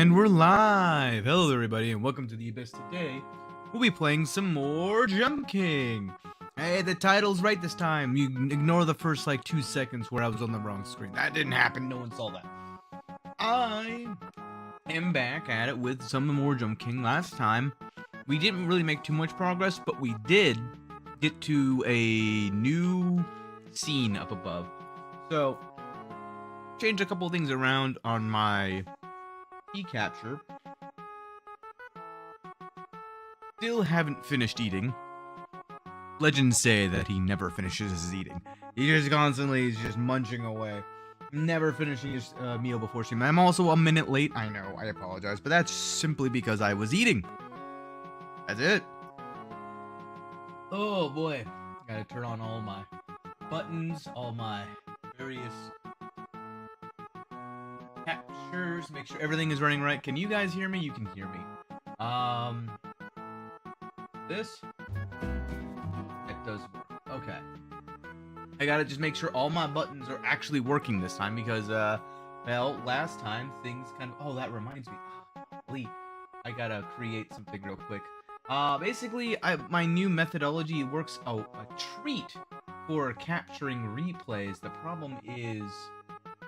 And we're live! Hello everybody and welcome to the Abyss. Today, we'll be playing some more Jump King. Hey, the title's right this time. You ignore the first 2 seconds where I was on the wrong screen. That didn't happen, no one saw that. I am back at it with some more Jump King. Last time, we didn't really make too much progress, but we did get to a new scene up above. So, change a couple things around on my capture. Still haven't finished eating. Legends say that he never finishes his eating. He just constantly is just munching away, never finishing his meal before stream. I'm also a minute late. I know, I apologize, but that's simply because I was eating. That's it. Oh boy, gotta turn on all my buttons, all my various captures, make sure everything is running right. Can you guys hear me? You can hear me. This? It does work. Okay. I gotta just make sure all my buttons are actually working this time because, well, last time things kind of... Oh, that reminds me. Lee, I gotta create something real quick. Basically, my new methodology works a treat for capturing replays. The problem is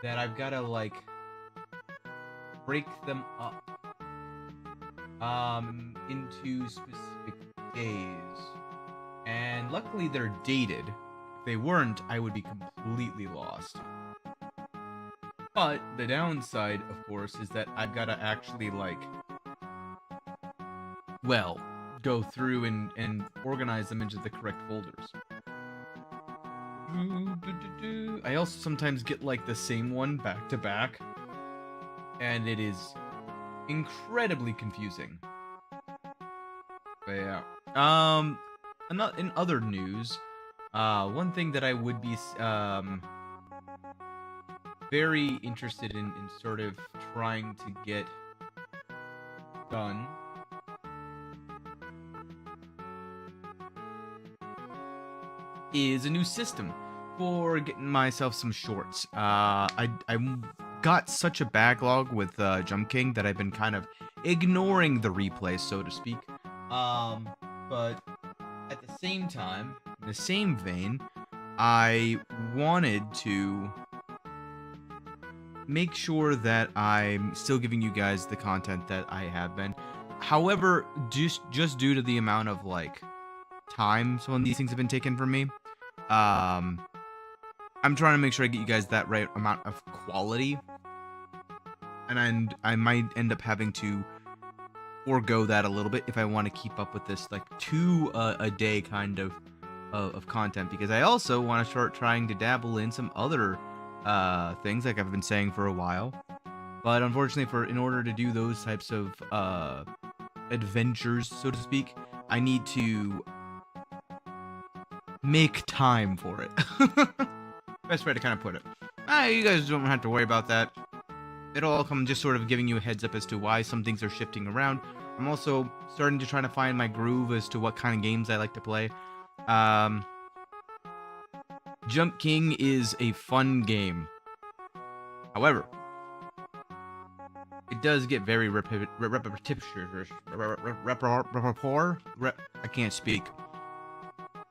that I've gotta, break them up into specific days, and luckily they're dated. If they weren't, I would be completely lost. But the downside, of course, is that I've got to actually well, go through and organize them into the correct folders. I also sometimes get the same one back to back, and it is incredibly confusing. But yeah. In other news, one thing that I would be very interested in sort of trying to get done is a new system for getting myself some shorts. I got such a backlog with Jump King that I've been kind of ignoring the replays, so to speak. But at the same time, in the same vein, I wanted to make sure that I'm still giving you guys the content that I have been. However, just due to the amount of time some of these things have been taken from me, I'm trying to make sure I get you guys that right amount of quality, and I might end up having to forego that a little bit if I want to keep up with this 2 a day kind of content, because I also want to start trying to dabble in some other things like I've been saying for a while. But unfortunately, in order to do those types of adventures, so to speak, I need to make time for it. Best way to kind of put it. You guys don't have to worry about that. It'll all come just sort of giving you a heads up as to why some things are shifting around. I'm also starting to try to find my groove as to what kind of games I like to play. Jump King is a fun game. However, it does get very repetitive. I can't speak.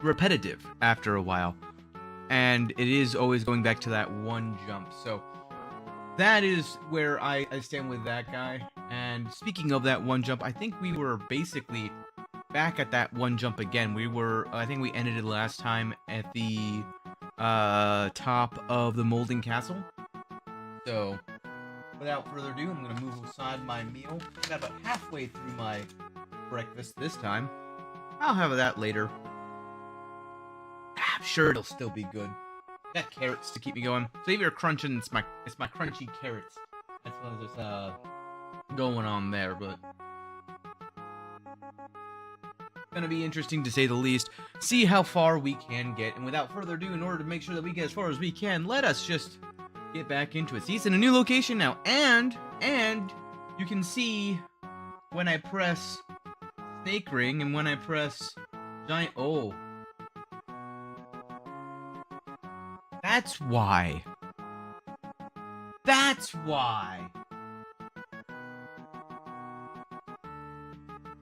Repetitive after a while. And it is always going back to that one jump. So that is where I stand with that guy. And speaking of that one jump, I think we were basically back at that one jump again. I think we ended it last time at the top of the Molding Castle. So without further ado, I'm going to move aside my meal. I got about halfway through my breakfast this time. I'll have that later. I'm sure it'll still be good. Got carrots to keep me going. So if you're crunching, it's my crunchy carrots. That's what is going on there, but gonna be interesting to say the least. See how far we can get, and without further ado, in order to make sure that we get as far as we can, let us just get back into it. See, it's in a new location now, and you can see when I press Snake Ring and when I press Giant. Oh. That's why. That's why.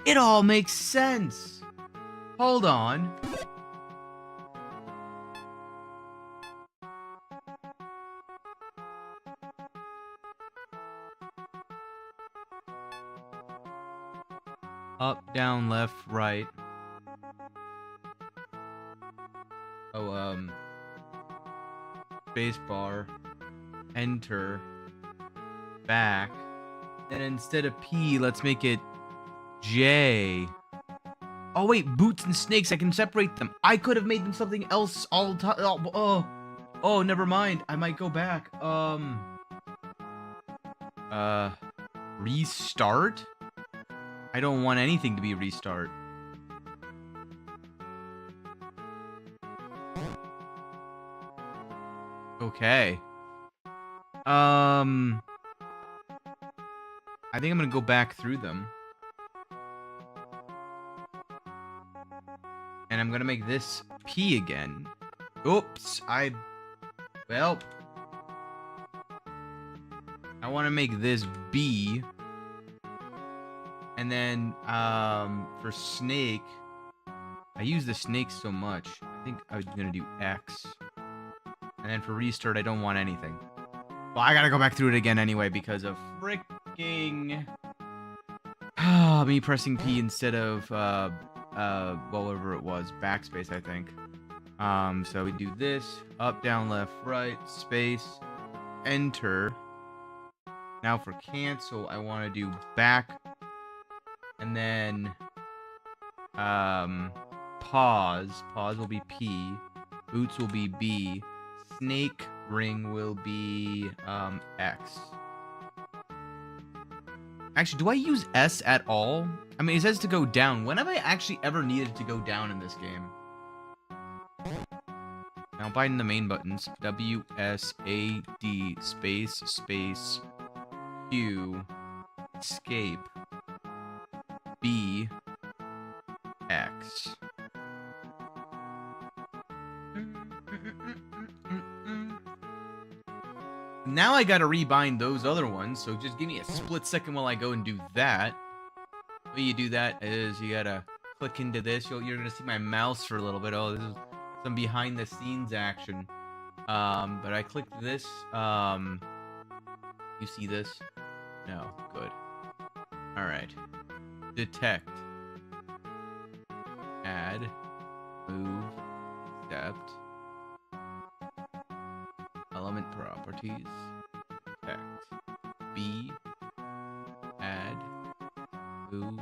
It all makes sense. Hold on. Up, down, left, right. Oh, space bar, enter, back. And instead of P, let's make it J. Oh wait, boots and snakes, I can separate them. I could have made them something else all the time. Oh, never mind. I might go back. Restart? I don't want anything to be restart. Okay. I think I'm gonna go back through them. And I'm gonna make this P again. Oops, well, I want to make this B. And then, for snake, I use the snake so much. I think I'm gonna do X. And then for restart, I don't want anything. Well, I gotta go back through it again anyway because of freaking me pressing P instead of whatever it was, backspace, I think. So we do this, up, down, left, right, space, enter. Now for cancel, I want to do back, and then pause. Pause will be P. Boots will be B. Snake ring will be X. Actually, do I use S at all? I mean, it says to go down. When have I actually ever needed to go down in this game? Now, biting the main buttons. W, S, A, D, space, space, Q, escape, B, X. Now I gotta rebind those other ones, so just give me a split second while I go and do that. The way you do that is you gotta click into this. You're gonna see my mouse for a little bit. Oh, this is some behind the scenes action. But I clicked this. You see this? No, good. All right. Detect. Add. Move. Accept. Element properties. Detect. B. Add. Move.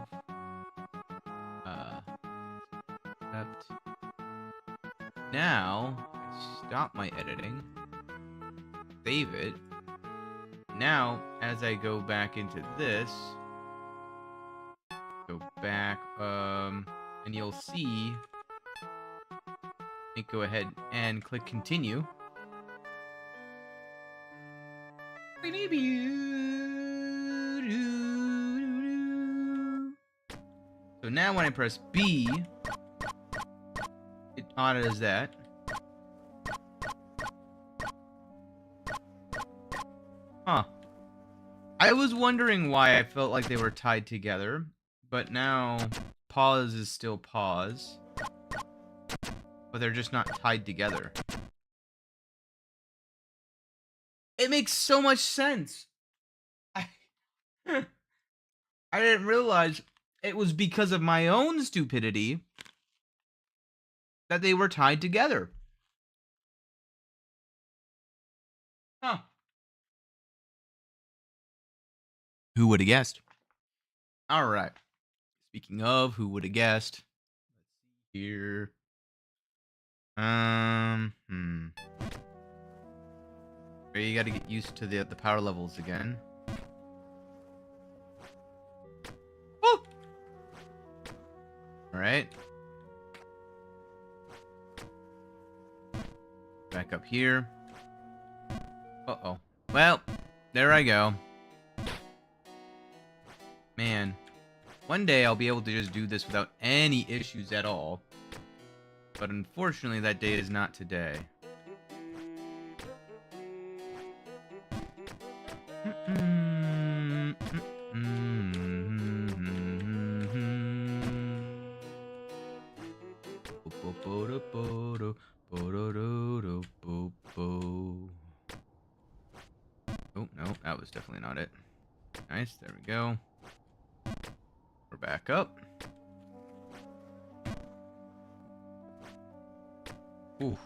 Accept. Now, I stop my editing. Save it. Now, as I go back into this, go back, and you'll see, go ahead and click continue. So now when I press B, it autos that. Huh. I was wondering why I felt like they were tied together, but now pause is still pause. But they're just not tied together. It makes so much sense. I didn't realize it was because of my own stupidity that they were tied together. Huh. Who would have guessed? All right. Speaking of, who would have guessed? Let's see here. You got to get used to the power levels again. Woo! All right. Back up here. Uh-oh. Well, there I go. Man, one day I'll be able to just do this without any issues at all. But unfortunately, that day is not today. Oh, no, that was definitely not it. Nice, there we go. We're back up. Ooh.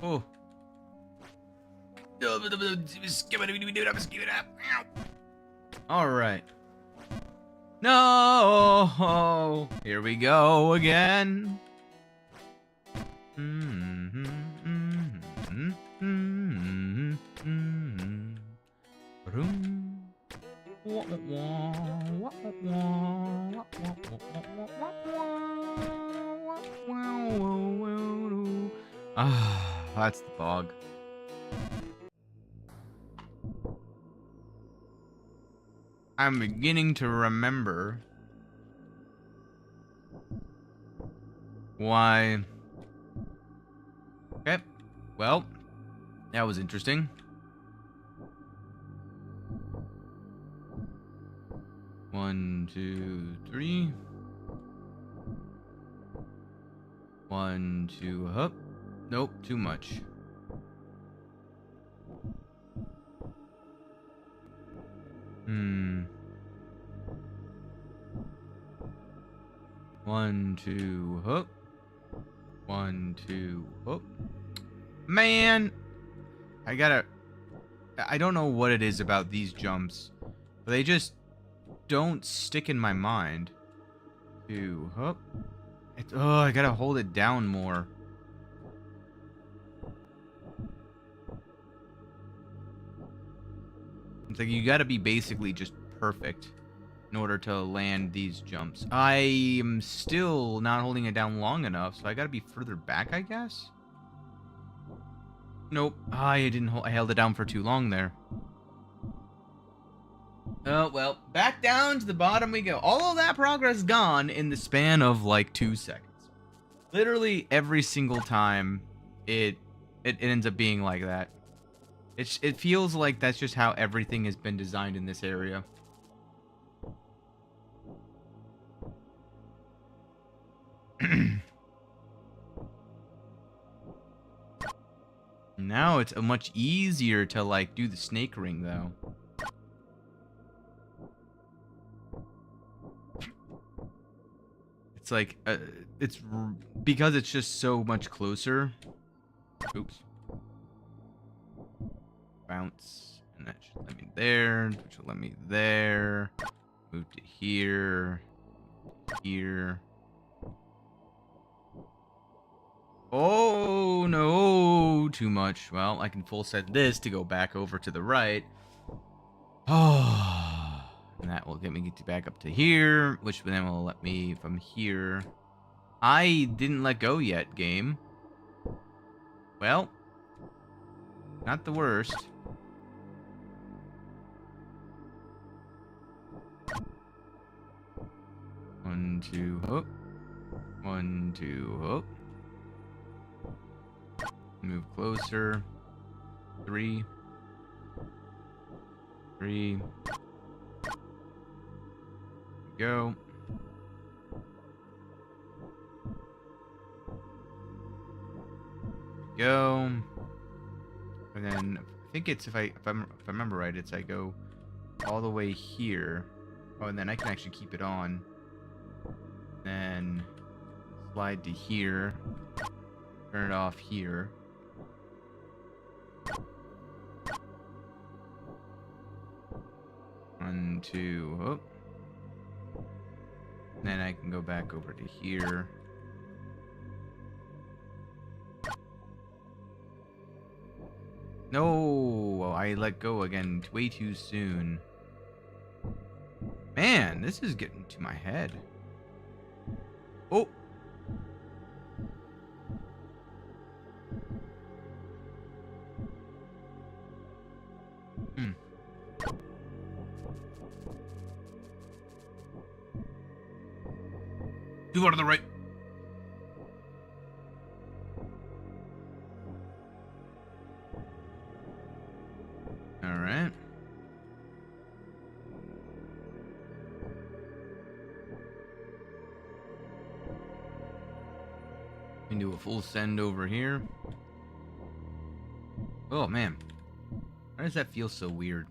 Oh. All right. No. Here we go again. Ah, that's the bog. I'm beginning to remember why. Okay, well, that was interesting. One, two, three. One, two, up. Nope, too much. One, two, hook. One, two, hook. Man! I don't know what it is about these jumps, but they just don't stick in my mind. Two, hook. Oh, I gotta hold it down more. It's like you gotta be basically just perfect in order to land these jumps. I am still not holding it down long enough, so I gotta be further back, I guess? Nope. I didn't hold. I held it down for too long there. Oh, well. Back down to the bottom we go. All of that progress gone in the span of like 2 seconds. Literally every single time it ends up being like that. It feels like that's just how everything has been designed in this area. Now it's much easier to like do the snake ring though. It's like because it's just so much closer. Oops. Bounce, and that should let me there. Which will let me there. Move to here. Here. Oh no, too much. Well, I can full set this to go back over to the right. Oh, and that will get me back up to here, which then will let me from here. I didn't let go yet, game. Well, not the worst. One, two, hook. One, two, hook. Move closer. Three. Three. Go. Go. And then I think it's if I remember right, it's I go all the way here. Oh, and then I can actually keep it on. Then slide to here. Turn it off here. One, two, oh. Then I can go back over to here. No, I let go again way too soon. Man, this is getting to my head. Oh. Too far to the right. All right. can do a full send over here. Oh, man. Why does that feel so weird?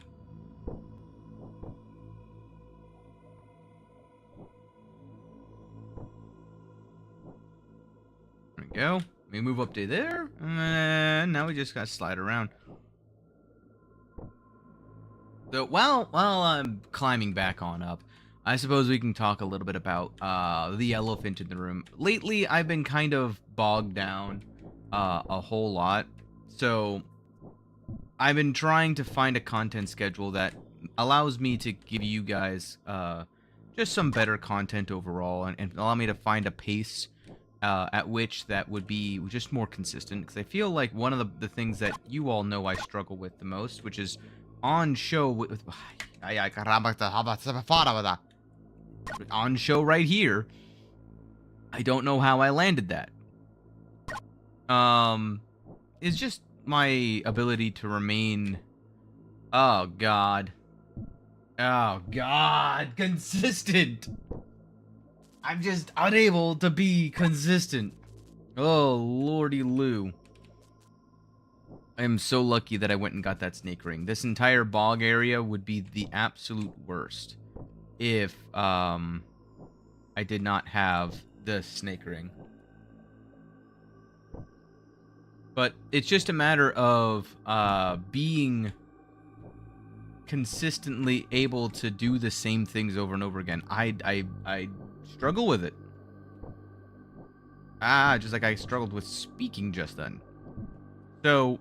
There we go. We move up to there. And now we just gotta slide around. So while I'm climbing back on up, I suppose we can talk a little bit about the elephant in the room. Lately, I've been kind of bogged down a whole lot. So I've been trying to find a content schedule that allows me to give you guys just some better content overall, and allow me to find a pace at which that would be just more consistent. Because I feel like one of the things that you all know I struggle with the most, which is on show on show right here. I don't know how I landed that. Is just my ability to remain. Oh God. Oh God, consistent. I'm just unable to be consistent. Oh lordy Lou. I am so lucky that I went and got that snake ring. This entire bog area would be the absolute worst if I did not have the snake ring. But it's just a matter of being consistently able to do the same things over and over again. I struggle with it. Just like I struggled with speaking just then. So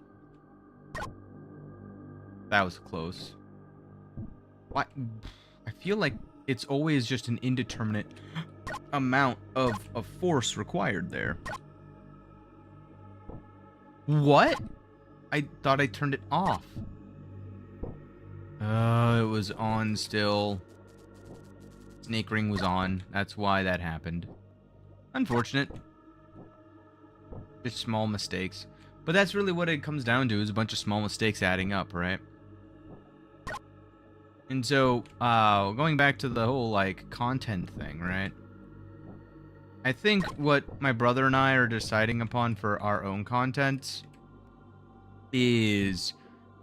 that was close. What? I feel like it's always just an indeterminate amount of force required there. What? I thought I turned it off. It was on still. Snake ring was on. That's why that happened. Unfortunate. Just small mistakes. But that's really what it comes down to, is a bunch of small mistakes adding up, right? And so, going back to the whole, like, content thing, right? I think what my brother and I are deciding upon for our own content is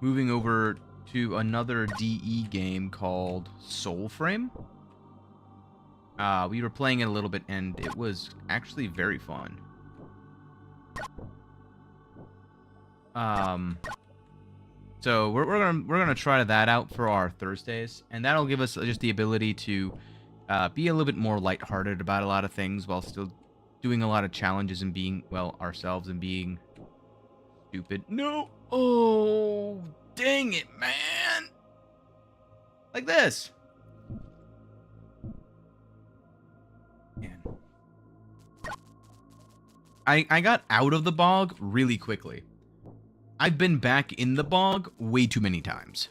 moving over to another DE game called Soulframe. We were playing it a little bit, and it was actually very fun. So we're gonna try that out for our Thursdays, and that'll give us just the ability to be a little bit more lighthearted about a lot of things while still doing a lot of challenges and being, well, ourselves and being stupid. No! Oh, dang it, man! Like this. Man. I got out of the bog really quickly. I've been back in the bog way too many times.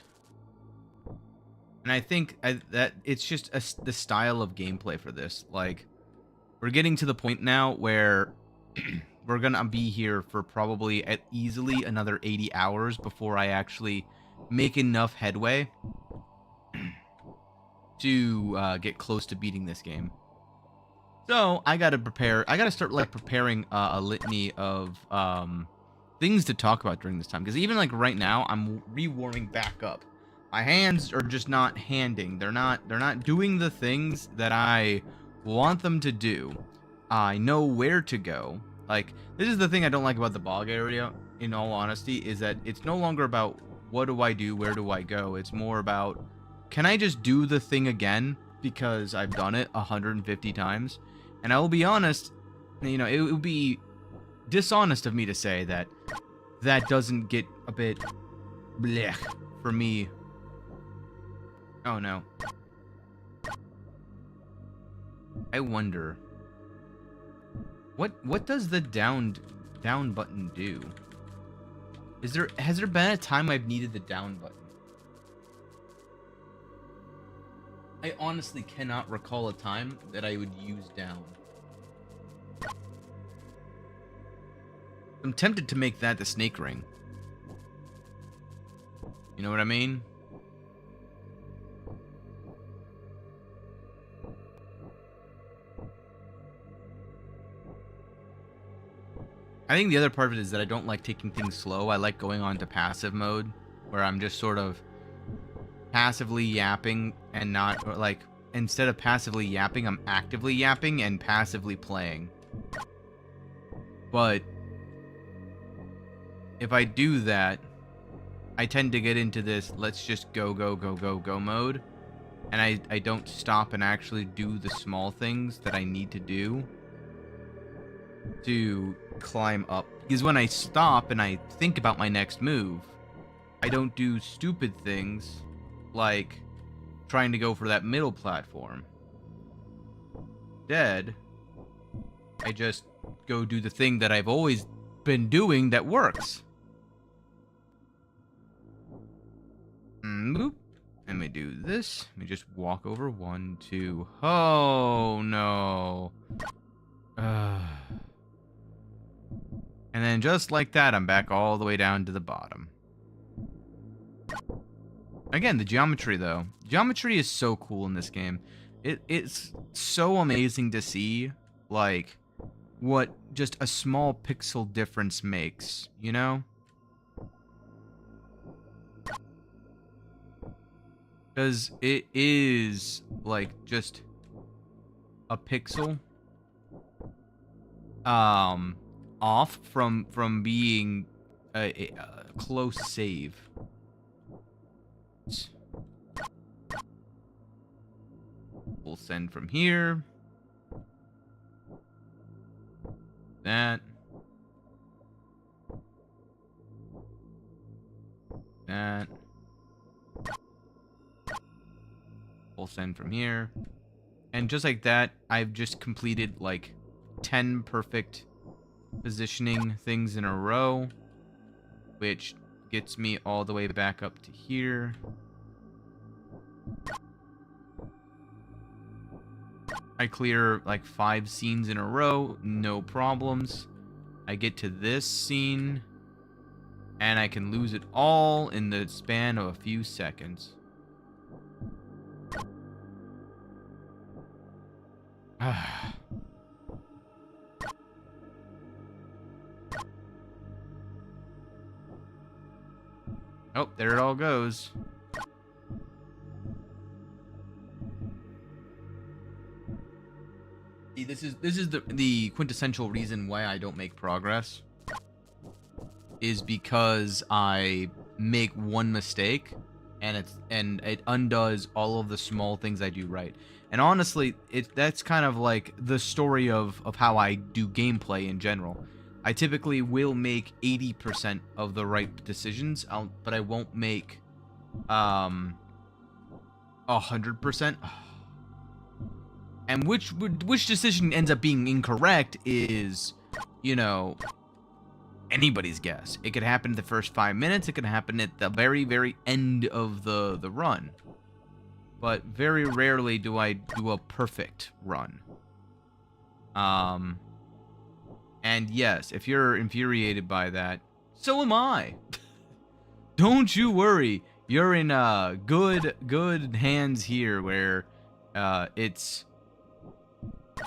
And I think that it's just the style of gameplay for this. Like, we're getting to the point now where we're going to be here for probably easily another 80 hours before I actually make enough headway to get close to beating this game. So I got to start like preparing a litany of things to talk about during this time, because even like right now I'm rewarming back up. My hands are just not handing. They're not doing the things that I want them to do. I know where to go. Like, this is the thing I don't like about the bog area, in all honesty, is that it's no longer about what do I do, where do I go. It's more about, can I just do the thing again because I've done it 150 times? And I will be honest, you know, it would be dishonest of me to say that that doesn't get a bit blech for me. Oh no. I wonder, what does the down button do? Has there been a time I've needed the down button? I honestly cannot recall a time that I would use down. I'm tempted to make that the snake ring. You know what I mean? I think the other part of it is that I don't like taking things slow. I like going on to passive mode, where I'm just sort of passively yapping and not, or like, instead of passively yapping, I'm actively yapping and passively playing. But if I do that, I tend to get into this let's just go mode, and I don't stop and actually do the small things that I need to do to climb up. Because when I stop and I think about my next move, I don't do stupid things like trying to go for that middle platform. Instead, I just go do the thing that I've always been doing that works. Boop. Let me do this. Let me just walk over 1, 2. Oh no. And then just like that, I'm back all the way down to the bottom. Again, the geometry though. Geometry is so cool in this game. It's so amazing to see, like, what just a small pixel difference makes, you know? Because it is, like, just a pixel off from being a close save. We'll send from here. That. That. We'll send from here. And just like that, I've just completed like 10 perfect positioning things in a row, which gets me all the way back up to here. I clear like 5 scenes in a row, no problems. I get to this scene, and I can lose it all in the span of a few seconds. Oh, there it all goes. See, this is the quintessential reason why I don't make progress. Is because I make one mistake, and it undoes all of the small things I do right. And honestly, that's kind of like the story of how I do gameplay in general. I typically will make 80% of the right decisions, but I won't make 100%. And which decision ends up being incorrect is, you know, anybody's guess. It could happen in the first 5 minutes. It could happen at the very, very end of the run. But very rarely do I do a perfect run. And yes, if you're infuriated by that, so am I. Don't you worry. You're in good hands here, where it's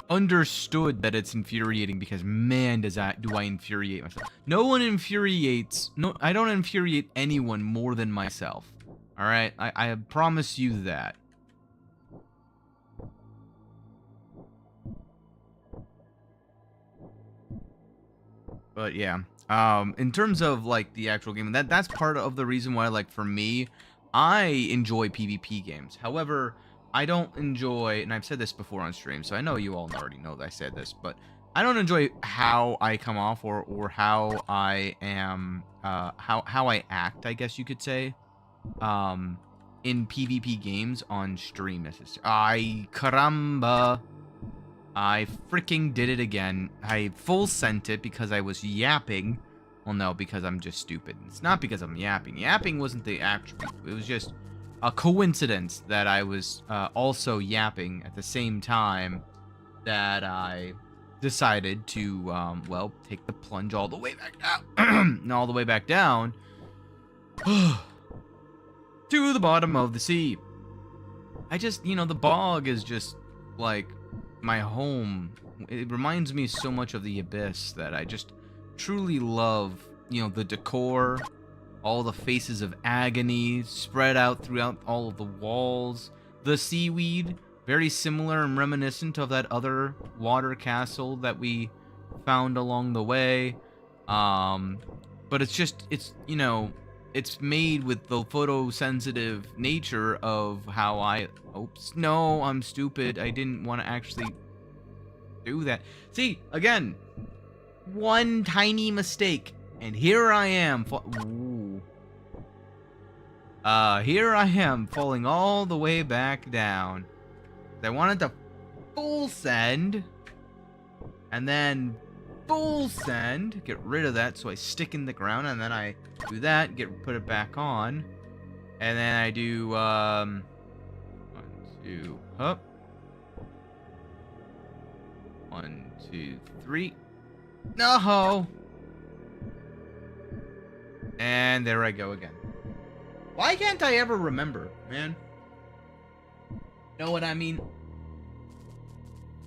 understood that it's infuriating, because man, do I infuriate myself. No one infuriates. No, I don't infuriate anyone more than myself. All right, I promise you that. But yeah, in terms of like the actual game, that's part of the reason why, like, for me, I enjoy PvP games. However, I don't enjoy, and I've said this before on stream, so I know you all already know that I said this, but I don't enjoy how I come off, or how I am, how I act, I guess you could say, in PvP games on stream. Ay, caramba. I freaking did it again. I full sent it because I was yapping. Well, no, because I'm just stupid. It's not because I'm yapping. Yapping wasn't the attribute. It was just a coincidence that I was also yapping at the same time that I decided to, well, take the plunge all the way back down. And all the way back down to the bottom of the sea. I just, you know, the bog is just like my home. It reminds me so much of the abyss that I just truly love, the decor, all the faces of agony spread out throughout all of the walls. The seaweed, very similar and reminiscent of that other water castle that we found along the way. But it's made with the photosensitive nature of how oops, no, I'm stupid. I didn't want to actually do that. See, again, one tiny mistake, and here I am. Here I am falling all the way back down. I wanted to full send, and then full send, get rid of that, so I stick in the ground, and then I do that, put it back on, and then I do 1, 2, up, 1, 2, 3, no, and there I go again. Why can't I ever remember, man? Know what I mean?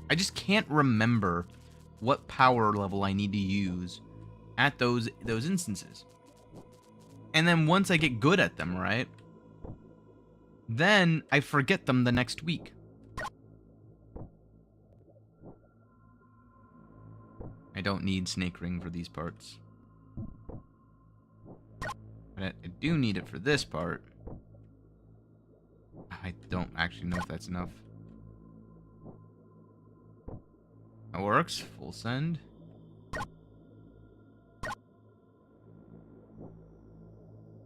I just can't remember what power level I need to use at those instances. And then once I get good at them, right? Then I forget them the next week. I don't need Snake Ring for these parts. But I do need it for this part. I don't actually know if that's enough. That works. Full send.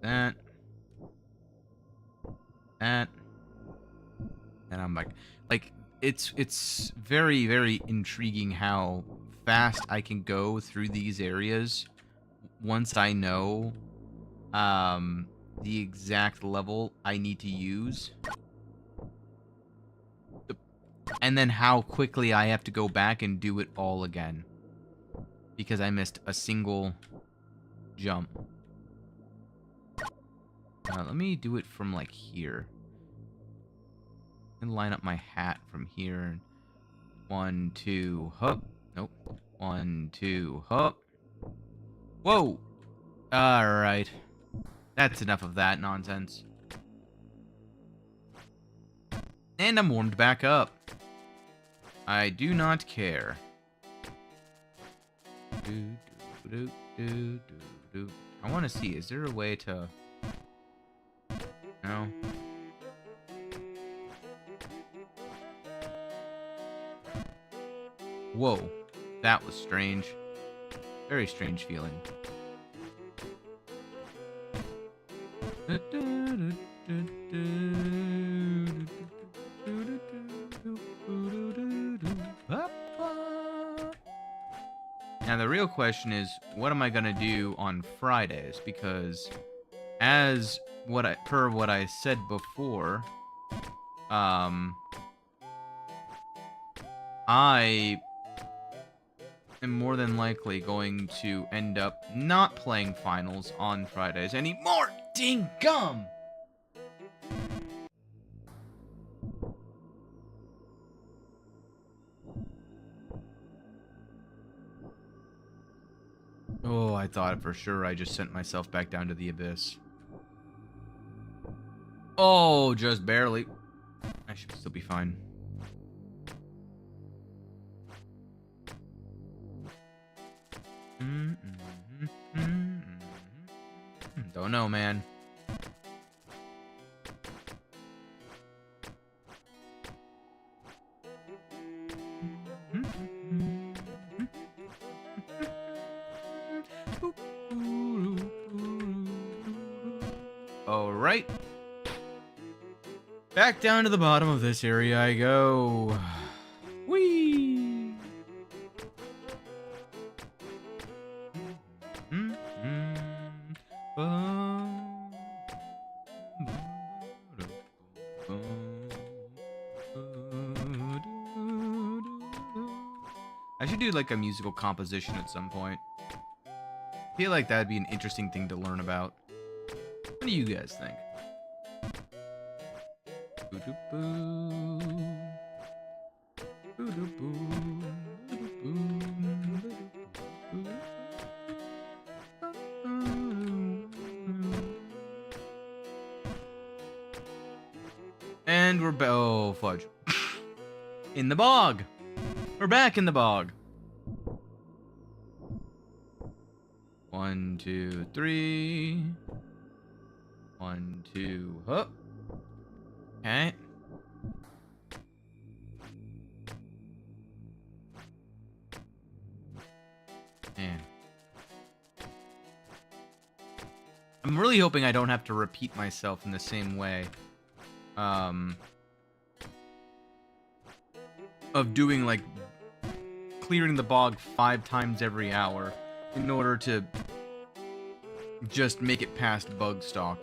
That. And I'm like, it's very, very intriguing how fast I can go through these areas once I know the exact level I need to use. And then how quickly I have to go back and do it all again. Because I missed a single jump. Let me do it from like here. And line up my hat from here. 1, 2, hop. Nope. 1, 2, hop. Whoa! Alright. That's enough of that nonsense. And I'm warmed back up. I do not care. I want to see, is there a way to... No. Whoa. That was strange. Very strange feeling. Now the real question is, what am I gonna do on Fridays? Because per what I said before, I am more than likely going to end up not playing finals on Fridays anymore. Ding gum! Oh, I thought for sure I just sent myself back down to the abyss. Oh, just barely. I should still be fine. Don't know, man. All right. Back down to the bottom of this area I go. Whee! I should do like a musical composition at some point. I feel like that'd be an interesting thing to learn about. What do you guys think? we're oh fudge. In the bog. We're back in the bog. 1, 2, 3. 1, 2. Huh. Okay. Man. I'm really hoping I don't have to repeat myself in the same way. Of doing, like, clearing the bog 5 times every hour in order to just make it past BugStalk.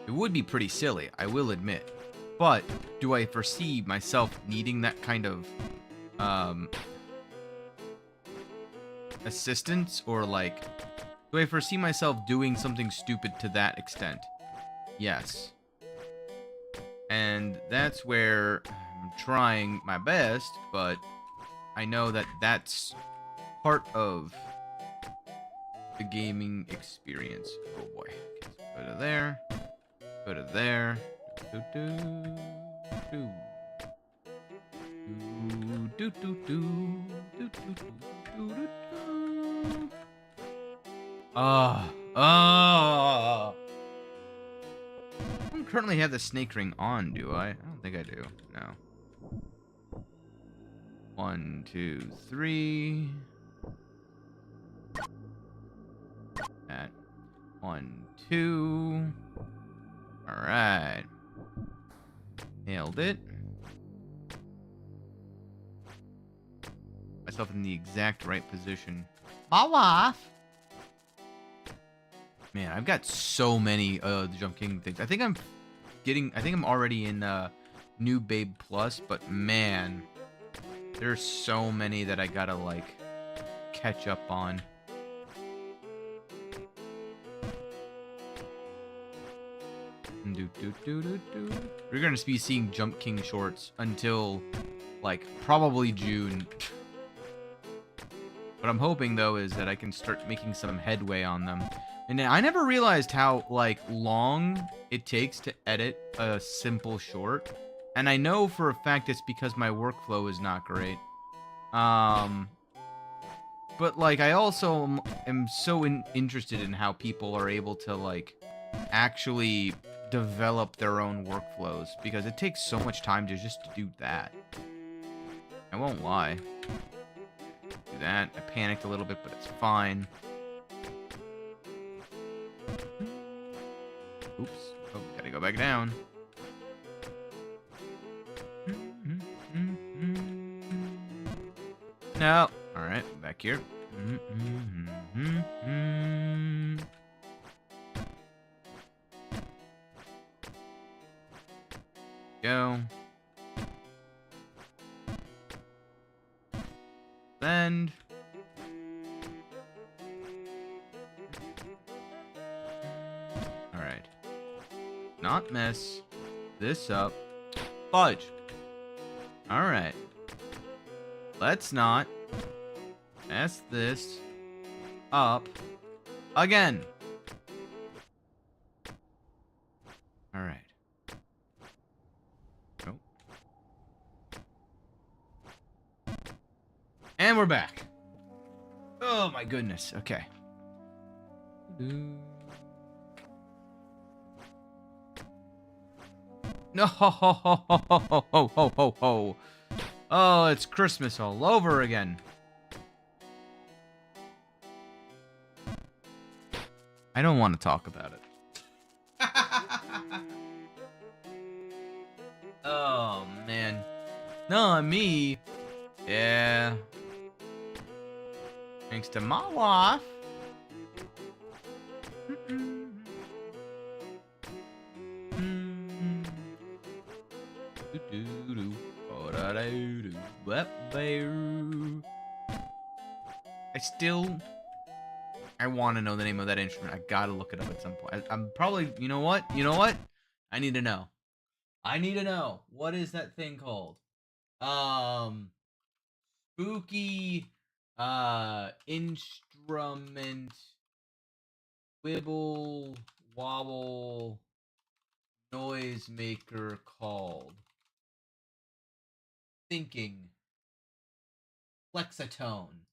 It would be pretty silly, I will admit. But do I foresee myself needing that kind of assistance, or like, do I foresee myself doing something stupid to that extent? Yes. And that's where I'm trying my best, but I know that that's part of the gaming experience. Oh boy. Okay, so go to there. Go to there. Do, do, do. Do, do, do, do, do, do, do, do, do. I don't currently have the snake ring on, do I? I don't think I do. No. 1, 2, 3. That. 1, 2. Alright. Nailed it. Myself in the exact right position. My wife. Man, I've got so many Jump King things. I think I'm already in New Babe Plus, but man, there's so many that I gotta like catch up on. We're gonna be seeing Jump King shorts until like probably June. What I'm hoping though is that I can start making some headway on them. And I never realized how like long it takes to edit a simple short. And I know for a fact it's because my workflow is not great. But like I also am so interested in how people are able to like actually develop their own workflows, because it takes so much time to just do that. I won't lie. Do that. I panicked a little bit, but it's fine. Oops. Oh, gotta go back down. No. Alright, back here. Go. Send. Alright. Not mess this up. Fudge. Alright. Let's not mess this up again. Alright. Nope. And we're back. Oh my goodness. Okay. No, ho, ho, ho, ho, ho, ho, ho, ho, ho. Oh, it's Christmas all over again. I don't want to talk about it. Oh, man. No, me. Yeah. Thanks to my wife. I want to know the name of that instrument. I gotta look it up at some point. I'm probably, you know what? You know what? I need to know. I need to know. What is that thing called? Spooky, instrument, wibble, wobble, noise maker called? Thinking. Flexatone.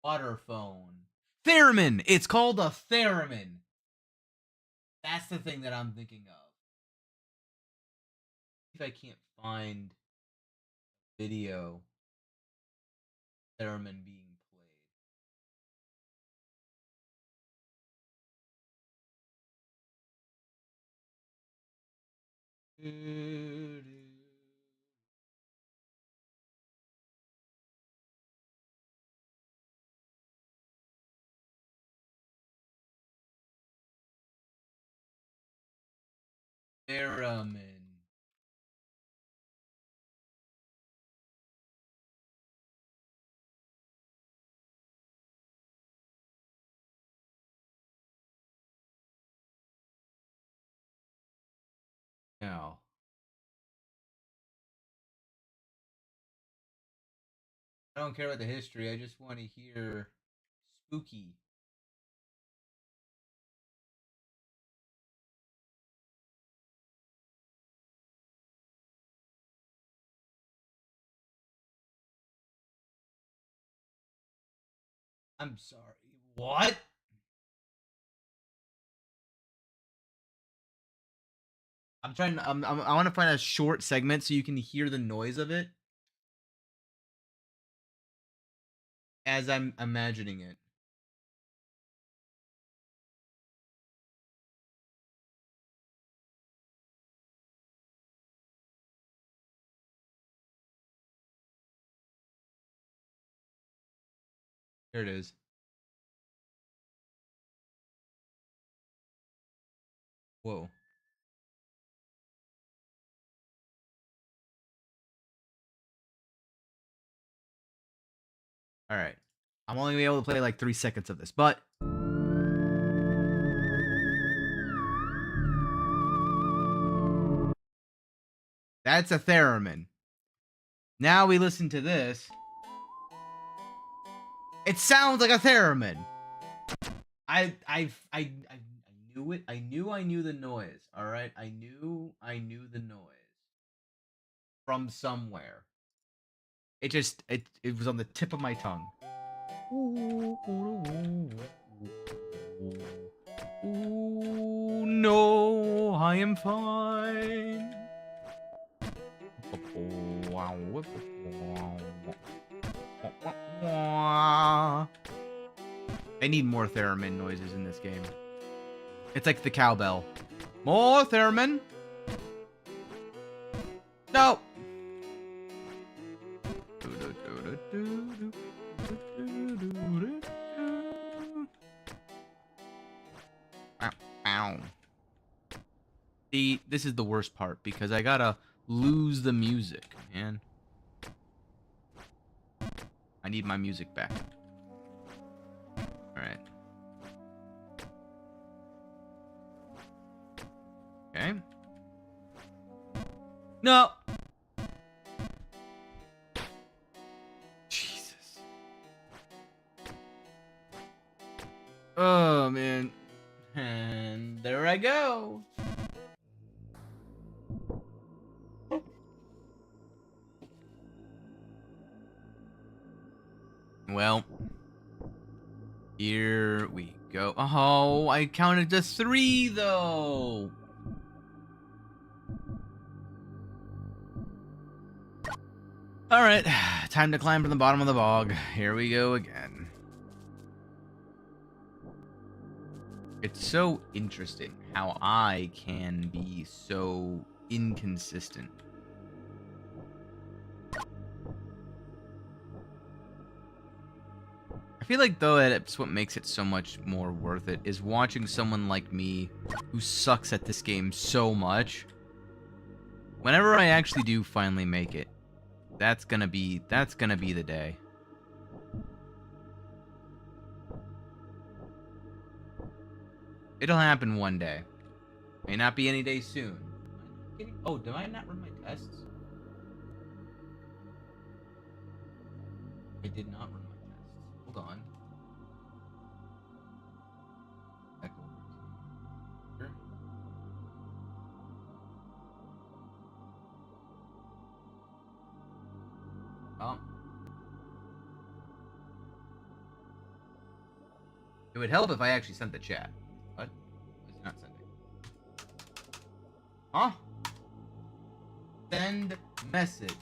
Waterphone. Theremin! It's called a theremin. That's the thing that I'm thinking of. If I can't find video theremin being played. Theremin. No. I don't care about the history. I just want to hear spooky. I'm sorry. What? I'm trying. I want to find a short segment so you can hear the noise of it as I'm imagining it. Here it is. Whoa. All right. I'm only gonna be able to play like 3 seconds of this, but that's a theremin. Now we listen to this. It sounds like a theremin. I knew it. I knew the noise. All right. I knew the noise from somewhere. It was on the tip of my tongue. Ooh, no, I am fine. I need more theremin noises in this game. It's like the cowbell. More theremin. No. See, this is the worst part because I gotta lose the music, man. I need my music back. Alright. Okay. No! Jesus. Oh, man. And there I go. Well, here we go. Oh, I counted to 3, though. Alright, time to climb from the bottom of the bog. Here we go again. It's so interesting how I can be so inconsistent. I feel like, though, that's what makes it so much more worth it, is watching someone like me who sucks at this game so much. Whenever I actually do finally make it, that's gonna be the day. It'll happen one day. May not be any day soon. Oh, did I not run my tests? I did not run my tests. Hold on. Back over here. Oh. It would help if I actually sent the chat. What? It's not sending. Huh? Send message.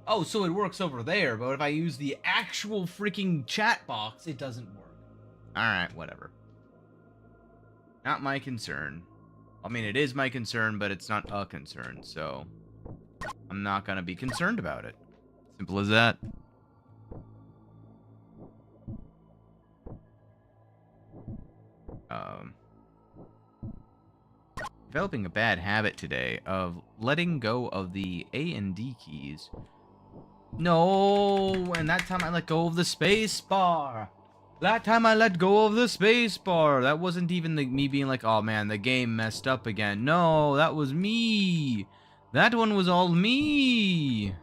Oh, so it works over there, but if I use the actual freaking chat box, it doesn't work. Alright, whatever. Not my concern. I mean, it is my concern, but it's not a concern, so I'm not gonna be concerned about it. Simple as that. Developing a bad habit today of letting go of the A and D keys. No, and that time I let go of the space bar. That time I let go of the space bar. That wasn't even me being like, oh man, the game messed up again. No, that was me. That one was all me.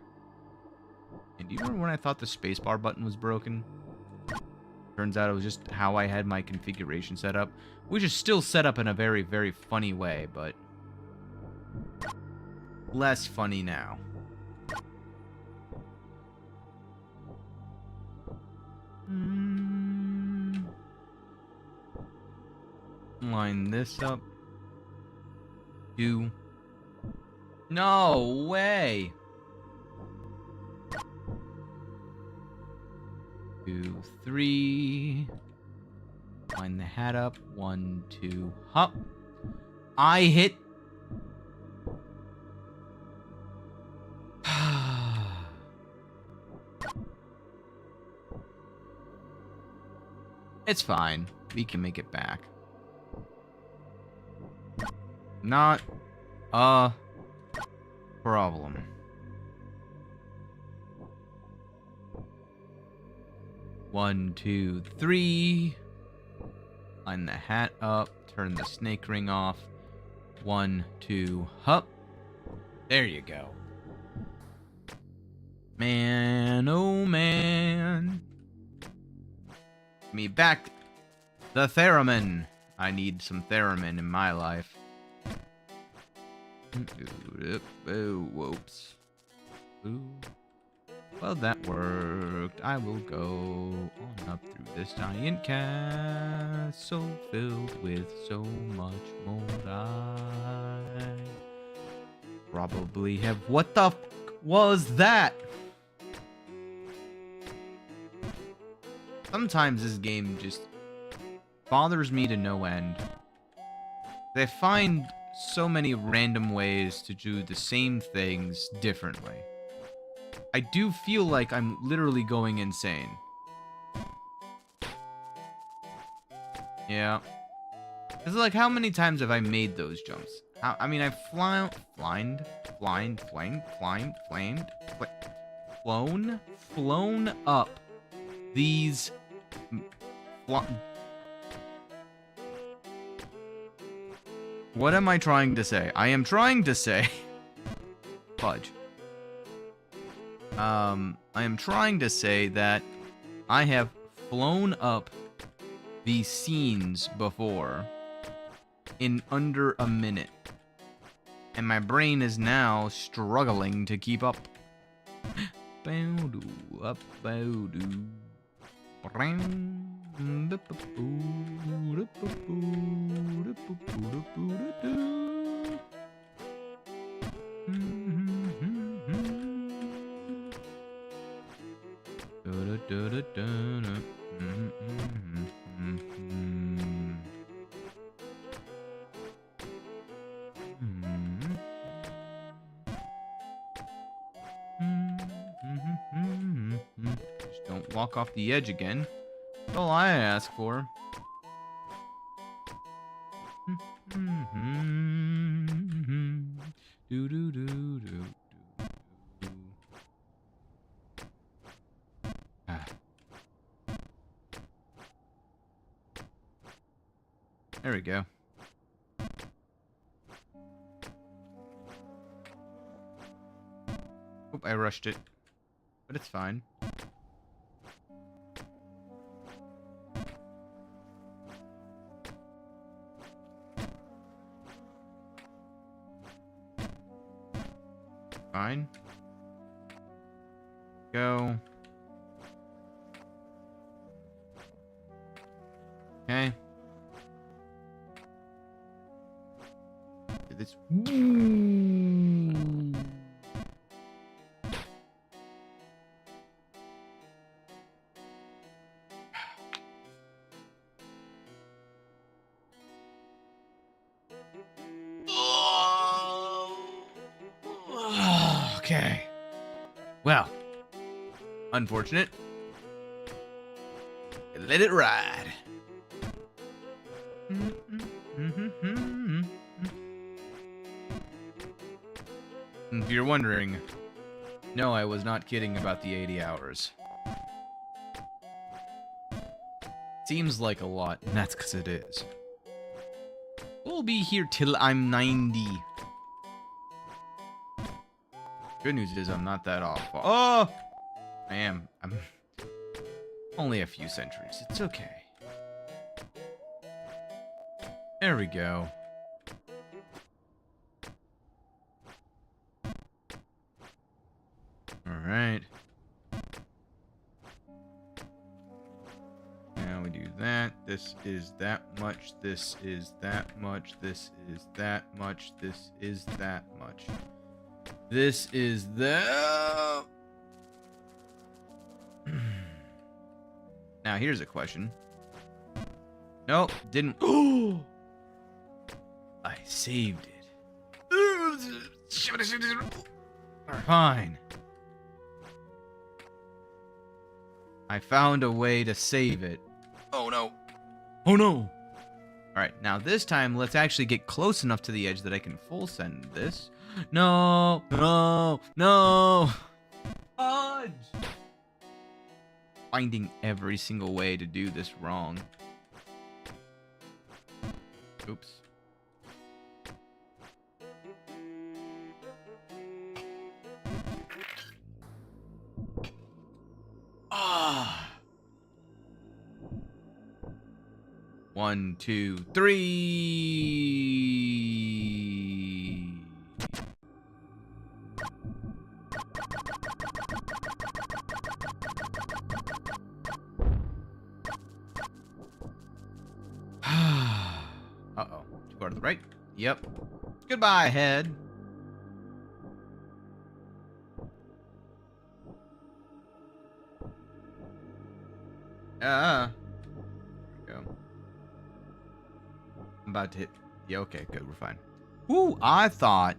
And do you remember when I thought the space bar button was broken? Turns out it was just how I had my configuration set up, which is still set up in a very, very funny way, but less funny now. Line this up. 2. No way. 2, 3. Line the hat up. 1, 2. Hop. I hit. It's fine. We can make it back. Not a problem. One, 2, 3. Line the hat up. Turn the snake ring off. 1, 2, hup. There you go. Man, oh man. Me back. The theremin. I need some theremin in my life. Oh, whoops. Ooh. Well, that worked. I will go on up through this giant castle filled with so much mold. I probably have. What the f was that? Sometimes this game just bothers me to no end. They find so many random ways to do the same things differently. I do feel like I'm literally going insane. Yeah. It's like, how many times have I made those jumps? I mean, I've flown up these... What am I trying to say? I am trying to say... Fudge. I am trying to say that I have flown up these scenes before in under a minute. And my brain is now struggling to keep up. Just don't walk off the edge again. That's all I ask for. There we go. Oop, I rushed it. But it's fine. Fine. Go. Okay. This. Okay. Well, unfortunate. Let it ride. If you're wondering, no, I was not kidding about the 80 hours. Seems like a lot, and that's because it is. We'll be here till I'm 90. Good news is I'm not that off. Oh! I am. I'm only a few centuries. It's okay. There we go. Alright. Now we do that. This is that much. This is that much. This is that much. This is that much. This is the... Now, here's a question. Nope, didn't... Oh! I saved it. Fine. I found a way to save it. Oh, no. Oh, no. Alright, now this time, let's actually get close enough to the edge that I can full send this. No, no, no. Fudge. Finding every single way to do this wrong. Oops. Ah. 1, 2, 3. Uh-oh. To go to the right. Yep. Goodbye, head. There we go. I'm about to hit... Yeah, okay, good, we're fine. Ooh, I thought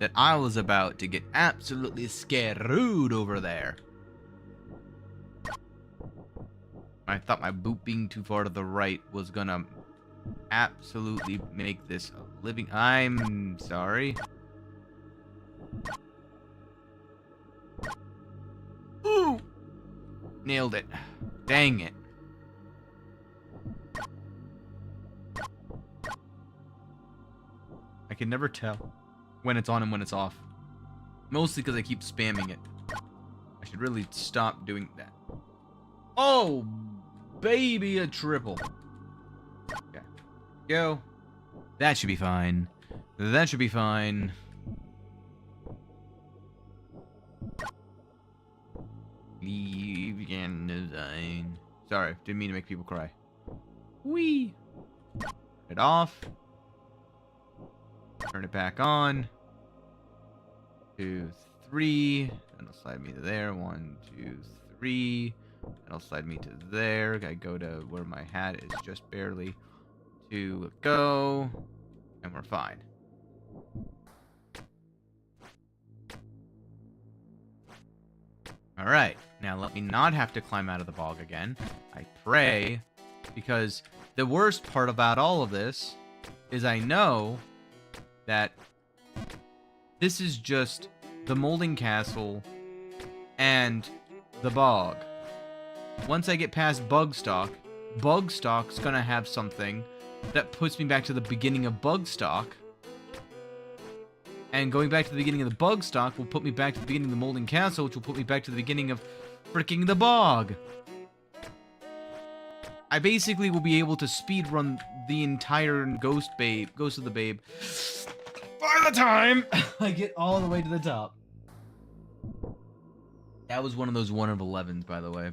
that I was about to get absolutely screwed over there. I thought my boot being too far to the right was gonna absolutely make this a living... I'm sorry. Ooh! Nailed it. Dang it. I can never tell when it's on and when it's off. Mostly because I keep spamming it. I should really stop doing that. Oh, baby, a triple. Okay. Go. That should be fine. That should be fine. Leave again design. Sorry, didn't mean to make people cry. Whee! Turn it off. Turn it back on. 2, 3. That'll slide me to there. 1, 2, 3. That'll slide me to there. I go to where my hat is just barely to go. And we're fine. Alright, now let me not have to climb out of the bog again. I pray, because the worst part about all of this is I know that this is just the molding castle and the bog. Once I get past BugStalk, BugStalk's gonna have something that puts me back to the beginning of BugStalk. And going back to the beginning of the BugStalk will put me back to the beginning of the Molding Castle, which will put me back to the beginning of freaking the bog. I basically will be able to speedrun the entire Ghost of the Babe by the time I get all the way to the top. That was one of those 1 of 11s, by the way.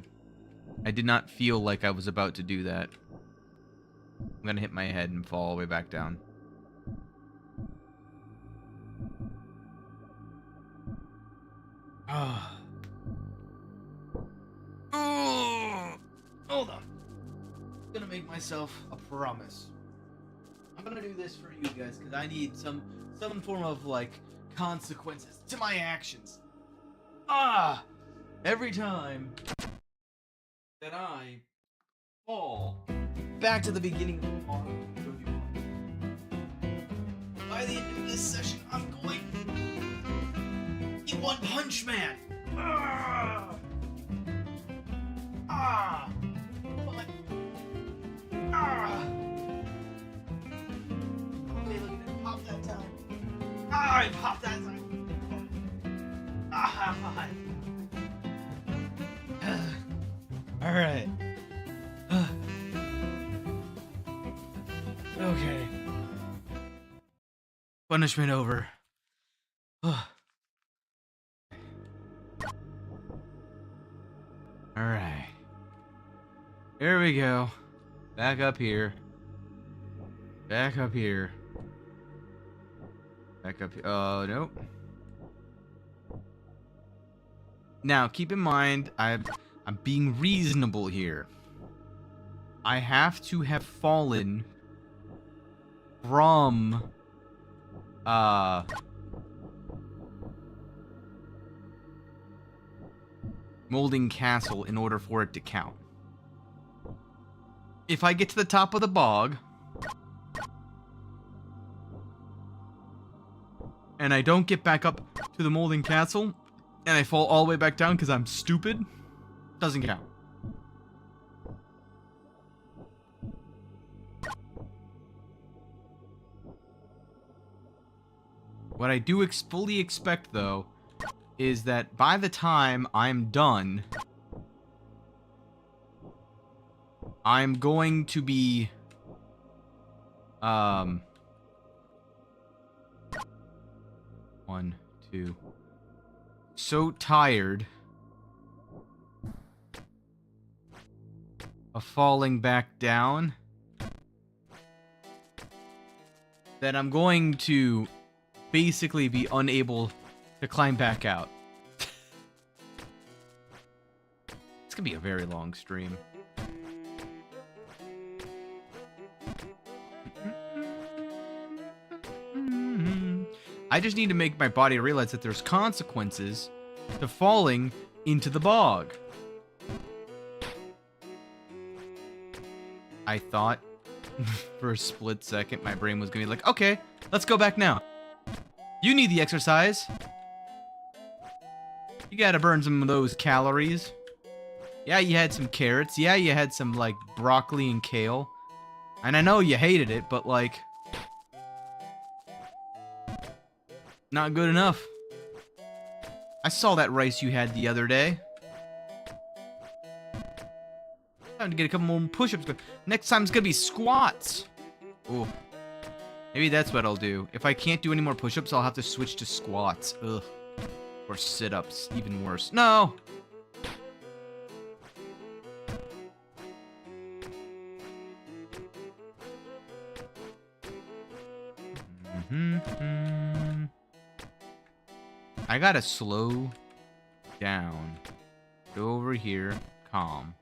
I did not feel like I was about to do that. I'm gonna hit my head and fall all the way back down. Oh. Hold on. I'm gonna make myself a promise. I'm gonna do this for you guys because I need some form of like consequences to my actions. Every time that I fall back to the beginning of the model, by the end of this session, I'm going to be One Punch Man. Okay, look at it. Pop that time. I popped that time. Alright. Okay. Punishment over. Alright. Here we go. Back up here. Back up here. Back up here. Oh, nope. Now, keep in mind, I'm being reasonable here. I have to have fallen from Molding Castle in order for it to count. If I get to the top of the bog and I don't get back up to the Molding Castle and I fall all the way back down because I'm stupid, doesn't count. What I do fully expect, though, is that by the time I'm done, I'm going to be, 1, 2, so tired of falling back down that I'm going to basically be unable to climb back out. It's gonna be a very long stream. I just need to make my body realize that there's consequences to falling into the bog. I thought for a split second my brain was gonna be like, okay, let's go back now. You need the exercise. You gotta burn some of those calories. Yeah, you had some carrots. Yeah, you had some, like, broccoli and kale. And I know you hated it, but, like, not good enough. I saw that rice you had the other day. Time to get a couple more push-ups. Next time's gonna be squats. Ooh. Maybe that's what I'll do. If I can't do any more push-ups, I'll have to switch to squats. Ugh. Or sit-ups. Even worse. No! I gotta slow down. Go over here. Calm.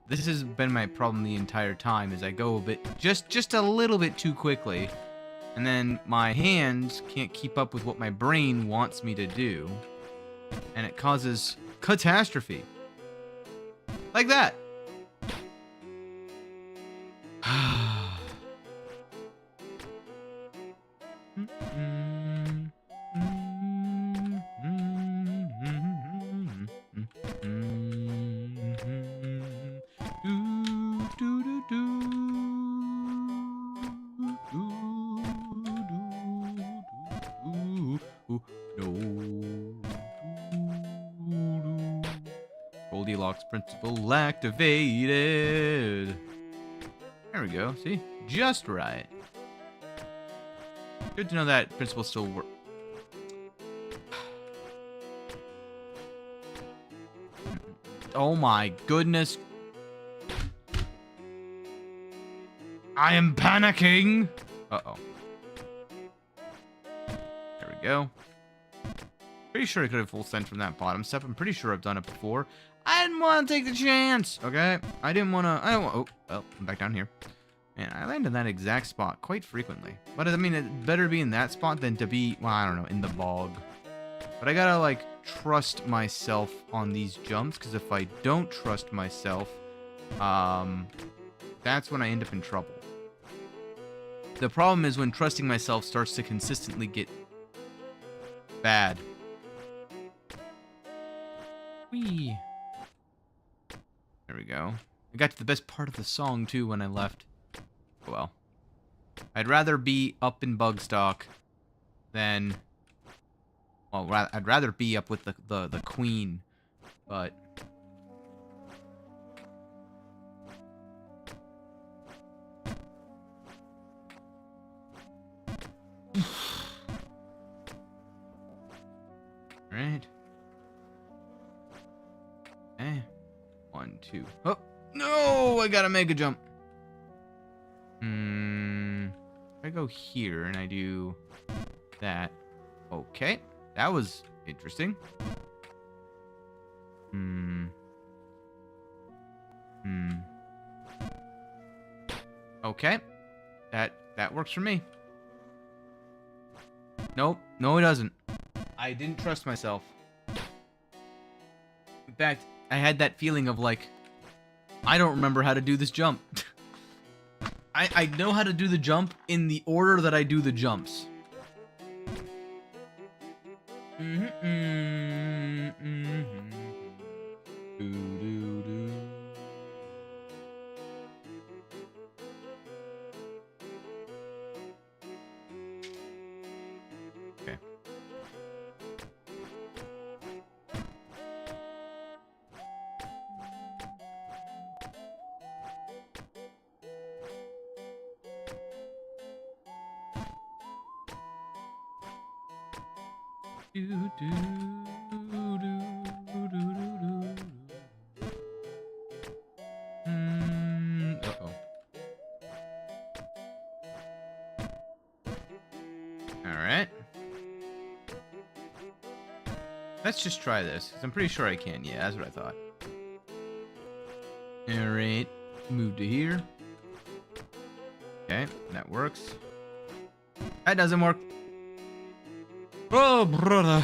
This has been my problem the entire time, is I go a bit, just a little bit too quickly, and then my hands can't keep up with what my brain wants me to do, and it causes catastrophe. Like that. Goldilocks principle activated. There we go. See? Just right. Good to know that principle still works. Oh my goodness. I am panicking. Uh-oh. There we go. Pretty sure I could have full sent from that bottom step. I'm pretty sure I've done it before. I didn't want to take the chance. Okay. I didn't want to. Oh, well, I'm back down here. Man, I land in that exact spot quite frequently. But I mean, it better be in that spot than to be, well, I don't know, in the bog. But I gotta, like, trust myself on these jumps, because if I don't trust myself, that's when I end up in trouble. The problem is when trusting myself starts to consistently get bad. Whee! There we go. I got to the best part of the song, too, when I left. Well, I'd rather be up in BugStalk than... Well, I'd rather be up with the queen, but... Alright. Eh. 1, 2. Oh! No! I gotta make a jump. If I go here and I do that. Okay. That was interesting. Okay. That works for me. Nope. No, it doesn't. I didn't trust myself. In fact, I had that feeling of like, I don't remember how to do this jump. I know how to do the jump in the order that I do the jumps. Okay. Uh-oh. Alright. Let's just try this, because I'm pretty sure I can. Yeah, that's what I thought. Alright. Move to here. Okay, that works. That doesn't work. Oh, brother.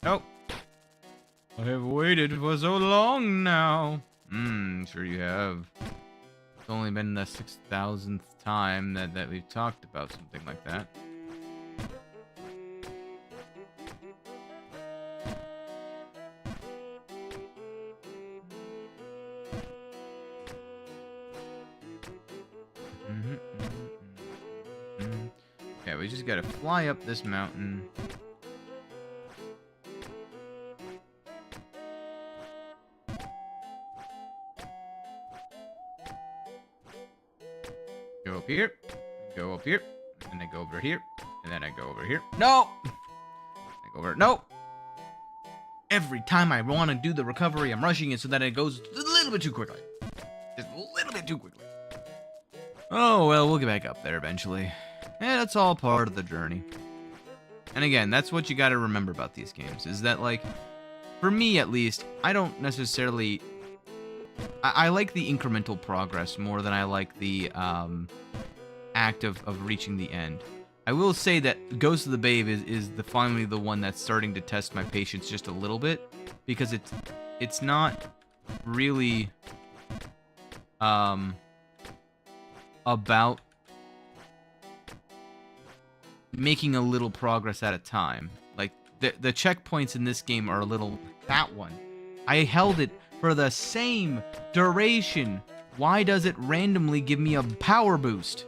Nope. I have waited for so long now. Sure you have. It's only been the 6,000th time that we've talked about something like that. Yeah, we just gotta fly up this mountain. Go up here, go up here, and I go over here, and then I go over here. No! I go over, no! Every time I want to do the recovery, I'm rushing it so that it goes a little bit too quickly. Just a little bit too quickly. Oh, well, we'll get back up there eventually. Yeah, that's all part of the journey. And again, that's what you gotta remember about these games, is that, like, for me at least, I don't necessarily... I like the incremental progress more than I like the act of reaching the end. I will say that Ghost of the Babe is finally the one that's starting to test my patience just a little bit, because it's not really about making a little progress at a time. Like, the checkpoints in this game are a little... That one. I held it for the same duration. Why does it randomly give me a power boost?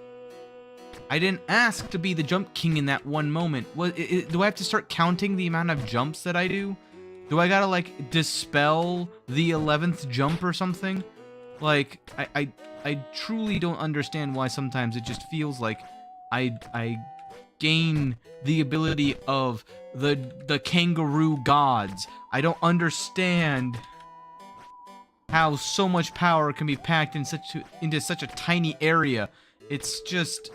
I didn't ask to be the jump king in that one moment. Do I have to start counting the amount of jumps that I do? Do I gotta, like, dispel the 11th jump or something? Like, I truly don't understand why sometimes it just feels like I gain the ability of the kangaroo gods. I don't understand how so much power can be packed into such a tiny area. It's just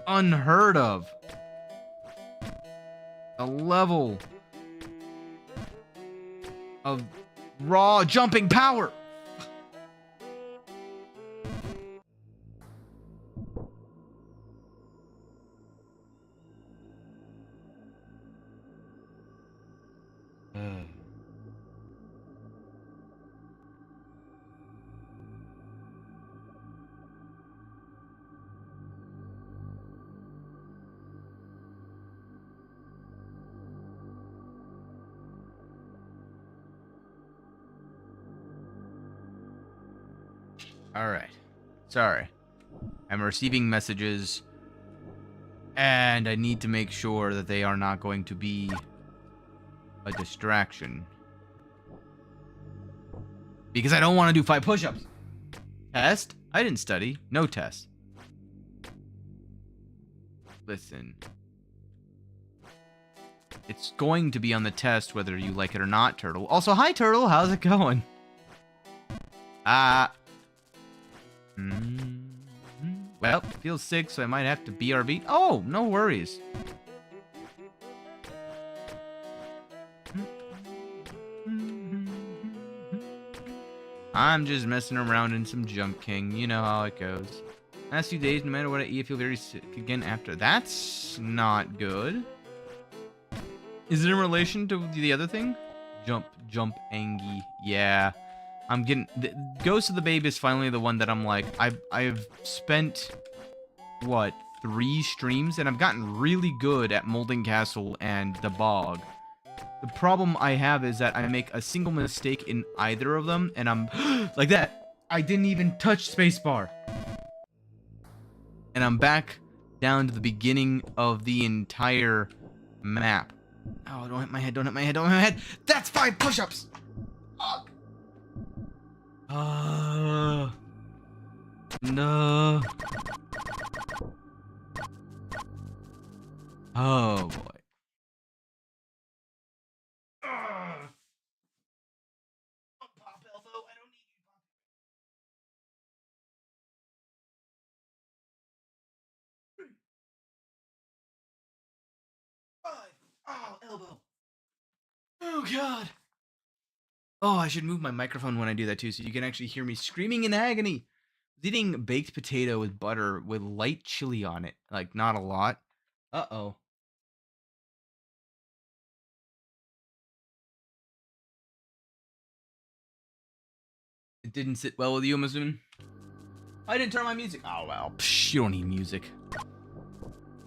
unheard of. A level of raw jumping power. Alright. Sorry. I'm receiving messages, and I need to make sure that they are not going to be a distraction. Because I don't want to do 5 push-ups. Test? I didn't study. No test. Listen. It's going to be on the test whether you like it or not, Turtle. Also, hi, Turtle. How's it going? Well, feels sick, so I might have to BRB. Oh, no worries. I'm just messing around in some Jump King. You know how it goes. Last few days, no matter what I eat, I feel very sick again after. That's not good. Is it in relation to the other thing? Jump Angie. Yeah. I'm getting... Ghost of the Babe is finally the one that I'm like... I've spent... What? 3 streams? And I've gotten really good at Molding Castle and the Bog. The problem I have is that I make a single mistake in either of them, and I'm... like that! I didn't even touch spacebar! And I'm back down to the beginning of the entire map. Oh, don't hit my head, don't hit my head, don't hit my head! That's 5 push-ups! Fuck! No. Oh, boy. Pop elbow, I don't need you. Oh, elbow. Oh, God. Oh, I should move my microphone when I do that, too, so you can actually hear me screaming in agony. I was eating baked potato with butter with light chili on it. Like, not a lot. Uh-oh. It didn't sit well with you, I'm assuming? I didn't turn my music. Oh, well. Psh, you don't need music.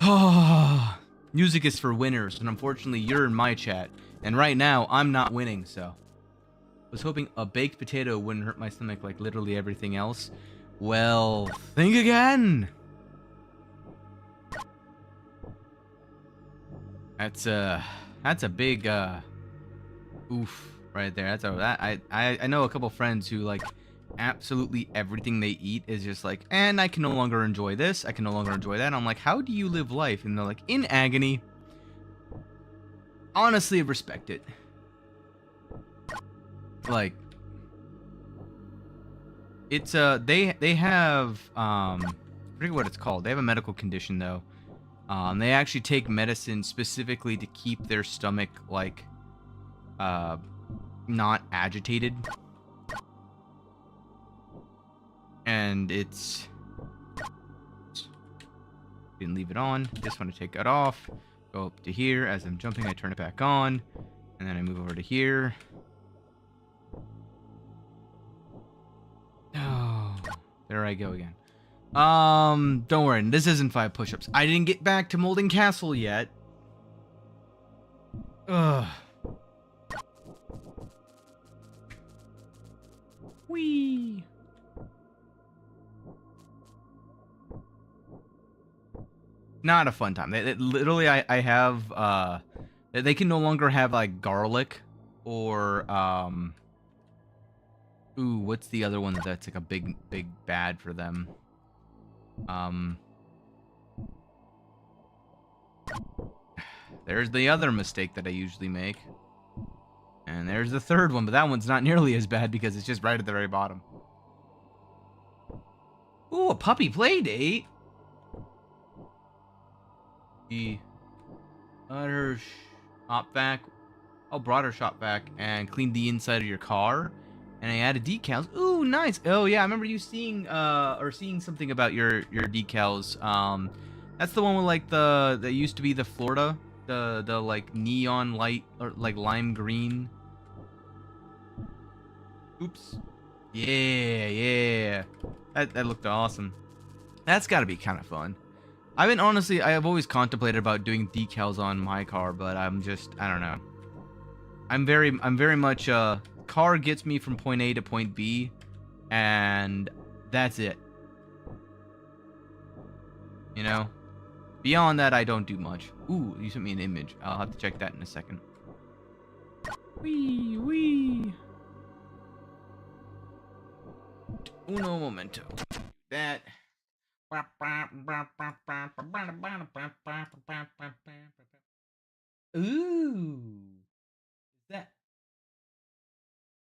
Oh, music is for winners, and unfortunately, you're in my chat. And right now, I'm not winning, so... was hoping a baked potato wouldn't hurt my stomach like literally everything else. Well, think again! That's a big, oof right there. I know a couple friends who, like, absolutely everything they eat is just like, and I can no longer enjoy this, I can no longer enjoy that. And I'm like, how do you live life? And they're like, in agony. Honestly, I respect it. Like, it's they have I forget what it's called. They have a medical condition though. They actually take medicine specifically to keep their stomach like not agitated. And it's... didn't leave it on. Just want to take that off. Go up to here. As I'm jumping, I turn it back on. And then I move over to here. Oh, there I go again. Don't worry. This isn't 5 push-ups. I didn't get back to Molding Castle yet. Ugh. Whee! Not a fun time. Literally, I have, they can no longer have, like, garlic or, ooh, what's the other one that's, like, a big bad for them? there's the other mistake that I usually make. And there's the third one, but that one's not nearly as bad because it's just right at the very bottom. Ooh, a puppy play date. The utter shop vac. Oh, brought her shop vac and cleaned the inside of your car. And I added decals. Ooh, nice. Oh yeah, I remember you seeing seeing something about your decals. That's the one with like that used to be the Florida, the like neon light or like lime green. Oops. Yeah. That looked awesome. That's got to be kind of fun. I've always contemplated about doing decals on my car, but I don't know. I'm very much car gets me from point A to point B, and that's it. You know? Beyond that, I don't do much. Ooh, you sent me an image. I'll have to check that in a second. Wee. Uno momento. That. Ooh.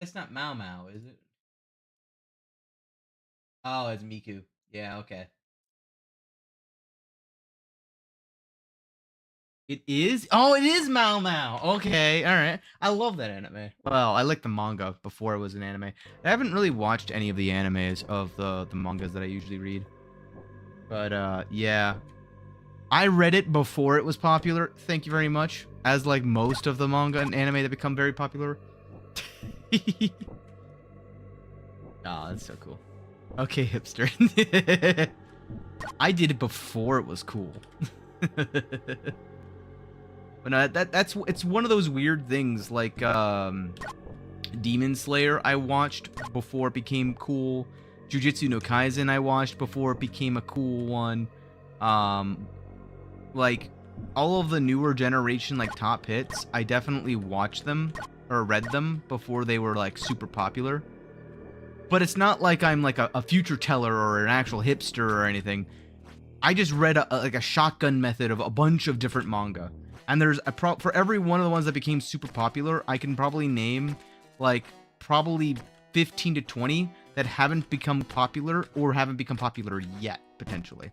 That's not Mau Mau, is it? Oh, it's Miku. Yeah, okay. It is? Oh, it is Mau Mau. Okay, alright. I love that anime. Well, I like the manga before it was an anime. I haven't really watched any of the animes of the mangas that I usually read. But, yeah. I read it before it was popular. Thank you very much. As, like, most of the manga and anime that become very popular. Oh, that's so cool. Okay, hipster. I did it before it was cool. But no, it's one of those weird things like Demon Slayer I watched before it became cool. Jujutsu no Kaisen I watched before it became a cool one. Like all of the newer generation like top hits, I definitely watched them or read them before they were like super popular. But it's not like I'm like a future teller or an actual hipster or anything. I just read like a shotgun method of a bunch of different manga. And there's for every one of the ones that became super popular, I can probably name like probably 15 to 20 that haven't become popular or haven't become popular yet, potentially.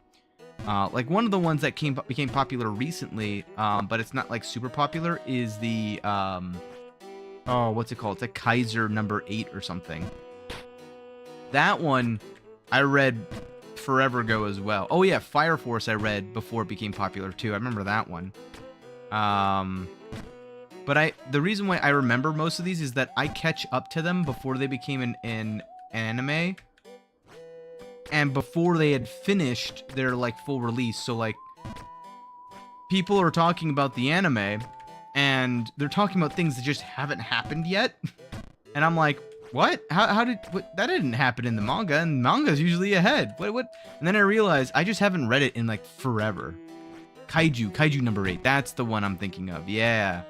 Like one of the ones that became popular recently, but it's not like super popular, is the oh, what's it called? It's like Kaiser number 8 or something. That one I read forever ago as well. Oh yeah, Fire Force I read before it became popular too. I remember that one. But the reason why I remember most of these is that I catch up to them before they became an anime, and before they had finished their like full release. So like, people are talking about the anime, and they're talking about things that just haven't happened yet, and I'm like, what? How did that didn't happen in the manga? And manga's usually ahead. What? And then I realized I just haven't read it in like forever. Kaiju number 8. That's the one I'm thinking of. Yeah.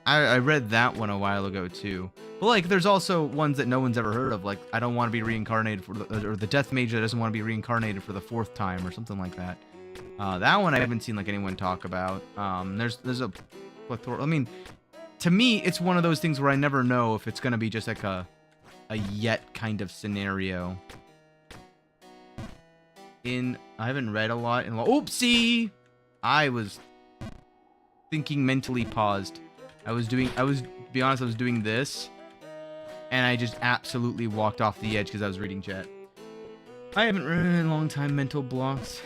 I read that one a while ago too. But like there's also ones that no one's ever heard of, like I don't want to be reincarnated or the death mage that doesn't want to be reincarnated for the 4th time or something like that. That one I haven't seen like anyone talk about. There's a plethora. I mean, to me it's one of those things where I never know if it's going to be just like a yet kind of scenario. I haven't read a lot in oopsie. I was thinking mentally paused. I was doing this, and I just absolutely walked off the edge because I was reading chat. I haven't read in a long time. Mental blocks.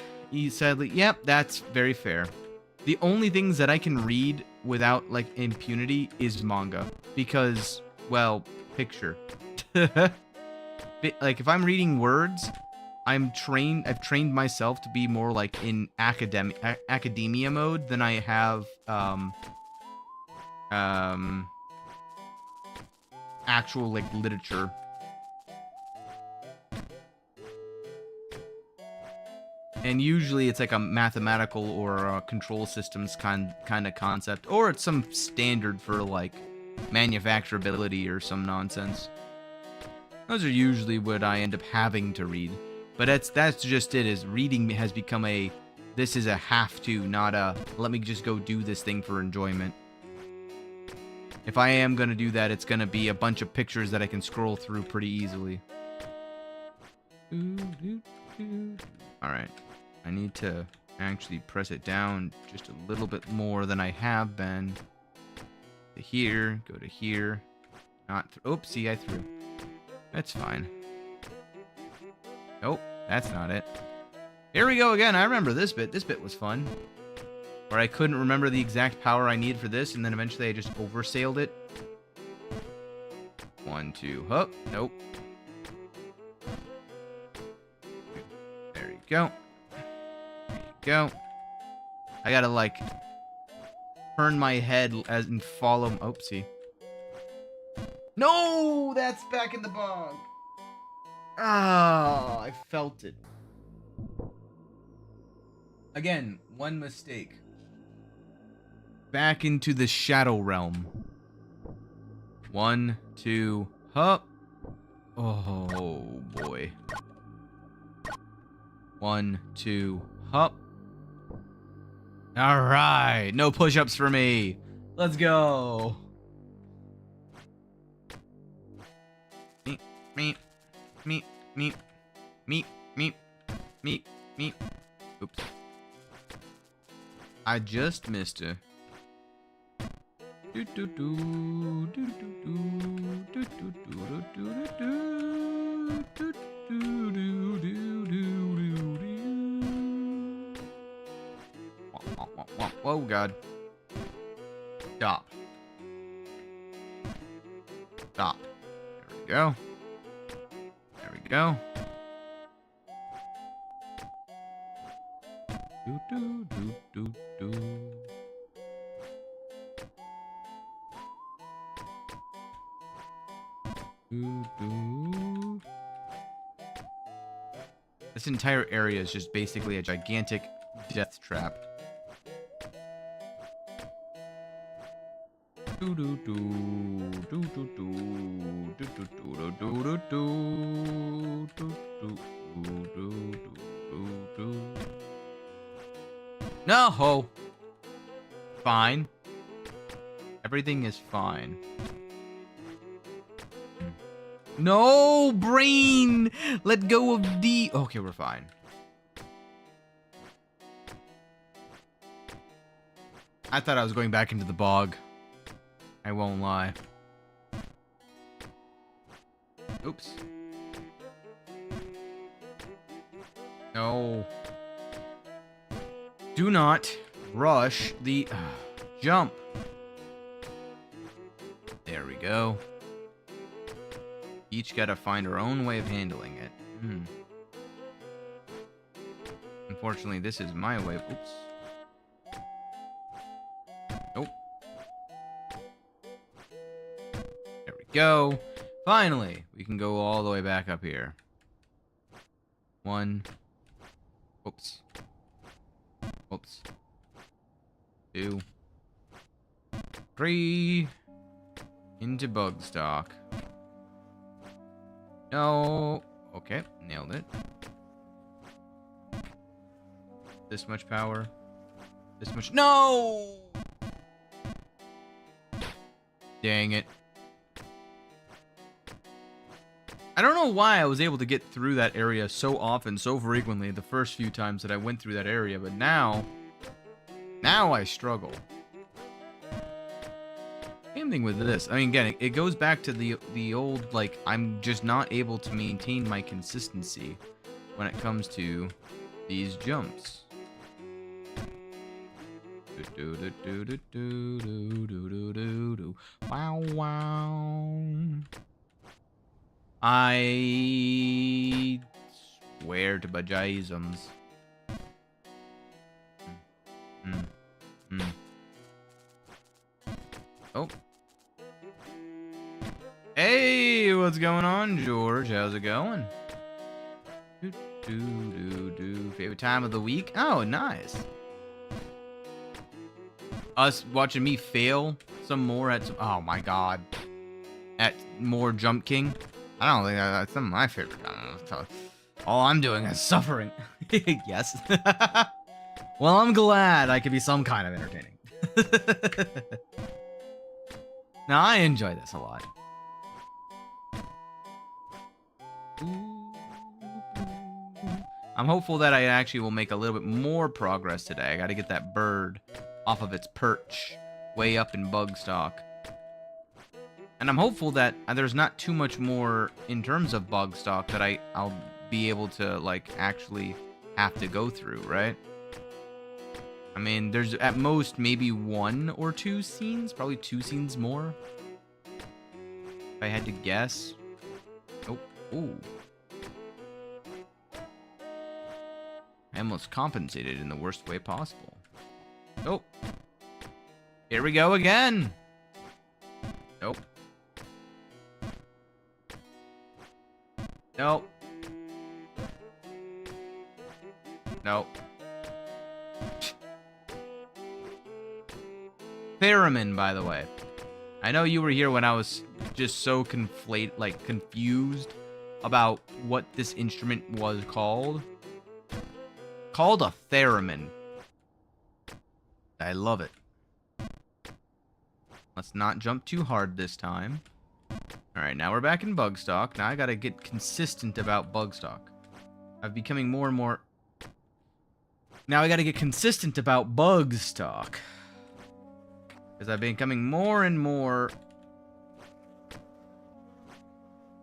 Sadly, yep, that's very fair. The only things that I can read without like impunity is manga, because, well, picture. Like if I'm reading words, I've trained myself to be more like in academia mode than I have actual like literature. And usually it's like a mathematical or a control systems kind of concept, or it's some standard for like manufacturability or some nonsense. Those are usually what I end up having to read. But that's just it, is reading has become a this is a have to, not a let me just go do this thing for enjoyment. If I am going to do that, it's going to be a bunch of pictures that I can scroll through pretty easily. Alright. I need to actually press it down just a little bit more than I have been. To here, go to here. Not oopsie, I threw. That's fine. Nope, that's not it. Here we go again. I remember this bit. This bit was fun. Where I couldn't remember the exact power I needed for this, and then eventually I just oversailed it. 1, 2, hup. Nope. There you go. There you go. I gotta, like, turn my head as and follow. Oopsie. No! That's back in the bog. Ah, I felt it. Again, one mistake. Back into the shadow realm. 1, 2, hup. Oh, boy. 1, 2, hup. Alright, no push-ups for me. Let's go. Meep, meep, meep, meep, meep, meep, meep, meep. Oops. I just missed her. Whoa, God. Stop. Stop. There we go. There we go. Do, do, do, do, do. This entire area is just basically a gigantic death trap. Do do do do do do do do do do do do do do. No! Fine. Everything is fine. No, brain! Let go of D. Okay, we're fine. I thought I was going back into the bog. I won't lie. Oops. No. Do not rush the jump. There we go. Each gotta find our own way of handling it. Unfortunately, this is my way. Oops. Nope. There we go. Finally, we can go all the way back up here. 1. Oops. Oops. 2. 3. Into BugStalk. No. Okay, nailed it. This much power. This much. No! Dang it. I don't know why I was able to get through that area so often, so frequently, the first few times that I went through that area, but now I struggle. Same thing with this. I mean, again, it goes back to the old, like, I'm just not able to maintain my consistency when it comes to these jumps. Wow, wow. I swear to bajisms. Oh. Hey, what's going on, George? How's it going? Favorite time of the week? Oh, nice. Us watching me fail some more at some, oh my god, at more Jump King. I don't think that's some of my favorite. All I'm doing is suffering. Yes. Well, I'm glad I could be some kind of entertaining. Now, I enjoy this a lot. I'm hopeful that I actually will make a little bit more progress today. I gotta get that bird off of its perch way up in BugStalk. And I'm hopeful that there's not too much more in terms of BugStalk that I'll be able to, like, actually have to go through, right? I mean, there's at most maybe 1 or 2 scenes, probably 2 scenes more. If I had to guess. Oh, ooh. I almost compensated in the worst way possible. Oh. Here we go again. Nope. Nope. Nope. Theremin, by the way. I know you were here when I was just so confused about what this instrument was called. Called a theremin. I love it. Let's not jump too hard this time. Alright, now we're back in BugStalk. Now I gotta get consistent about BugStalk. I'm becoming more and more... Now I gotta get consistent about BugStalk. Because I've been becoming more and more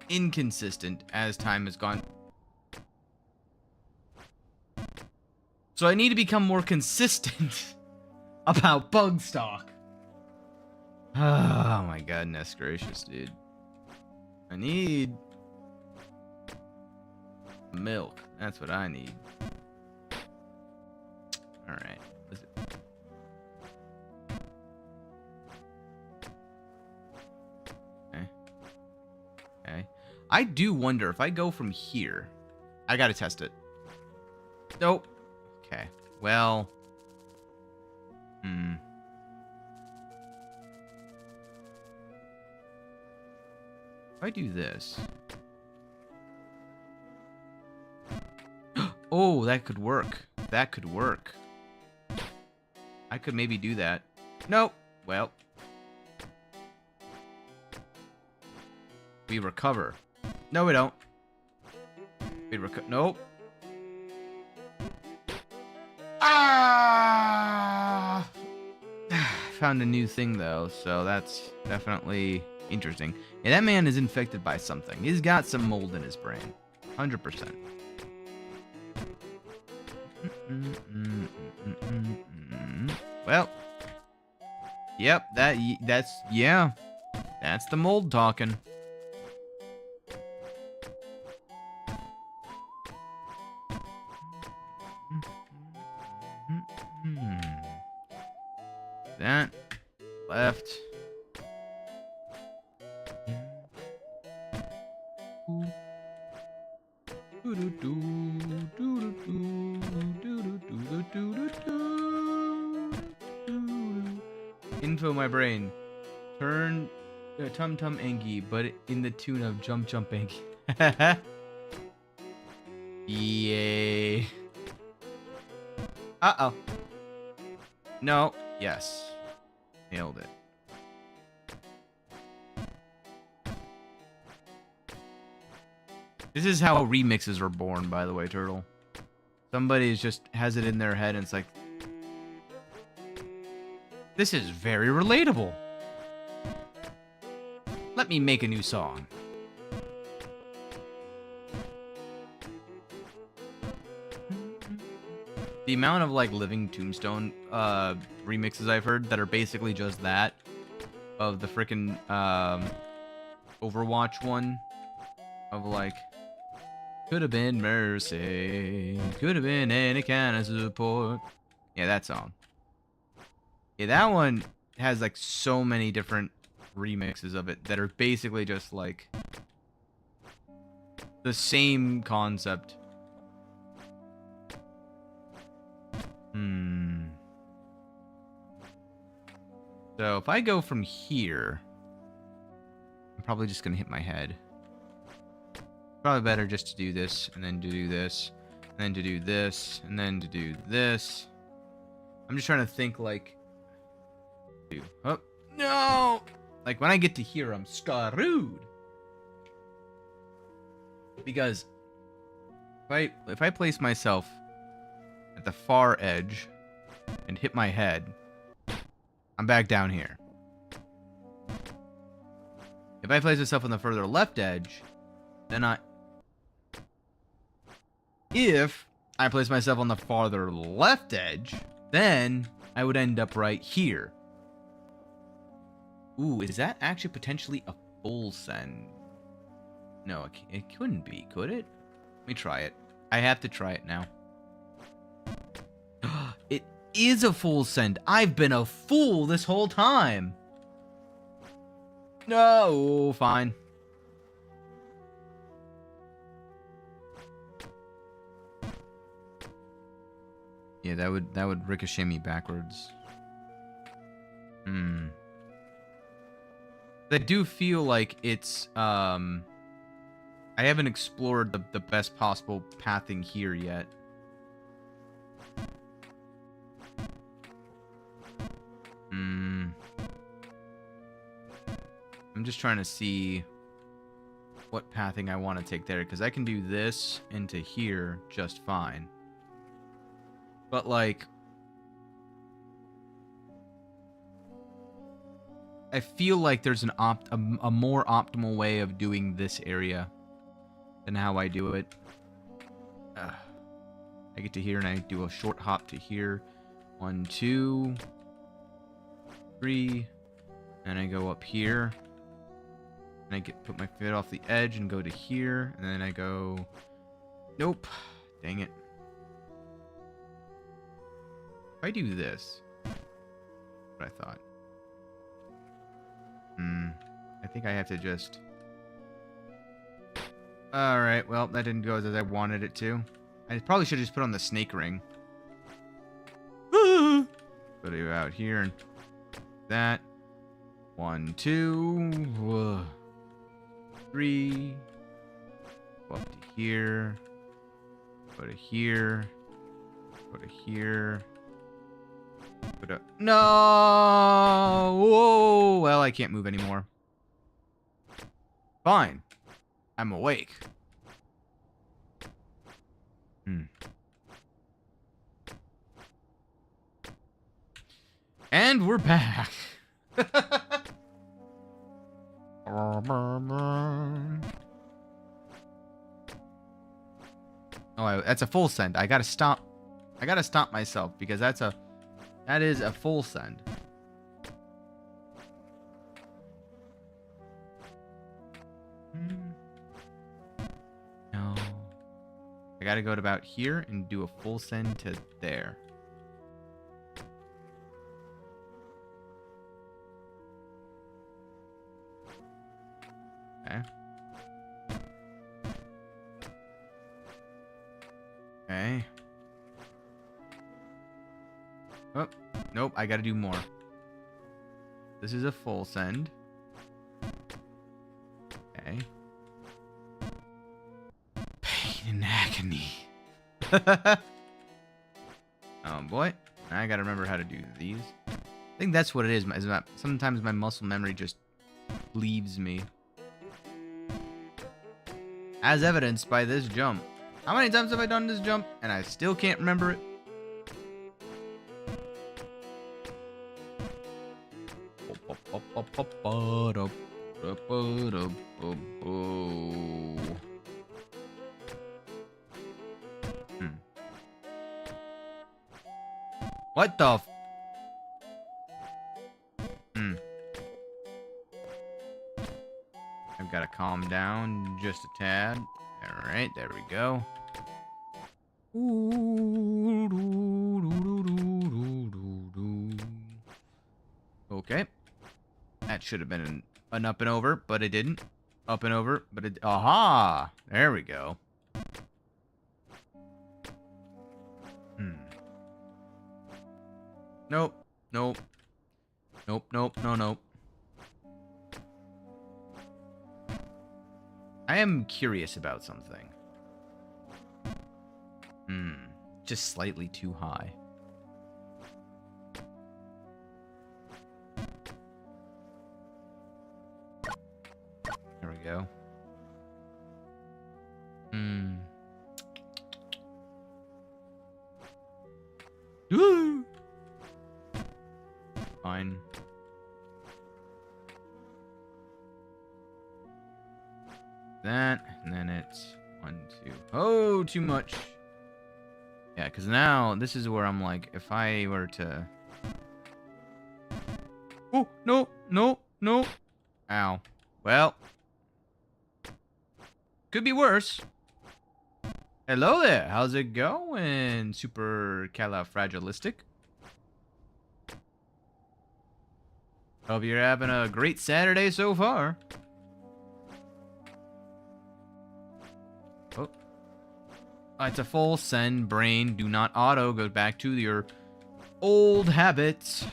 inconsistent as time has gone. So I need to become more consistent about BugStalk. Oh my goodness gracious, dude. I need milk. That's what I need. Alright. What is it? Okay. Okay. I do wonder if I go from here. I gotta test it. Nope. Okay. Well. If I do this. Oh, that could work. That could work. I could maybe do that. Nope. Well. We recover. No, we don't. We recover. Nope. Ah! Found a new thing, though, so that's definitely interesting. Yeah, that man is infected by something. He's got some mold in his brain. 100%. Well. Yep, that's the mold talking. That left. Info my brain. Turn Tum Tum Angie, but in the tune of Jump Jump Angie. Yay. Uh-oh. No. Yes. Nailed it. This is how remixes are born, by the way, Turtle. Somebody just has it in their head and it's like, this is very relatable. Let me make a new song. The amount of, like, Living Tombstone remixes I've heard that are basically just that. Of the frickin' Overwatch one. Of, like, could have been Mercy. Could have been any kind of support. Yeah, that song. Yeah, that one has, like, so many different remixes of it that are basically just, like, the same concept. So if I go from here, I'm probably just gonna hit my head. Probably better just to do this, and then to do this, and then to do this, and then to do this. I'm just trying to think like... Oh, no! Like, when I get to here, I'm screwed. Because if I place myself at the far edge and hit my head, I'm back down here. If I place myself on the further left edge, then if I place myself on the farther left edge, then I would end up right here. Ooh, is that actually potentially a full send? No, it couldn't be, could it? Let me try it. I have to try it now. It is a full send. I've been a fool this whole time. No, fine. Yeah, that would ricochet me backwards. I do feel like it's I haven't explored the best possible pathing here yet. I'm just trying to see what pathing I want to take there, because I can do this into here just fine. But like, I feel like there's a more optimal way of doing this area than how I do it. I get to here and I do a short hop to here. 1, 2, 3, and I go up here. And I put my foot off the edge and go to here, and then I go. Nope, dang it. If I do this, what I thought. I think I have to just... Alright, well, that didn't go as I wanted it to. I probably should have just put on the snake ring. Put it out here and that. 1, 2, 3. Go up to here. Go to here. Go to here. No! Whoa! Well, I can't move anymore. Fine. I'm awake. And we're back. Oh, that's a full send. I gotta stop myself because that is a full send. No. I gotta go to about here and do a full send to there. Okay. Okay. Oh, nope, I gotta do more. This is a full send. Okay. Pain and agony. Oh boy. I gotta remember how to do these. I think that's what it is. Sometimes my muscle memory just leaves me. As evidenced by this jump. How many times have I done this jump and I still can't remember it? What the f... I've got to calm down just a tad. Alright, there we go. Okay. That should have been an up and over, but it didn't. Up and over, but it... Aha! There we go. Nope. Nope. Nope, nope, no, nope. I am curious about something. Just slightly too high. go. Hmm. Woo! Fine. That, and then it's 1, 2. Oh, too much. Yeah, because now this is where I'm like, if I were to... Oh, no, no, no. Ow. Well. Could be worse. Hello there. How's it going? Super califragilistic. Hope you're having a great Saturday so far. Oh. It's a full send. Brain. Do not auto. Go back to your old habits.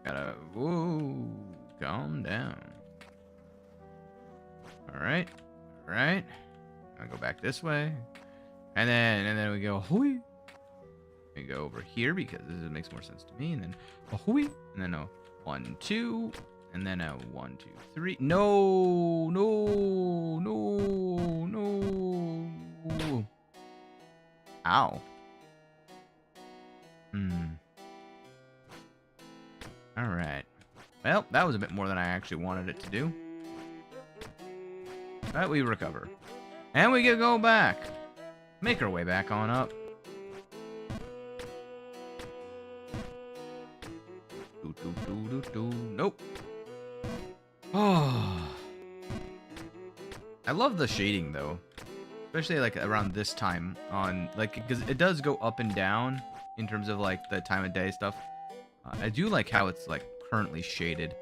Gotta... Whoa. Calm down. Alright. Alright. I'll go back this way. And then we go hoi. We go over here because this makes more sense to me. And then a hoi. And then a 1, 2. And then a 1, 2, 3. No, no, no, no. Ow. Alright. Well, that was a bit more than I actually wanted it to do. But we recover. And we get go back. Make our way back on up. Nope. Oh. I love the shading though. Especially like around this time on like because it does go up and down in terms of like the time of day stuff. I do like how it's like currently shaded.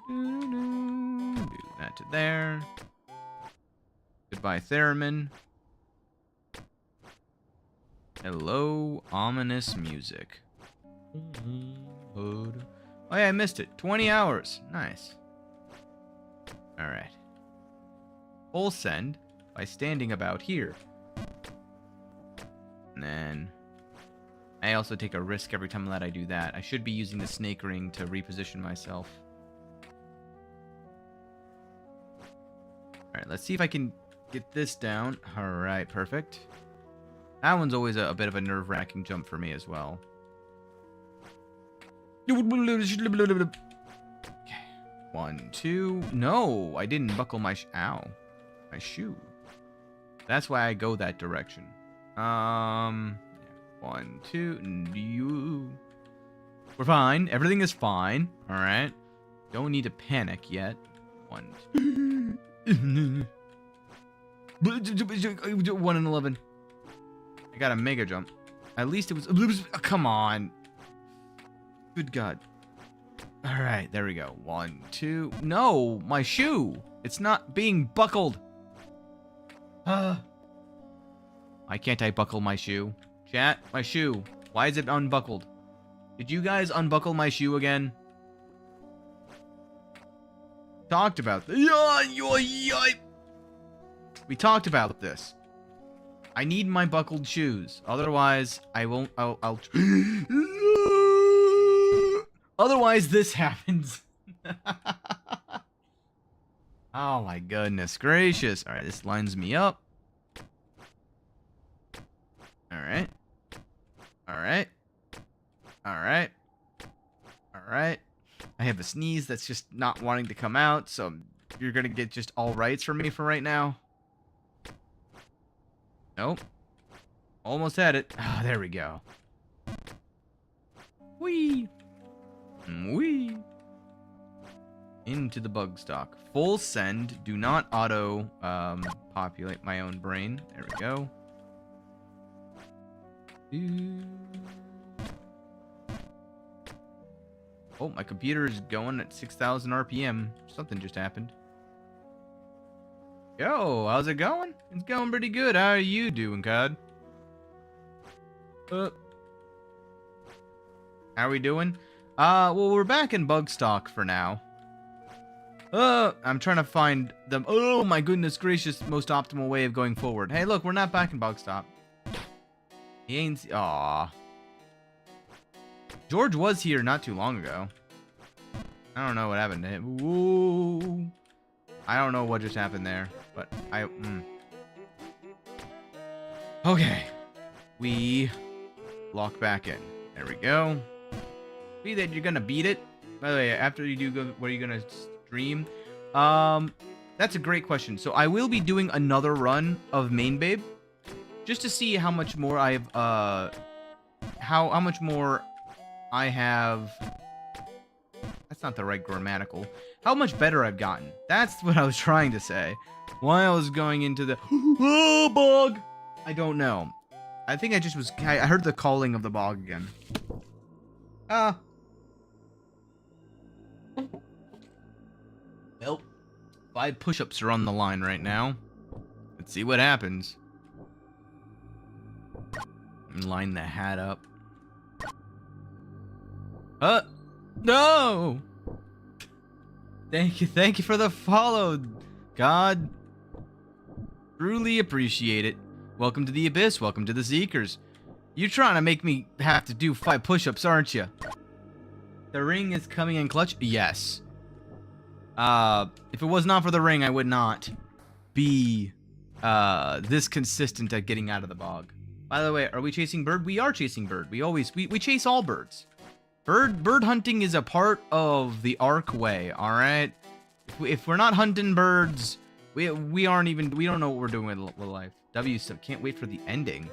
Do that to there. Goodbye, theremin. Hello, ominous music. Oh yeah, I missed it. 20 hours. Nice. Alright. Full send by standing about here. And then I also take a risk every time that I do that. I should be using the snake ring to reposition myself. Alright, let's see if I can get this down. Alright, perfect. That one's always a bit of a nerve-wracking jump for me as well. Okay. 1, 2. No, I didn't buckle my ow. My shoe. That's why I go that direction. 1, 2. We're fine. Everything is fine. Alright. Don't need to panic yet. 1, 2. 1 in 11. I got a mega jump. At least it was... Come on. Good God. Alright, there we go. 1, 2. No, my shoe. It's not being buckled. Why can't I buckle my shoe? Chat, my shoe. Why is it unbuckled? Did you guys unbuckle my shoe again? Talked about this. We talked about this. I need my buckled shoes. Otherwise, I won't... I'll Otherwise, this happens. Oh my goodness gracious. Alright, this lines me up. Alright. Alright. Alright. Alright. I have a sneeze that's just not wanting to come out, so you're gonna get just all rights from me for right now. Nope. Almost had it. Ah, there we go. Whee! Whee! Into the BugStalk. Full send. Do not auto populate my own brain. There we go. Oh, my computer is going at 6,000 RPM. Something just happened. Yo, how's it going? It's going pretty good. How are you doing, Cod? How are we doing? Well, we're back in BugStalk for now. I'm trying to find the... Oh, my goodness gracious, most optimal way of going forward. Hey, look, we're not back in BugStalk. He ain't... Aw. George was here not too long ago. I don't know what happened to him. Woo! I don't know what just happened there, but Okay. We lock back in. There we go. See that you're gonna beat it. By the way, after you do go, what are you gonna stream? That's a great question. So I will be doing another run of Main Babe, just to see how much more I've how much more I have. That's not the right grammatical. How much better I've gotten. That's what I was trying to say. Why I was going into the oh, bog. I don't know. I think I just was. I heard the calling of the bog again. Well, 5 push-ups are on the line right now. Let's see what happens. And line the hat up. No! Thank you for the follow, God. Truly appreciate it. Welcome to the Abyss, welcome to the Seekers. You're trying to make me have to do 5 push-ups, aren't you? The ring is coming in clutch? Yes. If it was not for the ring, I would not be, this consistent at getting out of the bog. By the way, are we chasing bird? We are chasing bird. We chase all birds. Bird hunting is a part of the Ark way, alright? If we're not hunting birds, we don't know what we're doing with life. Can't wait for the ending.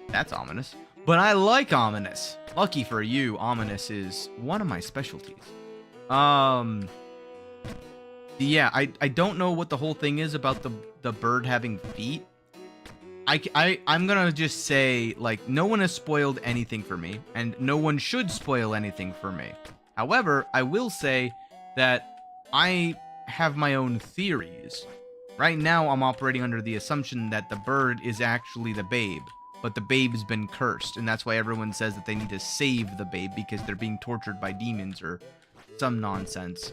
That's ominous. But I like ominous. Lucky for you, ominous is one of my specialties. Yeah, I don't know what the whole thing is about the bird having feet. I'm gonna just say, like, no one has spoiled anything for me, and no one should spoil anything for me. However, I will say that I have my own theories. Right now, I'm operating under the assumption that the bird is actually the babe, but the babe's been cursed, and that's why everyone says that they need to save the babe because they're being tortured by demons or some nonsense.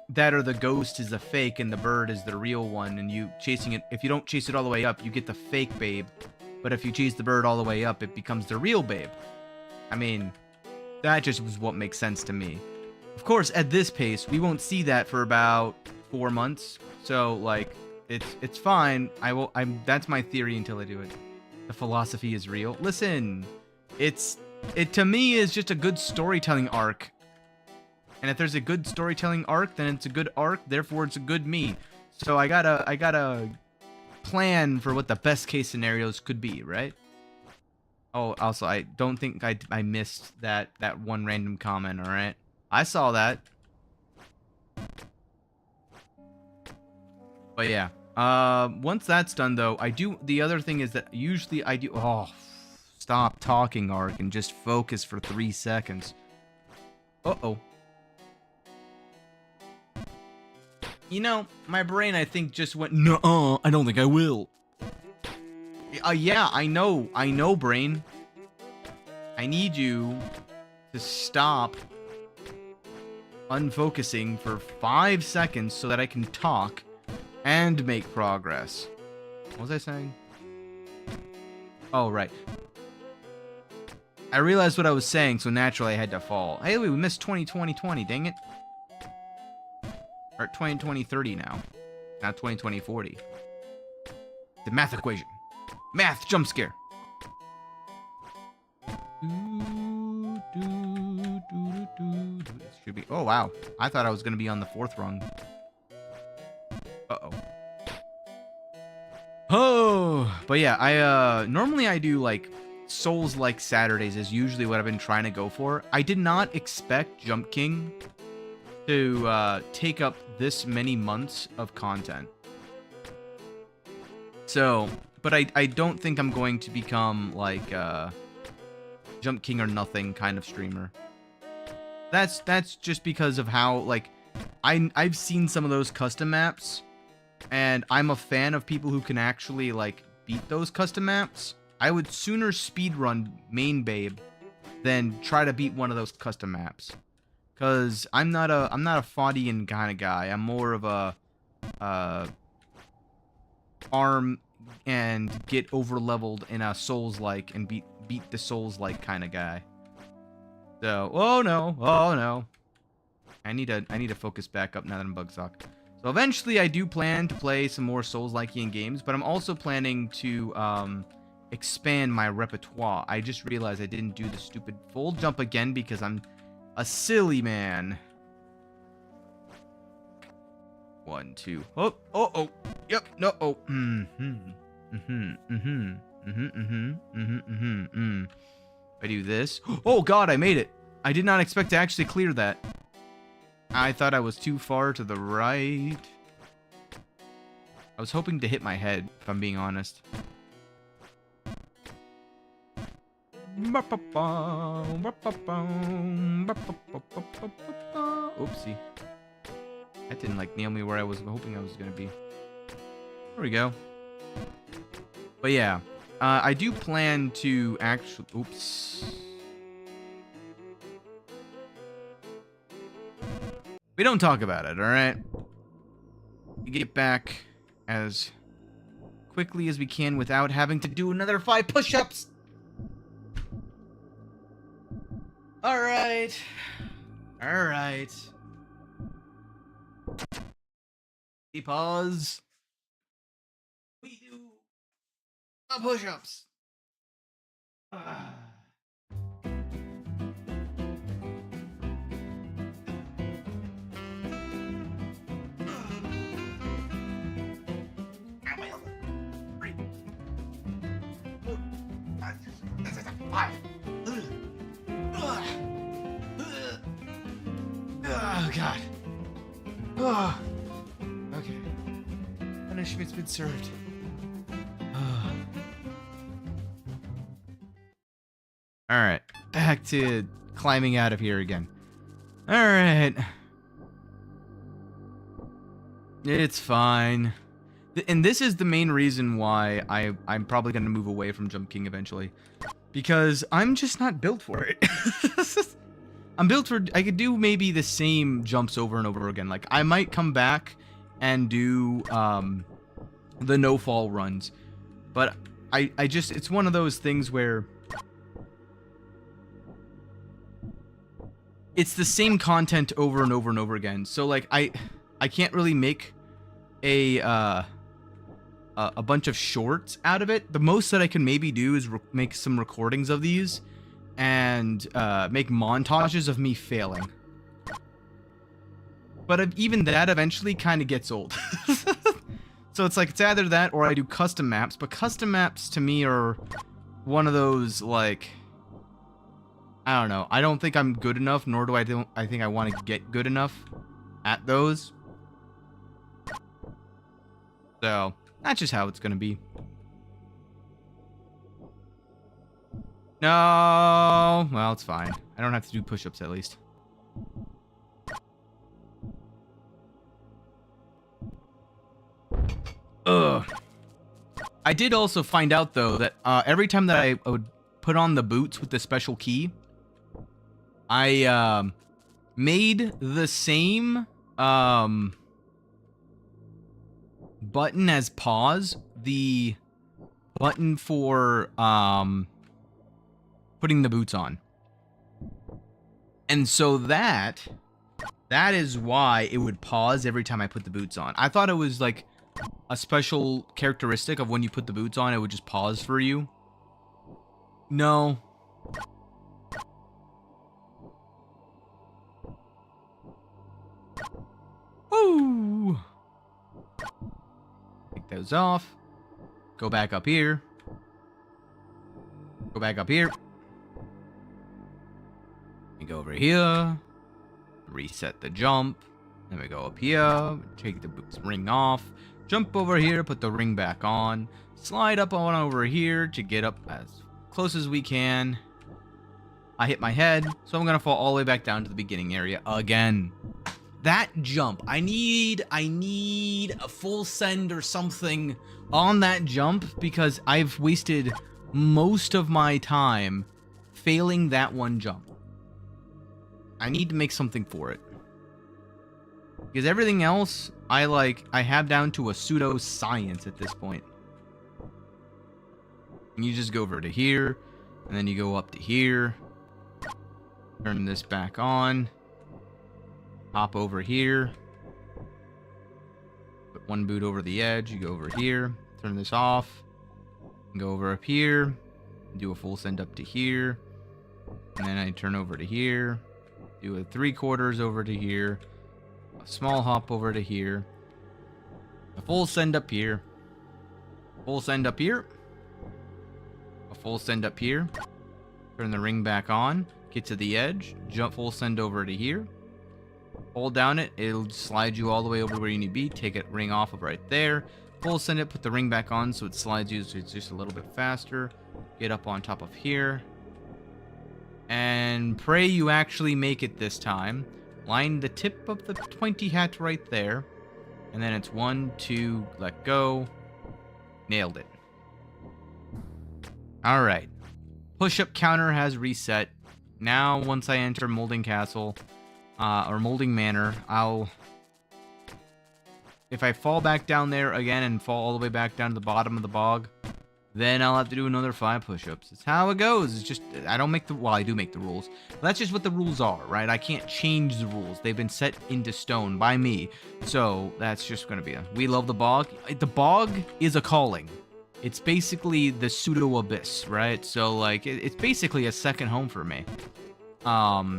That or the ghost is a fake and the bird is the real one, and you chasing it, if you don't chase it all the way up, you get the fake babe, but if you chase the bird all the way up, it becomes the real babe. I mean, that just was what makes sense to me. Of course, at this pace, we won't see that for about 4 months, so, like, it's fine. That's my theory until I do it. The philosophy is real. Listen, it to me is just a good storytelling arc. And if there's a good storytelling arc, then it's a good arc, therefore it's a good me. So I gotta plan for what the best case scenarios could be, right? Oh, also, I don't think I missed that one random comment, alright? I saw that. But yeah. Once that's done, though, the other thing is that usually I do... Oh, stop talking, Ark, and just focus for 3 seconds. Uh-oh. You know, my brain, I think, just went, nuh-uh, I don't think I will. Yeah, I know, brain. I need you to stop unfocusing for 5 seconds so that I can talk and make progress. What was I saying? Oh, right. I realized what I was saying, so naturally I had to fall. Hey, we missed 2020, dang it. Or 2020-30 now. Not 2020-40. The math equation. Math jump scare. It should be. Oh, wow. I thought I was going to be on the 4th rung. Uh-oh. Oh, but yeah, normally I do, like, Souls-like Saturdays is usually what I've been trying to go for. I did not expect Jump King to take up this many months of content. So, but I don't think I'm going to become like Jump King or nothing kind of streamer. That's just because of how, like, I've seen some of those custom maps, and I'm a fan of people who can actually, like, beat those custom maps. I would sooner speedrun Main Babe than try to beat one of those custom maps. Cause I'm not a Faudian kind of guy. I'm more of a farm and get over leveled in a Souls-like and beat the Souls-like kind of guy. So, oh no. I need to focus back up now that I'm BugStalk. So eventually I do plan to play some more Souls-like games, but I'm also planning to expand my repertoire. I just realized I didn't do the stupid full jump again because I'm a silly man. 1, 2. Oh. Yep. No. Oh. I do this. Oh God, I made it. I did not expect to actually clear that. I thought I was too far to the right. I was hoping to hit my head, if I'm being honest. Oopsie. That didn't like nail me where I was hoping I was gonna be. There we go. But yeah, I do plan to actually. Oops. We don't talk about it, all right? We get back as quickly as we can without having to do another 5 push-ups. All right. We pause. We do the push-ups. Oh God. Oh. Okay. Punishment's been served. All right, back to climbing out of here again. All right. It's fine. And this is the main reason why I'm probably going to move away from Jump King eventually. Because I'm just not built for it. I'm built for... I could do maybe the same jumps over and over again. Like, I might come back and do the no-fall runs. But I just... It's one of those things where... It's the same content over and over and over again. So, like, I can't really make a bunch of shorts out of it. The most that I can maybe do is make some recordings of these and make montages of me failing. But even that eventually kind of gets old. So it's like, it's either that or I do custom maps. But custom maps to me are one of those, like... I don't know. I don't think I'm good enough, nor do I think I want to get good enough at those. So, that's just how it's going to be. No. Well, it's fine. I don't have to do push-ups at least. Ugh. I did also find out, though, that every time that I would put on the boots with the special key, I made the same button as pause, the button for putting the boots on. And so that is why it would pause every time I put the boots on. I thought it was like a special characteristic of when you put the boots on, it would just pause for you. No. Woo! Take those off. Go back up here. Go back up here. We go over here. Reset the jump. Then we go up here. Take the ring off. Jump over here. Put the ring back on. Slide up on over here to get up as close as we can. I hit my head, so I'm going to fall all the way back down to the beginning area again. That jump, I need a full send or something on that jump because I've wasted most of my time failing that one jump. I need to make something for it. Because everything else, I have down to a pseudo science at this point. And you just go over to here, and then you go up to here. Turn this back on. Hop over here. Put one boot over the edge. You go over here. Turn this off. Go over up here. Do a full send up to here. And then I turn over to here. Do a 3/4 over to here. A small hop over to here. A full send up here. Full send up here. A full send up here. Turn the ring back on. Get to the edge. Jump full send over to here. Hold down it. It'll slide you all the way over where you need to be. Take it ring off of right there. Full send it. Put the ring back on so it slides you so it's just a little bit faster. Get up on top of here. And pray you actually make it this time. Line the tip of the pointy hat right there. And then it's 1, 2, let go. Nailed it. Alright. Push-up counter has reset. Now, once I enter Molding Castle, or Molding Manor, if I fall back down there again and fall all the way back down to the bottom of the bog, then I'll have to do another 5 push-ups. It's how it goes. It's just, I don't make the, well, I do make the rules. But that's just what the rules are, right? I can't change the rules. They've been set into stone by me. So, that's just going to be we love the bog. The bog is a calling. It's basically the pseudo-abyss, right? So, like, it's basically a second home for me. Yeah,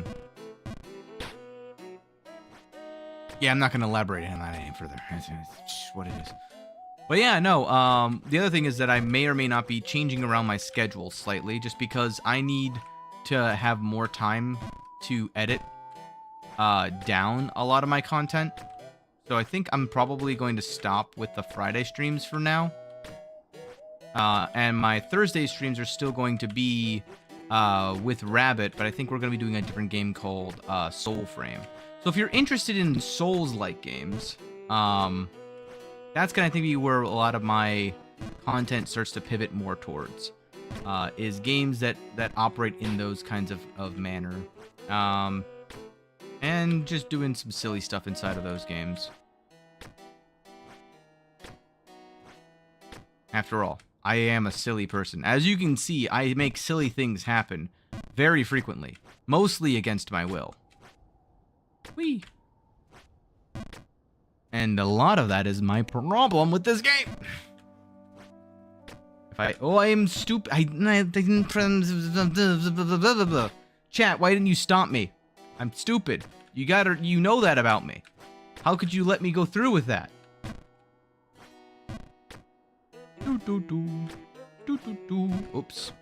I'm not going to elaborate on that any further. It's just what it is. But yeah, no, the other thing is that I may or may not be changing around my schedule slightly, just because I need to have more time to edit down a lot of my content. So I think I'm probably going to stop with the Friday streams for now. And my Thursday streams are still going to be with Rabbit, but I think we're going to be doing a different game called Soulframe. So if you're interested in Souls-like games, that's going to, I think, be where a lot of my content starts to pivot more towards, is games that operate in those kinds of manner. And just doing some silly stuff inside of those games. After all, I am a silly person. As you can see, I make silly things happen very frequently, mostly against my will. Whee! And a lot of that is my problem with this game. If I am stupid. I didn't. Chat, why didn't you stop me? I'm stupid. You know that about me. How could you let me go through with that? Oops.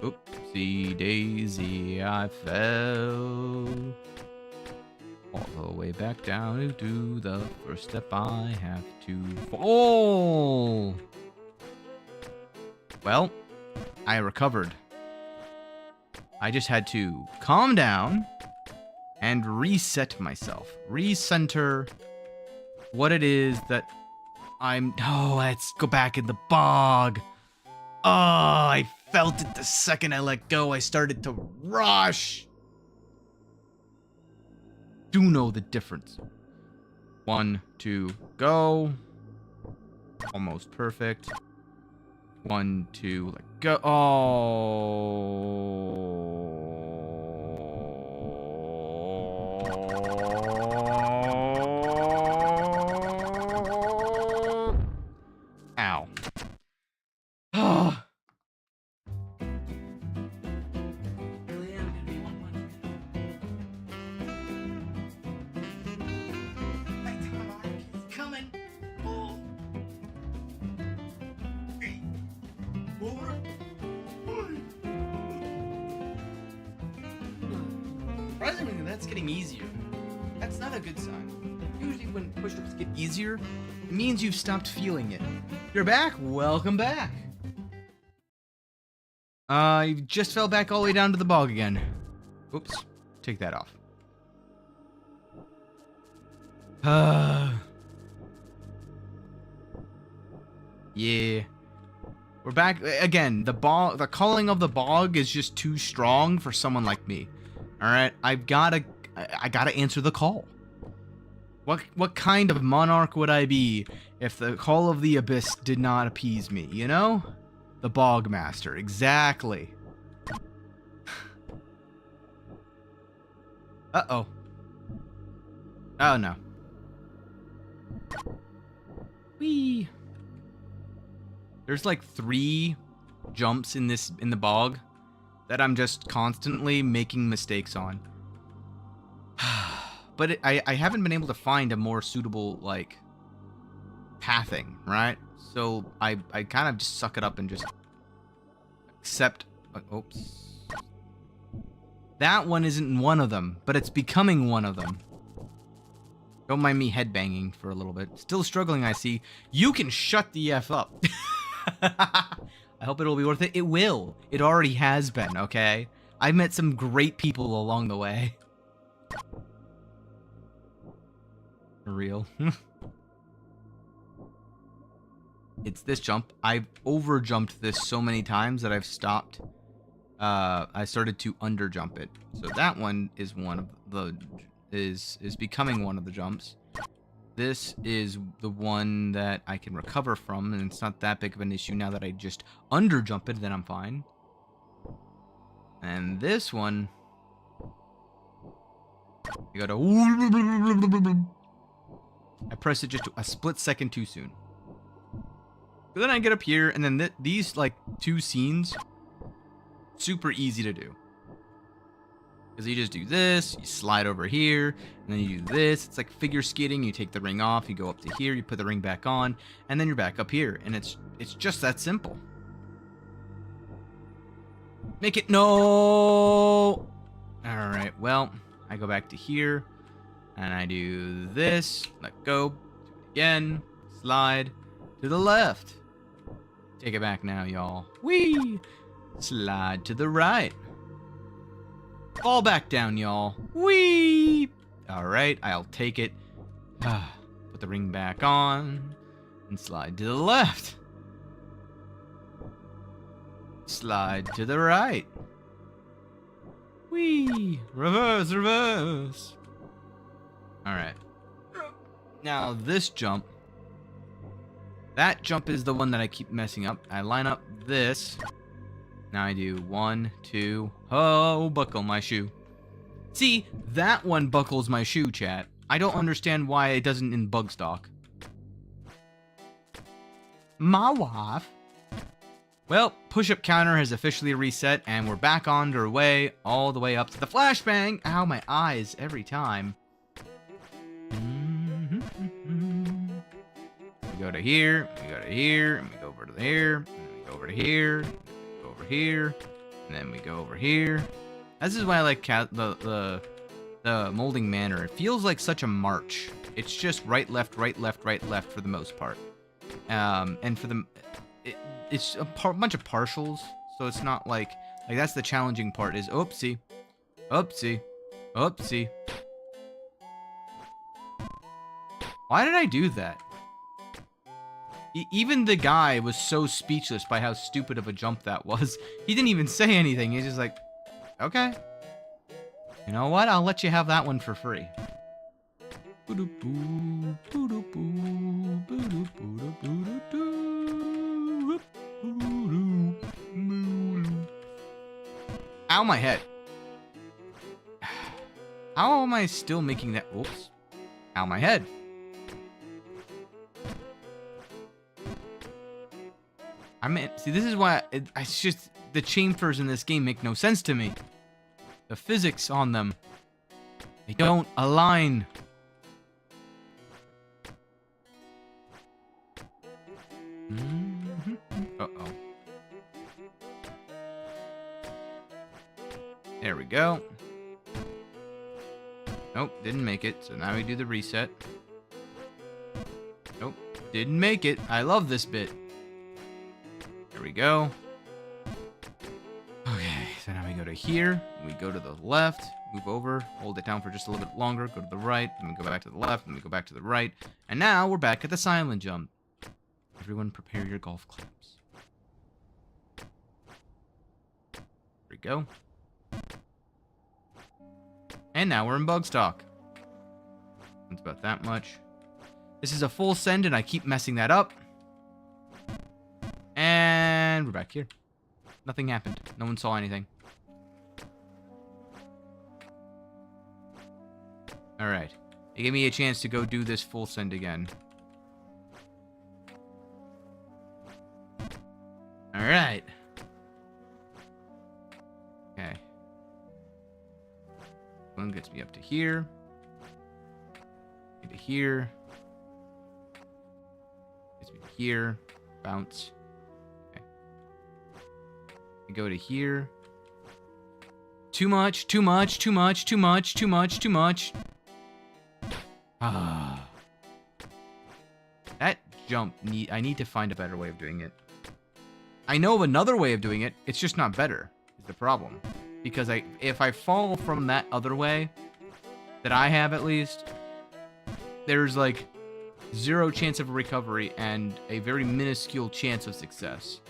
Oopsie daisy, I fell all the way back down to the first step I have to fall. Well, I recovered. I just had to calm down and reset myself. Recenter what it is that I'm... Oh, let's go back in the bog. Oh, I felt it the second I let go. I started to rush. Do know the difference. 1, 2, go. Almost perfect. 1, 2, let go. Oh. Ow. Oh. Surprisingly, that's getting easier. That's not a good sign. Usually when push-ups get easier, it means you've stopped feeling it. You're back? Welcome back. You just fell back all the way down to the bog again. Oops. Take that off. Yeah. We're back again. The calling of the bog is just too strong for someone like me. All right, I gotta answer the call. What kind of monarch would I be if the call of the abyss did not appease me? You know, the bog master. Exactly. Uh-oh. Oh, no. Whee! There's like 3 jumps in the bog that I'm just constantly making mistakes on. But I haven't been able to find a more suitable, like, pathing, right? So I kind of just suck it up and just accept... oops. That one isn't one of them, but it's becoming one of them. Don't mind me headbanging for a little bit. Still struggling, I see. You can shut the F up. I hope it'll be worth it. It will. It already has been, okay? I've met some great people along the way. For real. It's this jump. I've overjumped this so many times that I've stopped. I started to underjump it. So that one is one of the... is becoming one of the jumps. This is the one that I can recover from, and it's not that big of an issue now that I just underjump it, then I'm fine. And this one, you gotta... I pressed it just a split second too soon. So then I get up here, and then these, like, 2 scenes, super easy to do. Because you just do this, you slide over here, and then you do this. It's like figure skating. You take the ring off, you go up to here, you put the ring back on, and then you're back up here. And it's just that simple. Make it no. Alright, well, I go back to here, and I do this, let go, do it again, slide to the left. Take it back now, y'all. Whee! Slide to the right. Fall back down, y'all. Whee! Alright, I'll take it. Put the ring back on. And slide to the left. Slide to the right. Whee! Reverse, reverse. Alright. Now, this jump. That jump is the one that I keep messing up. I line up this. Now I do 1, 2, oh, buckle my shoe. See, that one buckles my shoe, chat. I don't understand why it doesn't in BugStalk. My wife. Well, push-up counter has officially reset, and we're back on our way, all the way up to the flashbang. Ow, my eyes, every time. We go to here, we go to here, and we go over to here, and we go over to here. Here, and then we go over here. This is why I like the molding manner. It feels like such a march. It's just right, left, right, left, right, left for the most part. And for the it's a bunch of partials, so it's not like that's the challenging part. Is oopsie, oopsie, oopsie. Why did I do that? Even the guy was so speechless by how stupid of a jump that was. He didn't even say anything. He's just like, okay. You know what? I'll let you have that one for free. Ow, my head. How am I still making that? Oops. Ow, my head. I mean, see, this is why it's just the chambers in this game make no sense to me. The physics on them, they don't align. Uh-oh. There we go. Nope, didn't make it. So now we do the reset. Nope, didn't make it. I love this bit. There we go. Okay, so now we go to here. We go to the left, move over, hold it down for just a little bit longer, go to the right, then we go back to the left, then we go back to the right. And now we're back at the silent jump. Everyone prepare your golf clubs. There we go. And now we're in BugStalk. That's about that much. This is a full send and I keep messing that up. And we're back here. Nothing happened. No one saw anything. Alright. It gave me a chance to go do this full send again. Alright. Okay. One gets me up to here. Get to here. Gets me to here. Bounce. Okay. I go to here. Too much, too much, too much, too much, too much, too much. Ah. That jump, I need to find a better way of doing it. I know of another way of doing it, it's just not better, is the problem. Because if I fall from that other way, that I have at least, there's like 0 chance of recovery and a very minuscule chance of success.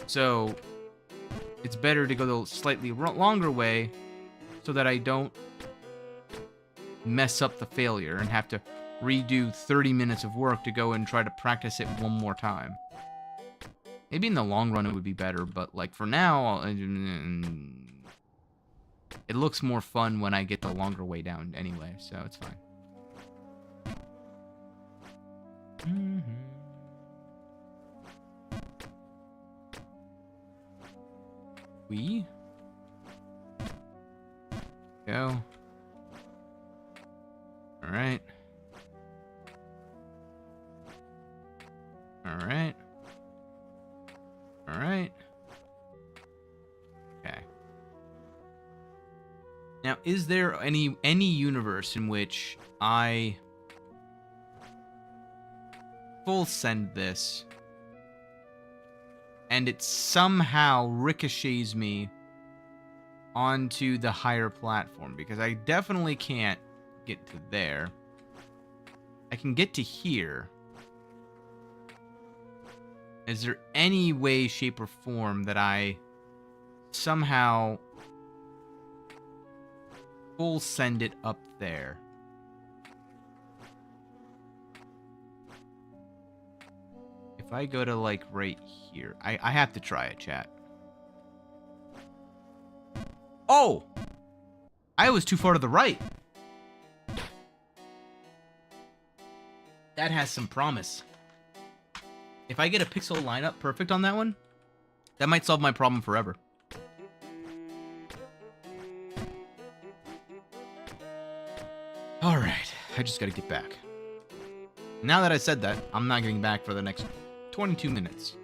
So, it's better to go the slightly longer way so that I don't mess up the failure and have to redo 30 minutes of work to go and try to practice it one more time. Maybe in the long run it would be better, but like for now, it looks more fun when I get the longer way down anyway, so it's fine. We go. All right. All right. All right. Okay. Now, is there any universe in which I full send this and it somehow ricochets me onto the higher platform? Because I definitely can't get to there. I can get to here. Is there any way, shape, or form that I somehow full send it up there? If I go to, like, right here. I have to try it, chat. Oh! I was too far to the right. That has some promise. If I get a pixel lineup perfect on that one, that might solve my problem forever. Alright, I just gotta get back. Now that I said that, I'm not getting back for the next 22 minutes.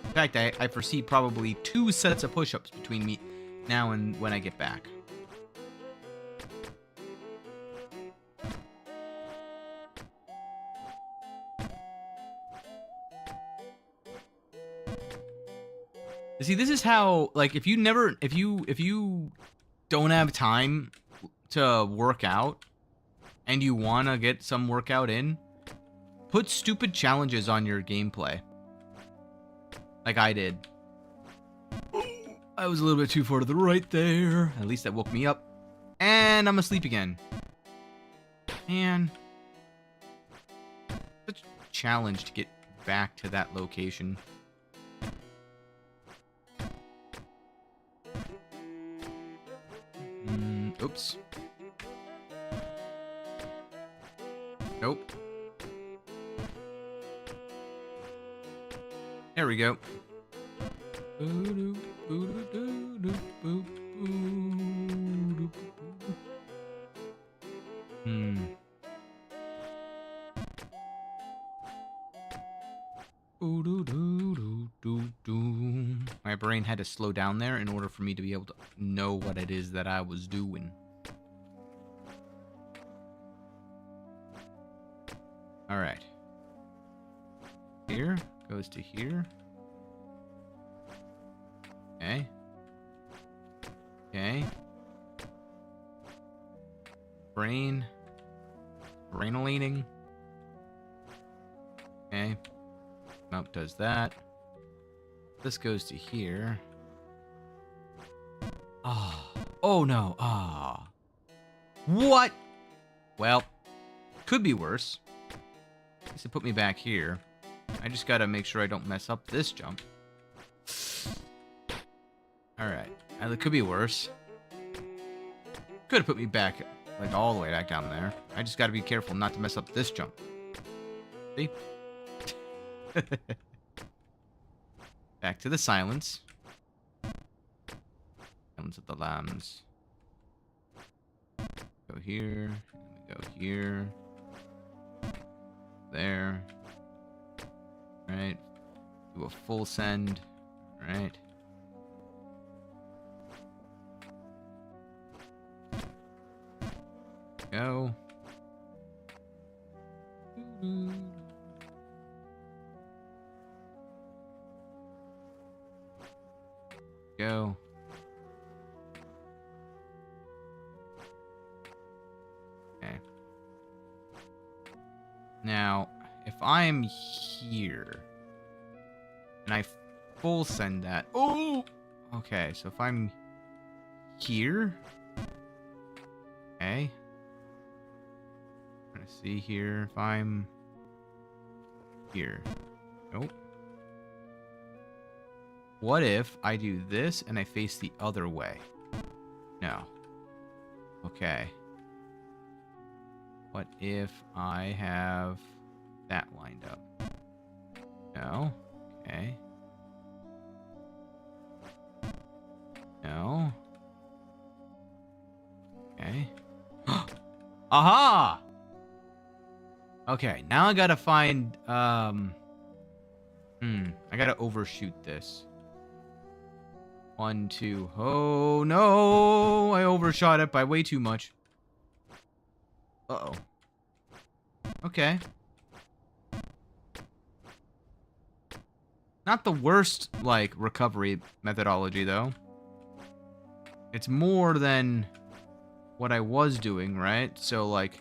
In fact, I foresee probably 2 sets of push-ups between me now and when I get back. See, this is how, like, if you don't have time to work out and you want to get some workout in, put stupid challenges on your gameplay. Like I did. I was a little bit too far to the right there. At least that woke me up. And I'm asleep again. Man. Such a challenge to get back to that location. Oops. Nope. There we go. My brain had to slow down there in order for me to be able to know what it is that I was doing. Alright. Here goes to here. Okay. Okay. Brainolating. Okay. Nope, does that. This goes to here. Ah. Oh no. Ah. What? Well, could be worse. This will put me back here. I just gotta make sure I don't mess up this jump. Alright. It could be worse. Could have put me back like all the way back down there. I just gotta be careful not to mess up this jump. See? Back to the silence. Silence of the lambs. Go here. We go here. There. Right. Do a full send. Right. Go. Go. Okay. Now, if I'm here and I full send that. Oh! Okay, so if I'm here. Okay. I'm gonna see here if I'm here. Nope. What if I do this and I face the other way? No. Okay. What if I have that lined up? No. Okay. No. Okay. Aha! Okay, now I gotta find, I gotta overshoot this. 1, 2. Oh, no! I overshot it by way too much. Uh-oh. Okay. Not the worst, like, recovery methodology, though. It's more than what I was doing, right? So, like,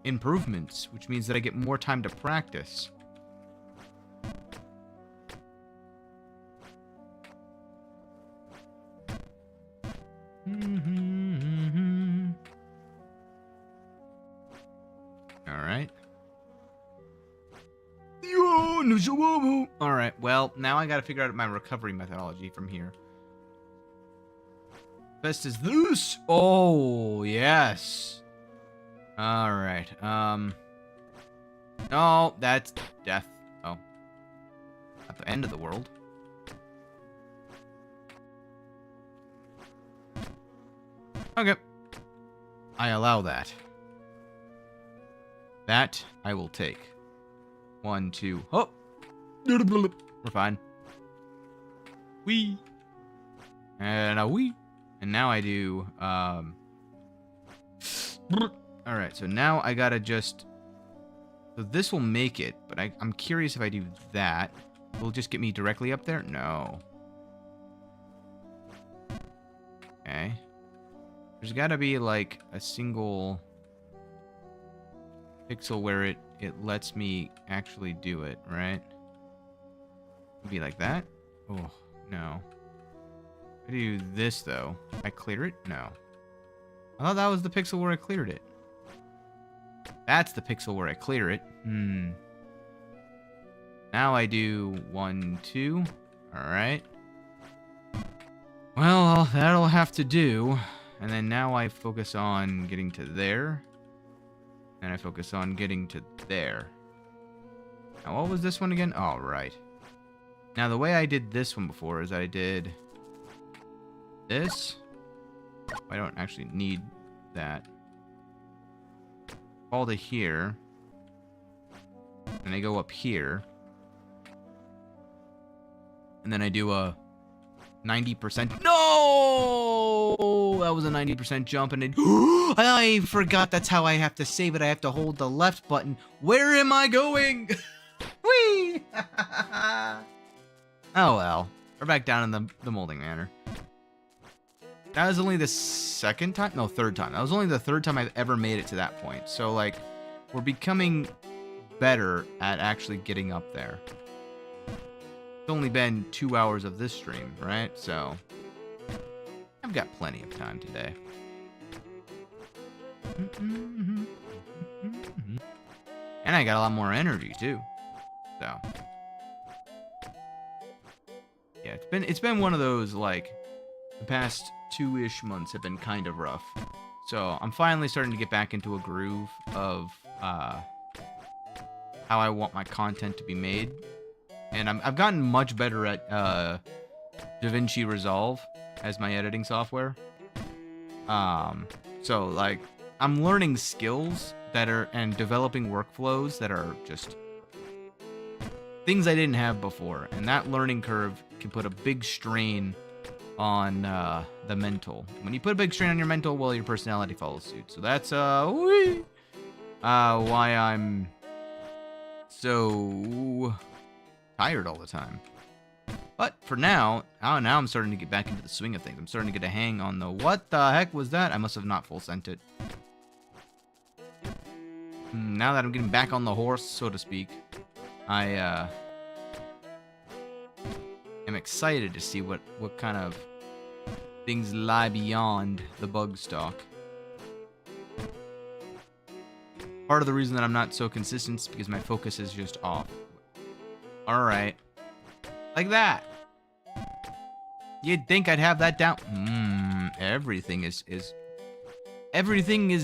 improvements, which means that I get more time to practice. Alright. Alright, well, now I gotta figure out my recovery methodology from here. Best is this. Oh, yes. Alright, no, that's death. Oh. At the end of the world. Okay. I allow that. That I will take. 1, 2. Oh! We're fine. Wee. And a wee. And now I do, Alright, so now I gotta just... So this will make it, but I'm curious if I do that. Will it just get me directly up there? No. Okay. There's gotta be, like, a single pixel where it lets me actually do it, right? Be like that? Oh, no. I do this, though. I clear it? No. I thought that was the pixel where I cleared it. That's the pixel where I clear it. Now I do 1, 2. Alright. Well, that'll have to do. And then now I focus on getting to there. And I focus on getting to there. Now, what was this one again? Oh, right. Now, the way I did this one before is I did this. I don't actually need that. Fall to here. And I go up here. And then I do a 90%. No! That was a 90% jump, and it... I forgot that's how I have to save it. I have to hold the left button. Where am I going? Whee! Oh, well. We're back down in the molding manor. That was only the second time? No, third time. That was only the third time I've ever made it to that point. So, like, we're becoming better at actually getting up there. It's only been 2 hours of this stream, right? So, I've got plenty of time today. And I got a lot more energy, too. So, yeah, it's been one of those, like, the past 2-ish months have been kind of rough. So I'm finally starting to get back into a groove of how I want my content to be made. And I've gotten much better at DaVinci Resolve as my editing software. So like I'm learning skills that are and developing workflows that are just things I didn't have before, and that learning curve can put a big strain on the mental. When you put a big strain on your mental, well, your personality follows suit. So that's why I'm so tired all the time. But for now I'm starting to get back into the swing of things. I'm starting to get a hang on the what the heck was that? I must have not full sent it. Now that I'm getting back on the horse, so to speak, I am excited to see what kind of things lie beyond the BugStalk. Part of the reason that I'm not so consistent is because my focus is just off. Alright. Like that. You'd think I'd have that down. Everything is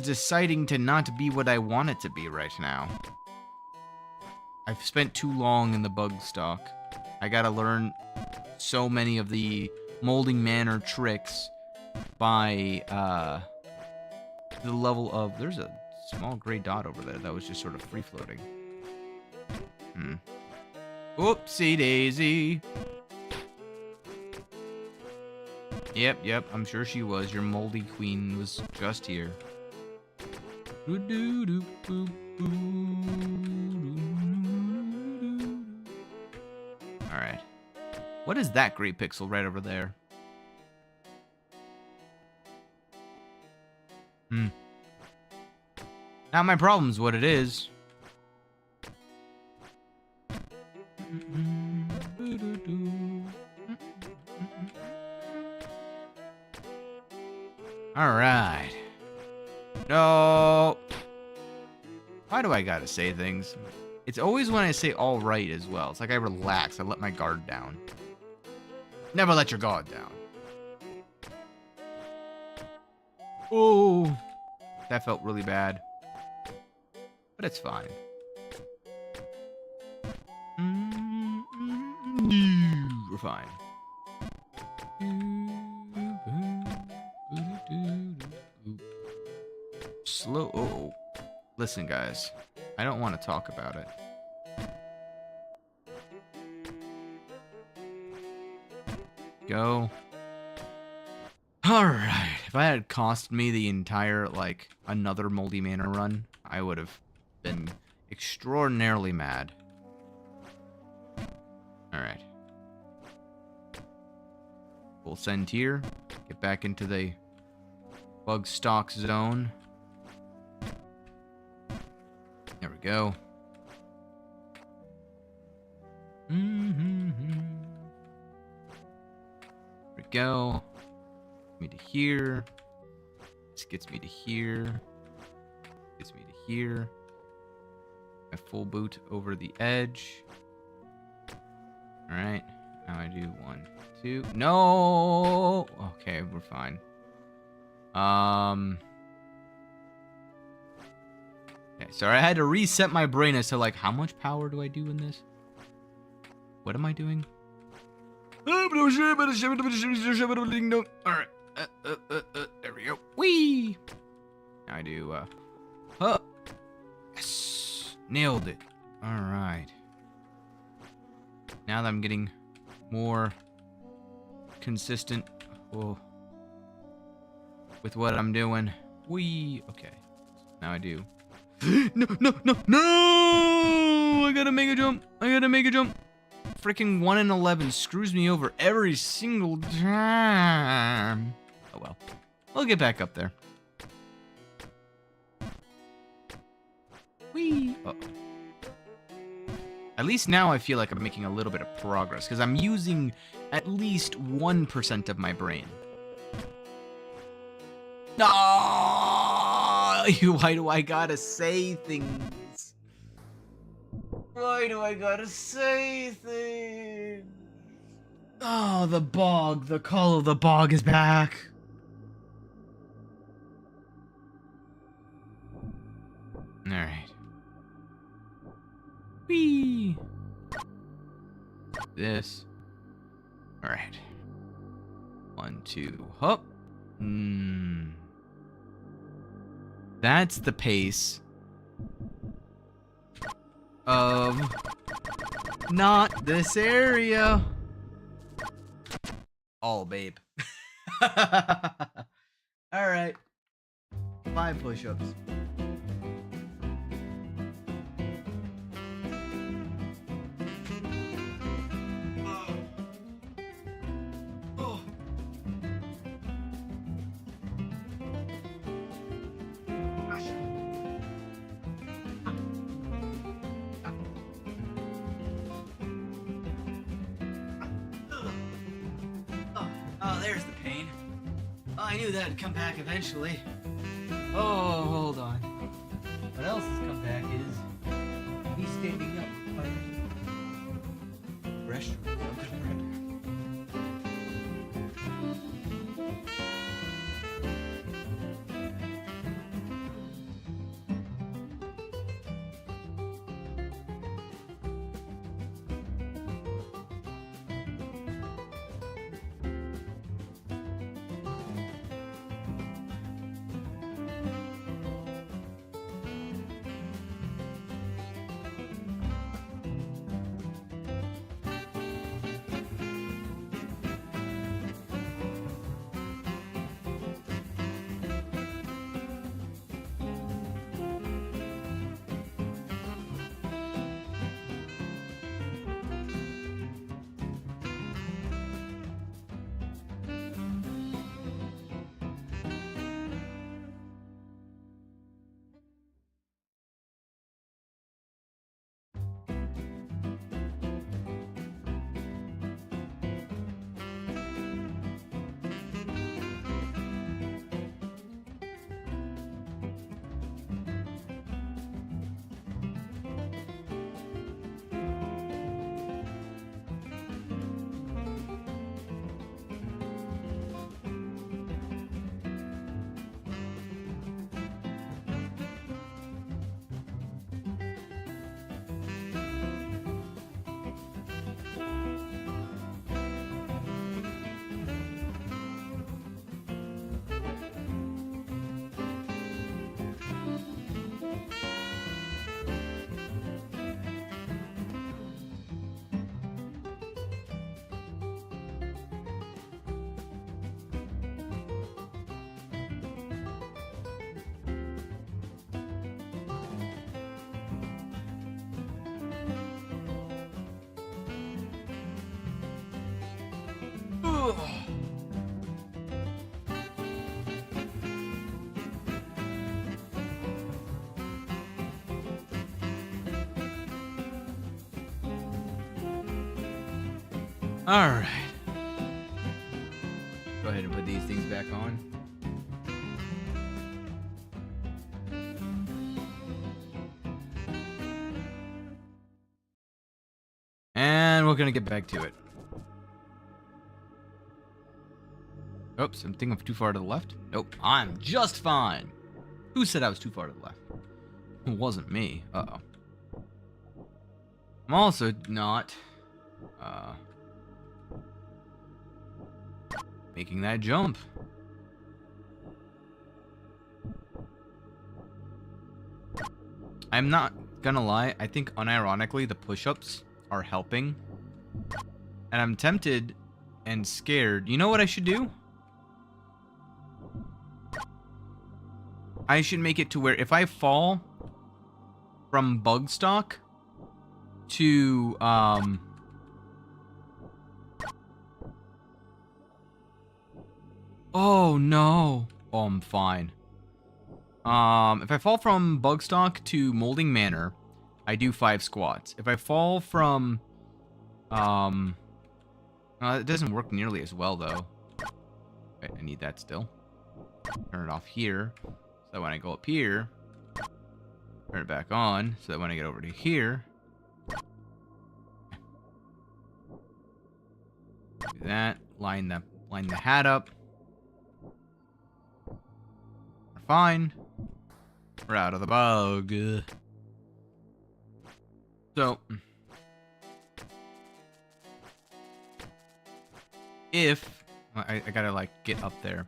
deciding to not be what I want it to be right now. I've spent too long in the BugStalk. I gotta learn so many of the molding manner tricks by the level of... There's a small gray dot over there that was just sort of free floating. Oopsie daisy. Yep, I'm sure she was. Your moldy queen was just here. Alright. What is that gray pixel right over there? Not my problem's what it is. Alright. No. Why do I gotta say things? It's always when I say alright as well. It's like I relax. I let my guard down. Never let your guard down. Oh. That felt really bad. But it's fine. We're fine. Slow. Oh. Listen, guys. I don't want to talk about it. Go. Alright. If I had cost me the entire, like, another Moldy Manor run, I would have been extraordinarily mad. Alright. We'll send here. Get back into the BugStalk zone. There we go. There we go. Me to here. This gets me to here. Gets me to here. A full boot over the edge. Alright. Now I do 1, 2. No! Okay, we're fine. Okay, sorry, I had to reset my brain as to, like, how much power do I do in this? What am I doing? Alright. There we go. Whee! Now I do, yes! Nailed it. Alright. Now that I'm getting more consistent with what I'm doing. Whee! Okay. Now I do. No! I gotta make a jump. Freaking 1 in 11 screws me over every single time. Oh well. We'll get back up there. Whee! Uh-oh. At least now I feel like I'm making a little bit of progress, because I'm using at least 1% of my brain. No! Why do I gotta say things? Why do I gotta say things? Oh, the bog. The call of the bog is back. Whee! This. All right. 1, 2, hop. That's the pace of not this area. Oh, babe. All right. 5 push-ups. Oh, there's the pain. Oh, I knew that'd come back eventually. Oh, hold on. What else has come back is me standing up. Restroom. All right. Go ahead and put these things back on. And we're gonna get back to it. Oops, I'm thinking of too far to the left. Nope, I'm just fine. Who said I was too far to the left? It wasn't me. Uh-oh. I'm also not making that jump. I'm not gonna lie, I think unironically the push-ups are helping. And I'm tempted and scared. You know what I should do? I should make it to where if I fall from BugStalk to oh no. Oh, I'm fine. If I fall from BugStalk to Molding Manor, I do 5 squats. If I fall from it doesn't work nearly as well though. Wait, I need that still. Turn it off here. So when I go up here, turn it back on, so that when I get over to here, do that, line the hat up. We're fine. We're out of the bug. So, if I gotta like get up there,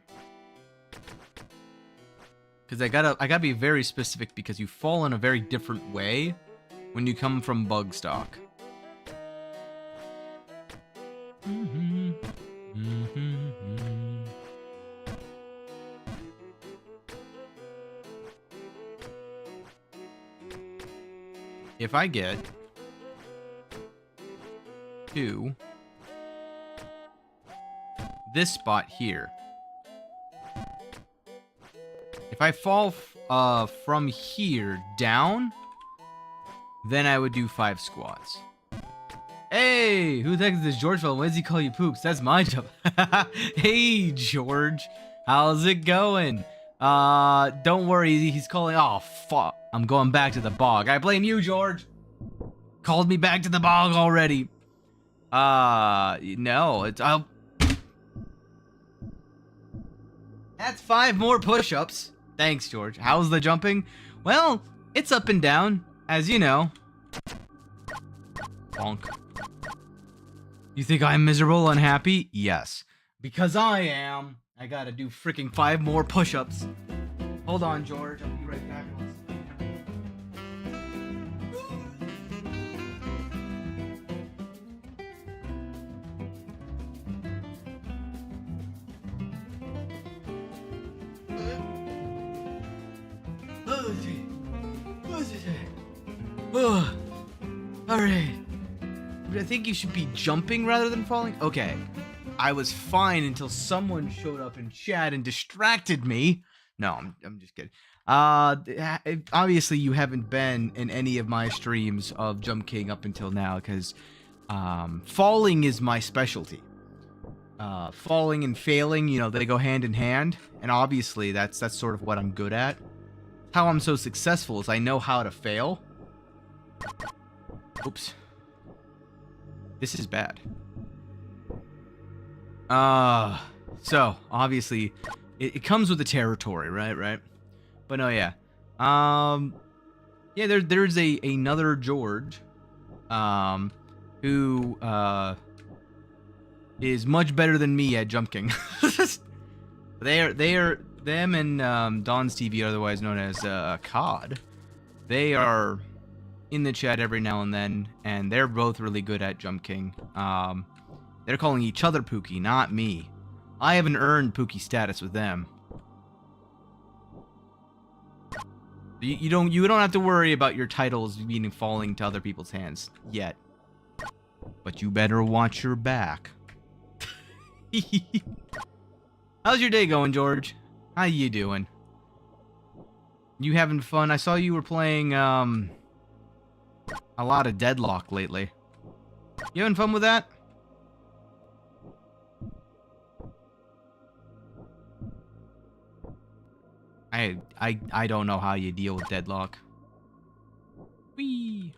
because I gotta be very specific because you fall in a very different way when you come from BugStalk. If I get to this spot here, if I fall from here down, then I would do 5 squats. Hey, who the heck is this George fellow? Why does he call you Pooks? That's my job. Hey, George. How's it going? Don't worry. He's calling. Oh, fuck. I'm going back to the bog. I blame you, George. Called me back to the bog already. No. It's... That's 5 more push-ups. Thanks, George. How's the jumping? Well, it's up and down, as you know. Bonk. You think I'm miserable, unhappy? Yes. Because I am. I gotta do freaking 5 more push-ups. Hold on, George. I'll be right back. Alright. I think you should be jumping rather than falling. Okay. I was fine until someone showed up in chat and distracted me. No, I'm just kidding. Obviously you haven't been in any of my streams of Jump King up until now because falling is my specialty. Falling and failing, you know, they go hand in hand, and obviously that's sort of what I'm good at. How I'm so successful is I know how to fail. Oops. This is bad. So obviously it comes with the territory, right? But no, yeah. Yeah, there's another George, who is much better than me at Jump King. Them and Don's TV, otherwise known as COD. They are in the chat every now and then, and they're both really good at Jump King. They're calling each other Pookie, not me. I haven't earned Pookie status with them. You don't have to worry about your titles being falling to other people's hands yet. But you better watch your back. How's your day going, George? How you doing? You having fun? I saw you were playing a lot of Deadlock lately. You having fun with that? I don't know how you deal with Deadlock. Whee!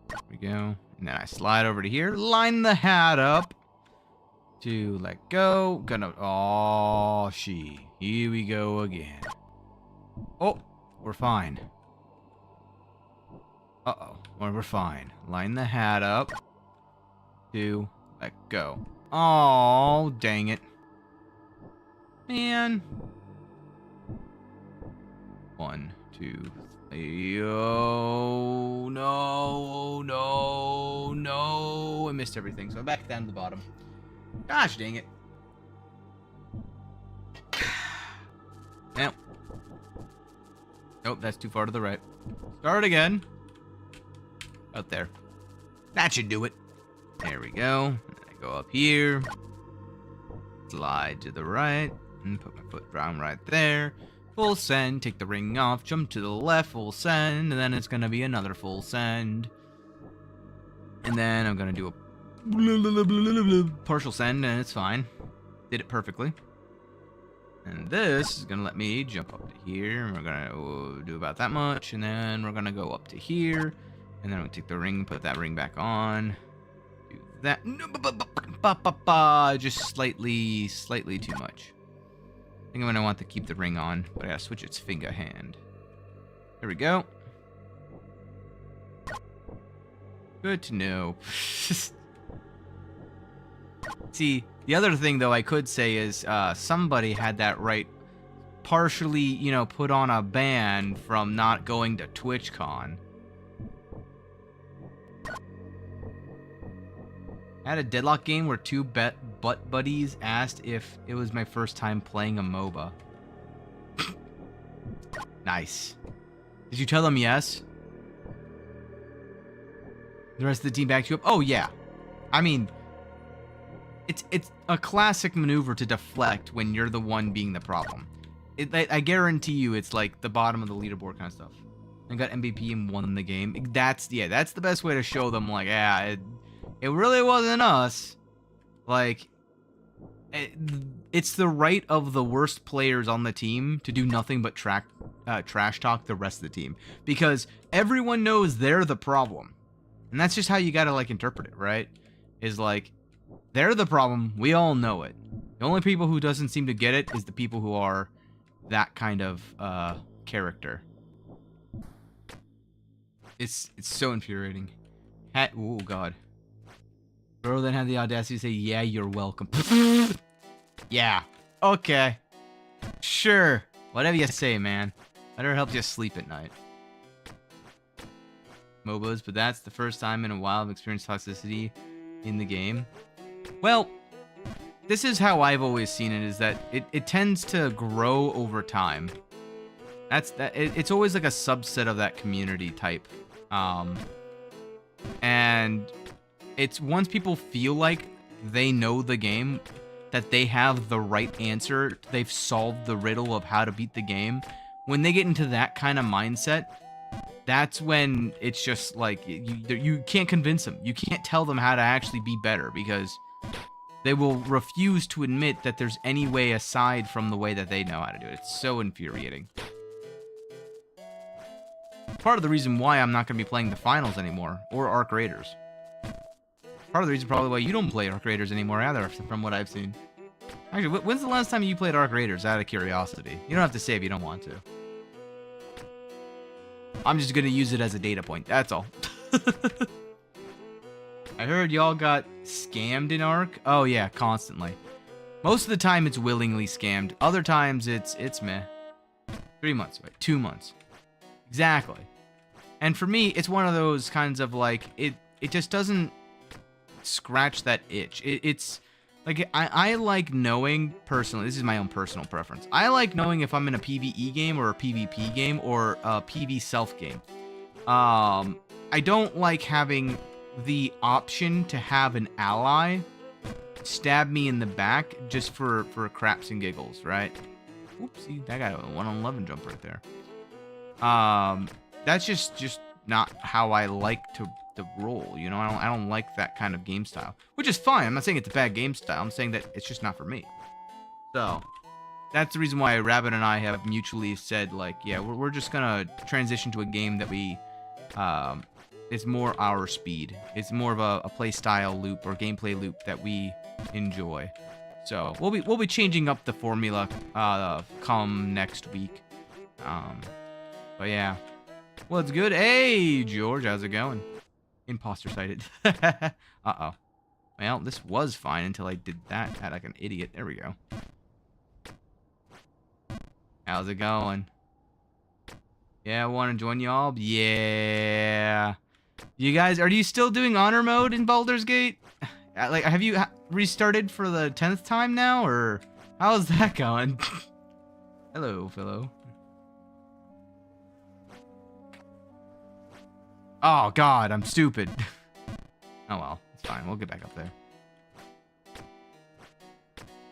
There we go. And then I slide over to here, line the hat up to let go. Gonna, oh, here we go again. Oh, we're fine. Uh-oh, well, we're fine. Line the hat up to let go. Oh, dang it. Man. 1, 2, 3. Oh, no. I missed everything, so I'm back down to the bottom. Gosh, dang it. Now. Nope, that's too far to the right. Start again. Out there. That should do it. There we go. And then I go up here. Slide to the right. And put my foot down right there. Full send. Take the ring off. Jump to the left. Full send. And then it's going to be another full send. And then I'm going to do a partial send. And it's fine. Did it perfectly. And this is going to let me jump up to here. And we're going to do about that much. And then we're going to go up to here. And then we'll take the ring, put that ring back on. Do that. No, just slightly too much. I think I'm gonna want to keep the ring on, but I gotta switch its finger hand. There we go. Good to know. See, the other thing though I could say is somebody had that right, partially, you know, put on a ban from not going to TwitchCon. I had a deadlock game where two butt buddies asked if it was my first time playing a MOBA. Nice. Did you tell them yes? The rest of the team backed you up? Oh, yeah. I mean, it's a classic maneuver to deflect when you're the one being the problem. I guarantee you it's like the bottom of the leaderboard kind of stuff. I got MVP and won the game. That's the best way to show them, like, yeah, it really wasn't us. Like, it's the right of the worst players on the team to do nothing but trash talk the rest of the team. Because everyone knows they're the problem. And that's just how you gotta, like, interpret it, right? Is like, they're the problem, we all know it. The only people who doesn't seem to get it is the people who are that kind of character. It's so infuriating. Oh, God. Bro then had the audacity to say, yeah, you're welcome. Yeah. Okay. Sure. Whatever you say, man. Better help you sleep at night. MOBAs, but that's the first time in a while I've experienced toxicity in the game. Well, this is how I've always seen it, is that it tends to grow over time. It's always like a subset of that community type. And it's once people feel like they know the game, that they have the right answer, they've solved the riddle of how to beat the game. When they get into that kind of mindset, that's when it's just like, you can't convince them. You can't tell them how to actually be better, because they will refuse to admit that there's any way aside from the way that they know how to do it. It's so infuriating. Part of the reason why I'm not going to be playing the finals anymore, or Arc Raiders. Part of the reason probably why you don't play Arc Raiders anymore either, from what I've seen. Actually, when's the last time you played Arc Raiders, out of curiosity? You don't have to say if you don't want to. I'm just going to use it as a data point, that's all. I heard y'all got scammed in Arc. Oh yeah, constantly. Most of the time it's willingly scammed. Other times it's meh. 3 months, right? 2 months. Exactly. And for me, it's one of those kinds of like, it just doesn't scratch that itch. It's like, I like knowing personally, this is my own personal preference, I like knowing if I'm in a PvE game or a PvP game or a PvE self game. I don't like having the option to have an ally stab me in the back just for craps and giggles, right? Oopsie, that got a 1-on-11 jump right there. That's just not how I like to roll, you know? I don't like that kind of game style, which is fine. I'm not saying it's a bad game style. I'm saying that it's just not for me. So that's the reason why Rabbit and I have mutually said, like, yeah, we're just gonna transition to a game that we it's more our speed. It's more of a play style loop or gameplay loop that we enjoy. So we'll be changing up the formula come next week. But yeah. Well, it's good. Hey, George, how's it going? Imposter sighted. Uh-oh. Well, this was fine until I did that like an idiot. There we go. How's it going? Yeah, I want to join y'all. Yeah. You guys, are you still doing honor mode in Baldur's Gate? Like, have you restarted for the 10th time now, or how's that going? Hello, fellow. Oh, God, I'm stupid. Oh, well, it's fine. We'll get back up there.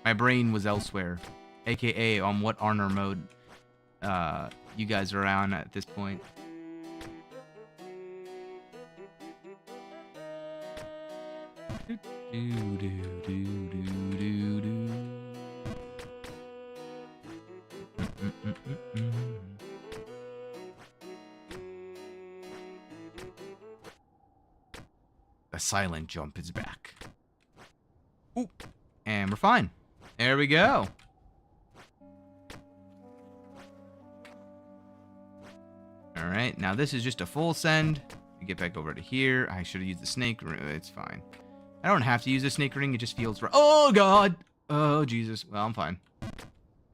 My brain was elsewhere, aka on what honor mode you guys are on at this point. The silent jump is back. Ooh. And we're fine. There we go. Alright, now this is just a full send. We get back over to here. I should have used the snake ring. It's fine. I don't have to use the snake ring. It just feels right. Oh, God. Oh, Jesus. Well, I'm fine.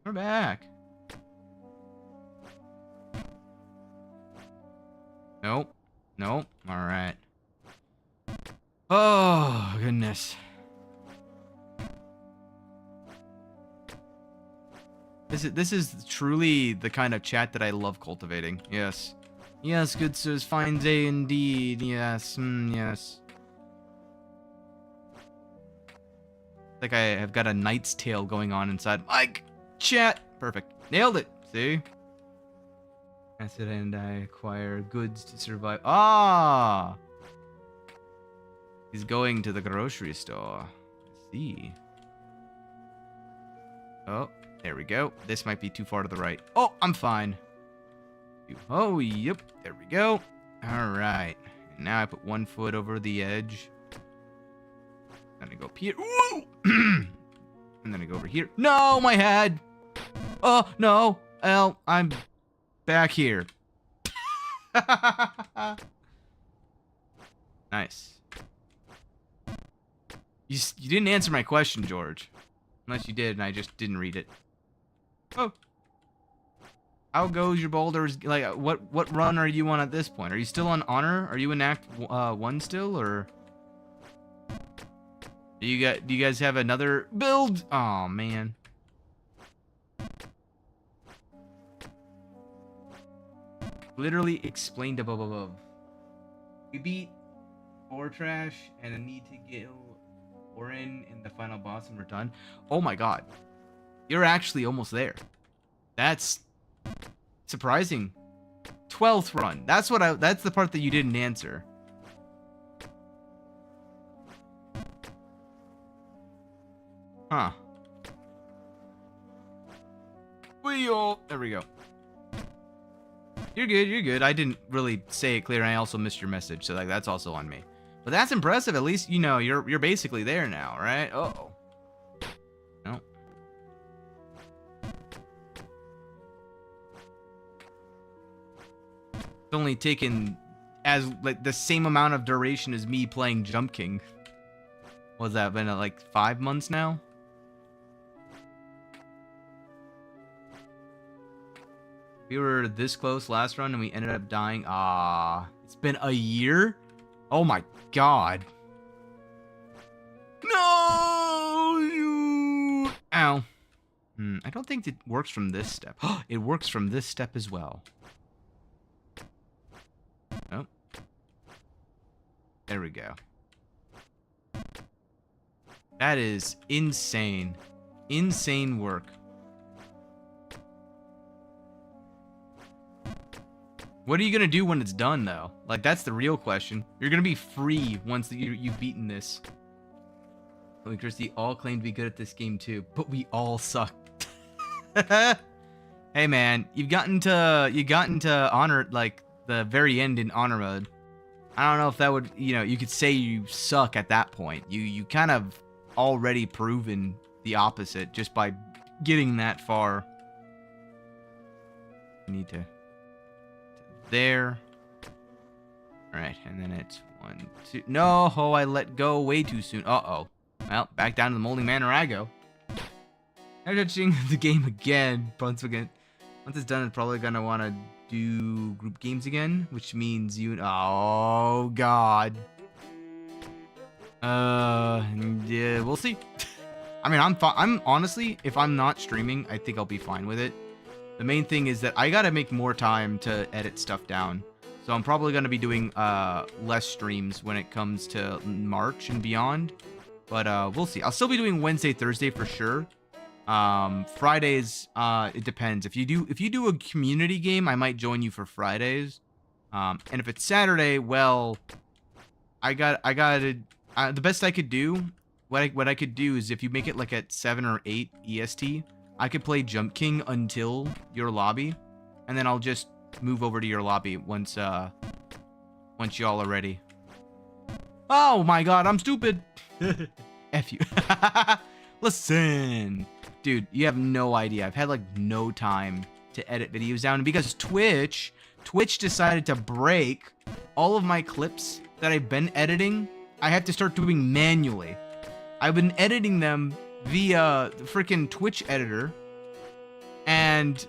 We're back. Nope. Nope. Alright. Oh, goodness. This is truly the kind of chat that I love cultivating. Yes. Yes, good sirs, fine day indeed. Yes, yes. Like I have got a Knight's Tale going on inside my chat. Perfect. Nailed it. See? Acid and I acquire goods to survive. Ah! He's going to the grocery store. I see. Oh. There we go. This might be too far to the right. Oh, I'm fine. Oh, yep. There we go. All right. And now I put 1 foot over the edge. Then I go up here. Ooh! And then I go over here. No, my head. Oh, no. Well, I'm back here. Nice. You didn't answer my question, George. Unless you did, and I just didn't read it. Oh. How goes your boulders? Like, what run are you on at this point? Are you still on honor? Are you in Act 1 still, or do you guys have another build? Oh man. Literally explained above. We beat Ore Trash and I need to get Orin in the final boss and we're done. Oh my god. You're actually almost there. That's surprising. 12th run. That's the part that you didn't answer. Huh. There we go. You're good, you're good. I didn't really say it clear and I also missed your message, so like that's also on me. But that's impressive. At least you know you're basically there now, right? Uh-oh. No. It's only taken as like the same amount of duration as me playing Jump King. What's that been like 5 months now? We were this close last run and we ended up dying. Ah, it's been a year? Oh my god. No, you. Ow. I don't think it works from this step. It works from this step as well. Oh. There we go. That is insane. Insane work. What are you gonna do when it's done, though? Like, that's the real question. You're gonna be free once you've beaten this. Like, Christy all claim to be good at this game too, but we all suck. Hey man, you got into honor, like the very end in honor mode. I don't know if that would, you could say you suck at that point. You kind of already proven the opposite just by getting that far. You need to there. All right, and then it's 1, 2. No, I let go way too soon. Uh-oh. Well, back down to the molding manor I go. I'm touching the game again. Once it's done, it's probably gonna want to do group games again, which means you. Oh God. Yeah, we'll see. I mean, I'm honestly, if I'm not streaming, I think I'll be fine with it. The main thing is that I gotta make more time to edit stuff down. So I'm probably gonna be doing less streams when it comes to March and beyond. But we'll see. I'll still be doing Wednesday, Thursday for sure. Fridays, it depends. If you do a community game, I might join you for Fridays. And if it's Saturday, well, the best I could do, what I could do is if you make it like at 7 or 8 EST, I could play Jump King until your lobby, and then I'll just move over to your lobby once y'all are ready. Oh my god, I'm stupid. F you. Listen. Dude, you have no idea. I've had like no time to edit videos down because Twitch decided to break all of my clips that I've been editing. I have to start doing manually. I've been editing them via the freaking Twitch editor, and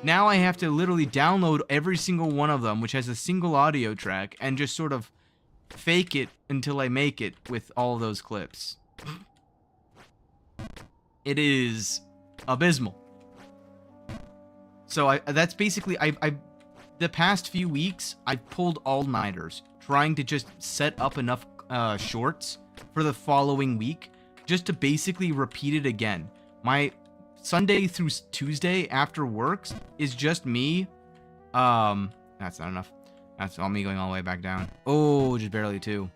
now I have to literally download every single one of them, which has a single audio track, and just sort of fake it until I make it with all of those clips. It is abysmal. So that's basically, the past few weeks, I've pulled all-nighters trying to just set up enough shorts for the following week just to basically repeat it again. My Sunday through Tuesday after works is just me. That's not enough. That's all me going all the way back down. Oh, just barely too.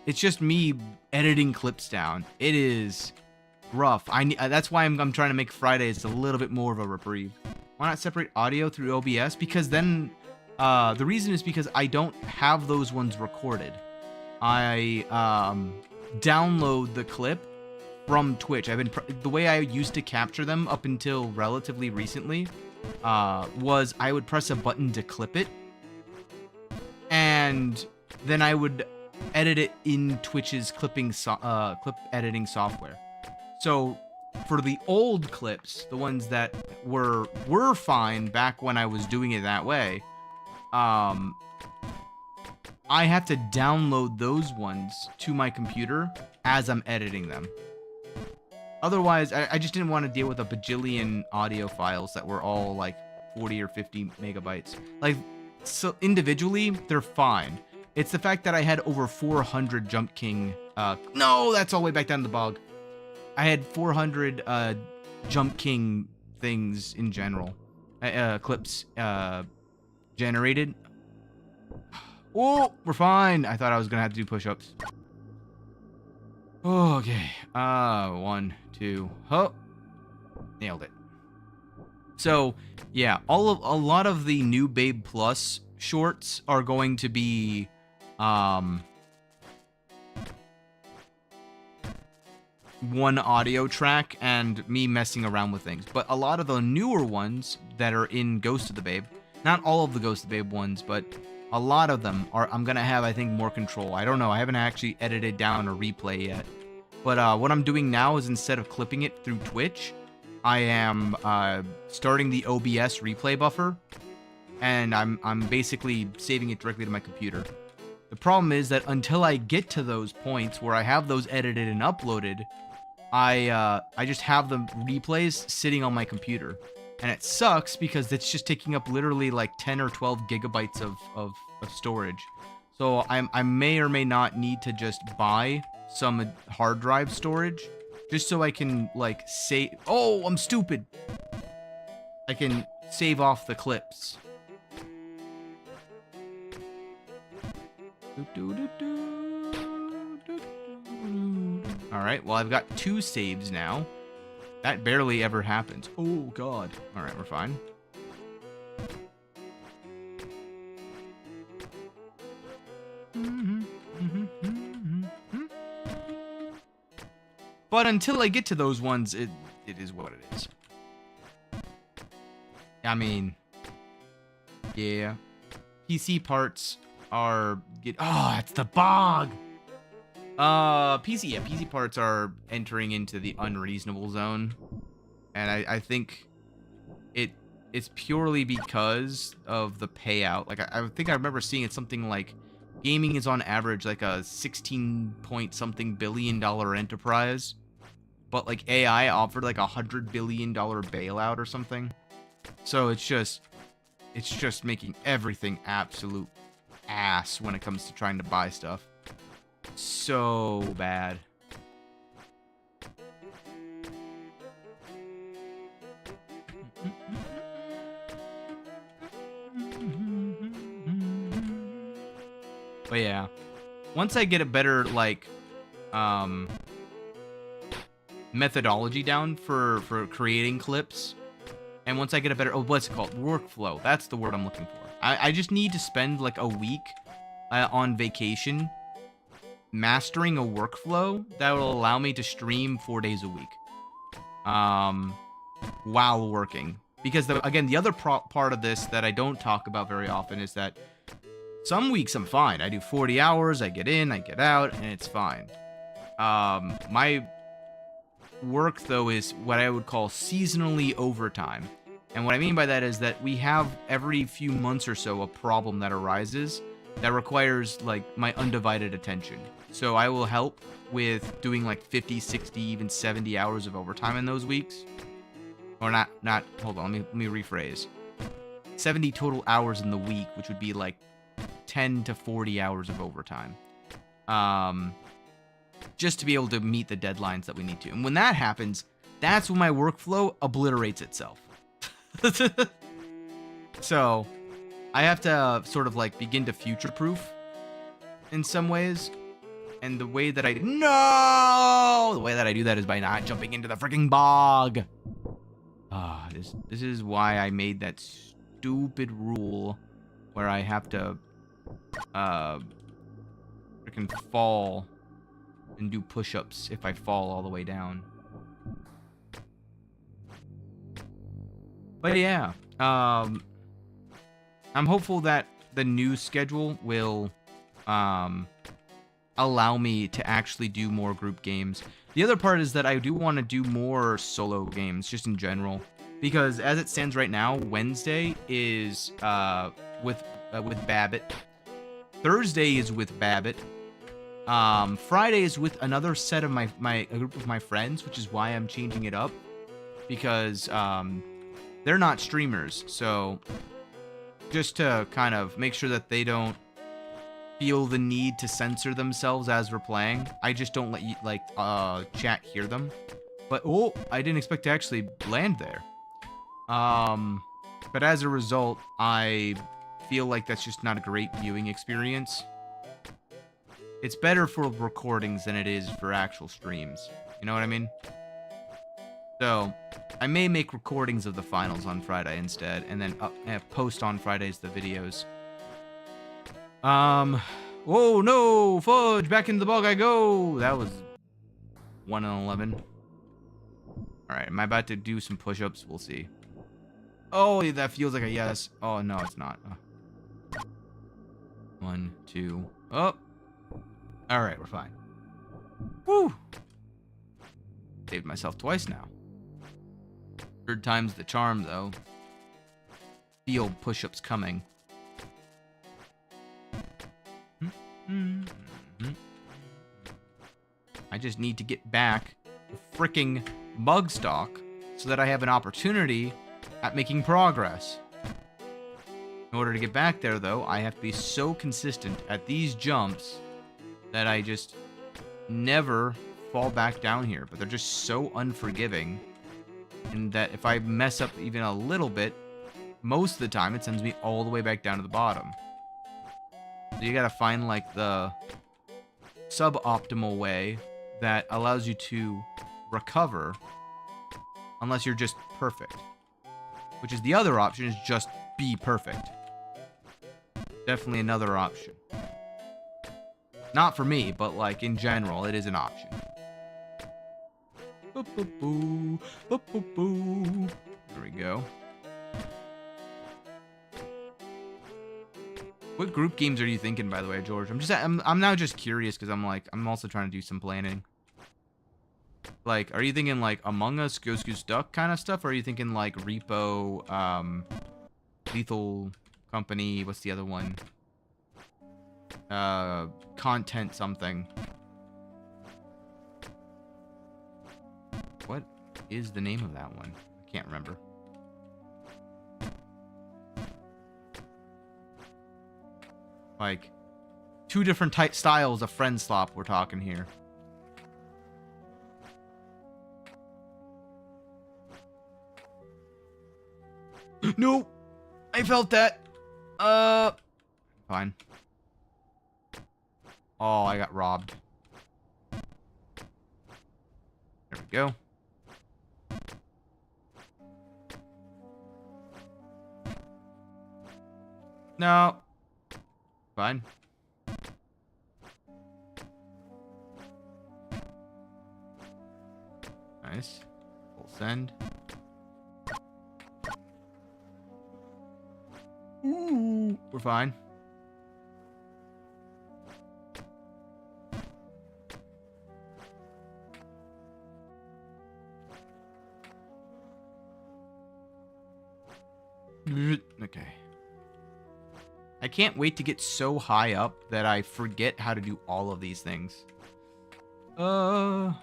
It's just me editing clips down. It is rough. That's why I'm trying to make Fridays a little bit more of a reprieve. Why not separate audio through OBS? Because then, the reason is because I don't have those ones recorded. I download the clip from Twitch. The way I used to capture them up until relatively recently was I would press a button to clip it, and then I would edit it in Twitch's clip editing software. So for the old clips, the ones that were fine back when I was doing it that way, I have to download those ones to my computer as I'm editing them. Otherwise, I just didn't want to deal with a bajillion audio files that were all like 40 or 50 megabytes. Like, so individually, they're fine. It's the fact that I had over 400 Jump King. No, that's all the way back down to the bog. I had 400 Jump King things in general. Clips generated. Oh, we're fine. I thought I was going to have to do push-ups. Okay. 1, 2. Oh. Nailed it. So, yeah, a lot of the new Babe Plus shorts are going to be one audio track and me messing around with things. But a lot of the newer ones that are in Ghost of the Babe, not all of the Ghost of the Babe ones, but a lot of them I'm gonna have, I think, more control. I don't know. I haven't actually edited down a replay yet. But what I'm doing now is, instead of clipping it through Twitch, I am starting the OBS replay buffer, and I'm basically saving it directly to my computer. The problem is that until I get to those points where I have those edited and uploaded, I just have the replays sitting on my computer. And it sucks because it's just taking up literally like 10 or 12 gigabytes of storage. So I may or may not need to just buy some hard drive storage just so I can like save. Oh, I'm stupid. I can save off the clips. Alright, well, I've got 2 saves now. That barely ever happens. Oh, God. Alright, we're fine. But until I get to those ones, it is what it is. I mean, yeah. PC parts are... Oh, it's the bog! PC parts are entering into the unreasonable zone. And I think it's purely because of the payout. Like, I think I remember seeing it something like gaming is on average like a 16-point-something billion dollar enterprise. But like AI offered like $100 billion bailout or something. So it's just making everything absolute ass when it comes to trying to buy stuff. So bad. But yeah, once I get a better like methodology down for creating clips, and once I get a better what's it called, workflow, that's the word I'm looking for. I just need to spend like a week on vacation mastering a workflow that will allow me to stream 4 days a week. While working. Because, again, the other part of this that I don't talk about very often is that some weeks I'm fine. I do 40 hours, I get in, I get out, and it's fine. My work, though, is what I would call seasonally overtime. And what I mean by that is that we have every few months or so a problem that arises that requires, like, my undivided attention. So I will help with doing, like, 50, 60, even 70 hours of overtime in those weeks. Or not, hold on, let me rephrase. 70 total hours in the week, which would be, like, 10 to 40 hours of overtime. Just to be able to meet the deadlines that we need to. And when that happens, that's when my workflow obliterates itself. So, I have to sort of like begin to future-proof in some ways. And the way that I do that is by not jumping into the freaking bog. This is why I made that stupid rule where I have to freaking fall and do push-ups if I fall all the way down. But yeah, I'm hopeful that the new schedule will allow me to actually do more group games. The other part is that I do want to do more solo games, just in general, because as it stands right now, Wednesday is with Babbitt. Thursday is with Babbitt. Friday is with another set of a group of my friends, which is why I'm changing it up, because they're not streamers, so just to kind of make sure that they don't feel the need to censor themselves as we're playing, I just don't let you, like, chat hear them. But, oh, I didn't expect to actually land there. But as a result, I feel like that's just not a great viewing experience. It's better for recordings than it is for actual streams. You know what I mean? So, I may make recordings of the finals on Friday instead, and then post on Fridays the videos. Oh no, fudge, back into the bog I go. That was 1 in 11. Alright, am I about to do some push-ups? We'll see. Oh, that feels like a yes. Oh, no, it's not. 1, 2, oh. Alright, we're fine. Woo! Saved myself twice now. Third time's the charm, though. Feel push-ups coming. I just need to get back to fricking BugStalk so that I have an opportunity at making progress. In order to get back there, though, I have to be so consistent at these jumps that I just never fall back down here. But they're just so unforgiving. And that if I mess up even a little bit, most of the time it sends me all the way back down to the bottom. So you gotta find, like, the suboptimal way that allows you to recover unless you're just perfect. Which is the other option, is just be perfect. Definitely another option. Not for me, but, like, in general, it is an option. There we go. What group games are you thinking, by the way, George? I'm now just curious because I'm also trying to do some planning. Like, are you thinking like Among Us, Ghost Goose Duck kind of stuff, or are you thinking like Repo, Lethal Company? What's the other one? Content something. What is the name of that one? I can't remember. Like, two different styles of friend slop we're talking here. No! I felt that! Fine. Oh, I got robbed. There we go. No. Fine. Nice. Full send. Ooh, we're fine. Okay. I can't wait to get so high up that I forget how to do all of these things. Okay.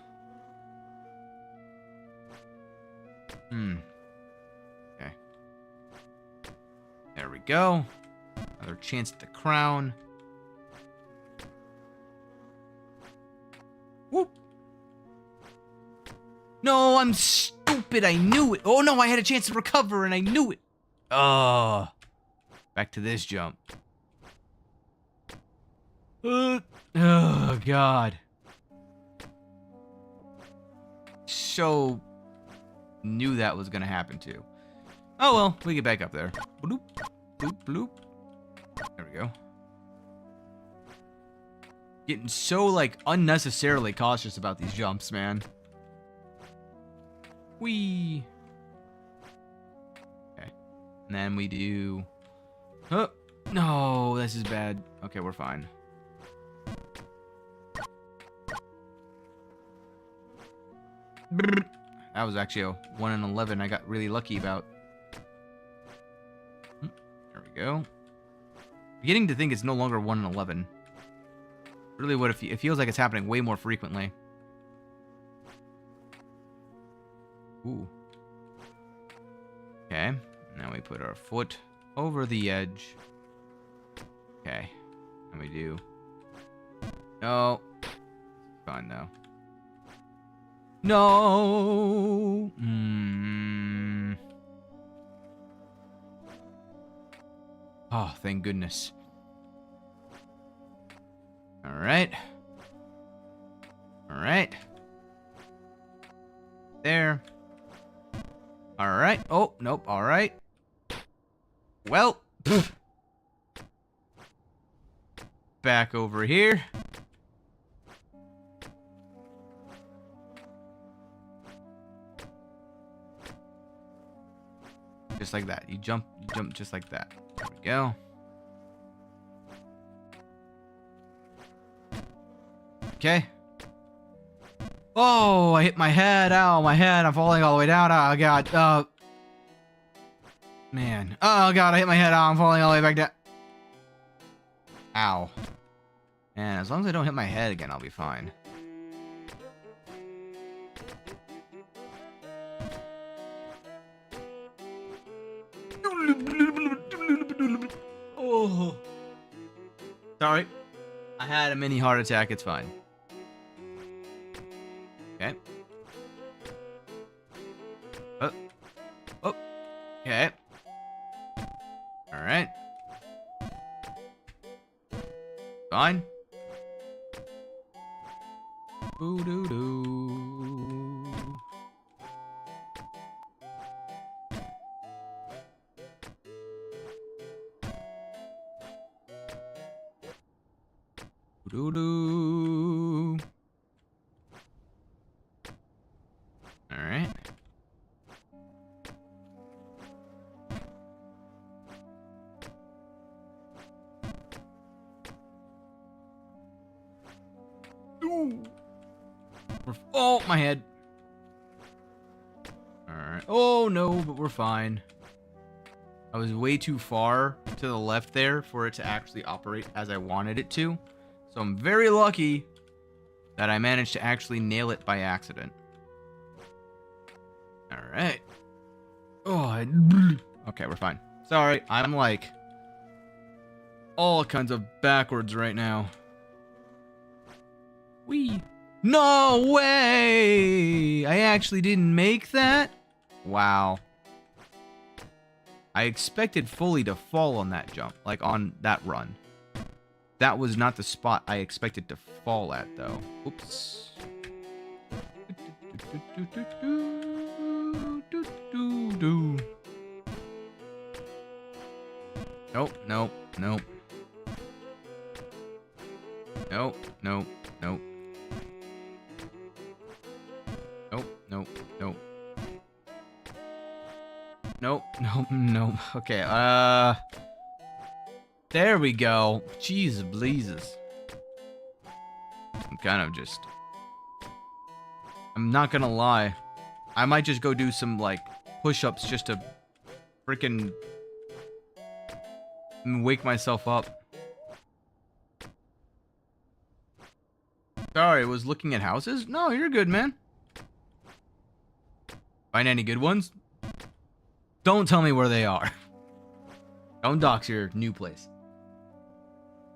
There we go. Another chance at the crown. Whoop. No, I'm stupid. I knew it. Oh, no, I had a chance to recover, and I knew it. Oh. Back to this jump. Oh, God. So knew that was going to happen, too. Oh, well, we get back up there. Bloop, bloop, bloop. There we go. Getting so, like, unnecessarily cautious about these jumps, man. Whee! Okay. And then we do... Oh, no, this is bad. Okay, we're fine. Brrr. That was actually a 1 in 11 I got really lucky about. There we go. Beginning to think it's no longer 1 in 11. Really, what it feels like it's happening way more frequently. Ooh. Okay. Now we put our foot over the edge. Okay. And we do. No. Fine though. No. Oh, thank goodness. All right. All right. There. All right. Oh, nope. All right. Well. Back over here. Just like that. You jump just like that. There we go. Okay. Oh, I hit my head. Ow, my head. I'm falling all the way down. Oh, God. Man. Oh, God, I hit my head. Oh, I'm falling all the way back down. Ow. Man, as long as I don't hit my head again, I'll be fine. Oh. Sorry. I had a mini heart attack. It's fine. Okay. Oh. Oh. Okay. All right. Fine. Boo doo doo. Doo doo. All right. Ooh. Oh, my head. All right. Oh no, but we're fine. I was way too far to the left there for it to actually operate as I wanted it to. So I'm very lucky that I managed to actually nail it by accident. All right. Oh, okay, we're fine. Sorry, I'm like all kinds of backwards right now. Whee. No way! I actually didn't make that? Wow. I expected fully to fall on that jump, like on that run. That was not the spot I expected to fall at, though. Oops. Nope, nope, nope. Nope, nope, nope. Nope, nope. No, no. Okay, there we go. Jeez bleezes. I'm not gonna lie. I might just go do some, like, push-ups just to freaking wake myself up. Sorry, was looking at houses? No, you're good, man. Find any good ones? Don't tell me where they are. Don't dox your new place.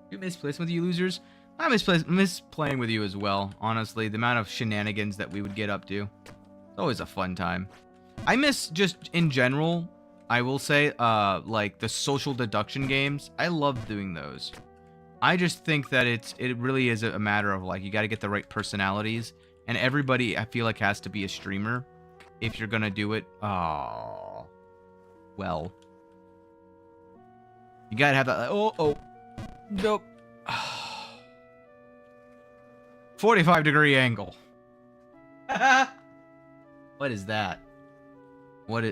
You miss playing with you losers? I miss playing with you as well, honestly. The amount of shenanigans that we would get up to. It's always a fun time. I miss just, in general, I will say, like, the social deduction games. I love doing those. I just think that it really is a matter of, like, you gotta get the right personalities. And everybody, I feel like, has to be a streamer if you're gonna do it. Oh. Well. You gotta have that, oh. Nope. 45-degree angle. What is that? What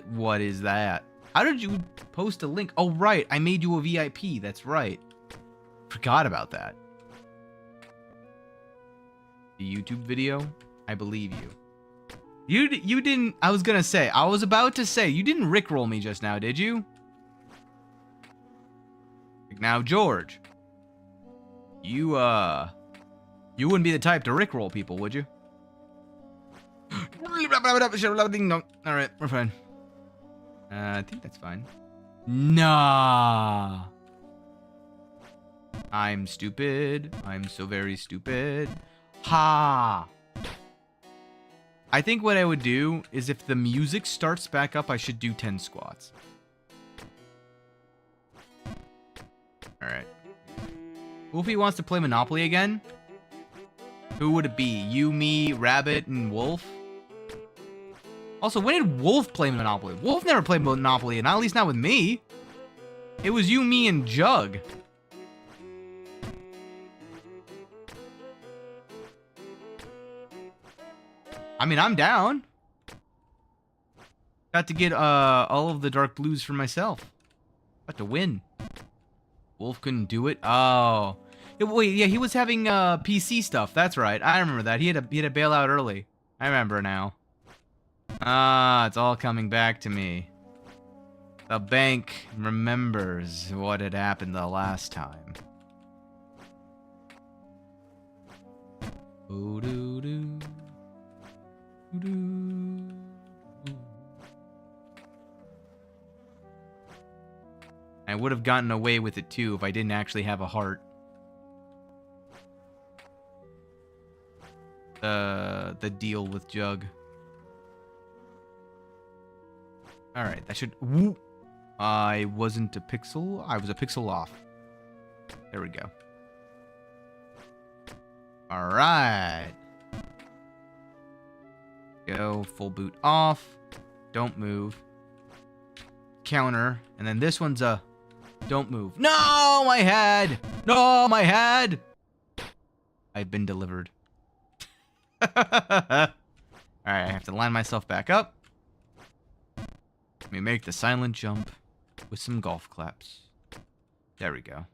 is that? How did you post a link? Oh, right. I made you a VIP. That's right. Forgot about that. The YouTube video? I believe you. You didn't... I was about to say, you didn't rickroll me just now, did you? Now, George. You wouldn't be the type to rickroll people, would you? Alright, we're fine. I think that's fine. Nah. I'm stupid. I'm so very stupid. Ha. I think what I would do is if the music starts back up, I should do 10 squats. Alright. Wolfie wants to play Monopoly again? Who would it be? You, me, Rabbit, and Wolf? Also, when did Wolf play Monopoly? Wolf never played Monopoly, and at least not with me. It was you, me, and Jug. I mean, I'm down. Got to get all of the dark blues for myself. Got to win. Wolf couldn't do it. Oh. Wait, yeah, he was having PC stuff. That's right. I remember that. He had to bail out early. I remember now. Ah, it's all coming back to me. The bank remembers what had happened the last time. Ooh-doo-doo. Ooh-doo. I would have gotten away with it too if I didn't actually have a heart. The deal with Jug. Alright, that should... Woo! I wasn't a pixel. I was a pixel off. There we go. Alright. Go, full boot off. Don't move. Counter. And then this one's a... Don't move. No, my head! No, my head! I've been delivered. Alright, I have to line myself back up. Let me make the silent jump with some golf claps. There we go.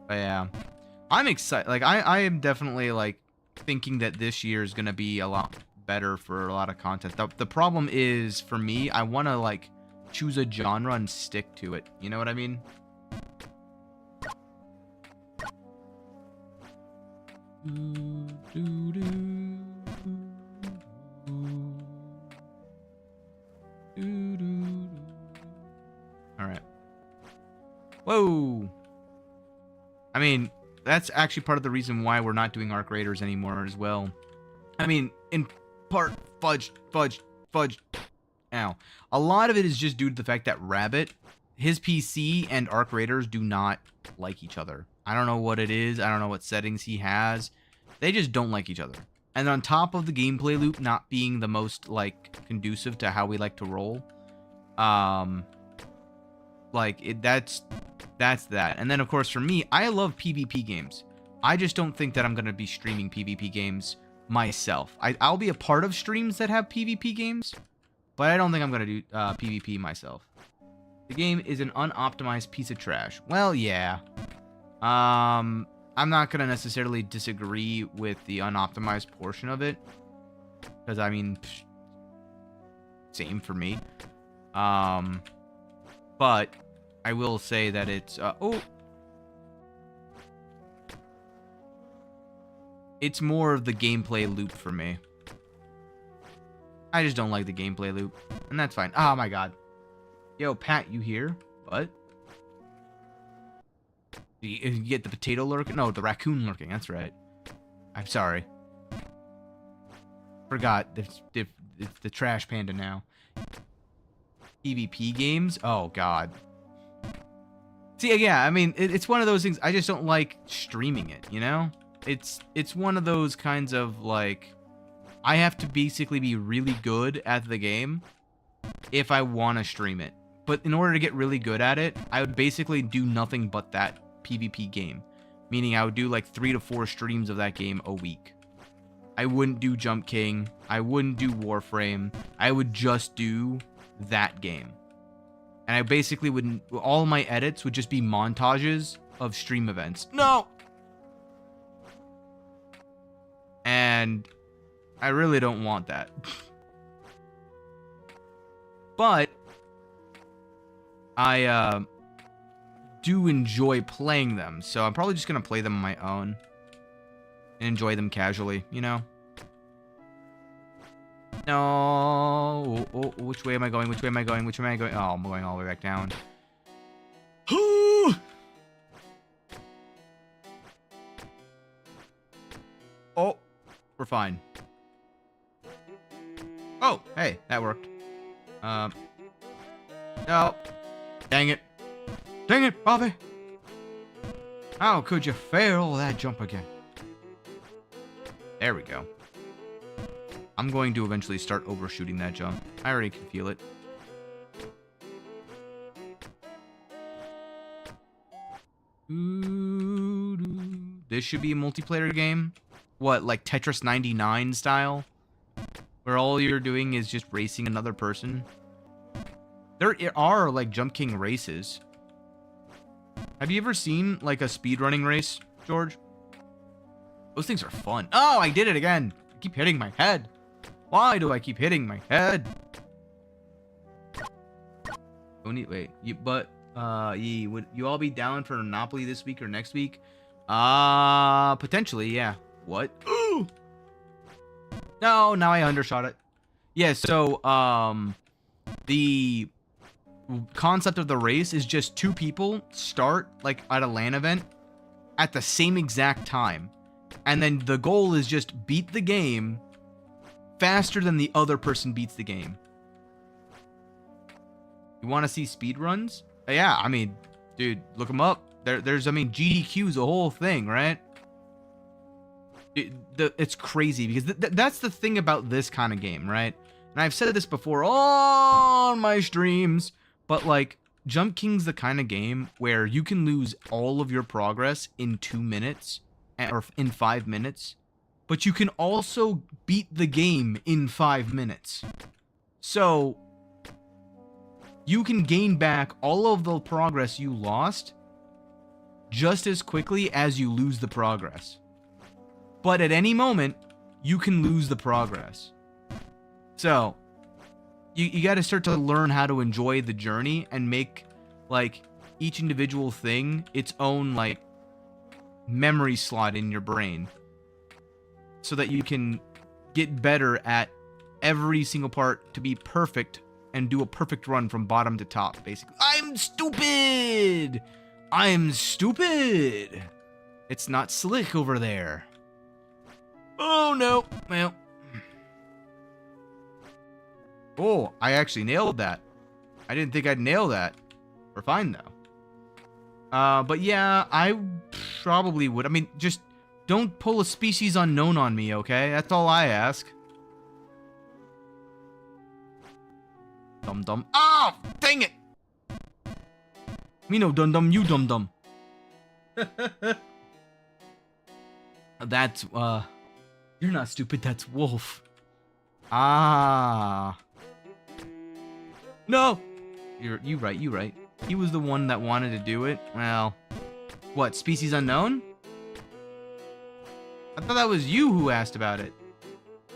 But yeah. I'm excited. Like, I am definitely, like, thinking that this year is going to be a lot better for a lot of content. The problem is, for me, I want to, like, choose a genre and stick to it. You know what I mean? Alright. Whoa! I mean, that's actually part of the reason why we're not doing Arc Raiders anymore as well. I mean, in part, fudge. Ow. A lot of it is just due to the fact that Rabbit, his PC and Arc Raiders do not like each other. I don't know what it is. I don't know what settings he has. They just don't like each other. And on top of the gameplay loop not being the most, like, conducive to how we like to roll, that's that. And then, of course, for me, I love PvP games. I just don't think that I'm going to be streaming PvP games myself. I'll be a part of streams that have PvP games, but I don't think I'm gonna do PvP myself. The game is an unoptimized piece of trash. Well, yeah. I'm not gonna necessarily disagree with the unoptimized portion of it, because I mean, same for me. But I will say that it's it's more of the gameplay loop for me. I just don't like the gameplay loop, and that's fine. Oh my god. Yo, Pat, you here? What? You get the potato lurking? No, the raccoon lurking. That's right. I'm sorry. Forgot. It's the trash panda now. PvP games? Oh, God. See, yeah, I mean, it's one of those things. I just don't like streaming it, you know? It's one of those kinds of, like, I have to basically be really good at the game if I want to stream it. But in order to get really good at it, I would basically do nothing but that PvP game. Meaning I would do like 3 to 4 streams of that game a week. I wouldn't do Jump King. I wouldn't do Warframe. I would just do that game. And I basically wouldn't... All my edits would just be montages of stream events. No! And I really don't want that. But I do enjoy playing them, so I'm probably just gonna play them on my own and enjoy them casually, you know? No. Oh, which way am I going? Which way am I going? Which way am I going? Oh, I'm going all the way back down. Oh, we're fine. Oh, hey, that worked. No. Dang it. Dang it, Bobby. How could you fail that jump again? There we go. I'm going to eventually start overshooting that jump. I already can feel it. This should be a multiplayer game. What, like Tetris 99 style? Where all you're doing is just racing another person? There are, like, Jump King races. Have you ever seen, like, a speedrunning race, George? Those things are fun. Oh, I did it again. I keep hitting my head. Why do I keep hitting my head? Wait. Would you all be down for Monopoly this week or next week? Potentially, yeah. What? No, now I undershot it. Yeah, so, the concept of the race is just 2 people start, like, at a LAN event at the same exact time. And then the goal is just beat the game faster than the other person beats the game. You want to see speedruns? Yeah, I mean, dude, look them up. There's, I mean, GDQ's a whole thing, right? It's crazy because that's the thing about this kind of game, right? And I've said this before on my streams, but like Jump King's the kind of game where you can lose all of your progress in 2 minutes or in 5 minutes, but you can also beat the game in 5 minutes. So you can gain back all of the progress you lost just as quickly as you lose the progress. But at any moment, you can lose the progress. So, you got to start to learn how to enjoy the journey and make, like, each individual thing its own, like, memory slot in your brain. So that you can get better at every single part to be perfect and do a perfect run from bottom to top, basically. I'm stupid! I'm stupid! It's not slick over there. Oh, no. Well. Oh, I actually nailed that. I didn't think I'd nail that. We're fine, though. But yeah, I probably would. I mean, just don't pull a species unknown on me, okay? That's all I ask. Dum-dum. Oh, dang it! Me no dum-dum, you dum-dum. That's, you're not stupid, that's Wolf. Ah. No! You right. He was the one that wanted to do it. Well, what, species unknown? I thought that was you who asked about it.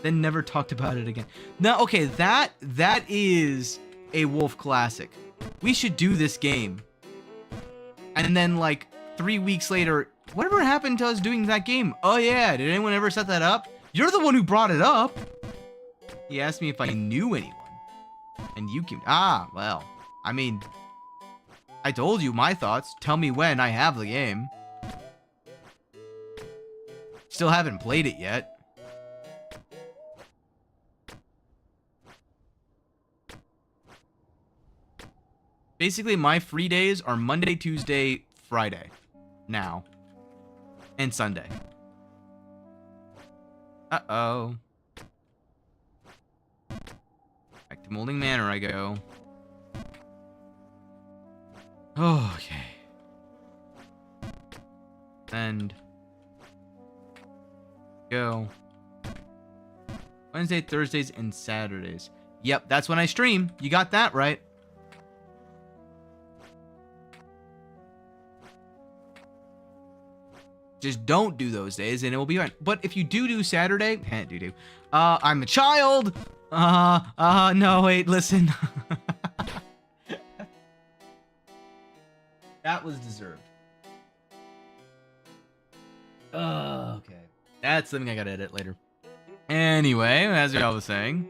Then never talked about it again. No, okay, that is a Wolf classic. We should do this game. And then, like, 3 weeks later, whatever happened to us doing that game? Oh yeah, did anyone ever set that up? You're the one who brought it up. He asked me if I knew anyone. And you came. Ah, well. I mean, I told you my thoughts. Tell me when I have the game. Still haven't played it yet. Basically, my free days are Monday, Tuesday, Friday. Now. And Sunday. Uh-oh. Back to Molding Manor I go. Oh, okay. And go. Wednesday, Thursdays, and Saturdays. Yep, that's when I stream. You got that right. Just don't do those days and it will be fine. But if you do Saturday, I'm a child. No, wait, listen. That was deserved. Okay. That's something I gotta edit later. Anyway, as I was saying,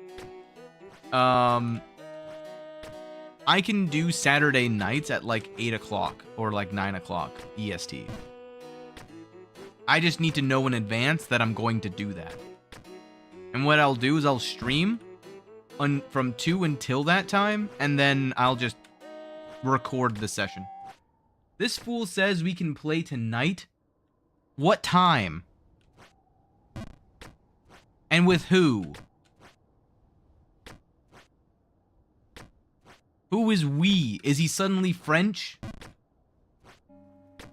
I can do Saturday nights at like 8 o'clock or like 9 o'clock EST. I just need to know in advance that I'm going to do that. And what I'll do is I'll stream from 2 until that time, and then I'll just record the session. This fool says we can play tonight. What time? And with who? Who is we? Is he suddenly French?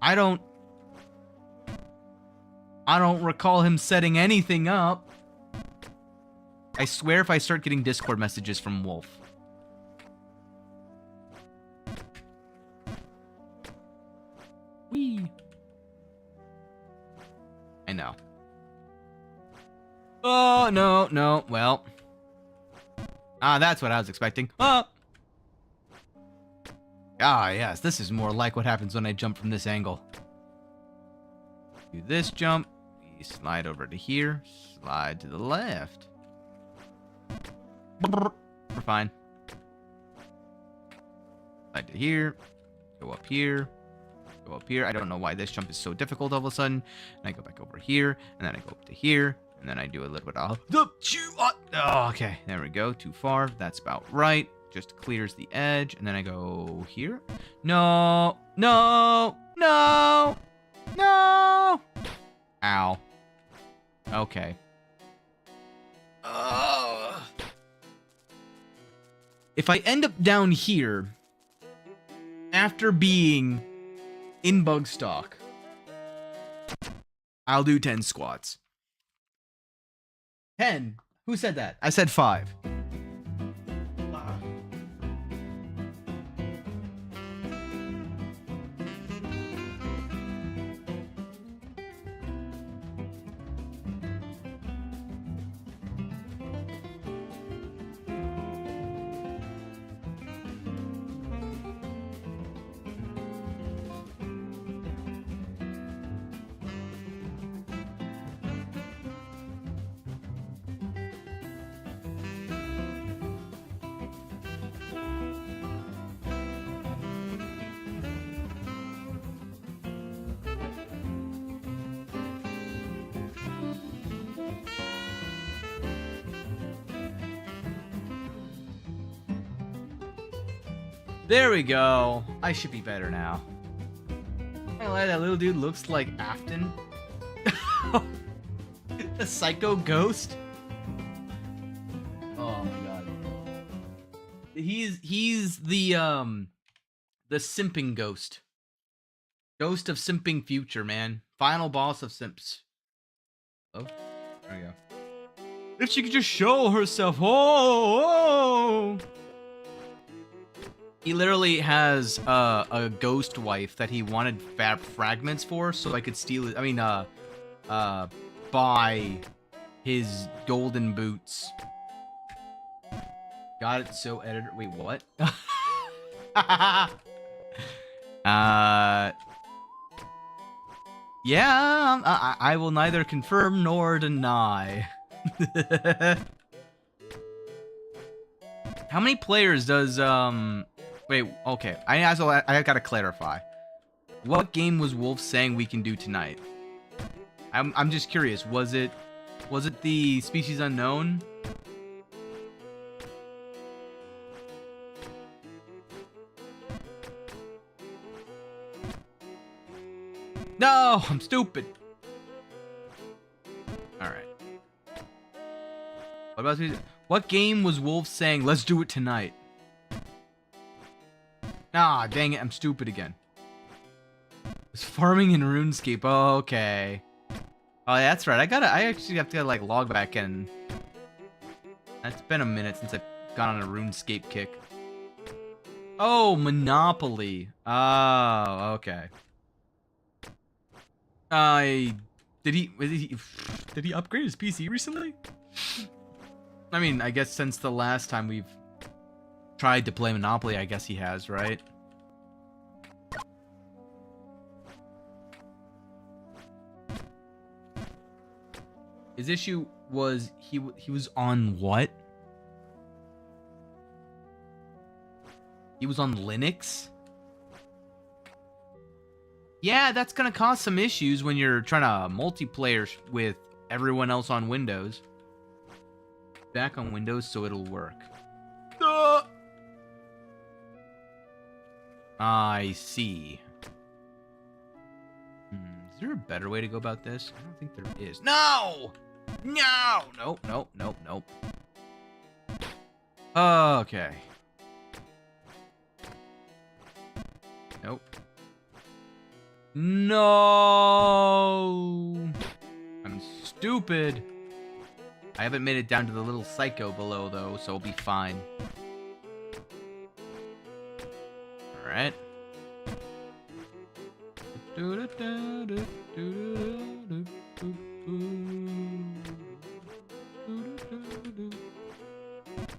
I don't recall him setting anything up. I swear if I start getting Discord messages from Wolf. Whee. I know. Oh, no. Well. That's what I was expecting. Ah, yes. This is more like what happens when I jump from this angle. Do this jump. Slide over to here. Slide to the left. We're fine. Slide to here. Go up here. Go up here. I don't know why this jump is so difficult all of a sudden. And I go back over here. And then I go up to here. And then I do a little bit of... Oh, okay. There we go. Too far. That's about right. Just clears the edge. And then I go here. No. Ow. Okay. If I end up down here, after being in BugStalk, I'll do 10 squats. 10? Who said that? I said 5. There we go. I should be better now. That little dude looks like Afton. The psycho ghost. Oh my god. He's the simping ghost. Ghost of simping future, man. Final boss of simps. Oh, there we go. If she could just show herself. Oh. He literally has a ghost wife that he wanted fragments for, so I could steal it. I mean, buy his golden boots. Got it. So editor. Wait, what? Yeah. I will neither confirm nor deny. How many players does Wait, okay. I gotta clarify. What game was Wolf saying we can do tonight? I'm just curious. Was it the Species Unknown? No, I'm stupid. All right. What game was Wolf saying? Let's do it tonight. Ah, dang it! I'm stupid again. It's farming in RuneScape. Oh, okay. Oh, yeah, that's right. I actually have to like log back in. It's been a minute since I've gone on a RuneScape kick. Oh, Monopoly. Oh, okay. Did he upgrade his PC recently? I mean, I guess since the last time we've tried to play Monopoly, I guess he has, right? His issue was he was on what? He was on Linux? Yeah, that's gonna cause some issues when you're trying to multiplayer with everyone else on Windows. Back on Windows so it'll work. I see. Is there a better way to go about this? I don't think there is. No! No! Nope, nope, nope, nope. Okay. Nope. No! I'm stupid. I haven't made it down to the little psycho below, though, so I'll be fine. Alright.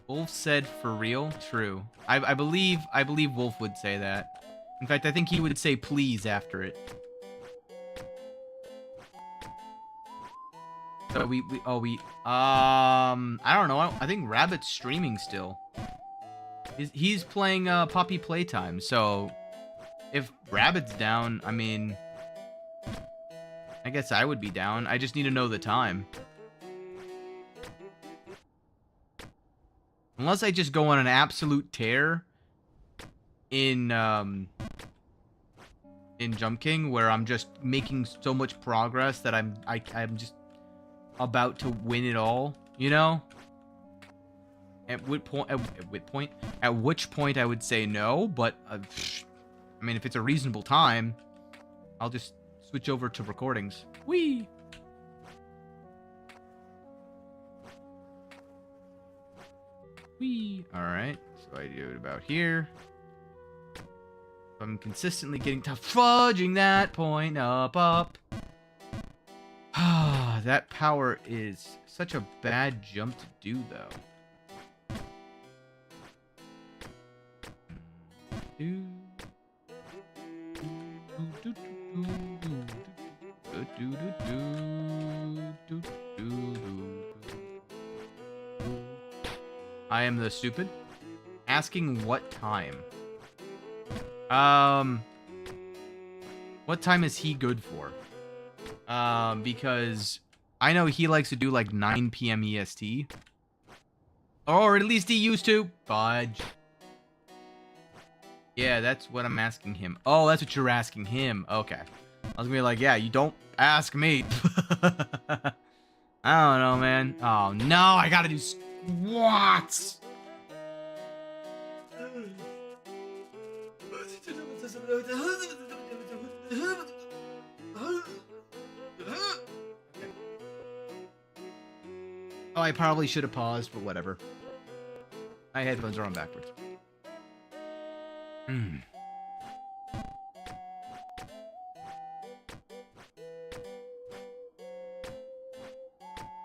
Wolf said for real? True. I believe Wolf would say that. In fact, I think he would say please after it. So I don't know. I think Rabbit's streaming still. He's playing Poppy Playtime, so if Rabbit's down, I mean, I guess I would be down. I just need to know the time. Unless I just go on an absolute tear in Jump King, where I'm just making so much progress that I'm just about to win it all, you know? At which point I would say no, but I mean, if it's a reasonable time, I'll just switch over to recordings. Whee! Whee! Alright, so I do it about here. I'm consistently getting to fudging that point up. That power is such a bad jump to do, though. I am the stupid. Asking what time? What time is he good for? Because I know he likes to do like 9 p.m. EST. Or at least he used to. Fudge. Yeah, that's what I'm asking him. Oh, that's what you're asking him. Okay. I was gonna be like, yeah, you don't ask me. I don't know, man. Oh, no, I gotta do squats. Oh, I probably should have paused, but whatever. My headphones are on backwards. Hmm.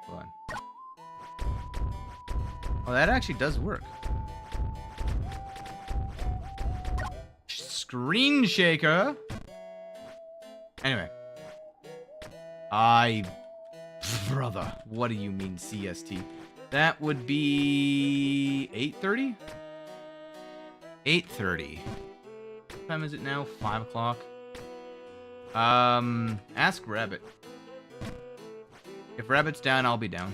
Hold on. Oh, that actually does work. Screen shaker. Anyway. Brother, what do you mean CST? That would be 8:30? 8:30. What time is it now? 5 o'clock? Ask Rabbit. If Rabbit's down, I'll be down.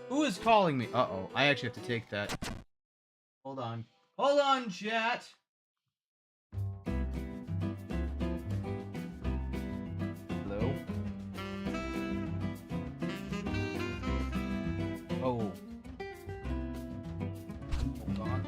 Who is calling me? Uh-oh, I actually have to take that. Hold on. Hold on, chat! Hello? Oh. Hold on.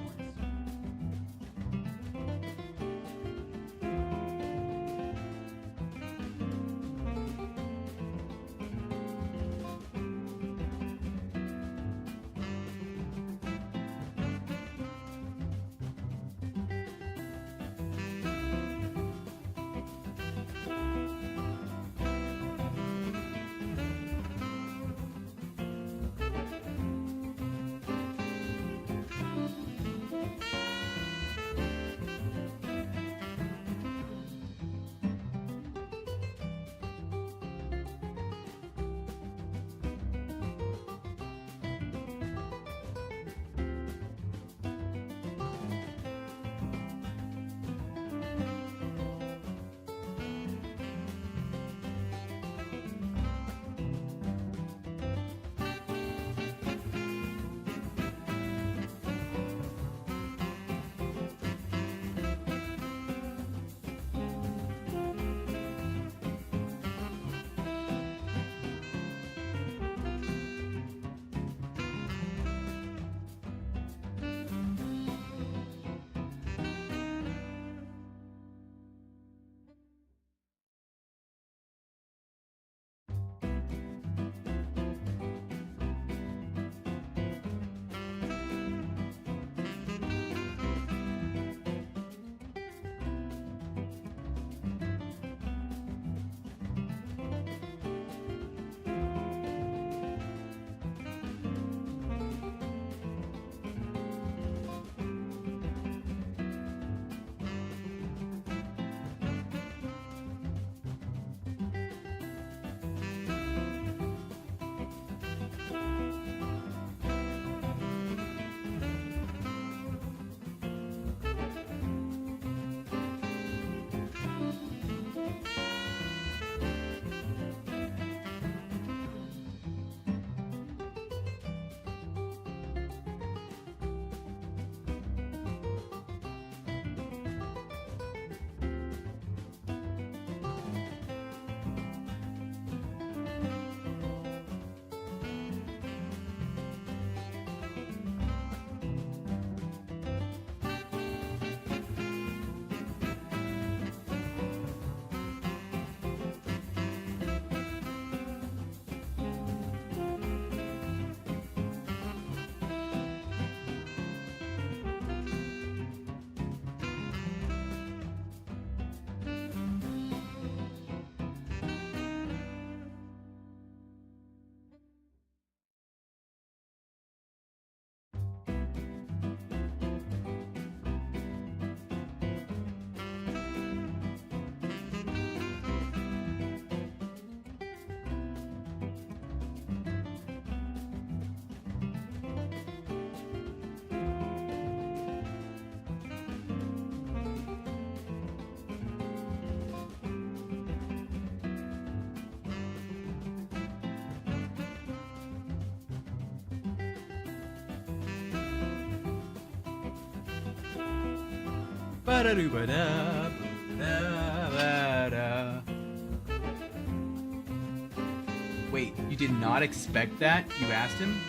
Wait, you did not expect that? You asked him?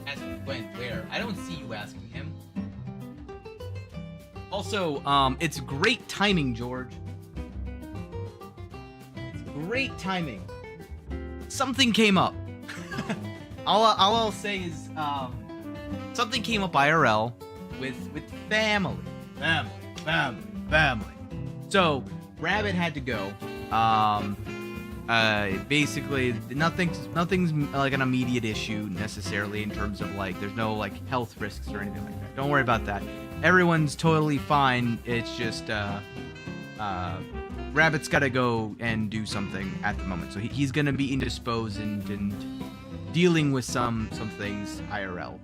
Asked when? Where? I don't see you asking him. Also, it's great timing, George. It's great timing. Something came up. all I'll say is, something came up IRL with family. So Rabbit had to go. Basically nothing's like an immediate issue necessarily in terms of like there's no like health risks or anything like that. Don't worry about that. Everyone's totally fine. It's just Rabbit's got to go and do something at the moment. So he's gonna be indisposed and dealing with some things IRL.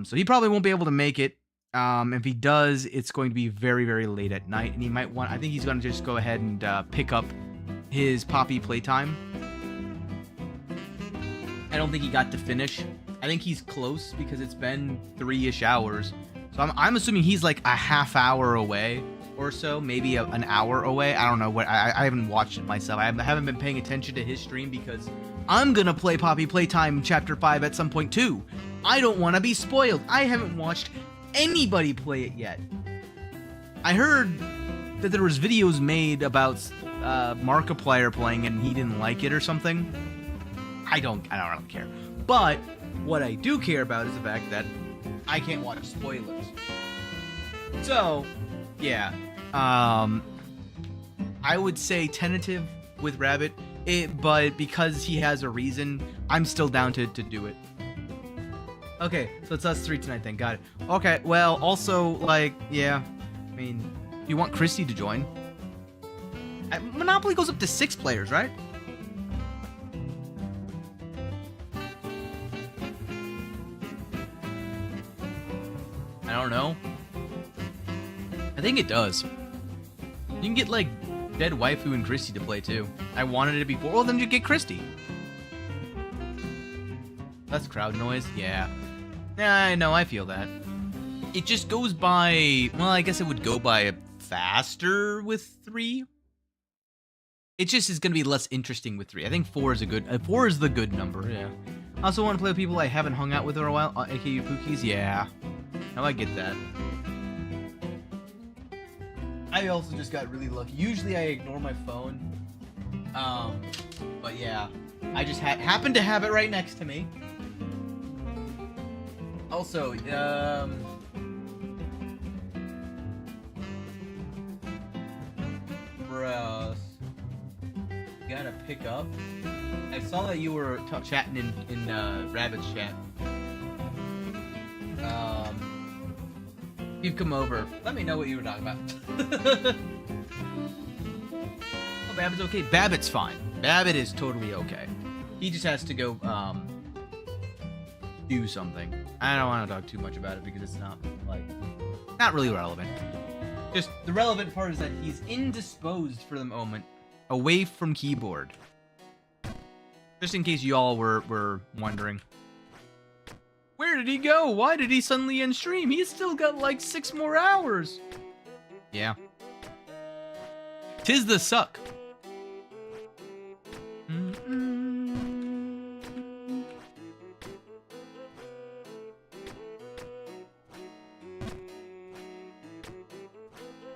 So he probably won't be able to make it. If he does, it's going to be very, very late at night, and he might want. I think he's going to just go ahead and pick up his Poppy playtime. I don't think he got to finish. I think he's close because it's been 3-ish hours. So I'm assuming he's like a half hour away or so, maybe an hour away. I don't know what. I haven't watched it myself. I haven't been paying attention to his stream because I'm gonna play Poppy Playtime Chapter 5 at some point too. I don't want to be spoiled. I haven't watched anybody play it yet. I heard that there was videos made about Markiplier playing and he didn't like it or something. I don't really care. But what I do care about is the fact that I can't watch spoilers. So, yeah. I would say tentative with Rabbit, but because he has a reason, I'm still down to do it. Okay, so it's us 3 tonight then, got it. Okay, well, also, like, yeah, I mean, you want Christy to join? Monopoly goes up to 6 players, right? I don't know. I think it does. You can get, like, Dead Waifu and Christy to play, too. I wanted it before. Well, then you get Christy. That's crowd noise? Yeah. Yeah, I know, I feel that. It just goes by... Well, I guess it would go by faster with 3. It just is going to be less interesting with 3. I think 4 is a good... 4 is the good number, yeah. I also want to play with people I haven't hung out with for a while. A.k.a. Pookies, yeah. Now I get that. I also just got really lucky. Usually I ignore my phone. But yeah. I just happened to have it right next to me. Also, bros, you gotta pick up. I saw that you were chatting in Rabbit's chat. You've come over. Let me know what you were talking about. Oh, Babbitt's okay. Babbitt's fine. Babbitt is totally okay. He just has to go, do something. I don't want to talk too much about it because it's not, like, not really relevant. Just, the relevant part is that he's indisposed for the moment, away from keyboard. Just in case you all were wondering. Where did he go? Why did he suddenly end stream? He's still got, like, 6 more hours. Yeah. 'Tis the suck.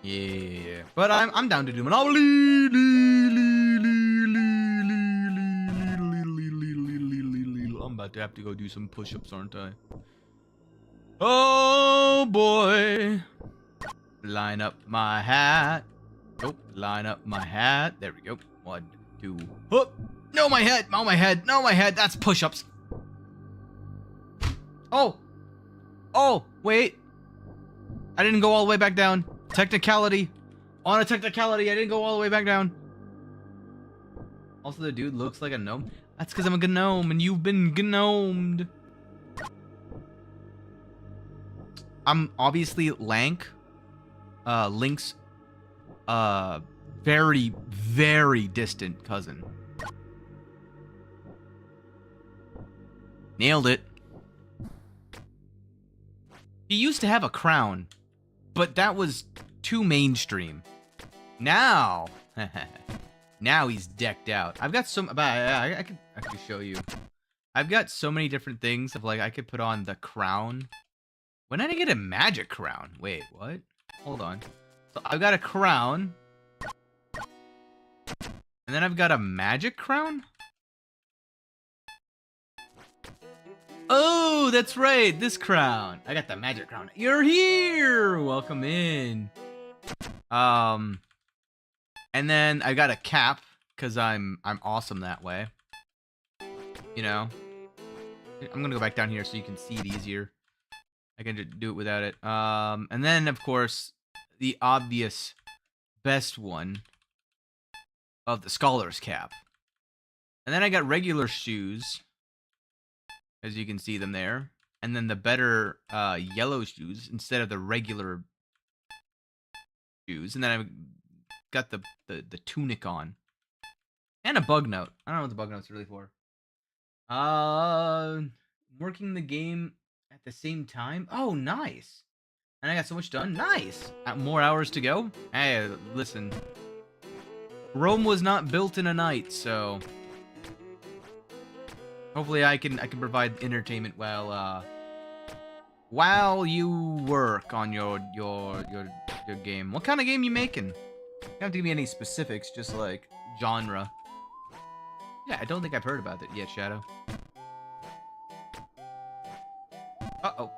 Yeah, but I'm down to do Monopoly. I'm about to have to go do some push-ups, aren't I? Oh boy! Line up my hat. Nope. Line up my hat. There we go. 1, 2. Whoop! No, my head. No, my head. No, my head. That's push-ups. Oh. Oh, wait. I didn't go all the way back down. Technicality. On a technicality, I didn't go all the way back down. Also, the dude looks like a gnome. That's because I'm a gnome, and you've been gnomed. I'm obviously Lank. Link's, very, very distant cousin. Nailed it. He used to have a crown, but that was too mainstream. Now, now he's decked out. I've got some. I could actually show you. I've got so many different things of like I could put on the crown. When did I get a magic crown? Wait, what? Hold on. So I've got a crown, and then I've got a magic crown. Oh, that's right. This crown. I got the magic crown. You're here. Welcome in. And then I got a cap because I'm awesome that way. You know. I'm gonna go back down here so you can see it easier. I can do it without it. And then of course the obvious best one of the scholar's cap. And then I got regular shoes, as you can see them there. And then the better yellow shoes instead of the regular shoes. And then I've got the tunic on. And a bug note. I don't know what the bug note's really for. Working the game at the same time. Oh, nice. And I got so much done. Nice. More hours to go. Hey, listen. Rome was not built in a night, so hopefully I can provide entertainment while you work on your game. What kind of game you making? You don't have to give me any specifics, just like genre. Yeah, I don't think I've heard about it yet, Shadow. Uh-oh.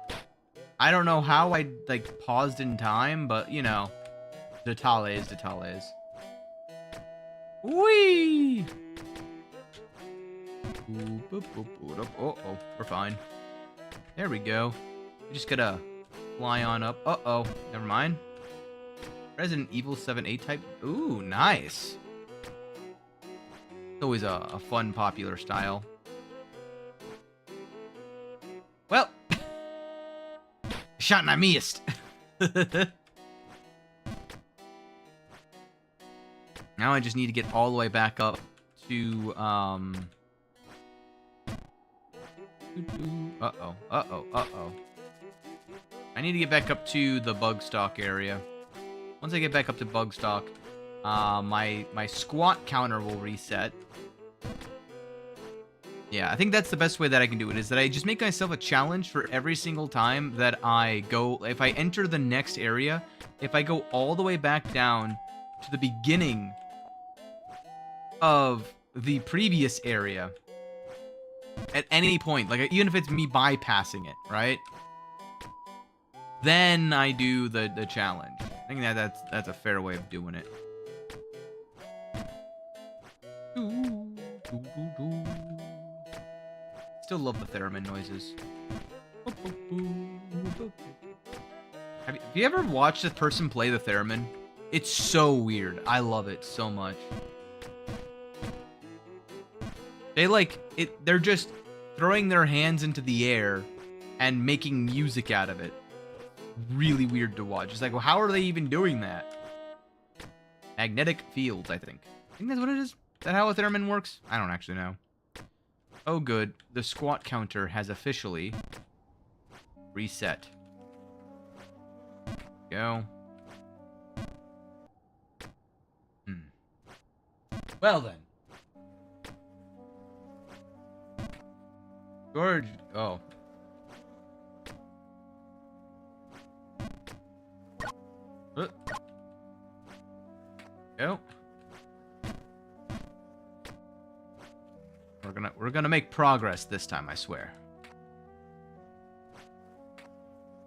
I don't know how I, like, paused in time, but, you know. Detales. Whee! Uh-oh, we're fine. There we go. We just gotta fly on up. Uh-oh, never mind. Resident Evil 7 A-type. Ooh, nice. It's always a fun, popular style. Well, shot and I missed. Now I just need to get all the way back up to, Uh-oh. I need to get back up to the BugStalk area. Once I get back up to BugStalk, my squat counter will reset. Yeah, I think that's the best way that I can do it, is that I just make myself a challenge for every single time that I go. If I enter the next area, if I go all the way back down to the beginning of the previous area, at any point, like even if it's me bypassing it, right? Then I do the challenge. I think that's a fair way of doing it. Still love the theremin noises. Have you ever watched a person play the theremin? It's so weird. I love it so much. They like it. They're just throwing their hands into the air and making music out of it. Really weird to watch. It's like, well, how are they even doing that? Magnetic fields, I think. I think that's what it is. Is that how a theremin works? I don't actually know. Oh, good. The squat counter has officially reset. Go. Well then. George. Oh. Go. We're gonna make progress this time, I swear.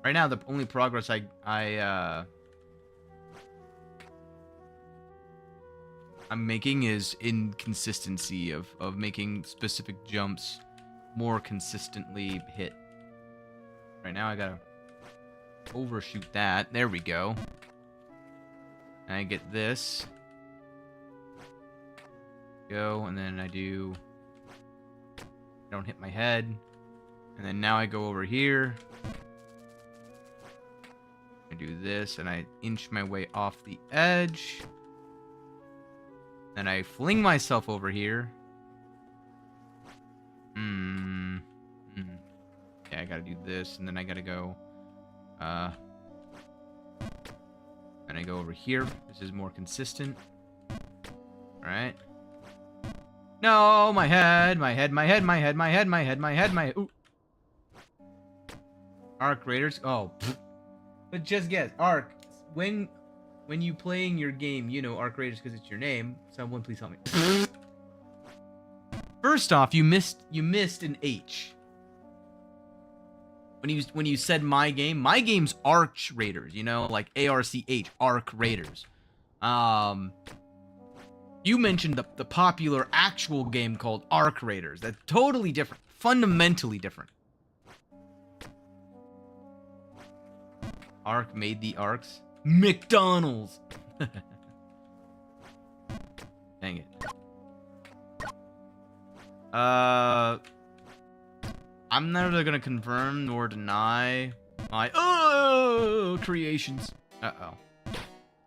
Right now, the only progress I'm making is inconsistency of making specific jumps more consistently hit. Right now, I gotta overshoot that. There we go. And I get this. Go, and then I don't hit my head. And then now I go over here. I do this, and I inch my way off the edge. Then I fling myself over here. Yeah, I gotta do this, and then I gotta go. And I go over here. This is more consistent. Alright. No, my head. Ooh. Arc Raiders. Oh. But just guess. Arc. When you playing your game, you know Arc Raiders because it's your name. Someone please help me. First off, you missed an H. when you said my game's Arch Raiders, you know, like ARCH, Arc Raiders. You mentioned the popular actual game called Arc Raiders. That's totally different, fundamentally different. Arc made the arcs. McDonald's. Dang it. I'm neither gonna confirm nor deny my creations. Uh-oh.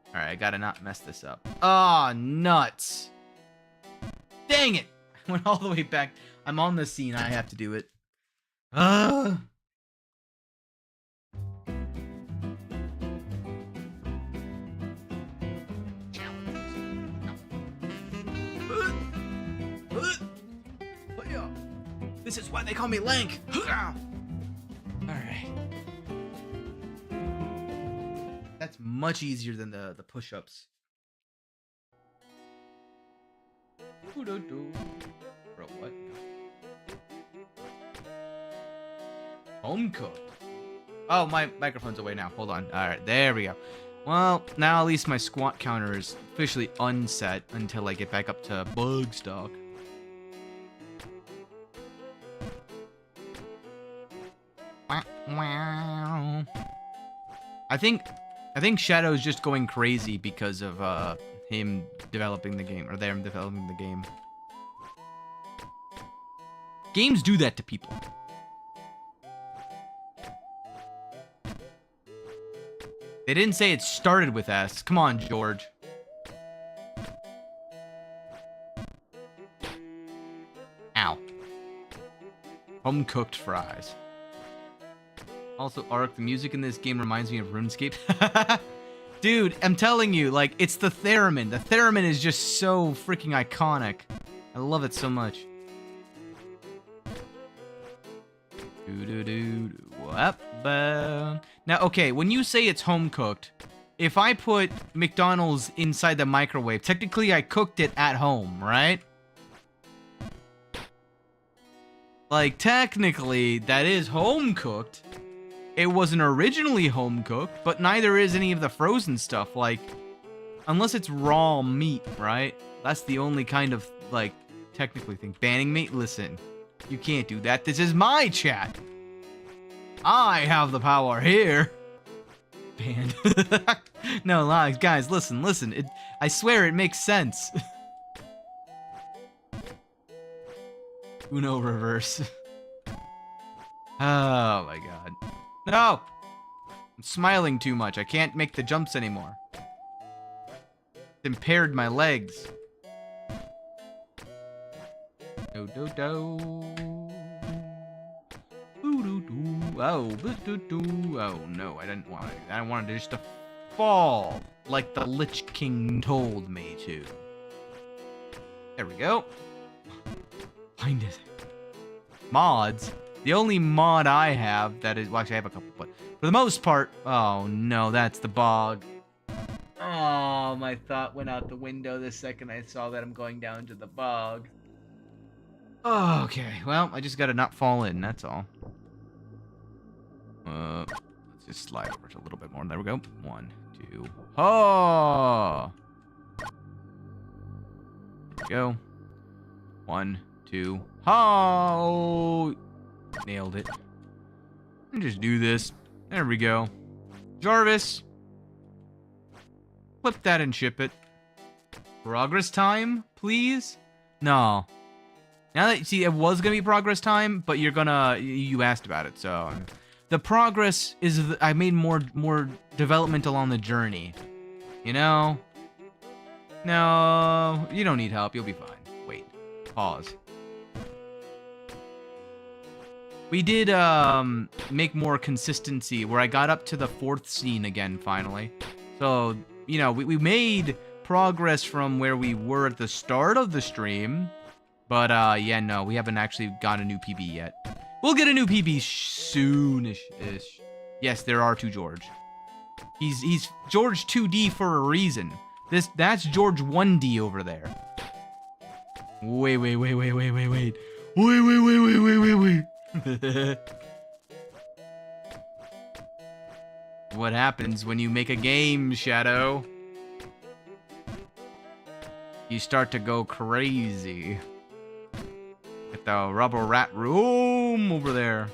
Alright, I gotta not mess this up. Ah, nuts. Dang it! I went all the way back. I'm on the scene. I have to do it. This is why they call me Lank. Alright. That's much easier than the push-ups. Bro, what? Home cooked. Oh, my microphone's away now. Hold on. Alright, there we go. Well, now at least my squat counter is officially unset until I get back up to BugStalk. Wow. I think Shadow's just going crazy because of him developing the game, or them developing the game. Games do that to people. They didn't say it started with S. Come on, George. Ow. Home-cooked fries. Also, Ark, the music in this game reminds me of RuneScape. Dude, I'm telling you, like, it's the theremin. The theremin is just so freaking iconic. I love it so much. Now, okay, when you say it's home cooked, if I put McDonald's inside the microwave, technically I cooked it at home, right? Like, technically, that is home cooked. It wasn't originally home cooked, but neither is any of the frozen stuff. Like, unless it's raw meat, right? That's the only kind of, like, technically thing. Banning meat? Listen, you can't do that. This is my chat. I have the power here. Banned. No lies, guys. Listen. I swear it makes sense. Uno reverse. Oh my god. No! I'm smiling too much. I can't make the jumps anymore. It's impaired my legs. Do. Oh no, I didn't want to. I wanted just to fall like the Lich King told me to. There we go. Find it. Mods. The only mod I have that is, well, actually I have a couple, but for the most part, oh no, that's the bog. Oh, my thought went out the window the second I saw that I'm going down to the bog. Oh, okay, well, I just gotta not fall in, that's all. Let's just slide over to a little bit more. There we go. 1, 2. Oh! There we go. 1, 2. Oh! Nailed it. And just do this. There we go. Jarvis. Flip that and ship it. Progress time, please? No. Now that, see, it was gonna be progress time, but you're gonna, you asked about it, so. The progress is, I made more development along the journey. You know? No, you don't need help, you'll be fine. Wait, pause. We did, make more consistency, where I got up to the 4th scene again, finally. So, you know, we made progress from where we were at the start of the stream. But, yeah, no, we haven't actually got a new PB yet. We'll get a new PB soonish-ish. Yes, there are 2 George. He's George 2D for a reason. That's George 1D over there. Wait. what happens when you make a game, Shadow. You start to go crazy. Get the rubber rat room over there.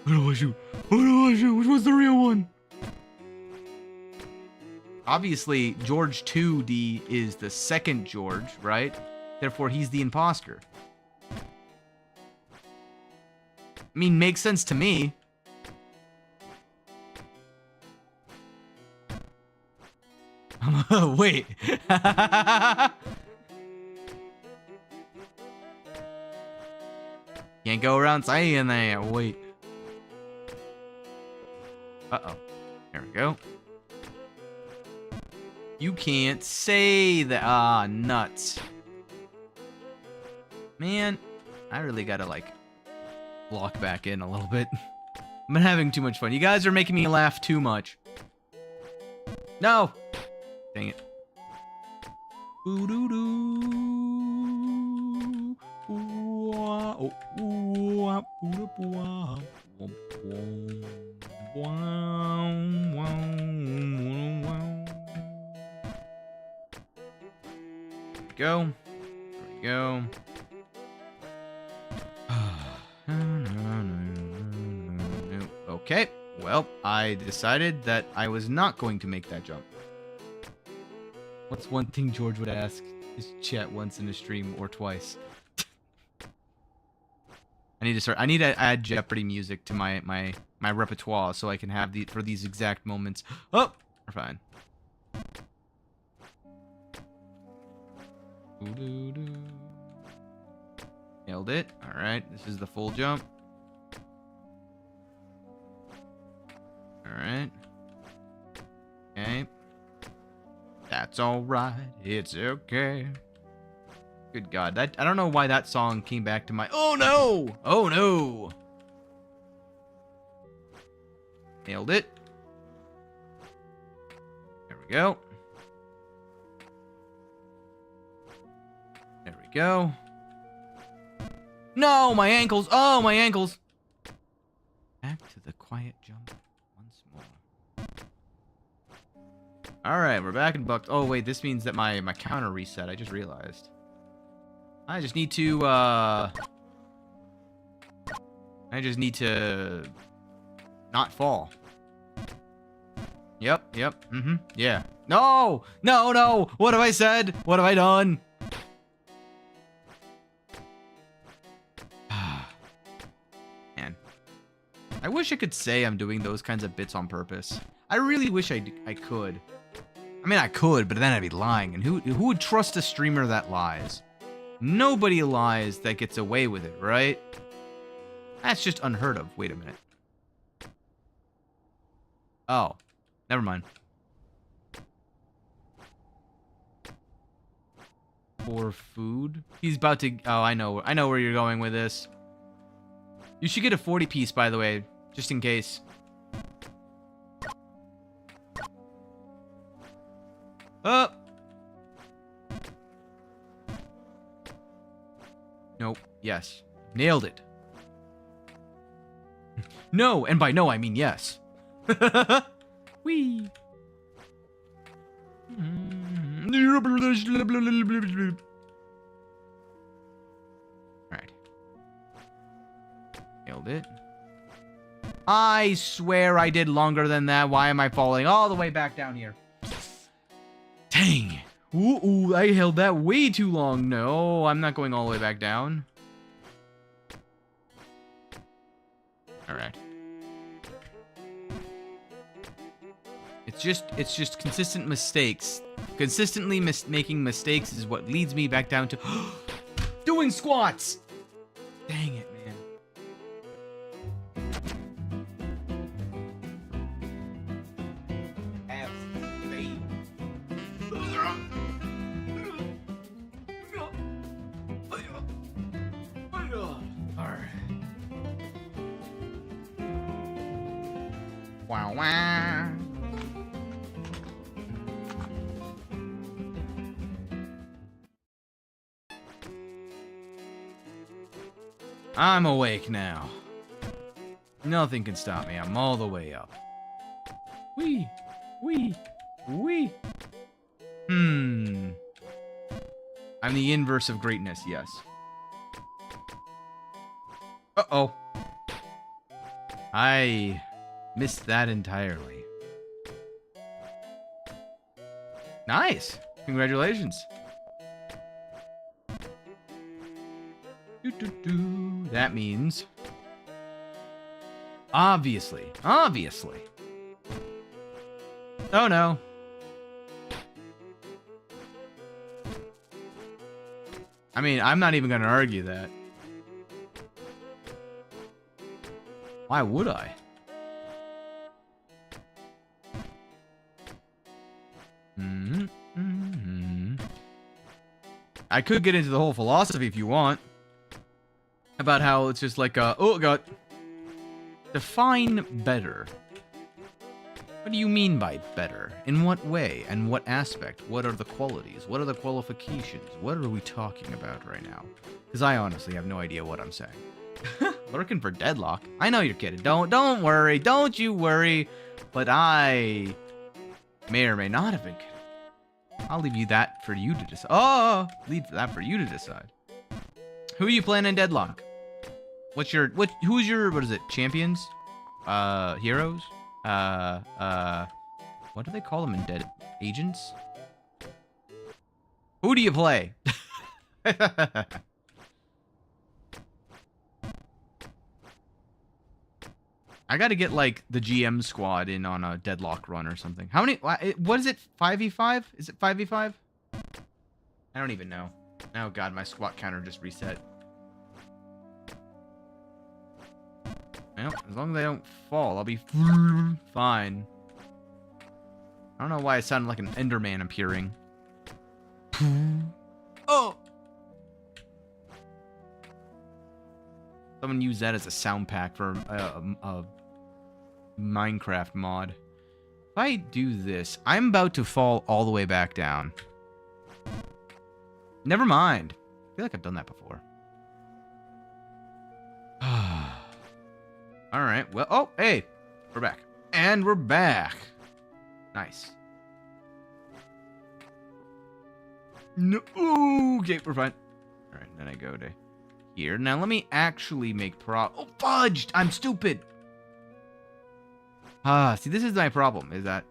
What do I shoot? What do I shoot? Which one's the real one? Obviously, George 2D is the second George, right? Therefore, he's the imposter. I mean, makes sense to me. Wait. Can't go around saying that. Wait. Uh-oh. There we go. You can't say that. Ah, nuts. Man, I really gotta, like, lock back in a little bit. I've been having too much fun. You guys are making me laugh too much. No! Dang it. Go. There we go. Okay. Well, I decided that I was not going to make that jump. What's one thing George would ask his chat once in a stream or twice? I need to add Jeopardy music to my repertoire so I can have for these exact moments. Oh, we're fine. Nailed it. All right, this is the full jump. All right. Okay. That's all right. It's okay. Good God, I don't know why that song came back to my. Oh no! Oh no! Nailed it. There we go. There we go. No, my ankles. Oh, my ankles. Back to the quiet jump once more. All right, we're back in Buck. Oh wait, this means that my counter reset. I just realized. I just need to not fall. Yep. Yeah. No! No! What have I said? What have I done? Man. I wish I could say I'm doing those kinds of bits on purpose. I really wish I could. I mean, I could, but then I'd be lying. And who would trust a streamer that lies? Nobody lies that gets away with it, right? That's just unheard of. Wait a minute. Oh. Never mind. For food? He's about to... Oh, I know where you're going with this. You should get a 40 piece, by the way. Just in case. Oh! Nope. Yes. Nailed it. No, and by no, I mean yes. Whee! Alright. Nailed it. I swear I did longer than that. Why am I falling all the way back down here? Dang. Ooh, I held that way too long. No, I'm not going all the way back down. Alright. It's just consistent mistakes. Consistently making mistakes is what leads me back down to doing squats. Dang it, man. Wow, wow. I'm awake now. Nothing can stop me. I'm all the way up. Wee. Wee. Wee. I'm the inverse of greatness, yes. Uh-oh. I missed that entirely. Nice. Congratulations. That means... Obviously. Oh, no. I mean, I'm not even going to argue that. Why would I? I could get into the whole philosophy if you want. About how it's just like, oh god. Define better. What do you mean by better? In what way? And what aspect? What are the qualities? What are the qualifications? What are we talking about right now? Because I honestly have no idea what I'm saying. Lurking for deadlock? I know you're kidding. Don't worry. Don't you worry. But I may or may not have been kidding. I'll leave that for you to decide. Oh, leave that for you to decide. Who are you playing in deadlock? Who's your, what is it? Champions? Heroes? What do they call them in Dead? Agents? Who do you play? I gotta get, like, the GM squad in on a deadlock run or something. How many... What is it? 5v5? Is it 5v5? I don't even know. Oh, God, my squat counter just reset. Well, as long as I don't fall, I'll be fine. I don't know why it sounded like an Enderman appearing. Oh! Someone use that as a sound pack for a Minecraft mod. If I do this, I'm about to fall all the way back down. Never mind. I feel like I've done that before. Alright, well, oh, hey, we're back. And we're back. Nice. No, okay, we're fine. Alright, then I go to here. Now let me actually make oh, fudged! I'm stupid! See, this is my problem, is that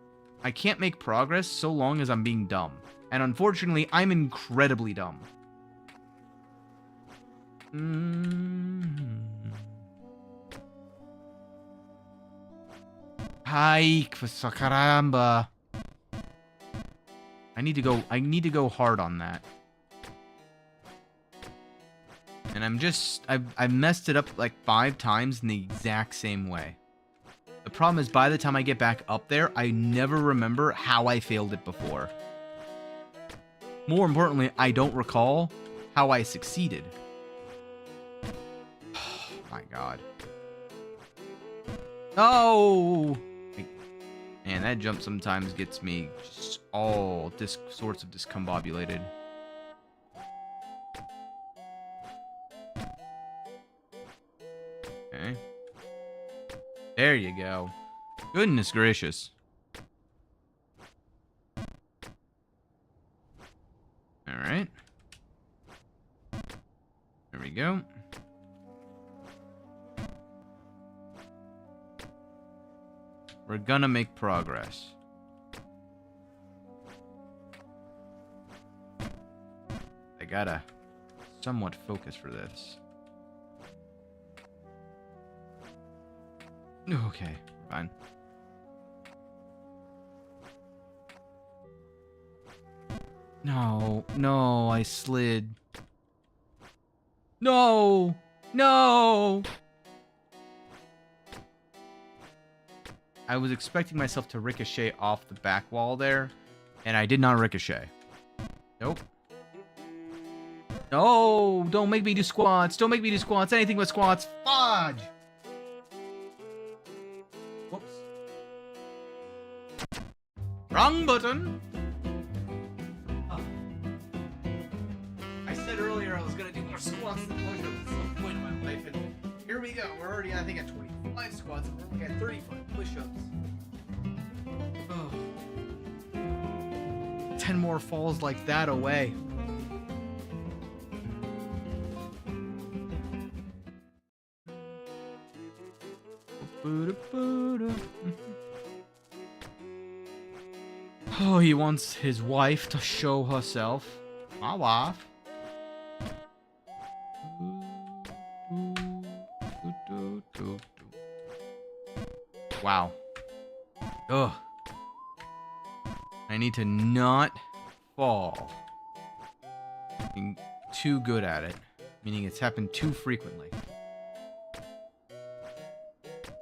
I can't make progress so long as I'm being dumb. And unfortunately, I'm incredibly dumb. Ay, caramba. I need to go hard on that. And I've messed it up like 5 times in the exact same way. The problem is by the time I get back up there, I never remember how I failed it before. More importantly, I don't recall how I succeeded. Oh, my God. Oh! Man, that jump sometimes gets me just all sorts of discombobulated. Okay. There you go. Goodness gracious. Alright. There we go. We're gonna make progress. I gotta somewhat focus for this. Okay, fine. No, I slid. No! I was expecting myself to ricochet off the back wall there, and I did not ricochet. Nope. No! Don't make me do squats! Don't make me do squats! Anything but squats! Fudge! Whoops. Wrong button! Oh. I said earlier I was gonna do more squats than push-ups at some point in my life, and here we go. We're already, I think, at 25 squats, and we're only at 35 push-ups. more falls like that away. Oh, he wants his wife to show herself. My wife. Wow. Ugh. I need to not fall. Being too good at it. Meaning it's happened too frequently.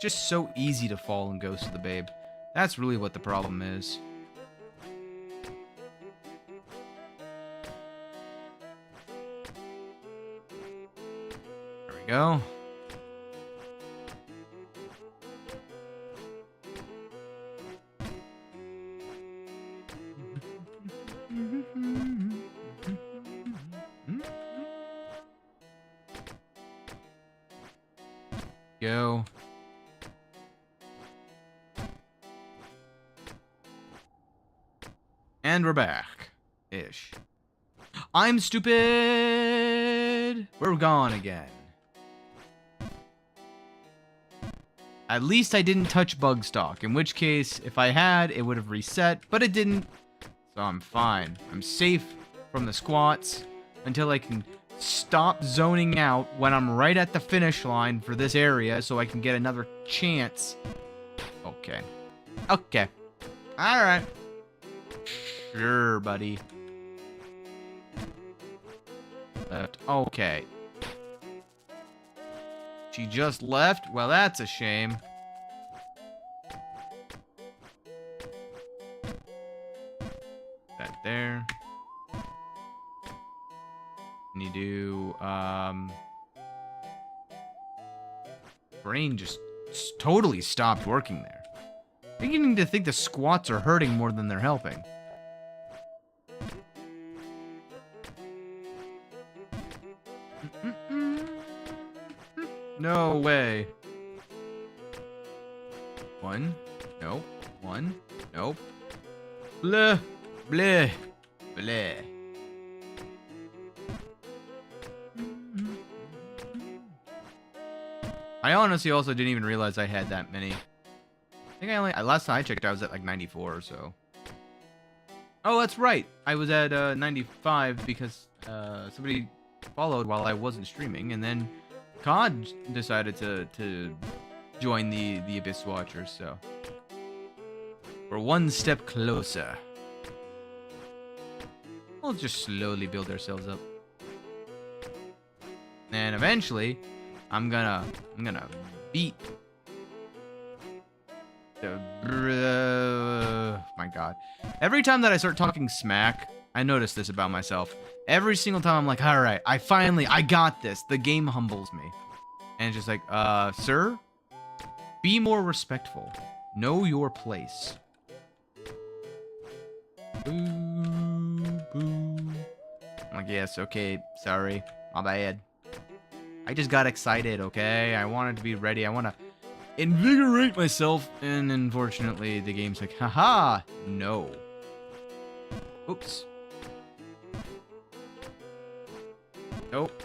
Just so easy to fall in Ghost of the Babe. That's really what the problem is. There we go. Go. And we're back. Ish. I'm stupid! We're gone again. At least I didn't touch BugStalk, in which case, if I had, it would have reset, but it didn't. So I'm fine. I'm safe from the squats until I can stop zoning out when I'm right at the finish line for this area so I can get another chance. Okay. Okay. Alright. Sure, buddy. Left. Okay. She just left? Well, that's a shame. That there. And you do, brain just totally stopped working there. Beginning to think the squats are hurting more than they're helping. No way. One. Nope. One. Nope. Bleh. Bleh. Bleh. I honestly also didn't even realize I had that many. I think I only... Last time I checked, I was at like 94 or so. Oh, that's right. I was at 95 because somebody followed while I wasn't streaming, and then COD decided to join the Abyss Watchers, so we're one step closer. We'll just slowly build ourselves up, and eventually, I'm gonna beat the. My God! Every time that I start talking smack, I notice this about myself. Every single time I'm like, all right, I got this. The game humbles me. And it's just like, sir, be more respectful. Know your place. Boo, boo. I'm like, yes, okay, sorry, my bad. I just got excited, okay? I wanted to be ready. I want to invigorate myself. And unfortunately, the game's like, haha, no. Oops. Nope.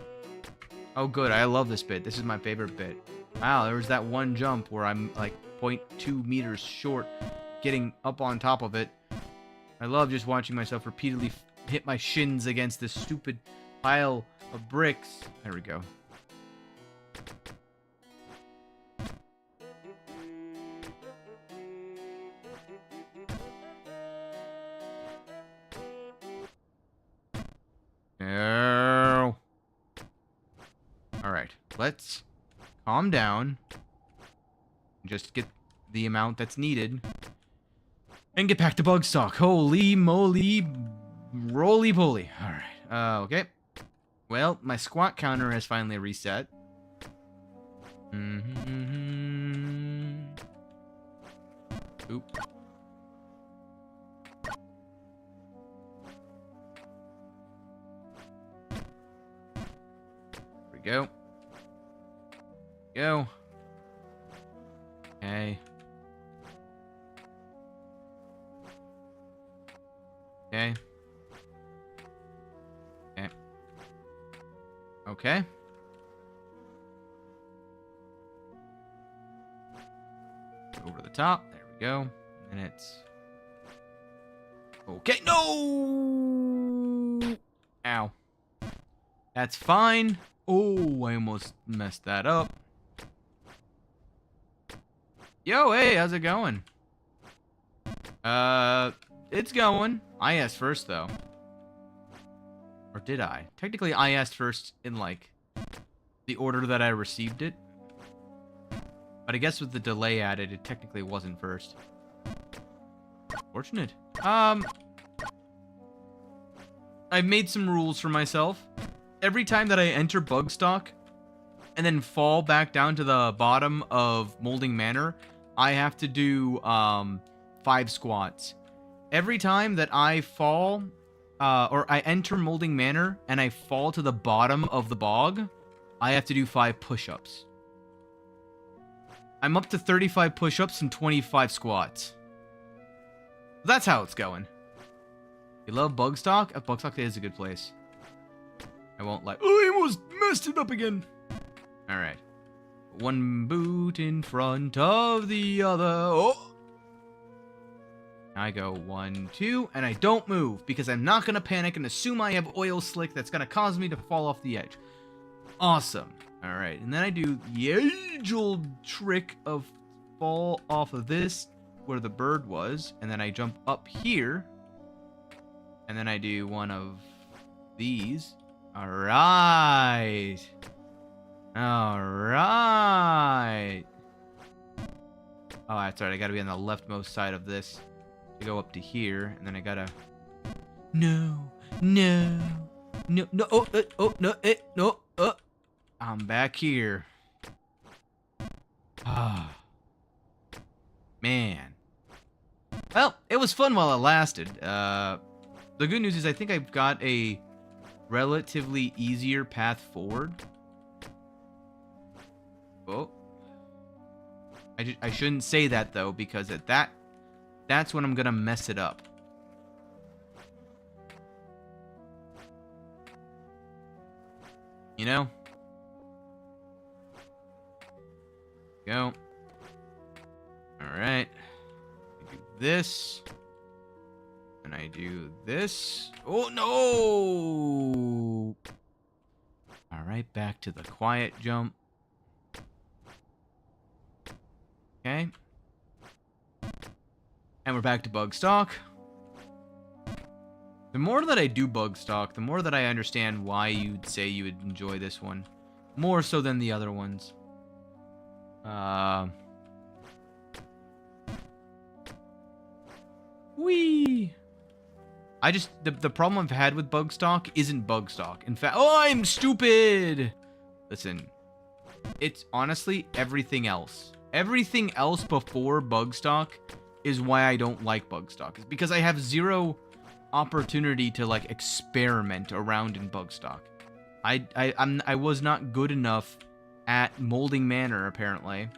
Oh, good. I love this bit. This is my favorite bit. Wow, there was that one jump where I'm like 0.2 meters short, getting up on top of it. I love just watching myself repeatedly hit my shins against this stupid pile of bricks. There we go. No. Alright, let's calm down. Just get the amount that's needed. And get back to BugStalk. Holy moly. Roly poly. Alright, okay. Well, my squat counter has finally reset. Oop. There we go. Go. Okay. Okay. Okay. Over to the top. There we go. And it's... Okay. No! Ow. That's fine. Oh, I almost messed that up. Yo, hey, how's it going? It's going. I asked first, though. Or did I? Technically, I asked first in, like, the order that I received it. But I guess with the delay added, it technically wasn't first. Fortunate. I've made some rules for myself. Every time that I enter BugStalk and then fall back down to the bottom of Molding Manor, I have to do 5 squats. Every time that I fall, or I enter Molding Manor and I fall to the bottom of the bog, I have to do 5 push-ups. I'm up to 35 push-ups and 25 squats. That's how it's going. You love BugStalk? BugStalk is a good place. I won't lie. Oh, I almost messed it up again. Alright. One boot in front of the other. Oh! I go 1, 2, and I don't move because I'm not going to panic and assume I have oil slick that's going to cause me to fall off the edge. Awesome. Alright, and then I do the age-old trick of fall off of this where the bird was, and then I jump up here, and then I do one of these. Alright. Alright. Oh, that's right, I gotta be on the leftmost side of this to go up to here, and then I gotta... No, no, no, no, oh, no, no, I'm back here. Ah. Man. Well, it was fun while it lasted. The good news is I think I've got a relatively easier path forward. Oh. I shouldn't say that, though, because at that's when I'm gonna mess it up. You know? Go. Alright. I do this. And I do this. Oh, no! Alright, back to the quiet jump. Okay. And we're back to BugStalk. The more that I do BugStalk, the more that I understand why you'd say you would enjoy this one. More so than the other ones. Whee! I just... The problem I've had with BugStalk isn't BugStalk. In fact... Oh, I'm stupid! Listen. It's honestly everything else. Everything else before BugStalk is why I don't like BugStalk. It's because I have zero opportunity to, like, experiment around in BugStalk. I was not good enough at Molding Manor, apparently.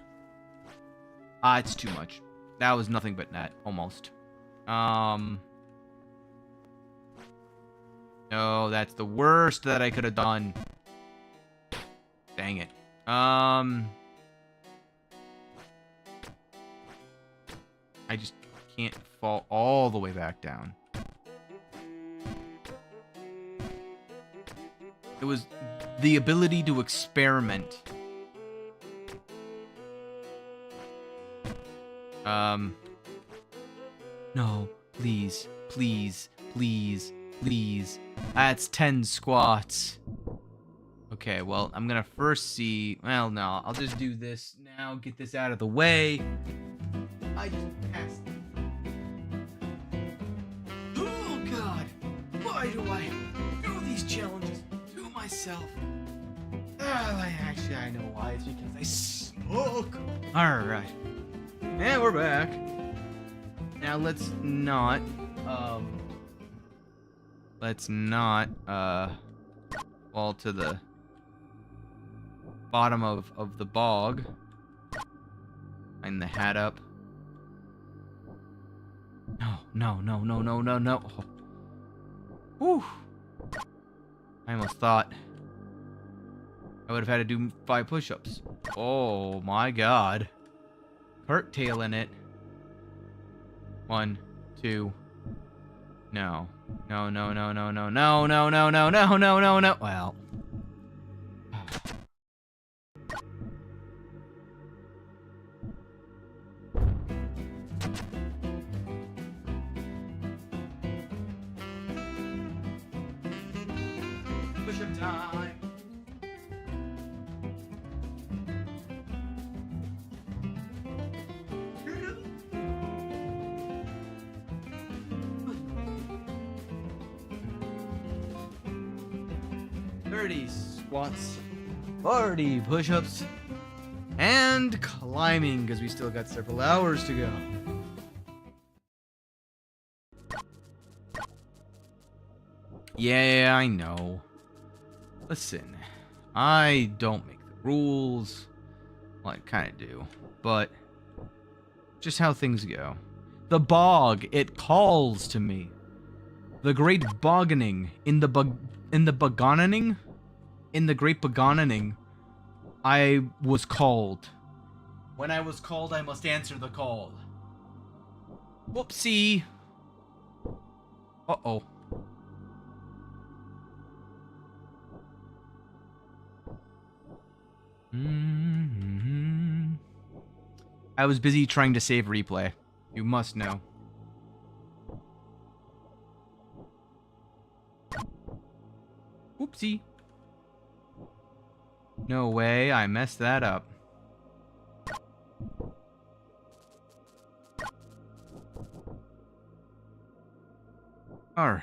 It's too much. That was nothing but net, almost. No, that's the worst that I could have done. Dang it. I just can't fall all the way back down. It was the ability to experiment. No, please, please, please, please. That's 10 squats. Okay, well, I'm gonna first see... Well, no, I'll just do this now, get this out of the way. I just passed. Oh, God! Why do I do these challenges to myself? Actually, I know why. It's because I smoke. Alright. And we're back. Now, let's not, fall to the bottom of the bog. Line the hat up. No. Oh. Whew. I almost thought I would have had to do 5 push-ups. Oh my god. Curtailing it. 1, 2. No. No, no, no, no, no, no, no, no, no, no, no, no, no. Well. Push-up time. Squats, 40 push-ups, and climbing, because we still got several hours to go. Yeah, I know. Listen, I don't make the rules. Well, I kind of do, but just how things go. The bog, it calls to me. The great boggening in the boggonening. In the great boggonening, I was called. When I was called, I must answer the call. Whoopsie. Uh-oh. I was busy trying to save replay. You must know. Whoopsie. No way, I messed that up. Alright.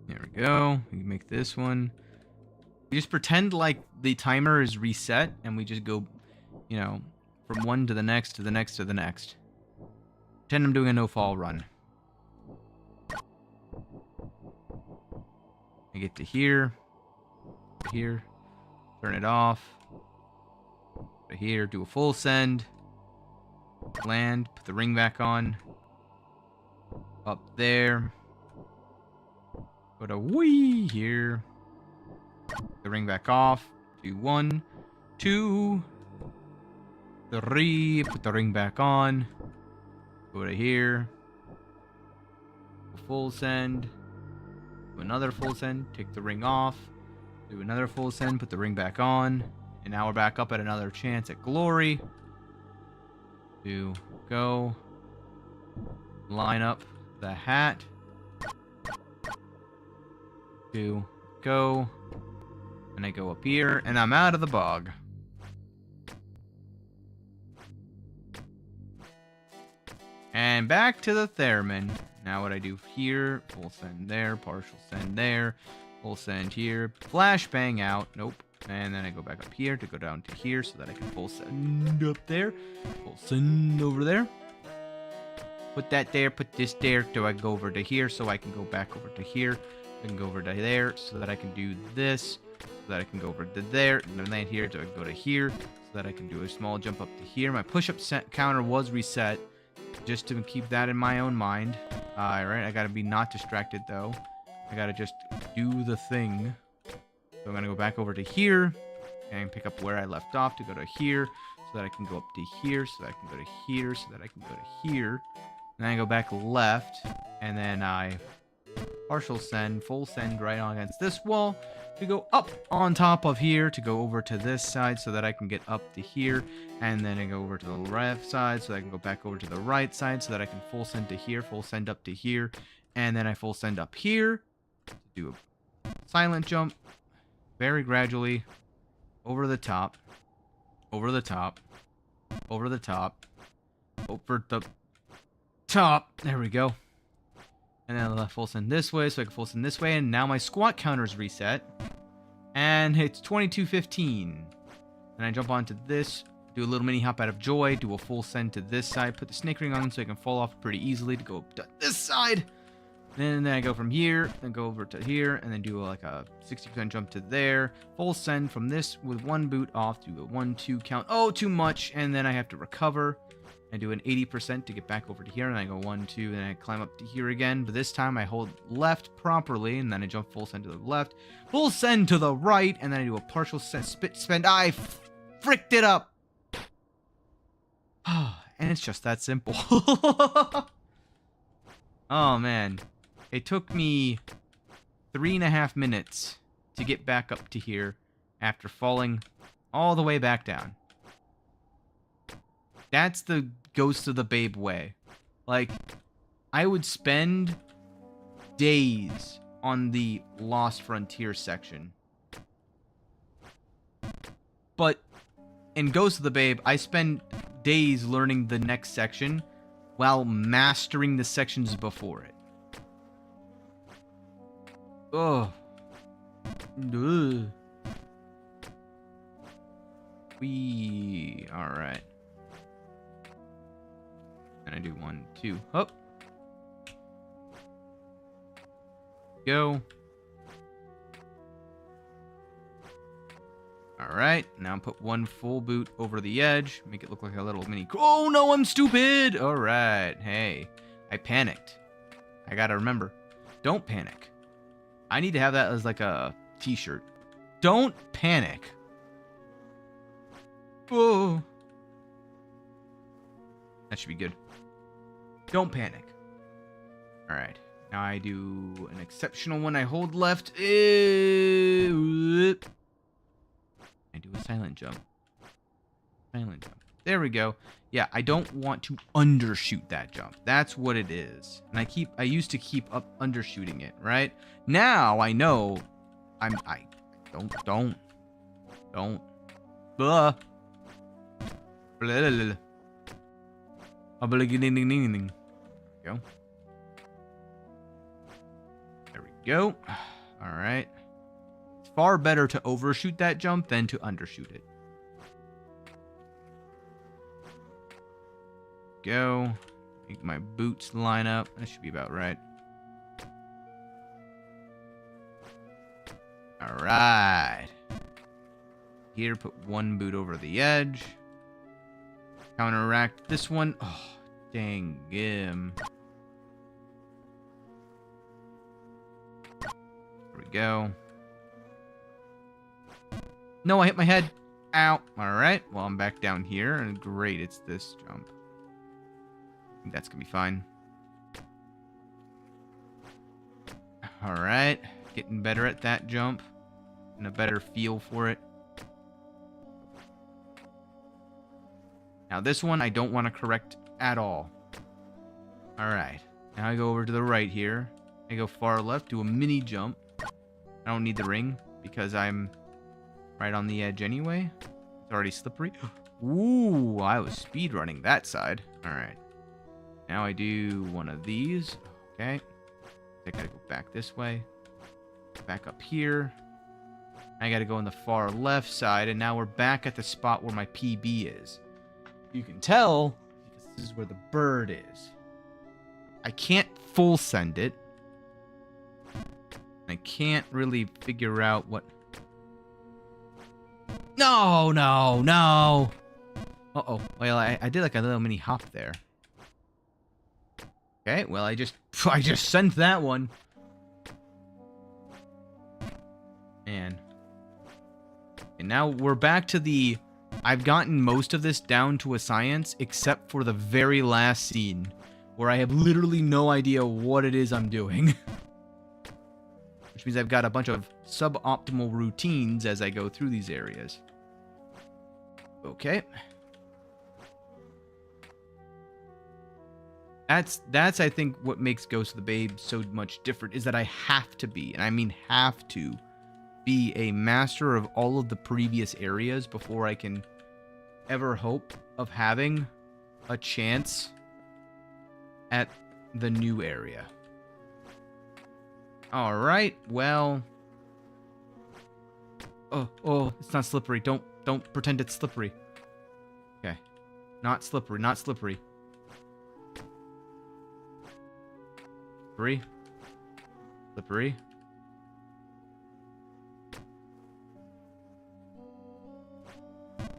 There we go. We can make this one. We just pretend like the timer is reset and we just go, you know, from one to the next to the next to the next. Pretend I'm doing a no-fall run. I get to here, turn it off, to here, do a full send, land, put the ring back on, up there, go to wee here, the ring back off, do 1, 2, 3, put the ring back on, go to here, full send, do another full send, take the ring off, do another full send, put the ring back on, and now we're back up at another chance at glory. Do go, line up the hat, do go, and I go up here, and I'm out of the bog. And back to the theremin. Now what I do here, full send there, partial send there, full send here, flashbang out, nope. And then I go back up here to go down to here so that I can full send up there, full send over there. Put that there, put this there, do I go over to here so I can go back over to here. I can go over to there so that I can do this, so that I can go over to there, and then land here so I can go to here, so that I can do a small jump up to here. My push-up counter was reset, just to keep that in my own mind. Alright, I gotta be not distracted though. I gotta just do the thing. So I'm gonna go back over to here and pick up where I left off to go to here, so that I can go up to here, so that I can go to here, so that I can go to here. And then I go back left, and then I partial send, full send right on against this wall to go up on top of here to go over to this side so that I can get up to here, and then I go over to the left side so that I can go back over to the right side so that I can full send to here, full send up to here, and then I full send up here to do a silent jump very gradually over the top, over the top, over the top, over the top. There we go. And then I'll full send this way so I can full send this way, and now my squat counter is reset. And it's 22:15. And I jump onto this, do a little mini hop out of joy, do a full send to this side, put the snake ring on so I can fall off pretty easily to go up to this side. And then I go from here, then go over to here, and then do like a 60% jump to there. Full send from this with one boot off, do a 1-2 count. Oh, too much, and then I have to recover. I do an 80% to get back over to here, and I go 1, 2, and I climb up to here again. But this time I hold left properly, and then I jump full send to the left, full send to the right, and then I do a partial spend. I fricked it up. And it's just that simple. Oh man, it took me 3.5 minutes to get back up to here after falling all the way back down. That's the Ghost of the Babe way. Like, I would spend days on the Lost Frontier section. But in Ghost of the Babe, I spend days learning the next section while mastering the sections before it. Oh. Ugh. Alright. And I do 1, 2. Up. Go. Alright. Now put one full boot over the edge. Make it look like a little mini... Oh no, I'm stupid! Alright. Hey. I panicked. I gotta remember. Don't panic. I need to have that as like a t-shirt. Don't panic. Oh. That should be good. Don't panic. Alright. Now I do an exceptional one. I hold left. I do a silent jump. Silent jump. There we go. Yeah, I don't want to undershoot that jump. That's what it is. And I used to keep up undershooting it, right? Now I know don't. Blah. Blah. Go. There we go. All right. It's far better to overshoot that jump than to undershoot it. Go. Make my boots line up. That should be about right. All right. Here, put one boot over the edge. Counteract this one. Oh, dang him. There we go. No, I hit my head. Ow. All right. Well, I'm back down here. And great, it's this jump. I think that's going to be fine. All right. Getting better at that jump. And a better feel for it. Now this one I don't want to correct at all. Alright. Now I go over to the right here. I go far left, do a mini jump. I don't need the ring because I'm right on the edge anyway. It's already slippery. Ooh, I was speed running that side. Alright. Now I do one of these. Okay. I gotta go back this way. Back up here. I gotta go on the far left side, and now we're back at the spot where my PB is. You can tell because this is where the bird is. I can't full send it. I can't really figure out what... No! Uh-oh. Well, I did like a little mini hop there. Okay, well, I just sent that one. Man. And now we're back to the... I've gotten most of this down to a science, except for the very last scene, where I have literally no idea what it is I'm doing. Which means I've got a bunch of suboptimal routines as I go through these areas. Okay. That's I think what makes Ghost of the Babe so much different, is that I have to be, and I mean have to, be a master of all of the previous areas before I can ever hope of having a chance at the new area. All right, well. Oh, it's not slippery. Don't pretend it's slippery. Okay. Not slippery. Slippery.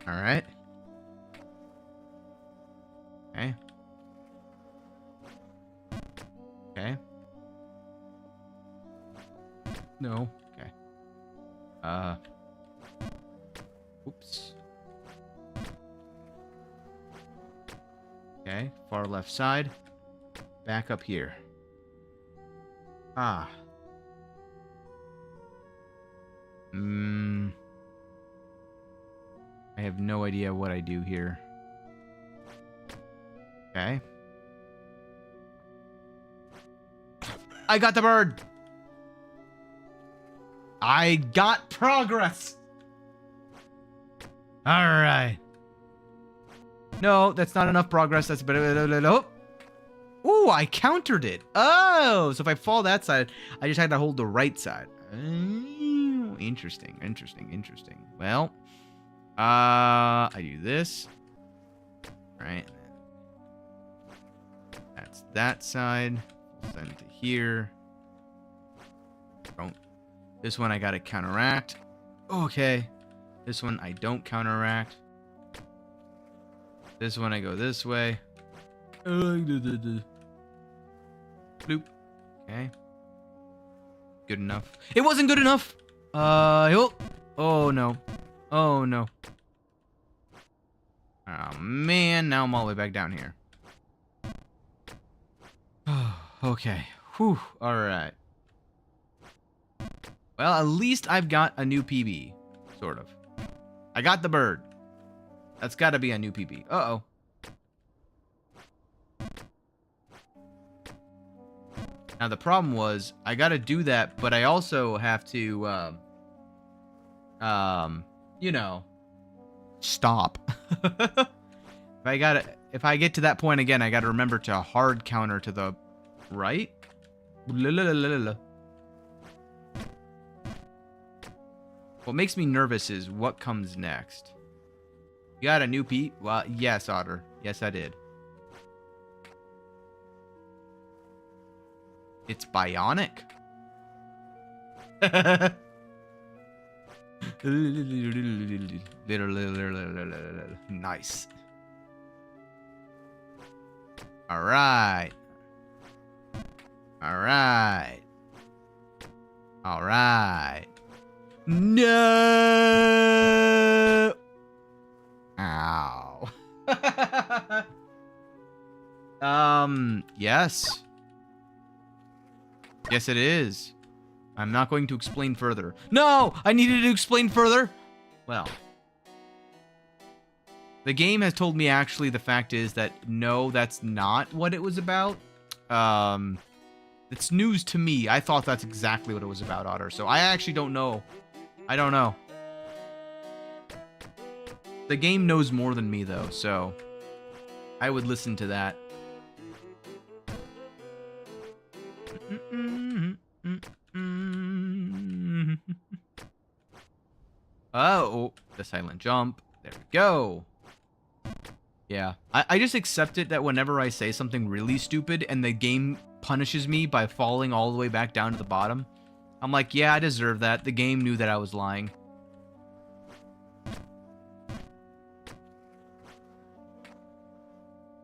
All right. Okay. Okay. No. Okay. Oops. Okay. Far left side. Back up here. Ah. I have no idea what I do here. Okay. I got the bird! I got progress! Alright. No, that's not enough progress. That's better. Oh! Ooh, I countered it. Oh, so if I fall that side, I just had to hold the right side. Oh, interesting, interesting, interesting. Well, I do this. All right. That's that side. Send it to here. Don't. This one I gotta counteract. Okay. This one I don't counteract. This one I go this way. Bloop. Okay. Good enough. It wasn't good enough. Oh no. Oh no. Oh man, now I'm all the way back down here. Okay. Whew. All right. Well, at least I've got a new PB, sort of. I got the bird. That's got to be a new PB. Uh-oh. Now, the problem was, I got to do that, but I also have to, you know, stop. If I get to that point again, I got to remember to hard counter to the right. What makes me nervous is what comes next. You got a new P? Well, yes, Otter. Yes, I did. It's bionic. Nice. All right. All right. All right. No. Ow. Yes. Yes, it is. I'm not going to explain further. No! I needed to explain further! Well. The game has told me actually the fact is that no, that's not what it was about. It's news to me. I thought that's exactly what it was about, Otter. So I actually don't know. I don't know. The game knows more than me, though, so I would listen to that. Oh, the silent jump. There we go. Yeah, I just accept it that whenever I say something really stupid and the game punishes me by falling all the way back down to the bottom, I'm like, yeah, I deserve that. The game knew that I was lying.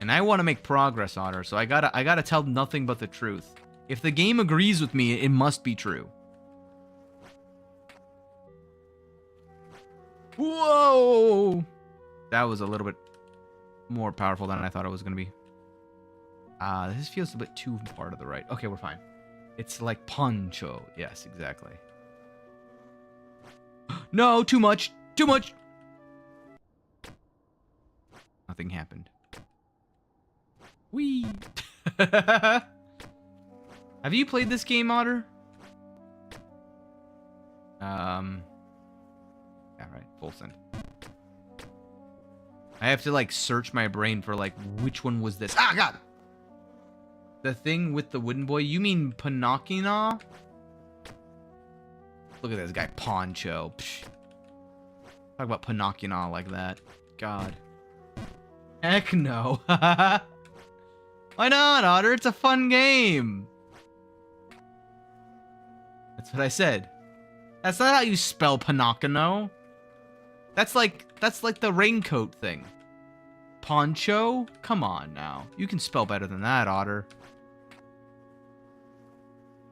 And I want to make progress, Otter, so I gotta tell nothing but the truth. If the game agrees with me, it must be true. Whoa! That was a little bit more powerful than I thought it was going to be. This feels a bit too far to the right. Okay, we're fine. It's like poncho. Yes, exactly. No, too much. Too much. Nothing happened. Whee! Have you played this game, Otter? Yeah, right. Full send. I have to, like, search my brain for, like, which one was this. Ah, God! The thing with the wooden boy? You mean Pinocchio? Look at this guy, Poncho. Psh. Talk about Pinocchio like that. God. Heck no. Why not, Otter? It's a fun game. That's what I said. That's not how you spell Pinocchio. That's like the raincoat thing. Poncho? Come on now. You can spell better than that, Otter.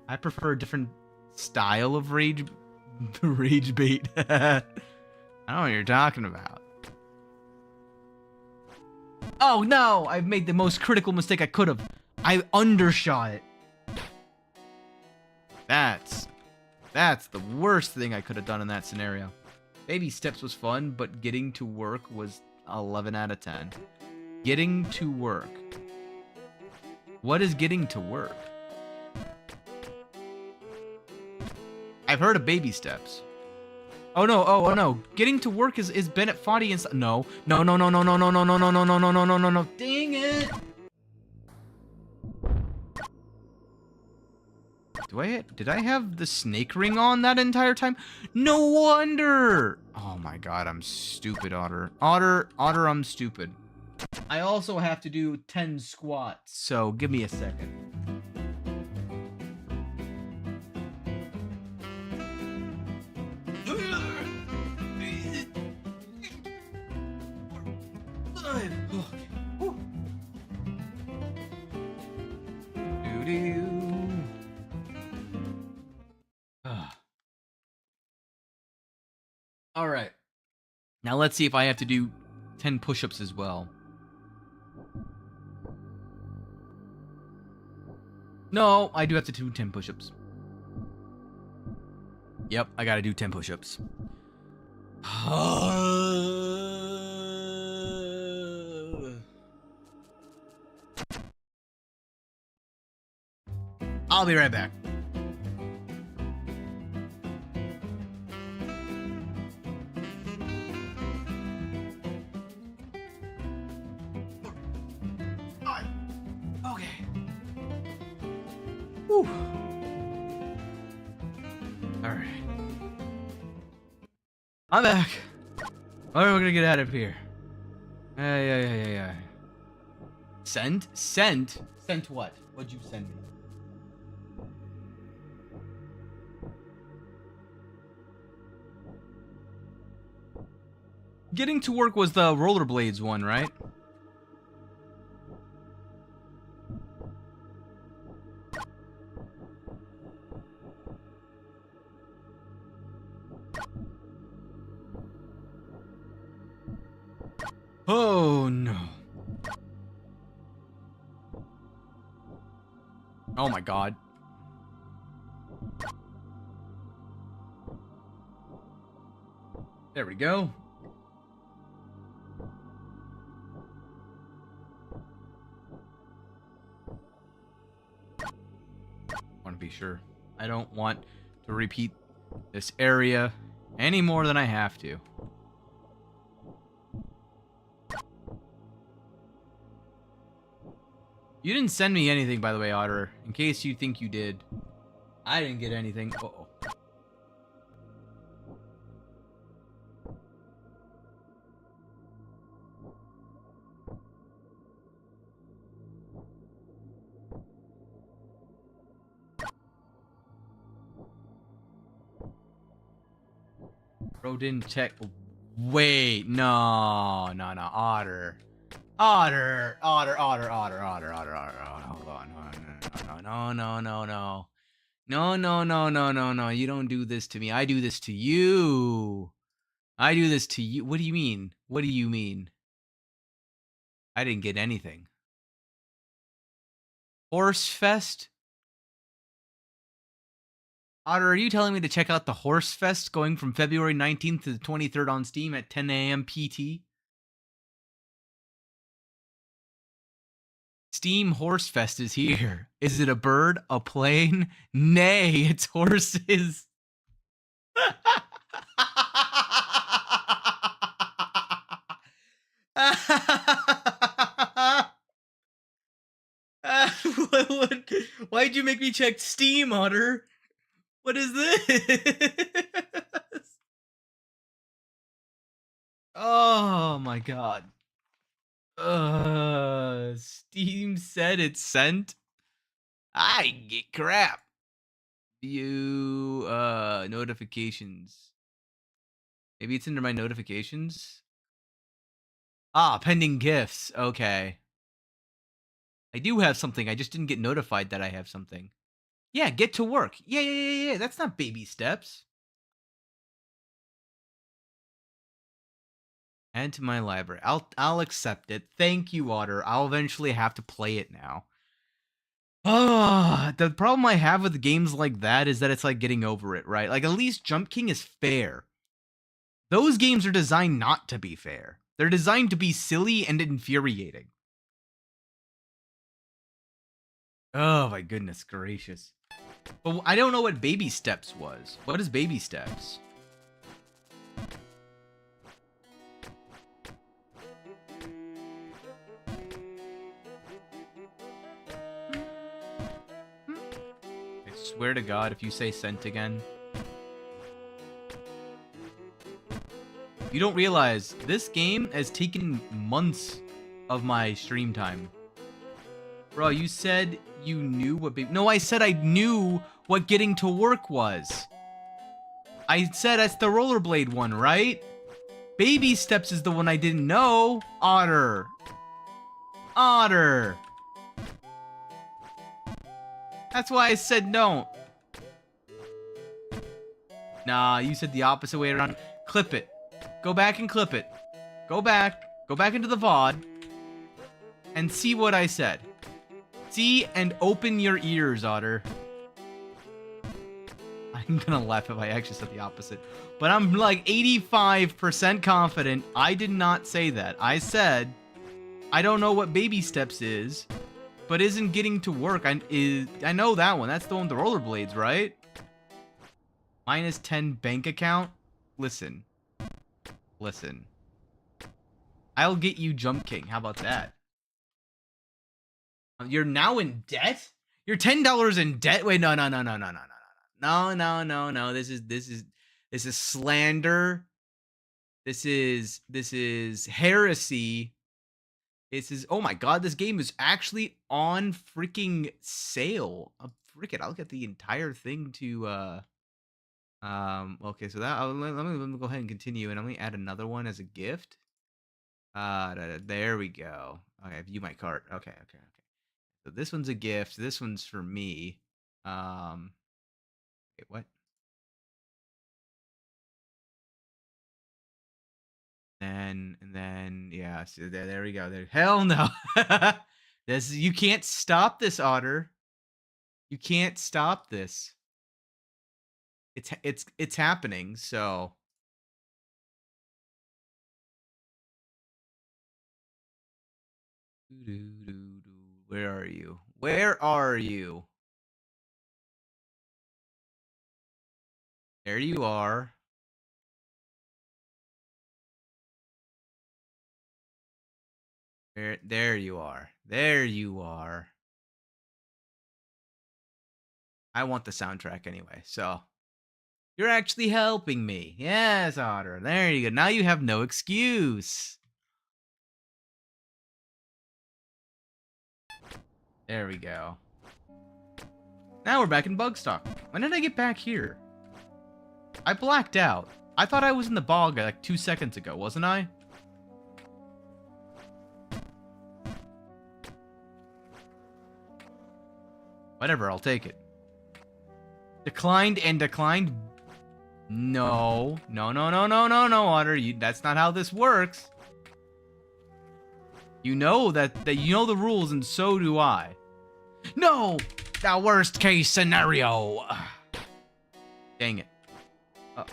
I prefer a different style of rage bait. I don't know what you're talking about. Oh no! I've made the most critical mistake I could have. I undershot it. That's the worst thing I could have done in that scenario. Baby steps was fun, but getting to work was 11 out of 10. Getting to work. What is getting to work? I've heard of baby steps. Oh no, oh no. Getting to work is Bennett Foddy and no. No. Dang it. Did I have the snake ring on that entire time? No wonder. Oh my god, I'm stupid, Otter. Otter, I'm stupid. I also have to do 10 squats, so give me a second. All right. Now let's see if I have to do 10 push-ups as well. No, I do have to do 10 push-ups. Yep, I gotta do 10 push-ups. I'll be right back. Okay. Whew. Alright. I'm back. How are we gonna get out of here? Yeah. Sent? Sent? Sent what? What'd you send me? Getting to work was the rollerblades one, right? Oh no. Oh my god. There we go. Want to be sure. I don't want to repeat this area any more than I have to. You didn't send me anything, by the way, Otter. In case you think you did. I didn't get anything. Uh-oh. Bro didn't check. Wait, no, Otter. Otter. Hold on. No. You don't do this to me. I do this to you. What do you mean? What do you mean? I didn't get anything. Horse Fest? Otter, are you telling me to check out the Horse Fest going from February 19th to the 23rd on Steam at 10 a.m. PT? Steam Horse Fest is here. Is it a bird? A plane? Nay, it's horses. Why'd you make me check Steam, Otter? What is this? Oh my god. Steam said it's sent. I get crap. View notifications. Maybe it's under my notifications. Ah, pending gifts. Okay. I do have something. I just didn't get notified that I have something. Yeah, get to work. Yeah. That's not baby steps. Add to my library. I'll accept it. Thank you, Otter. I'll eventually have to play it now. The problem I have with games like that is that it's like getting over it, right? Like at least Jump King is fair. Those games are designed not to be fair. They're designed to be silly and infuriating. Oh my goodness gracious. But I don't know what Baby Steps was. What is Baby Steps? I swear to God, if you say sent again. You don't realize this game has taken months of my stream time. Bro, you said you knew what No, I said I knew what getting to work was. I said that's the rollerblade one, right? Baby Steps is the one I didn't know. Otter. Otter. That's why I said don't. Nah, you said the opposite way around. Clip it. Go back and clip it. Go back. Go back into the VOD. And see what I said. See and open your ears, Otter. I'm gonna laugh if I actually said the opposite. But I'm like 85% confident I did not say that. I said, I don't know what Baby Steps is, but isn't getting to work. I know that one. That's the one with the rollerblades, right? Minus 10 bank account? Listen. Listen. I'll get you Jump King. How about that? You're now in debt? You're $10 in debt? Wait, no. No. This is slander. This is heresy. This is, oh my God, this game is actually on freaking sale. Frick it, I'll get the entire thing to okay, so that let me go ahead and continue, and let me add another one as a gift. There we go. Okay, view my cart. Okay. So this one's a gift. This one's for me. Wait, what? And then yeah, so there we go. There, hell no. You can't stop this, Otter. You can't stop this. It's happening. So where are you? Where are you? There you are. There you are. There you are. I want the soundtrack anyway, so you're actually helping me. Yes, Otter. There you go. Now you have no excuse. There we go. Now we're back in BugStalk. When did I get back here? I blacked out. I thought I was in the bog like 2 seconds ago, wasn't I? Whatever, I'll take it. Declined and declined. No, Otter. That's not how this works. You know that you know the rules, and so do I. No, the worst case scenario. Dang it. Uh-oh.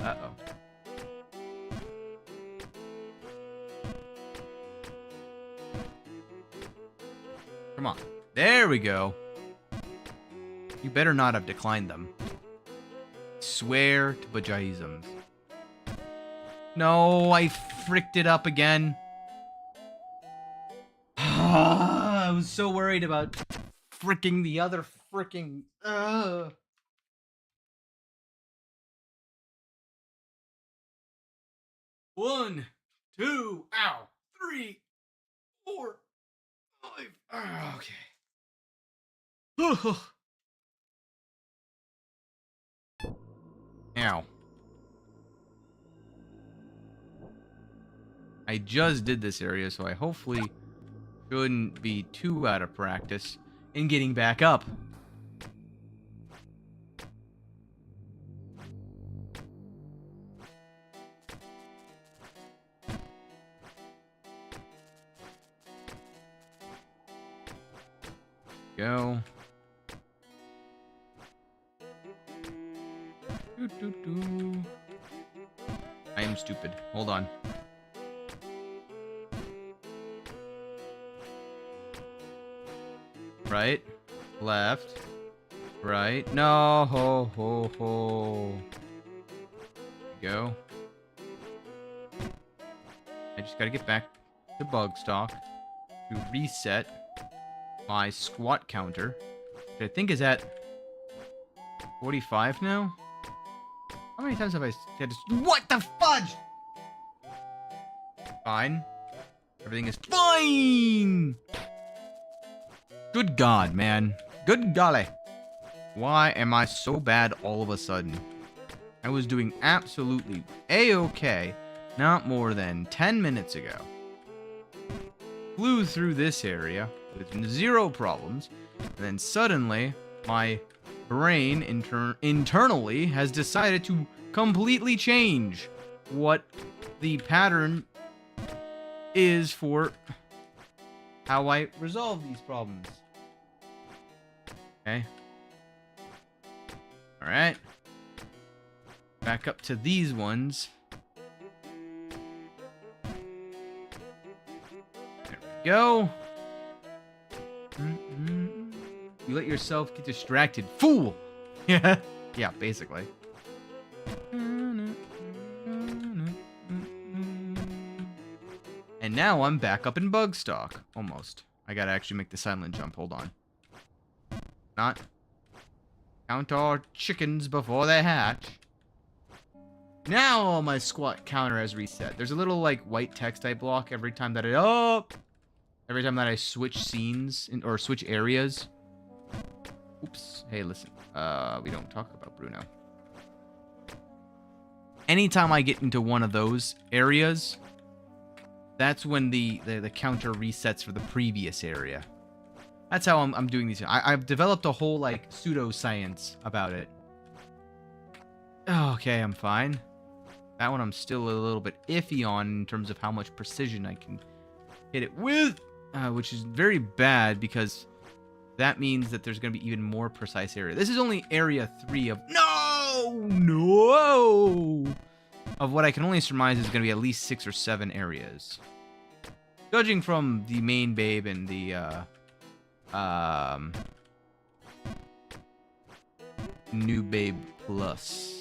Uh-oh. Come on. There we go. You better not have declined them. Swear to Bajaisms. No, I fricked it up again. I was so worried about fricking the other fricking... 1, 2, ow, 3, 4, 5. Okay. Ow. I just did this area, so I hopefully shouldn't be too out of practice in getting back up. Go. I am stupid. Hold on. Right. Left. Right. No. Ho, ho, ho. Go. I just gotta get back to BugStalk to reset my squat counter, which I think is at 45 now. How many times have I had to... What the fudge? Fine. Everything is fine. Good God, man. Good golly. Why am I so bad all of a sudden? I was doing absolutely A-okay not more than 10 minutes ago. Flew through this area with zero problems, and then suddenly my brain internally has decided to completely change what the pattern is for how I resolve these problems. Okay. Alright. Back up to these ones. There we go. You let yourself get distracted. Fool! Yeah. Yeah, basically. And now I'm back up in BugStalk. Almost. I gotta actually make the silent jump. Hold on. Not. Count our chickens before they hatch. Now my squat counter has reset. There's a little, like, white text I block every time that every time that I switch scenes or switch areas. Oops. Hey, listen. We don't talk about Bruno. Anytime I get into one of those areas, that's when the counter resets for the previous area. That's how I'm doing these. I've developed a whole, like, pseudoscience about it. Okay, I'm fine. That one I'm still a little bit iffy on in terms of how much precision I can hit it with, which is very bad because that means that there's going to be even more precise area. This is only area 3 of... No! Of what I can only surmise is going to be at least 6 or 7 areas. Judging from the main babe and the, new babe plus.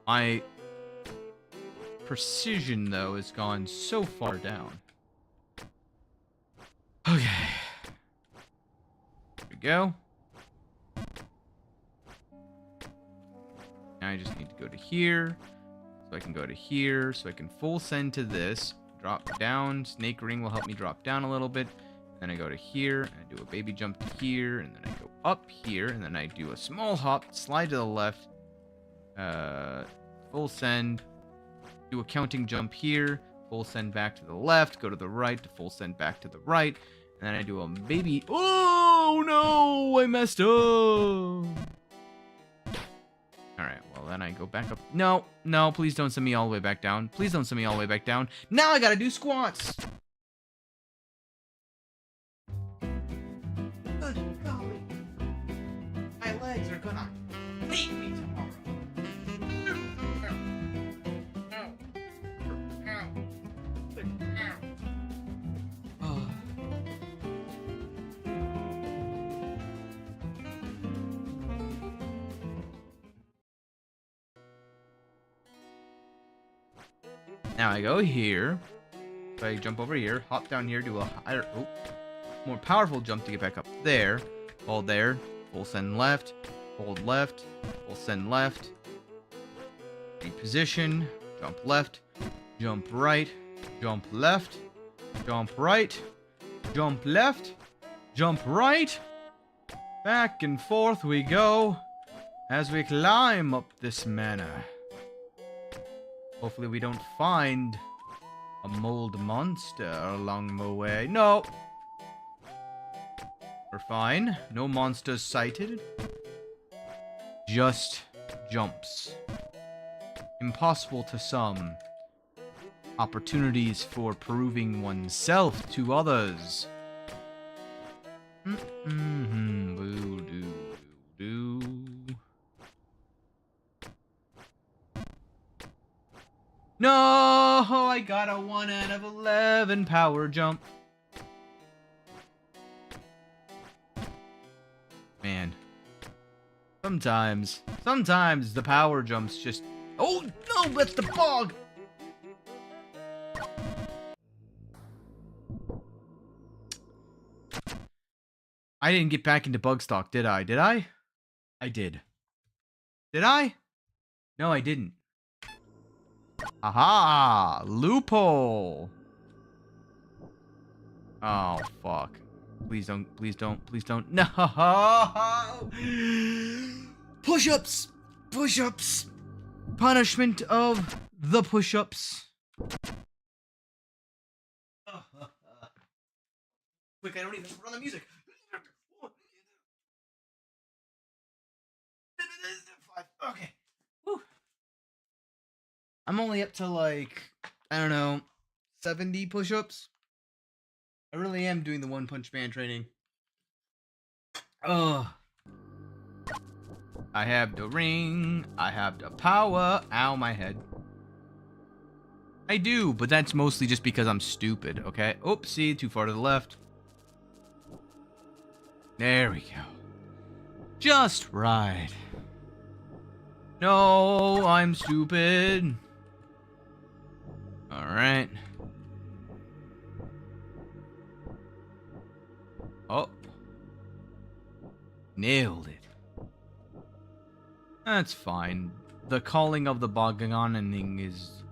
My precision, though, has gone so far down. Okay. There we go. Now I just need to go to here. So I can go to here. So I can full send to this. Drop down. Snake ring will help me drop down a little bit. Then I go to here. And I do a baby jump to here. And then I go up here. And then I do a small hop. Slide to the left. Full send. Do a counting jump here. Full send back to the left. Go to the right. Full send back to the right. And then I do a baby... Oh, no! I messed up! Alright, well, then I go back up. No, no, please don't send me all the way back down. Please don't send me all the way back down. Now I gotta do squats! Good golly. My legs are gonna hate me tomorrow. Now I go here. So I jump over here, hop down here, do a higher, more powerful jump to get back up there. Hold there, full send left, hold left, full send left. Reposition, jump left, jump right, jump left, Jump right. Jump left. Jump right. Back and forth we go as we climb up this manor. Hopefully we don't find a mold monster along the way. No. We're fine. No monsters sighted. Just jumps. Impossible to some. Opportunities for proving oneself to others. Boo doo doo doo. No, I got a 1 out of 11 power jump. Man. Sometimes the power jumps just... Oh, no, that's the bog! I didn't get back into BugStalk, did I? Did I? I did. Did I? No, I didn't. Aha! Loophole! Oh, fuck. Please don't, please don't, please don't. No! Push-ups! Push-ups! Punishment of the push-ups. Quick, I don't even run the music. Okay. Whew. I'm only up to like, I don't know, 70 push-ups. I really am doing the One Punch Man training. Ugh. I have the ring. I have the power. Ow, my head. I do, but that's mostly just because I'm stupid, okay? Oopsie, too far to the left. There we go. Just right. No, I'm stupid. Alright. Oh. Nailed it. That's fine. The calling of the Boganoning is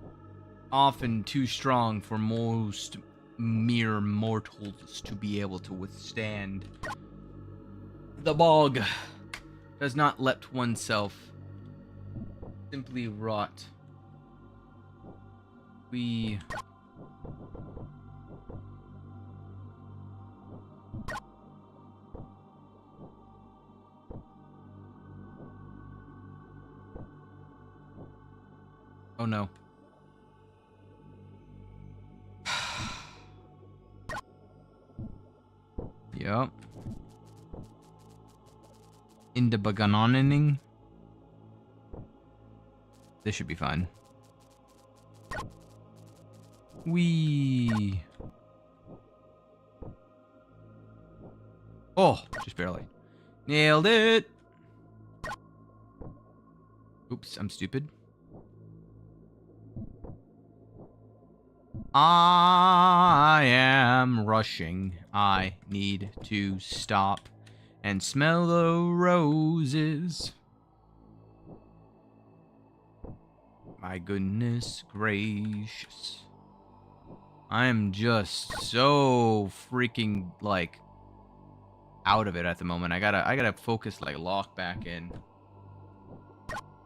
often too strong for most mere mortals to be able to withstand. The bog does not let oneself simply rot. We... Oh no. Yup. In the Buganoning. This should be fine. Wee. Oh, just barely. Nailed it. Oops, I'm stupid. I am rushing. I need to stop and smell the roses. My goodness gracious. I am just so freaking, like, out of it at the moment. I gotta focus, like, lock back in.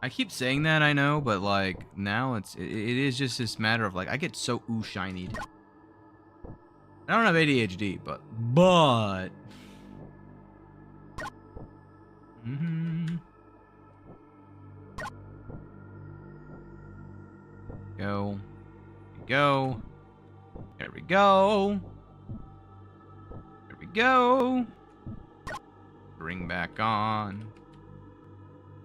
I keep saying that, I know, but, like, now it is just this matter of, like, I get so shinied. I don't have ADHD, but... Go. Go. There we go. There we go. Bring back on.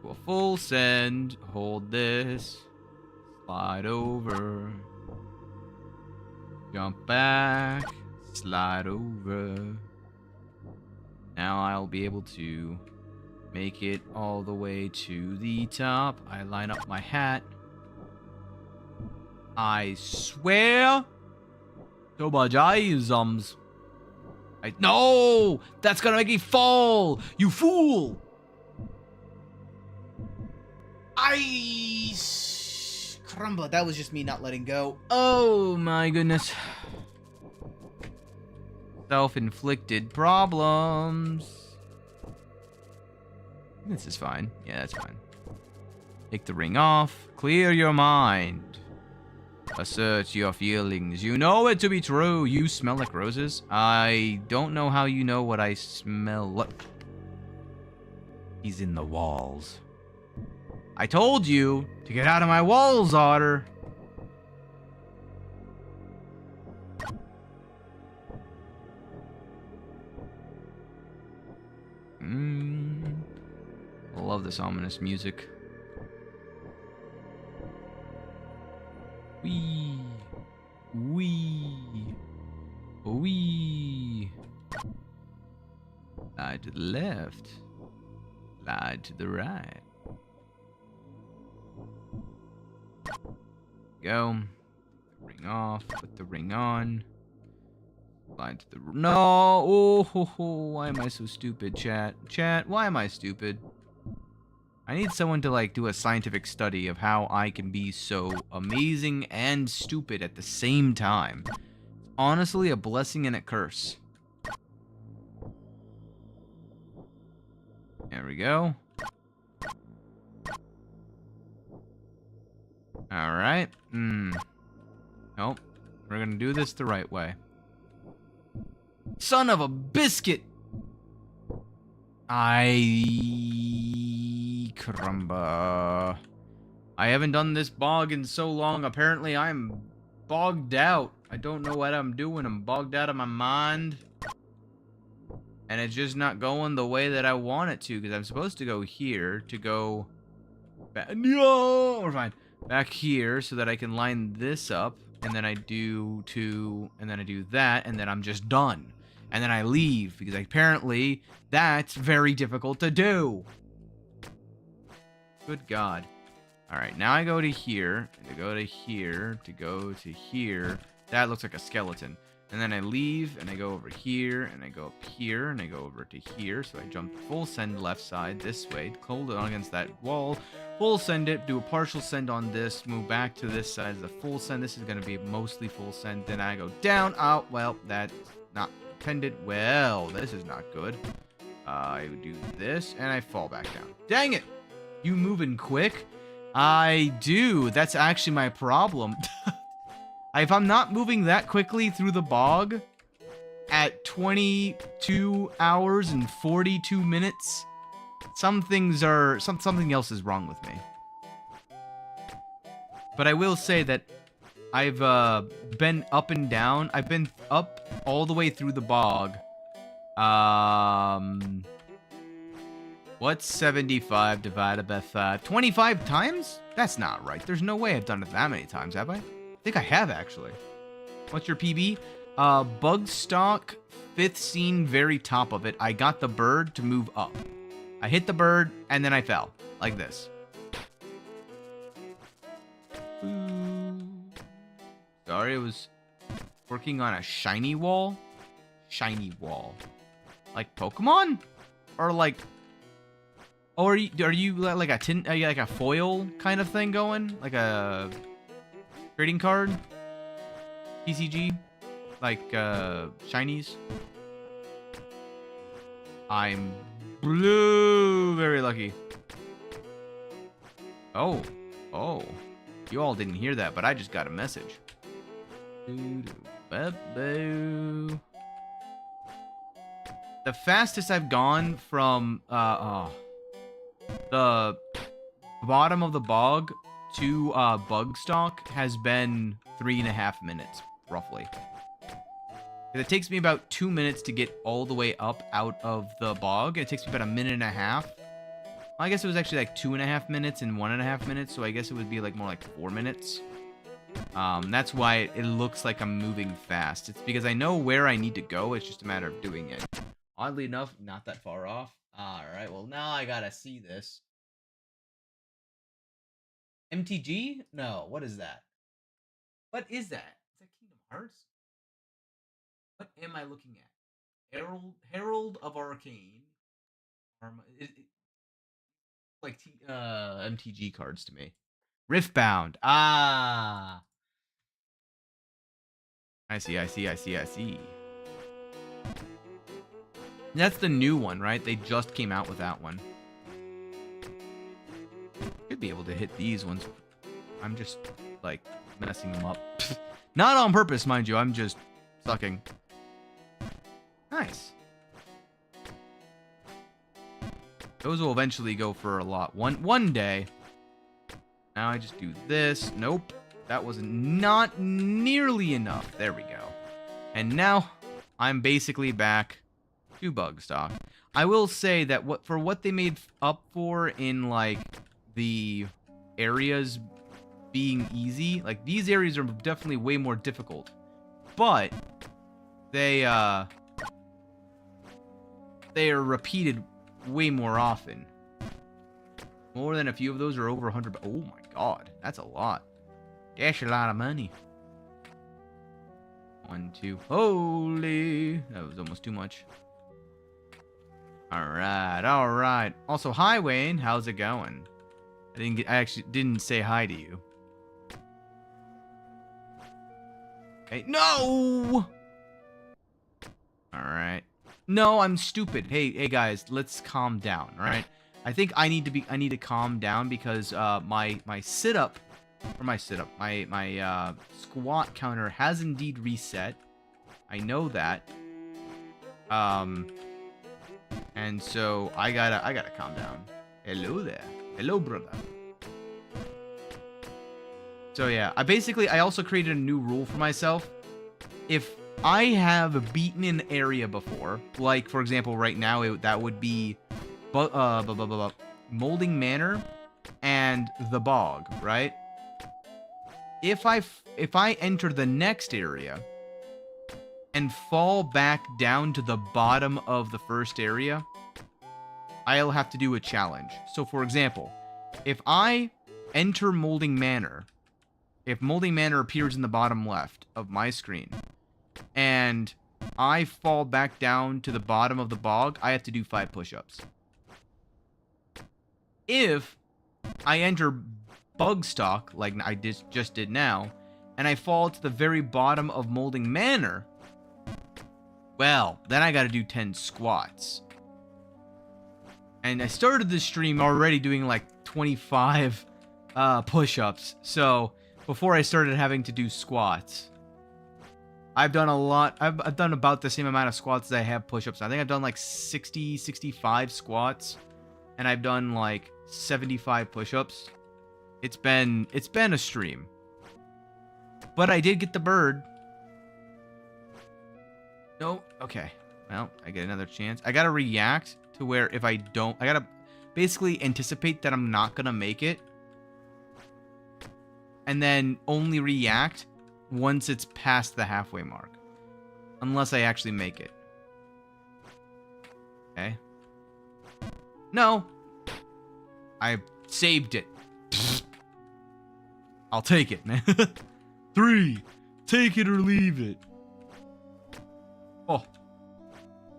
Do a full send. Hold this. Slide over. Jump back. Slide over. Now I'll be able to make it all the way to the top. I line up my hat. I swear to my jisms. No! That's gonna make me fall! You fool! Crumble. That was just me not letting go. Oh my goodness. Self-inflicted problems. This is fine. Yeah, that's fine. Take the ring off. Clear your mind. Assert your feelings. You know it to be true. You smell like roses. I don't know how you know what I smell. Look. He's in the walls. I told you to get out of my walls, Otter. I love this ominous music. Wee. Wee. Wee. Slide to the left. Slide to the right. Go. Ring off. Put the ring on. Slide to the... No! Oh, why am I so stupid, chat? Chat, why am I stupid? I need someone to, like, do a scientific study of how I can be so amazing and stupid at the same time. It's honestly a blessing and a curse. There we go. Alright. Nope. We're gonna do this the right way. Son of a biscuit! Caramba. I haven't done this bog in so long. Apparently, I'm bogged out. I don't know what I'm doing. I'm bogged out of my mind. And it's just not going the way that I want it to. Because I'm supposed to go here to go back. No! We're fine. Back here so that I can line this up. And then I do two. And then I do that. And then I'm just done. And then I leave. Because apparently, that's very difficult to do. Good God. Alright, now I go to here. To go to here. To go to here. That looks like a skeleton. And then I leave, and I go over here, and I go up here, and I go over to here. So I jump full send left side this way, hold it on against that wall, full send it, do a partial send on this, move back to this side as a full send. This is going to be mostly full send. Then I go down. Oh, well, that's not intended. Well, this is not good. I do this, and I fall back down. Dang it! You moving quick? I do. That's actually my problem. If I'm not moving that quickly through the bog at 22 hours and 42 minutes, something else is wrong with me. But I will say that I've been up and down. I've been up all the way through the bog. What's 75 divided by 5? 25 times? That's not right. There's no way I've done it that many times, have I? I think I have, actually. What's your PB? BugStalk, 5th scene, very top of it. I got the bird to move up. I hit the bird, and then I fell. Like this. Sorry, I was working on a shiny wall. Shiny wall. Like Pokemon? Or like... Or are you like a foil kind of thing going? Like a... trading card? TCG? Like, shinies? I'm blue. Very lucky. Oh. Oh. You all didn't hear that, but I just got a message. The fastest I've gone from, the bottom of the bog to BugStalk has been 3.5 minutes, roughly. It takes me about 2 minutes to get all the way up out of the bog. It takes me about 1.5 minutes. I guess it was actually like 2.5 minutes and 1.5 minutes, so I guess it would be like more like 4 minutes. That's why it looks like I'm moving fast. It's because I know where I need to go. It's just a matter of doing it. Oddly enough, not that far off. Alright, well now I gotta see this. MTG? No, what is that? What is that? Is that Kingdom Hearts? What am I looking at? Herald of Arcane. Like MTG cards to me. Riftbound. Ah. I see. That's the new one, right? They just came out with that one. Should be able to hit these ones. I'm just, like, messing them up. Not on purpose, mind you. I'm just sucking. Nice. Those will eventually go for a lot. One day. Now I just do this. Nope. That was not nearly enough. There we go. And now I'm basically back to BugStalk. I will say that what they made up for in like the areas being easy, like these areas are definitely way more difficult. But they are repeated way more often. More than a few of those are over 100. Oh my god, that's a lot. That's a lot of money. 1, 2. Holy, that was almost too much. All right. Also, hi Wayne, how's it going? I actually didn't say hi to you. Hey, no! All right. No, I'm stupid. Hey guys, let's calm down, all right? I think I need to calm down because my squat counter has indeed reset. I know that. And so I gotta calm down. Hello there. Hello, brother. So yeah, I also created a new rule for myself. If I have beaten an area before, like for example right now that would be Molding Manor and the Bog, right? If I enter the next area and fall back down to the bottom of the first area, I'll have to do a challenge. So for example, if I enter Molding Manor, if Molding Manor appears in the bottom left of my screen, and I fall back down to the bottom of the bog, I have to do 5 push-ups. If I enter BugStalk, like I just did now, and I fall to the very bottom of Molding Manor, well, then I gotta do 10 squats. And I started the stream already doing like 25 push-ups, so before I started having to do squats. I've done a lot. I've done about the same amount of squats as I have push-ups. I think I've done like 60, 65 squats, and I've done like 75 push-ups. It's been a stream. But I did get the bird. No, okay. Well, I get another chance. I gotta react to where if I don't, I gotta basically anticipate that I'm not gonna make it, and then only react once it's past the halfway mark. Unless I actually make it. Okay. No. I saved it. I'll take it, man. 3. Take it or leave it. Oh.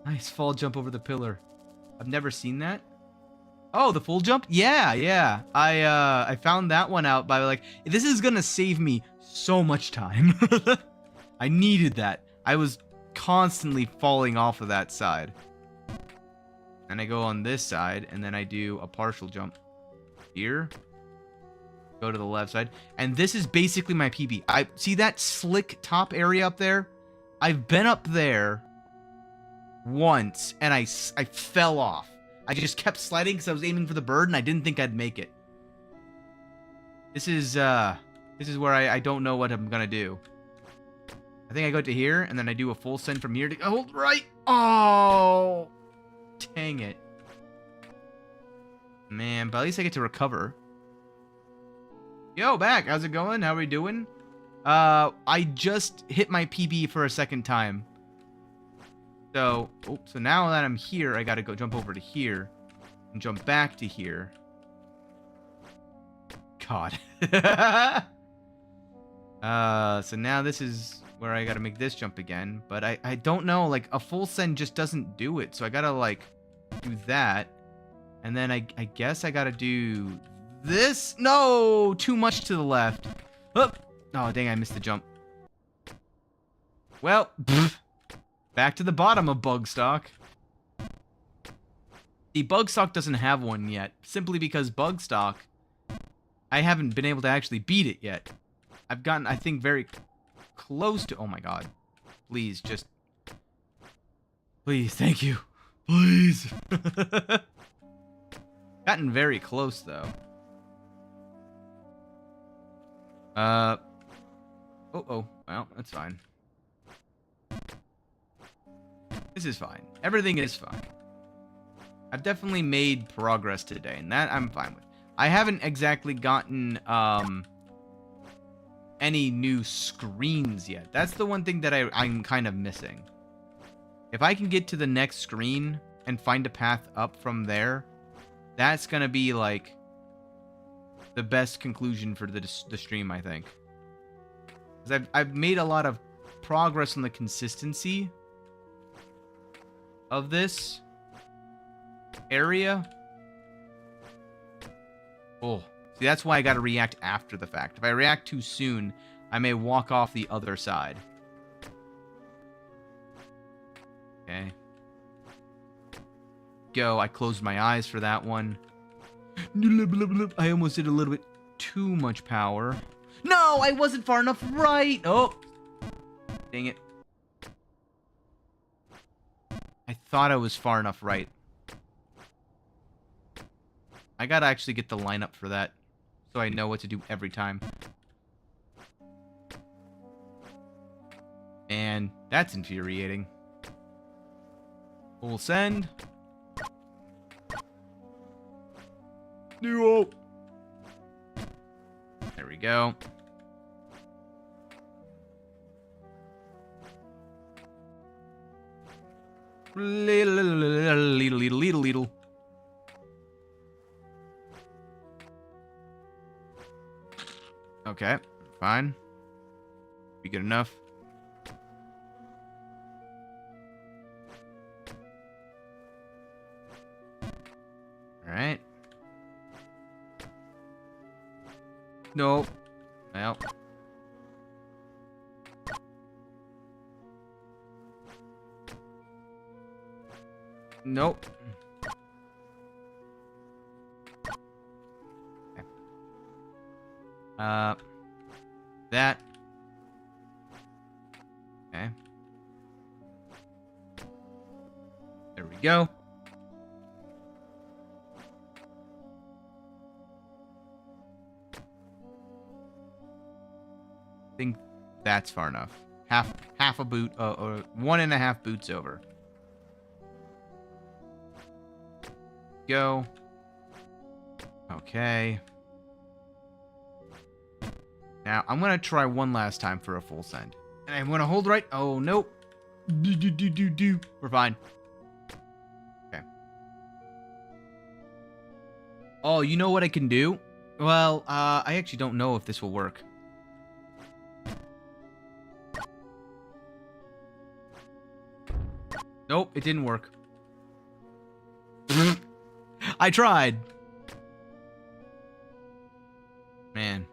Nice fall jump over the pillar. I've never seen that. Oh, the full jump? Yeah. I found that one out by like, this is gonna save me so much time. I needed that. I was constantly falling off of that side. And I go on this side, and then I do a partial jump here. Go to the left side. And this is basically my PB. I see that slick top area up there? I've been up there once, and I fell off. I just kept sliding because I was aiming for the bird, and I didn't think I'd make it. This is where I don't know what I'm gonna do. I think I go to here, and then I do a full send from here to hold right. Oh, dang it, man! But at least I get to recover. Yo, back. How's it going? How are we doing? I just hit my PB for a second time. So now that I'm here, I gotta go jump over to here and jump back to here. God. So now this is where I gotta make this jump again, but I don't know, like a full send just doesn't do it, so I gotta like do that, and then I guess I gotta do this. No, too much to the left. Oh dang, I missed the jump. Well, back to the bottom of BugStalk. The BugStalk doesn't have one yet, simply because BugStalk, I haven't been able to actually beat it yet. I've gotten, I think, very close to... Oh my god. Please, just... Please, thank you. Please. Gotten very close, though. Oh, well, that's fine. This is fine. Everything is fine. I've definitely made progress today, and that I'm fine with. I haven't exactly gotten, any new screens yet. That's the one thing that I'm kind of missing. If I can get to the next screen and find a path up from there, that's gonna be, like, the best conclusion for the stream, I think. Because I've made a lot of progress on the consistency of this area. Oh, see, that's why I gotta react after the fact. If I react too soon, I may walk off the other side. Okay. Go. I closed my eyes for that one. I almost did a little bit too much power. No, I wasn't far enough right. Oh, dang it. I thought I was far enough right. I gotta actually get the lineup for that, so I know what to do every time. And that's infuriating. Full send. No. There we go. Little. Okay, fine. Be good enough. Alright. No. Well. Nope. Okay. That. Okay. There we go. I think that's far enough. Half a boot, or 1.5 boots over. Go. Okay. Now, I'm going to try one last time for a full send. And I'm going to hold right. Oh, nope. We're fine. Okay. Oh, you know what I can do? Well, I actually don't know if this will work. Nope, it didn't work. I tried. Man.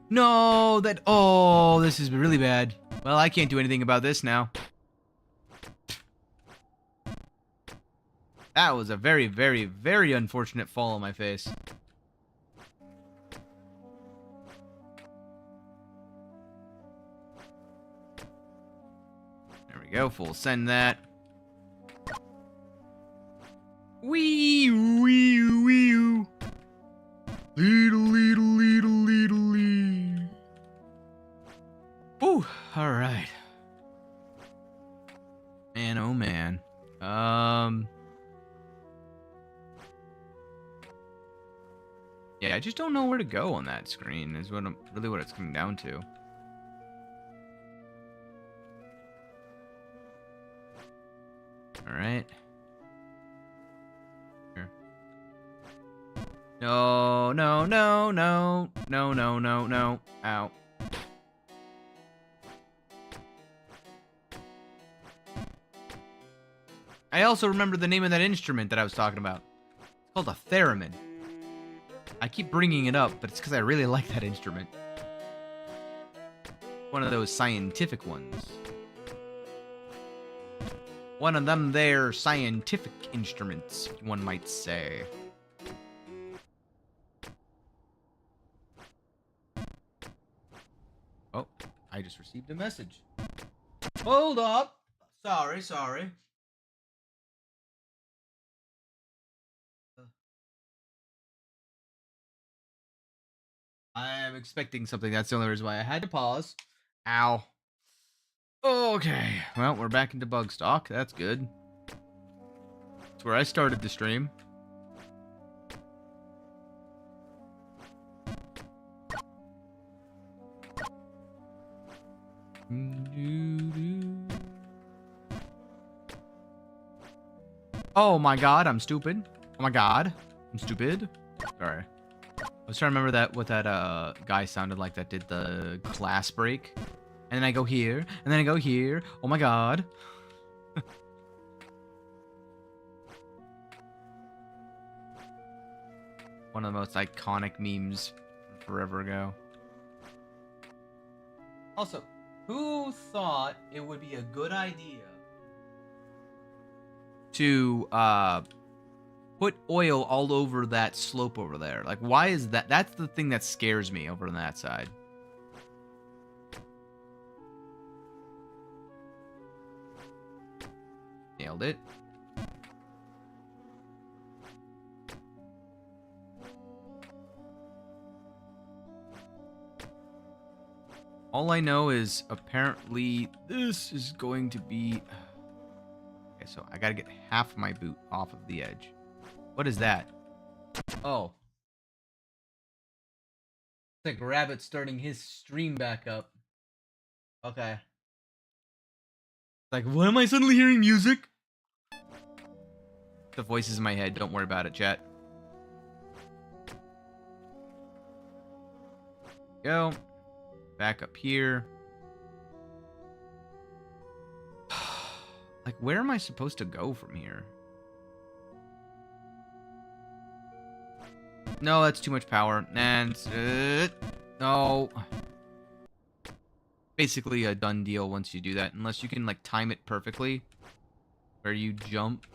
No, that... Oh, this is really bad. Well, I can't do anything about this now. That was a very, very, very unfortunate fall on my face. There we go, full send that. Wee, wee, wee. Little. Ooh, alright. Man, oh man. Yeah, I just don't know where to go on that screen, is what really what it's coming down to. Alright. Here. No. Ow. I also remember the name of that instrument that I was talking about. It's called a theremin. I keep bringing it up, but it's because I really like that instrument. One of those scientific ones. One of them there scientific instruments, one might say. Oh, I just received a message. Hold up. Sorry. I am expecting something. That's the only reason why I had to pause. Ow. Okay. Well, we're back into BugStalk. That's good. That's where I started the stream. Oh my god, I'm stupid. Oh my god, I'm stupid. Sorry. I was trying to remember what that guy sounded like that did the glass break. And then I go here, and then I go here. Oh my god. One of the most iconic memes from forever ago. Also, who thought it would be a good idea to put oil all over that slope over there? Like, why is that? That's the thing that scares me over on that side. Nailed it. All I know is apparently this is going to be... Okay, so I gotta get half my boot off of the edge. What is that? Oh. It's like Rabbit starting his stream back up. Okay. Like, what am I suddenly hearing music? The voice is in my head. Don't worry about it, chat. Go. Back up here. Like, where am I supposed to go from here? No, that's too much power. And no. Basically a done deal once you do that, unless you can like time it perfectly, where you jump.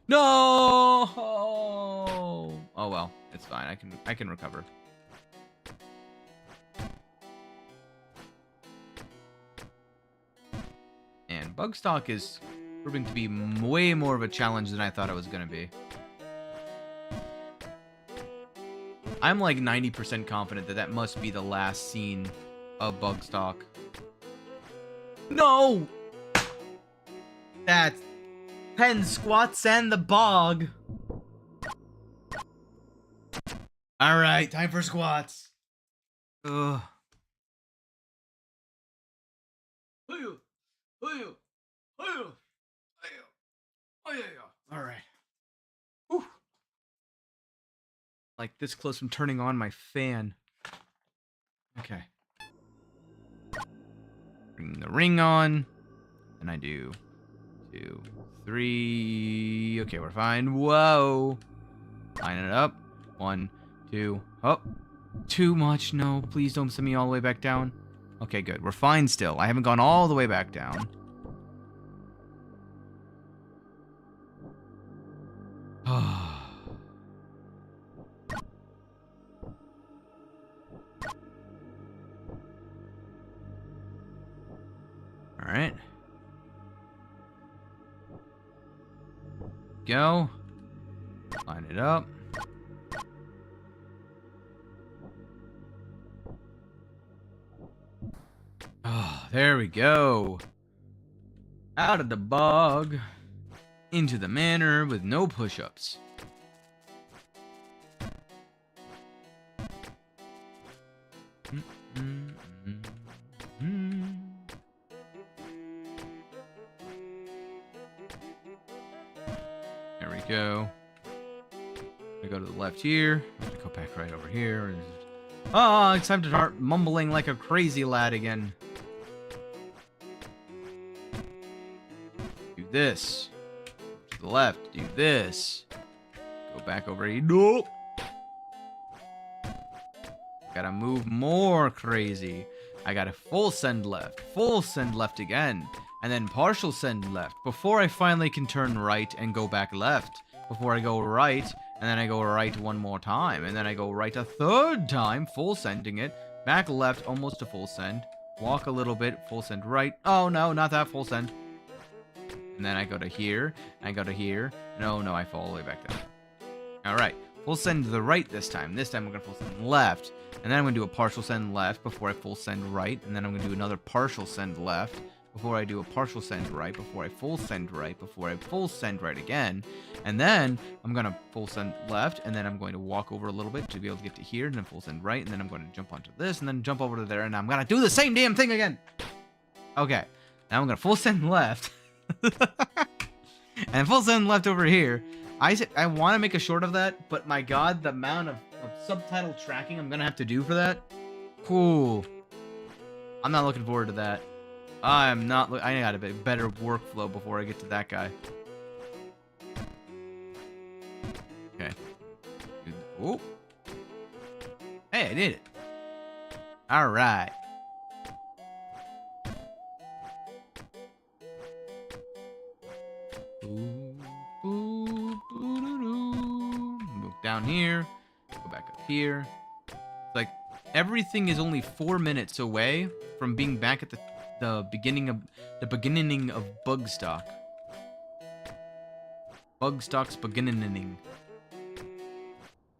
No. Oh well, it's fine. I can recover. And BugStalk is proving to be way more of a challenge than I thought it was gonna be. I'm like 90% confident that that must be the last scene of BugStalk. No! That's 10 squats and the bog. Alright, time for squats. Ugh. Alright. Like this close from turning on my fan. Okay. Bring the ring on. And I do 2, 3. Okay, we're fine. Whoa. Line it up. 1, 2. Oh. Too much. No, please don't send me all the way back down. Okay, good. We're fine still. I haven't gone all the way back down. Alright. Go. Line it up. Oh, there we go. Out of the bog. Into the manor with no push-ups. There we go. I go to the left here. I go back right over here. Oh, it's time to start mumbling like a crazy lad again. Do this. To the left. Do this. Go back over here. Nope. Gotta move more crazy. I got a full send left again, and then partial send left before I finally can turn right and go back left. Before I go right, and then I go right one more time, and then I go right a third time, full sending it, back left, almost a full send, walk a little bit, full send right. Oh no, not that full send. And then I go to here, I go to here. No, I fall all the way back down. Alright, full send to the right this time. This time we're going to full send left. And then I'm going to do a partial send left before I full send right. And then I'm going to do another partial send left before I do a partial send right, before I full send right, before I full send right again. And then I'm going to full send left, and then I'm going to walk over a little bit to be able to get to here, and then full send right, and then I'm going to jump onto this, and then jump over to there, and I'm going to do the same damn thing again. Okay, now I'm going to full send left. And full send left over here. I want to make a short of that, but my god, the amount of subtitle tracking I'm going to have to do for that. Cool. I'm not looking forward to that. I'm not. I got a bit better workflow before I get to that guy. Okay. Oh. Hey, I did it. All right. Move down here. Go back up here. It's like everything is only 4 minutes away from being back at the beginning of BugStalk. BugStalk's beginning.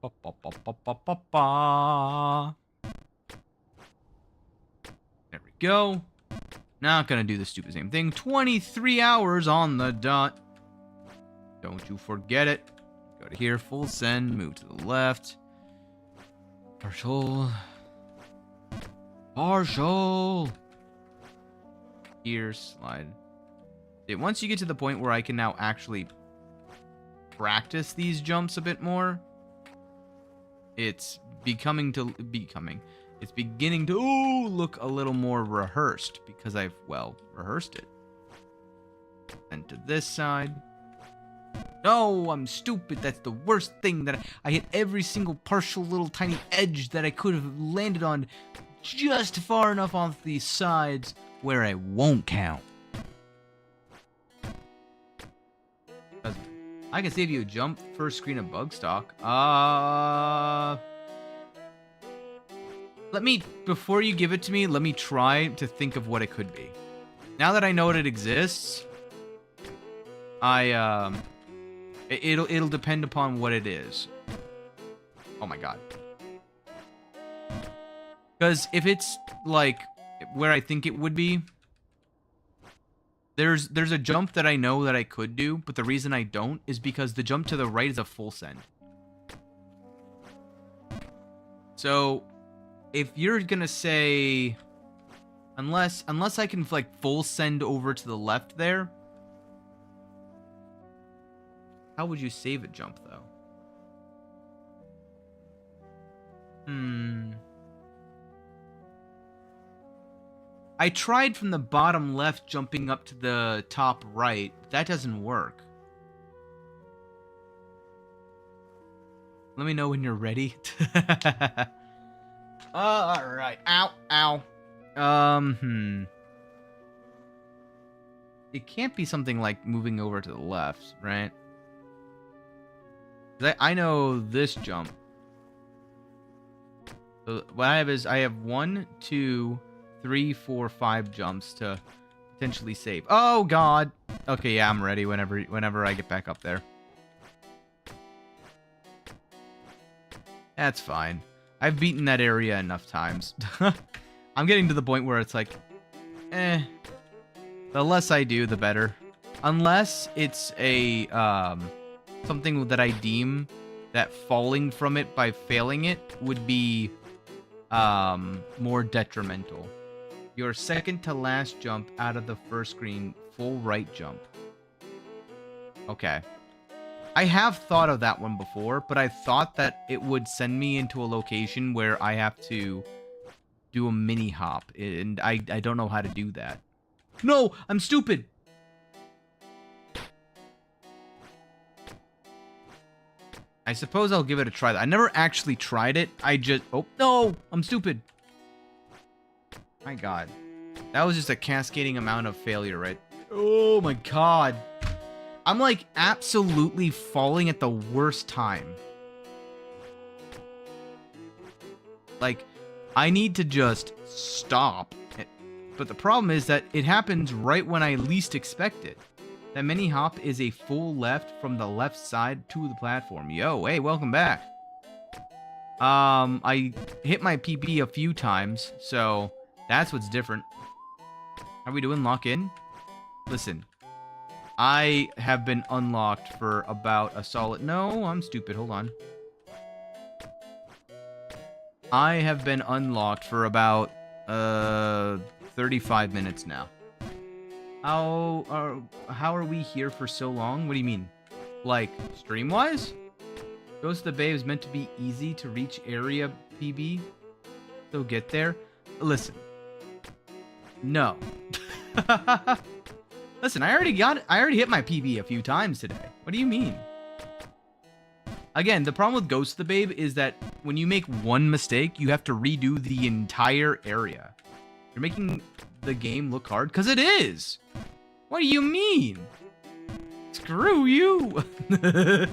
Ba, ba, ba, ba, ba, ba, ba. There we go. Not gonna do the stupid same thing. 23 hours on the dot. Don't you forget it. Go to here, full send, move to the left. Partial. Here, slide. Once you get to the point where I can now actually practice these jumps a bit more, it's beginning to look a little more rehearsed because I've, well, rehearsed it. And to this side. No, I'm stupid. That's the worst thing. That I hit every single partial little tiny edge that I could have landed on just far enough off these sides where I won't count. I can save you a jump first screen of BugStalk. Before you give it to me, let me try to think of what it could be. Now that I know it exists, it'll depend upon what it is. Oh my god. Because if it's like where I think it would be, there's a jump that I know that I could do, but the reason I don't is because the jump to the right is a full send. So if you're gonna say, unless I can like full send over to the left there, how would you save a jump though? I tried from the bottom left jumping up to the top right. That doesn't work. Let me know when you're ready. Alright. Ow. It can't be something like moving over to the left, right? I know this jump. So what I have is I have 1, 2, 3, 4, 5 jumps to potentially save. Oh god. Okay, yeah, I'm ready whenever I get back up there. That's fine. I've beaten that area enough times. I'm getting to the point where it's like, the less I do, the better. Unless it's a something that I deem that falling from it by failing it would be more detrimental. Your second to last jump out of the first screen, full right jump. Okay. I have thought of that one before, but I thought that it would send me into a location where I have to do a mini hop, and I don't know how to do that. No, I'm stupid. I suppose I'll give it a try. I never actually tried it. I just... Oh, no! I'm stupid. My god. That was just a cascading amount of failure, right? Oh my god. I'm like absolutely falling at the worst time. Like, I need to just stop. But the problem is that it happens right when I least expect it. That mini hop is a full left from the left side to the platform. Yo, hey, welcome back. I hit my PB a few times, so that's what's different. How are we doing? Lock in? Listen, I have been unlocked for about a solid... No, I'm stupid. Hold on. I have been unlocked for about 35 minutes now. How are we here for so long? What do you mean? Like, stream-wise? Ghost of the Bay is meant to be easy to reach area PB. So get there. Listen. No. Listen, I already hit my PB a few times today. What do you mean? Again, the problem with Ghost of the Babe is that when you make one mistake, you have to redo the entire area. You're making the game look hard, because it is. What do you mean? Screw you. This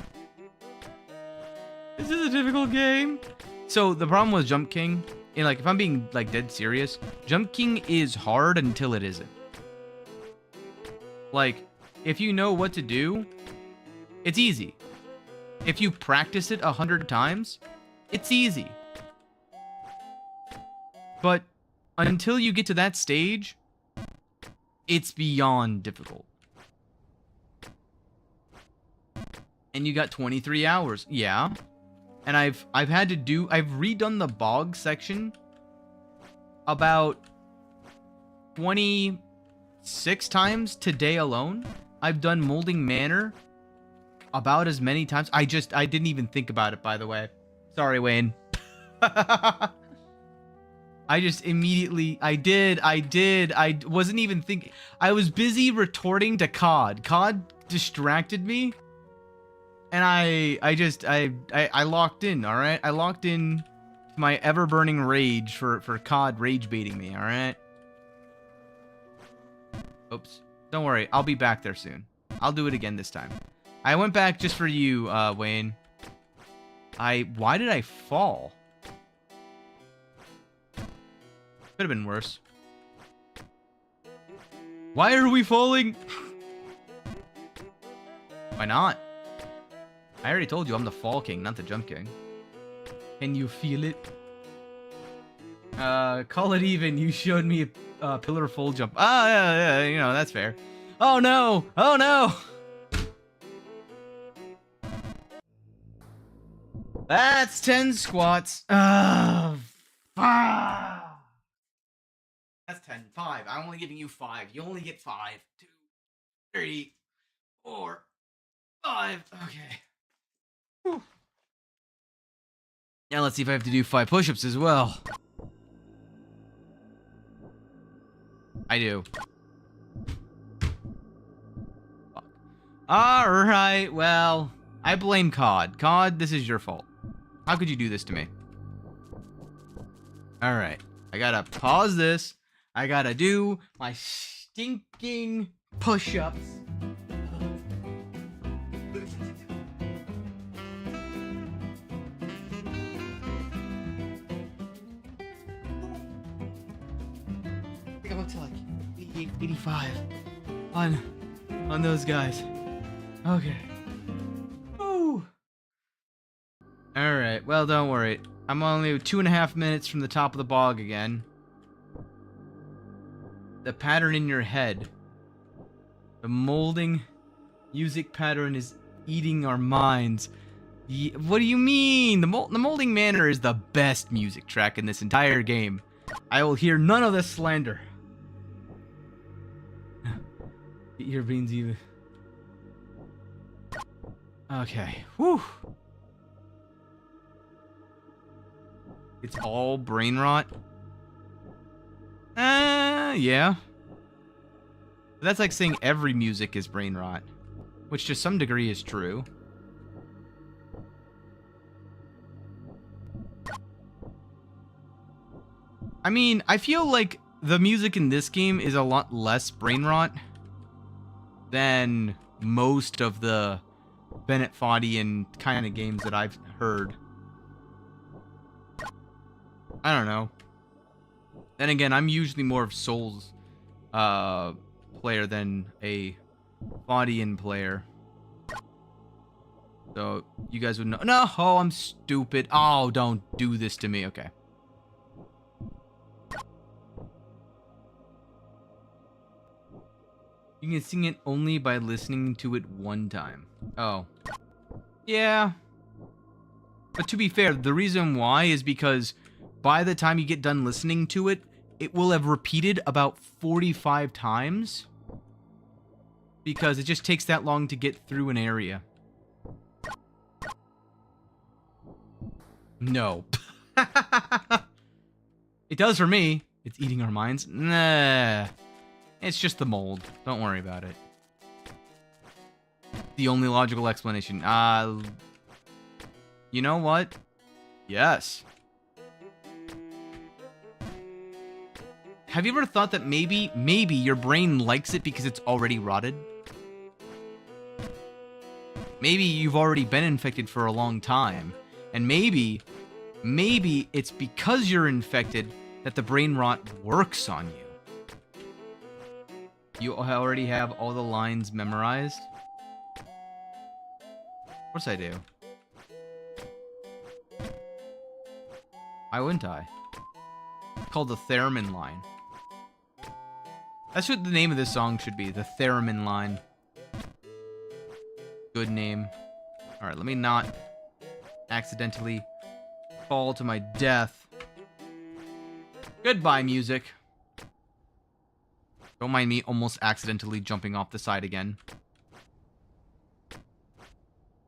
is a difficult game. So the problem with Jump King, and like if I'm being like dead serious, Jump King is hard until it isn't. Like, if you know what to do, it's easy. If you practice it 100 times, it's easy. But until you get to that stage, it's beyond difficult. And you got 23 hours. Yeah. And I've redone the bog section about 26 times today alone. I've done Molding Manor about as many times. I didn't even think about it, by the way. Sorry, Wayne. I just immediately, I wasn't even thinking. I was busy retorting to COD. COD distracted me. And I locked in, all right? I locked in to my ever-burning rage for COD rage baiting me, all right? Oops. Don't worry, I'll be back there soon. I'll do it again this time. I went back just for you, Wayne. Why did I fall? Could have been worse. Why are we falling? Why not? I already told you I'm the fall king, not the jump king. Can you feel it? Call it even. You showed me a pillar full jump. Ah, yeah, you know, that's fair. Oh no! Oh no! That's 10 squats. That's 10. 5. I'm only giving you 5. You only get 5. 2, 3, 4, 5. Okay. Whew. Now let's see if I have to do 5 push-ups as well. I do. Fuck. Alright, well, I blame COD. COD, this is your fault. How could you do this to me? Alright. I gotta pause this. I gotta do my stinking push-ups. I think I'm up to like 88, 85 on those guys. Okay. Ooh. Alright, well, don't worry. I'm only 2.5 minutes from the top of the bog again. The pattern in your head. The molding music pattern is eating our minds. What do you mean? The Molding Manor is the best music track in this entire game. I will hear none of this slander. Get your beans even. Okay. Whew. It's all brain rot. Yeah. That's like saying every music is brain rot, which to some degree is true. I mean, I feel like the music in this game is a lot less brain rot than most of the Bennett Foddian kind of games that I've heard. I don't know. Then again, I'm usually more of Souls player than a Foddian player. So, you guys would know. No, oh, I'm stupid. Oh, don't do this to me. Okay. You can sing it only by listening to it one time. Oh. Yeah. But to be fair, the reason why is because by the time you get done listening to it, it will have repeated about 45 times. Because it just takes that long to get through an area. No. It does for me. It's eating our minds. Nah. It's just the mold. Don't worry about it. The only logical explanation. You know what? Yes. Have you ever thought that maybe your brain likes it because it's already rotted? Maybe you've already been infected for a long time. And maybe it's because you're infected that the brain rot works on you. You already have all the lines memorized? Of course I do. Why wouldn't I? It's called the Theremin line. That's what the name of this song should be. The Theremin line. Good name. Alright, let me not accidentally fall to my death. Goodbye, music. Don't mind me almost accidentally jumping off the side again.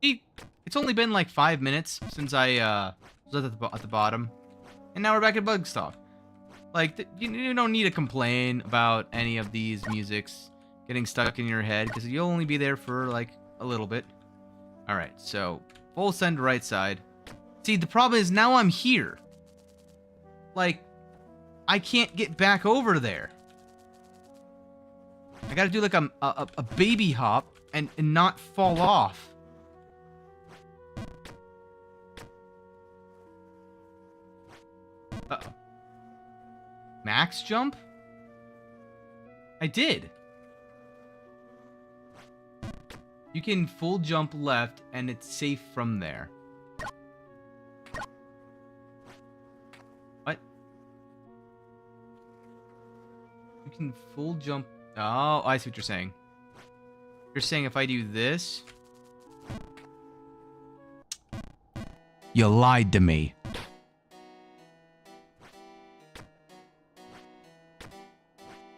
See, it's only been like 5 minutes since I was at the bottom. And now we're back at BugStalk. Like, you don't need to complain about any of these musics getting stuck in your head, because you'll only be there for, like, a little bit. Alright, so, full send right side. See, the problem is now I'm here. Like, I can't get back over there. I gotta do like a baby hop and not fall off. Uh-oh. Max jump? I did. You can full jump left and it's safe from there. What? You can full jump. Oh, I see what you're saying. You're saying if I do this... You lied to me.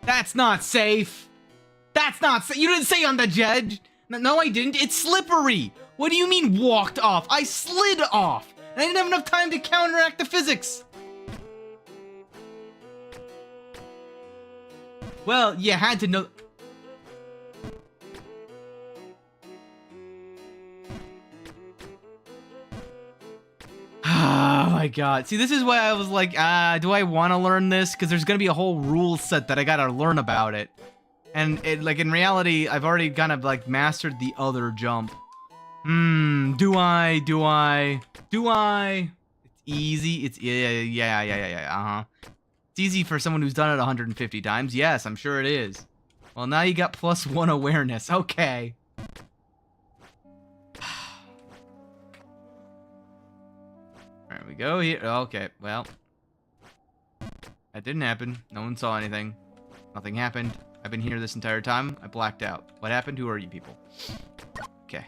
That's not safe. That's not safe. You didn't say on the edge. No, I didn't. It's slippery. What do you mean walked off? I slid off. And I didn't have enough time to counteract the physics. Well, you had to know... Oh my god. See, this is why I was like, do I want to learn this? Because there's going to be a whole rule set that I got to learn about it. And, like, in reality, I've already kind of, like, mastered the other jump. Do I? It's easy. It's, yeah. It's easy for someone who's done it 150 times. Yes, I'm sure it is. Well, now you got +1 awareness. Okay. There we go here. Okay, well. That didn't happen. No one saw anything. Nothing happened. I've been here this entire time. I blacked out. What happened? Who are you people? Okay.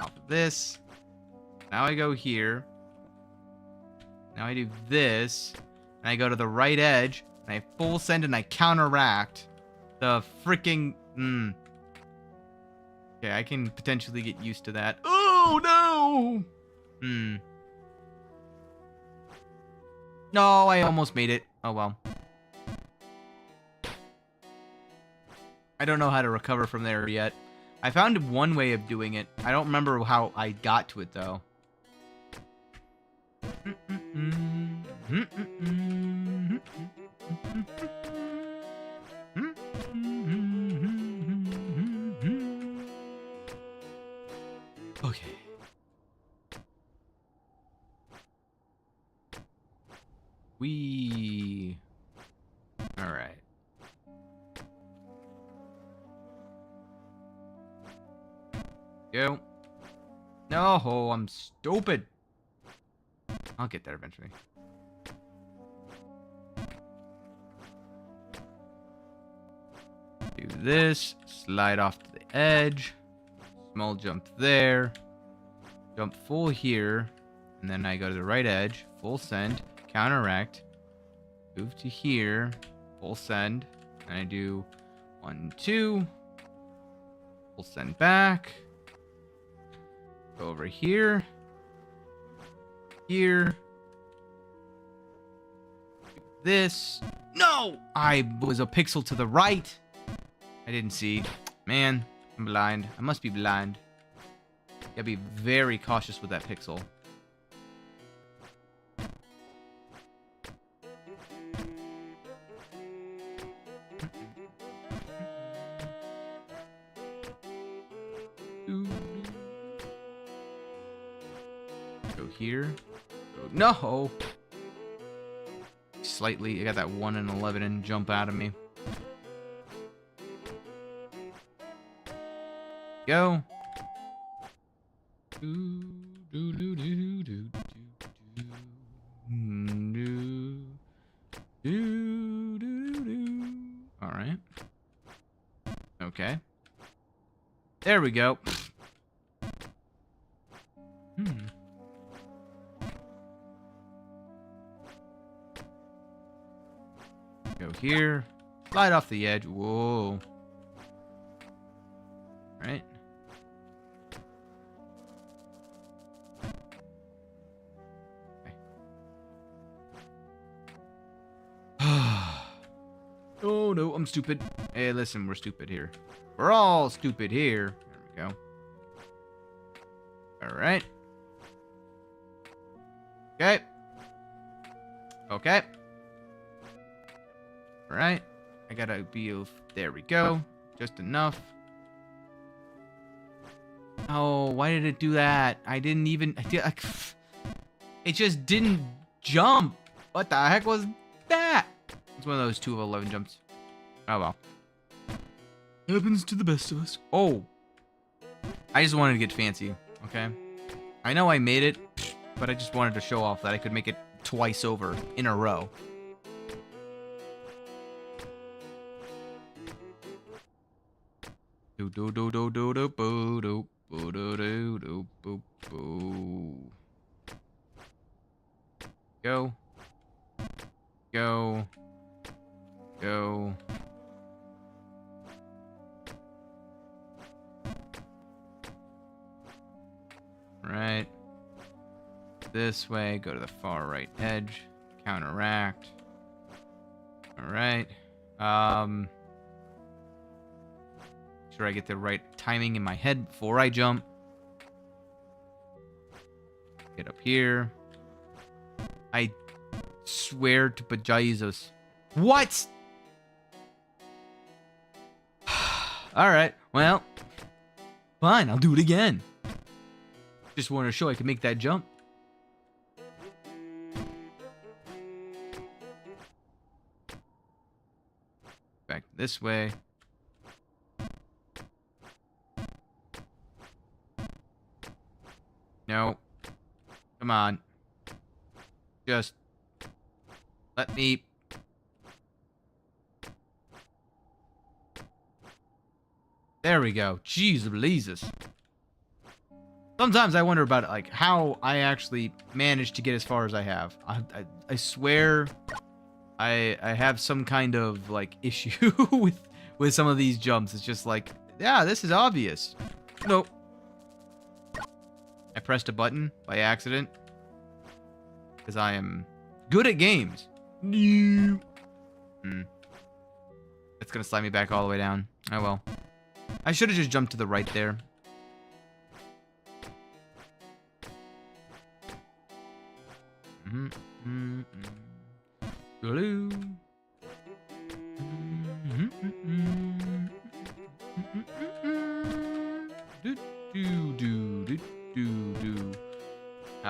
Off of this. Now I go here. Now I do this. And I go to the right edge. And I full send and I counteract the freaking... Okay, I can potentially get used to that. Oh, no! No, I almost made it. Oh, well. I don't know how to recover from there yet. I found one way of doing it. I don't remember how I got to it, though. Wee. All right. Go. No, I'm stupid. I'll get there eventually. Do this. Slide off to the edge. Small jump there. Jump full here. And then I go to the right edge. Full send. Counteract. Move to here. Full send. And I do 1, 2. Full send back. Go over here. Here. Do this. No! I was a pixel to the right. I didn't see. Man, I'm blind. I must be blind. Gotta be very cautious with that pixel. Go here. Go, no! Slightly. I got that 1 and 11 and jump out of me. Go. All right. Okay. There we go. Go here. Slide off the edge. Whoa. All right. Oh no, I'm stupid. Hey, listen, we're stupid here. We're all stupid here. There we go. All right. Okay. Okay. All right. I gotta be. There we go. Just enough. Oh, why did it do that? I didn't even. It just didn't jump. What the heck was that? It's one of those 2 of 11 jumps. Oh well. Happens to the best of us. Oh. I just wanted to get fancy. Okay. I know I made it, but I just wanted to show off that I could make it twice over in a row. Do do do do do do boo do boo do do do boo boo. Go. Go. Go. Right. This way. Go to the far right edge. Counteract. All right. Sure I get the right timing in my head before I jump. Get up here. I swear to bejesus. What? Alright, well. Fine, I'll do it again. Just wanted to show I could make that jump. Back this way. No. Come on. Just let me. There we go. Jeez Louises. Sometimes I wonder about it, like how I actually managed to get as far as I have. I swear I have some kind of like issue with some of these jumps. It's just like, yeah, this is obvious. Nope. I pressed a button by accident because I am good at games. No. It's gonna slide me back all the way down. Oh well. I should have just jumped to the right there. Glue.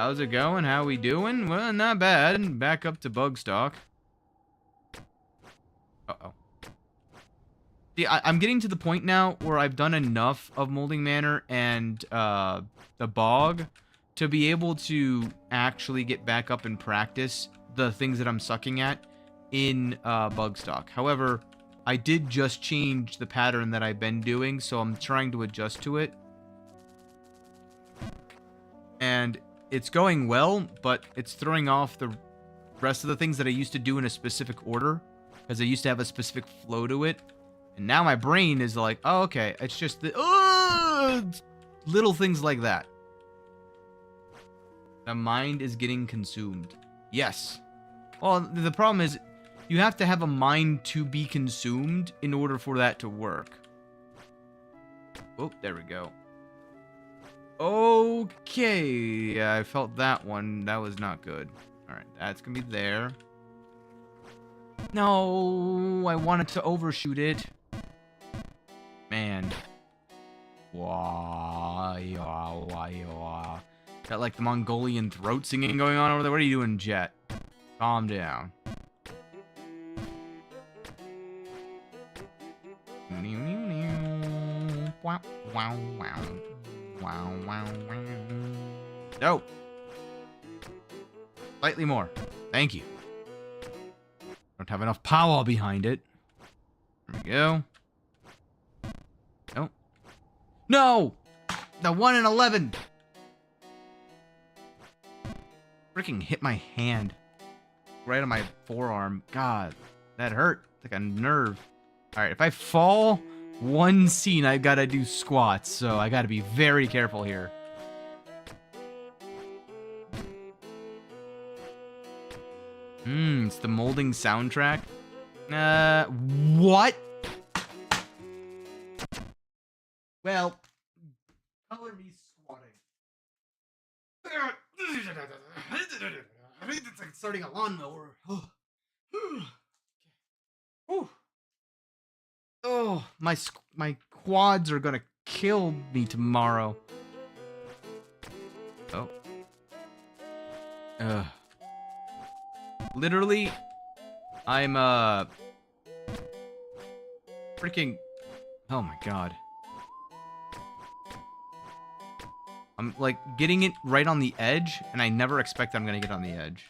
How's it going? How we doing? Well, not bad. Back up to BugStalk. Uh-oh. See, I'm getting to the point now where I've done enough of Molding Manor and the Bog to be able to actually get back up and practice the things that I'm sucking at in BugStalk. However, I did just change the pattern that I've been doing, so I'm trying to adjust to it. And it's going well, but it's throwing off the rest of the things that I used to do in a specific order, because I used to have a specific flow to it. And now my brain is like, oh, okay, it's just the little things like that. The mind is getting consumed. Yes. Well, the problem is you have to have a mind to be consumed in order for that to work. Oh, there we go. Okay, yeah, I felt that one. That was not good. Alright, that's gonna be there. No, I wanted to overshoot it. Man. Why? Got like the Mongolian throat singing going on over there. What are you doing, Jet? Calm down. Wow, wow, wow. Wow, wow, wow. No. Slightly more. Thank you. Don't have enough power behind it. There we go. No. No! The 1 in 11! Freaking hit my hand. Right on my forearm. God, that hurt. Like a nerve. Alright, if I fall one scene, I've got to do squats, so I got to be very careful here. It's the molding soundtrack. What? Well, color me squatting. It's like starting a lawnmower. Oh, my quads are gonna kill me tomorrow. Oh. Literally, I'm freaking. Oh my god. I'm like getting it right on the edge, and I never expect I'm gonna get on the edge.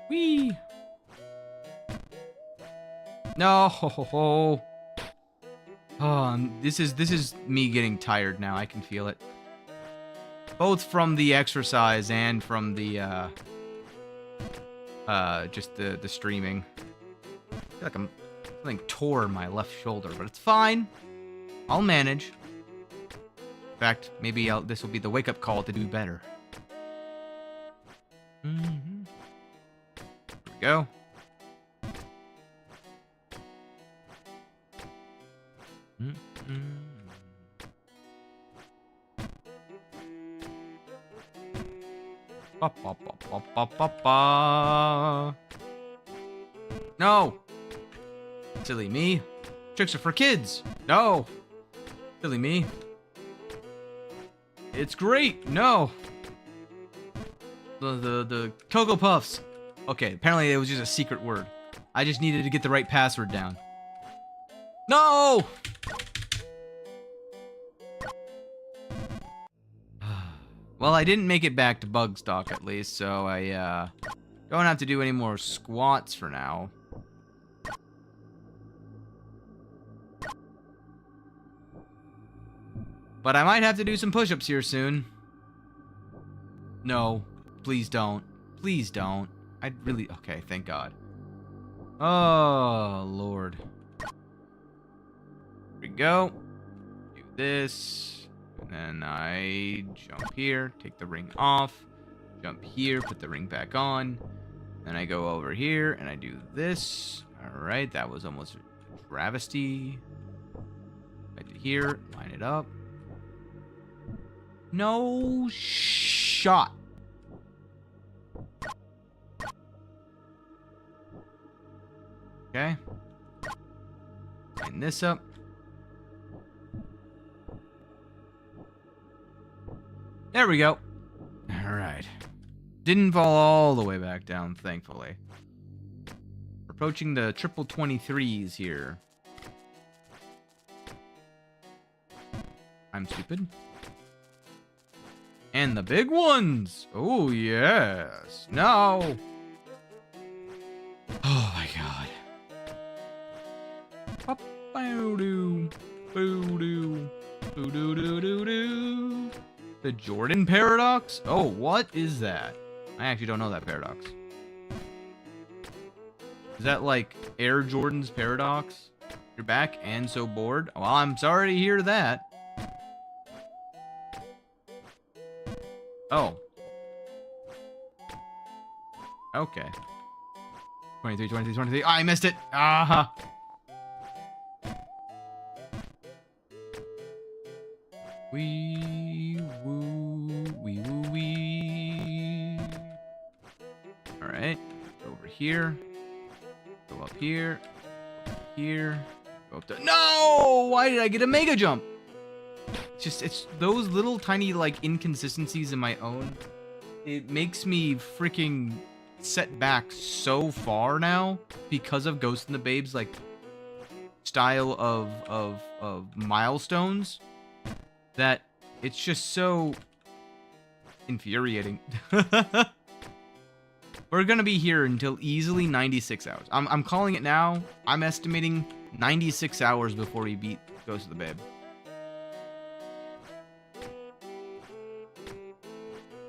Whee! No, ho, ho, ho. Oh, this is me getting tired now. I can feel it. Both from the exercise and from the just the streaming. I feel like I'm something tore my left shoulder, but it's fine. I'll manage. In fact, maybe this will be the wake-up call to do better. There we go. Ba, ba, ba, ba, ba, ba, ba. No! Silly me. Tricks are for kids. No! Silly me. It's great. No! The Cocoa Puffs. Okay, apparently it was just a secret word. I just needed to get the right password down. No! Well, I didn't make it back to BugStalk at least, so I don't have to do any more squats for now. But I might have to do some push-ups here soon. No, please don't. Please don't. I'd really... Okay, thank God. Oh, Lord. Here we go. Do this. And then I jump here, take the ring off. Jump here, put the ring back on. Then I go over here, and I do this. Alright, that was almost a travesty. Right to here, line it up. No shot. Okay. Line this up. There we go. Didn't fall all the way back down, thankfully. Approaching the triple 23s here. I'm stupid. And the big ones! Oh, yes. No! Oh, my God. Boo-doo. Boo-doo. Boo-doo-doo-doo-doo. The Jordan paradox? Oh, what is that? I actually don't know that paradox. Is that like Air Jordan's paradox? You're back and so bored? Well, I'm sorry to hear that. Oh. Okay. 23, 23, 23. Oh, I missed it. Aha. Wee woo, wee woo wee. All right, over here. Go up here. Here. Go up to. No! Why did I get a mega jump? It's those little tiny like inconsistencies in my own. It makes me freaking set back so far now because of Ghost and the Babe's like style of milestones. That it's just so infuriating. We're gonna be here until easily 96 hours. I'm calling it now. I'm estimating 96 hours before we beat Ghost of the Babe.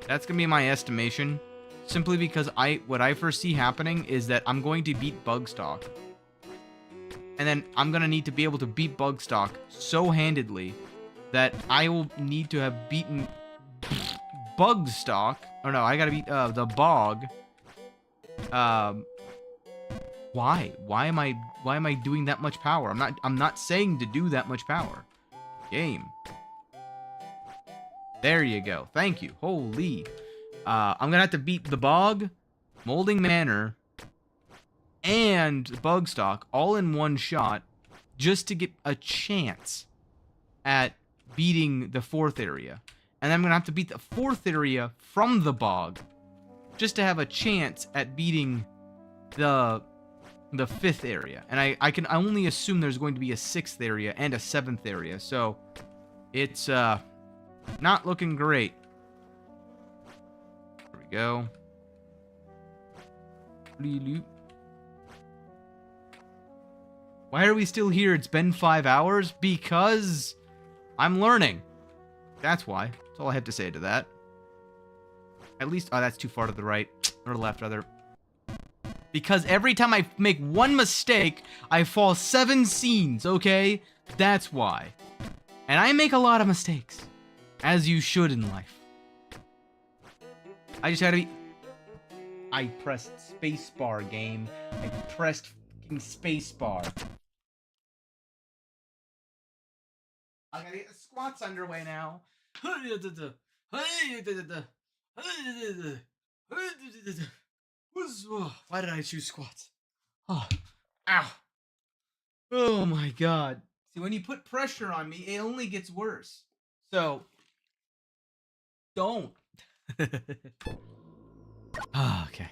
That's gonna be my estimation, simply because what I foresee happening is that I'm going to beat BugStalk, and then I'm gonna need to be able to beat BugStalk so handedly that I will need to have beaten BugStalk. Oh no, I gotta beat the Bog. Why? Why am I doing that much power? I'm not saying to do that much power. Game. There you go. Thank you. Holy. I'm gonna have to beat the Bog, Molding Manor, and BugStalk all in one shot just to get a chance at beating the 4th area. And then I'm gonna have to beat the 4th area from the Bog just to have a chance at beating the 5th area. And I can only assume there's going to be a 6th area and a 7th area. So it's not looking great. There we go. Why are we still here? It's been 5 hours? Because I'm learning. That's why. That's all I have to say to that. At least... Oh, that's too far to the right. Or left, rather. Because every time I make one mistake, I fall 7 scenes, okay? That's why. And I make a lot of mistakes. As you should in life. I just had to be... I pressed spacebar, game. I pressed fucking spacebar. I gotta get the squats underway now. Why did I choose squats? Oh, ow. Oh my god. See, when you put pressure on me, it only gets worse. So, don't. Okay.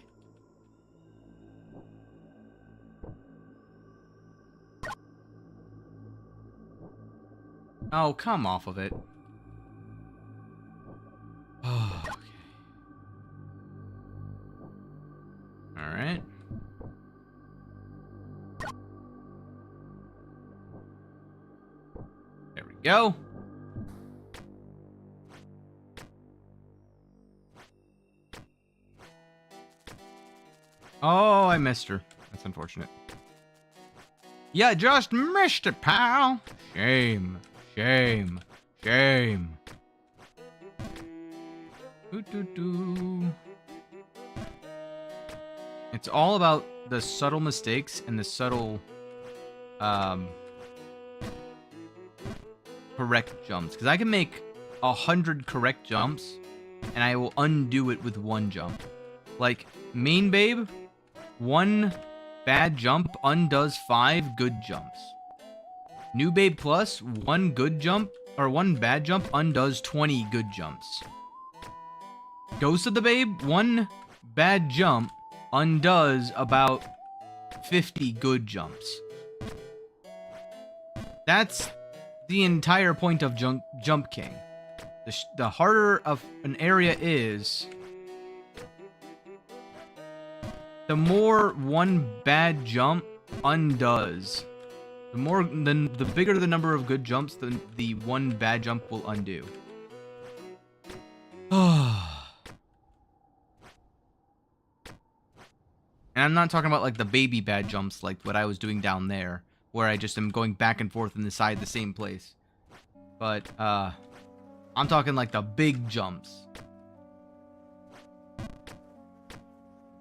Oh, come off of it. Oh, okay. Alright. There we go. Oh, I missed her. That's unfortunate. Yeah, just missed it, pal. Shame. Shame. Shame. It's all about the subtle mistakes and the subtle, correct jumps. Because I can make 100 correct jumps, and I will undo it with 1 jump. Like, Main Babe, 1 bad jump undoes 5 good jumps. New Babe Plus, 1 good jump, or 1 bad jump undoes 20 good jumps. Ghost of the Babe, one bad jump undoes about 50 good jumps. That's the entire point of Jump King. The harder of an area is, the more one bad jump undoes. The bigger the number of good jumps, the one bad jump will undo. And I'm not talking about like the baby bad jumps like what I was doing down there, where I just am going back and forth inside the same place. But I'm talking like the big jumps.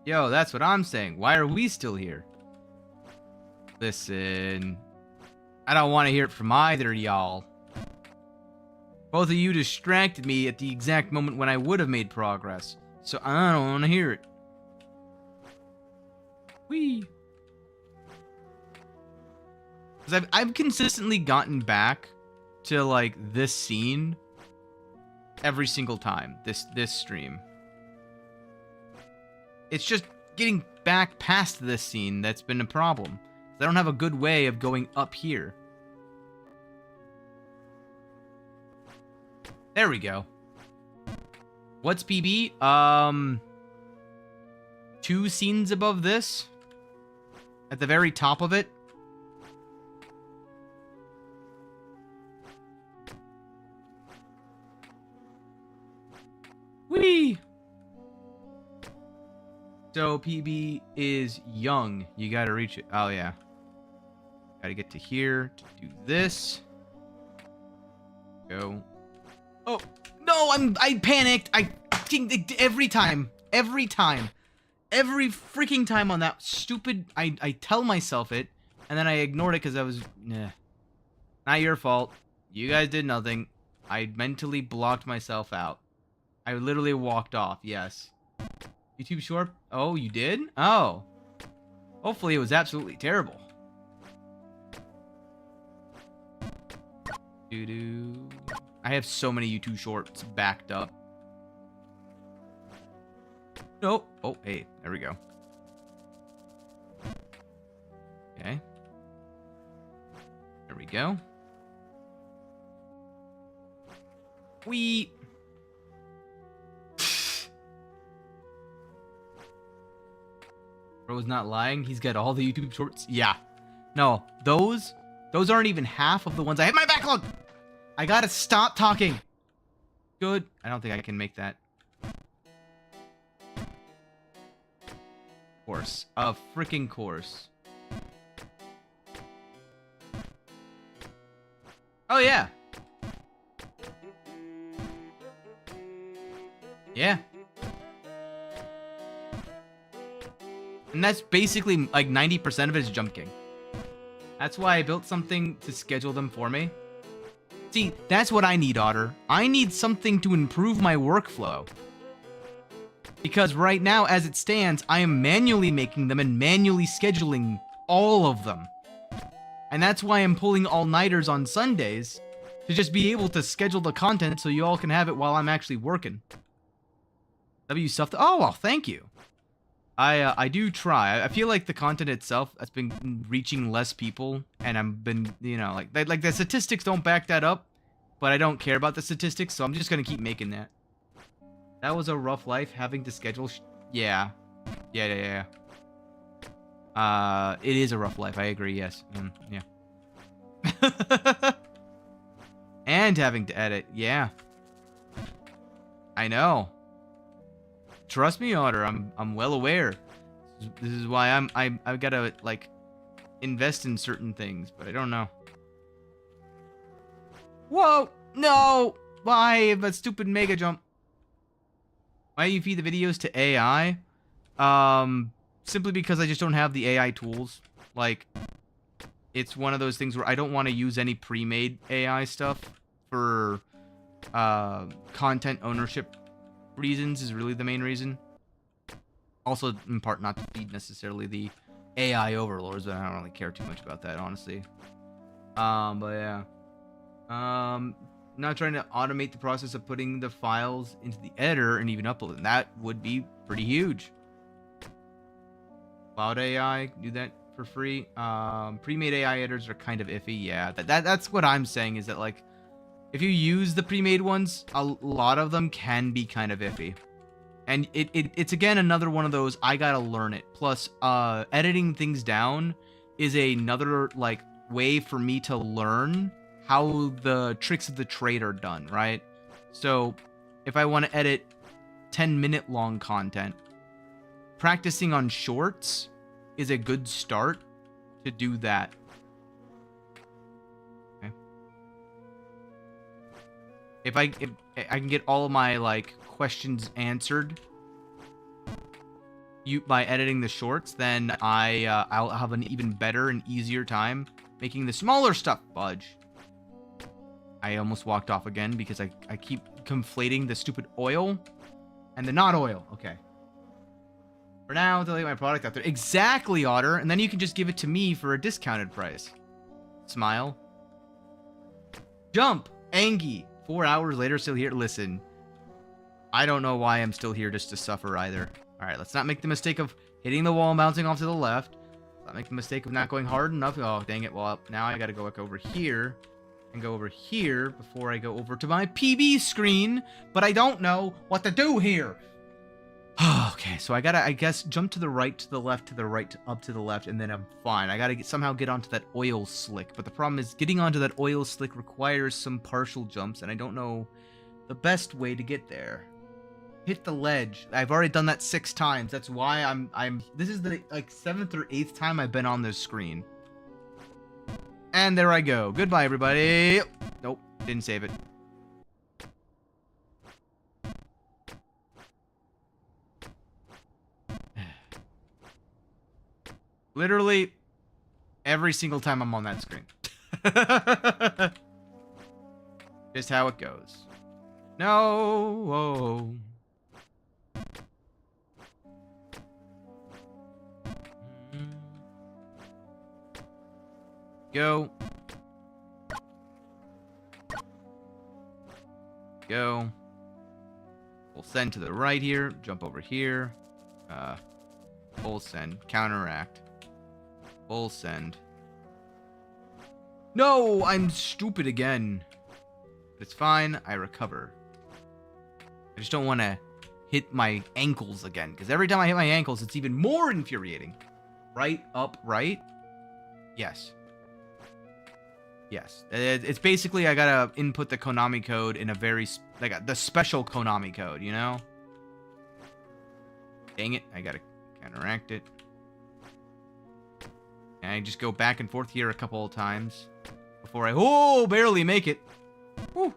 Yo, that's what I'm saying. Why are we still here? Listen, I don't want to hear it from either y'all. Both of you distracted me at the exact moment when I would have made progress, so I don't want to hear it. Whee! Because I've consistently gotten back to like this scene every single time this stream. It's just getting back past this scene that's been a problem. I don't have a good way of going up here. There we go. What's PB? 2 scenes above this? At the very top of it? Whee! So PB is young. You gotta reach it. Oh yeah. Gotta get to here to do this. Go. Oh no! I panicked. Every freaking time on that stupid. I tell myself it, and then I ignored it because I was. Nah. Not your fault. You guys did nothing. I mentally blocked myself out. I literally walked off. Yes. YouTube short? Oh, you did? Oh. Hopefully it was absolutely terrible. Doo-doo. I have so many YouTube shorts backed up. Nope. Oh, hey. There we go. Okay. There we go. Bro's not lying. He's got all the YouTube shorts. Yeah. No, those aren't even half of the ones I have in my backlog. I gotta stop talking. Good. I don't think I can make that. Course. A freaking course. Oh, yeah. Yeah. And that's basically like 90% of it is Jump King. That's why I built something to schedule them for me. See, that's what I need, Otter. I need something to improve my workflow. Because right now, as it stands, I am manually making them and manually scheduling all of them. And that's why I'm pulling all-nighters on Sundays, to just be able to schedule the content so you all can have it while I'm actually working. W stuff. Oh, well, thank you. I do try. I feel like the content itself has been reaching less people, and I've been, you know, like the statistics don't back that up, but I don't care about the statistics, so I'm just gonna keep making that. That was a rough life having to schedule. Yeah. It is a rough life. I agree. Yes. Yeah. And having to edit. Yeah. I know. Trust me, Otter. I'm well aware. This is why I've got to like invest in certain things, but I don't know. Whoa! No! Why a stupid mega jump? Why do you feed the videos to AI? Simply because I just don't have the AI tools. Like, it's one of those things where I don't want to use any pre-made AI stuff for content ownership reasons is really the main reason. Also, in part, not to feed necessarily the AI overlords, but I don't really care too much about that, honestly. But yeah. not trying to automate the process of putting the files into the editor and even upload them. That would be pretty huge. Cloud AI, do that for free. Pre-made AI editors are kind of iffy. Yeah, that's what I'm saying, is that like, if you use the pre-made ones, a lot of them can be kind of iffy. And it's again another one of those, I gotta learn it. Plus, editing things down is another like way for me to learn how the tricks of the trade are done, right? So if I want to edit 10-minute long content, practicing on shorts is a good start to do that. Okay. If I can get all of my like questions answered by editing the shorts, then I'll have an even better and easier time making the smaller stuff budge. I almost walked off again because I keep conflating the stupid oil and the not oil. Okay. For now, until I get my product out there. Exactly, Otter. And then you can just give it to me for a discounted price. Smile. Jump. Angie. 4 hours later, still here. Listen. I don't know why I'm still here just to suffer either. Alright, let's not make the mistake of hitting the wall and bouncing off to the left. Let's not make the mistake of not going hard enough. Oh, dang it. Well, now I gotta go back over here. And go over here before I go over to my PB screen. But I don't know what to do here. Okay, so I gotta, I guess, jump to the right, to the left, to the right, up to the left, and then I'm fine. I gotta somehow get onto that oil slick. But the problem is, getting onto that oil slick requires some partial jumps, and I don't know the best way to get there. Hit the ledge. I've already done that 6 times. That's why this is the, like, 7th or 8th time I've been on this screen. And there I go. Goodbye, everybody. Nope, didn't save it. Literally every single time I'm on that screen. Just how it goes. No. Go. Go. We'll send to the right here. Jump over here. Full send. Counteract. Full send. No! I'm stupid again. It's fine. I recover. I just don't want to hit my ankles again. Because every time I hit my ankles, it's even more infuriating. Right, up, right? Yes. Yes. It's basically I gotta input the Konami code in a very... like the special Konami code, you know? Dang it. I gotta counteract it. And I just go back and forth here a couple of times before I barely make it. Woo.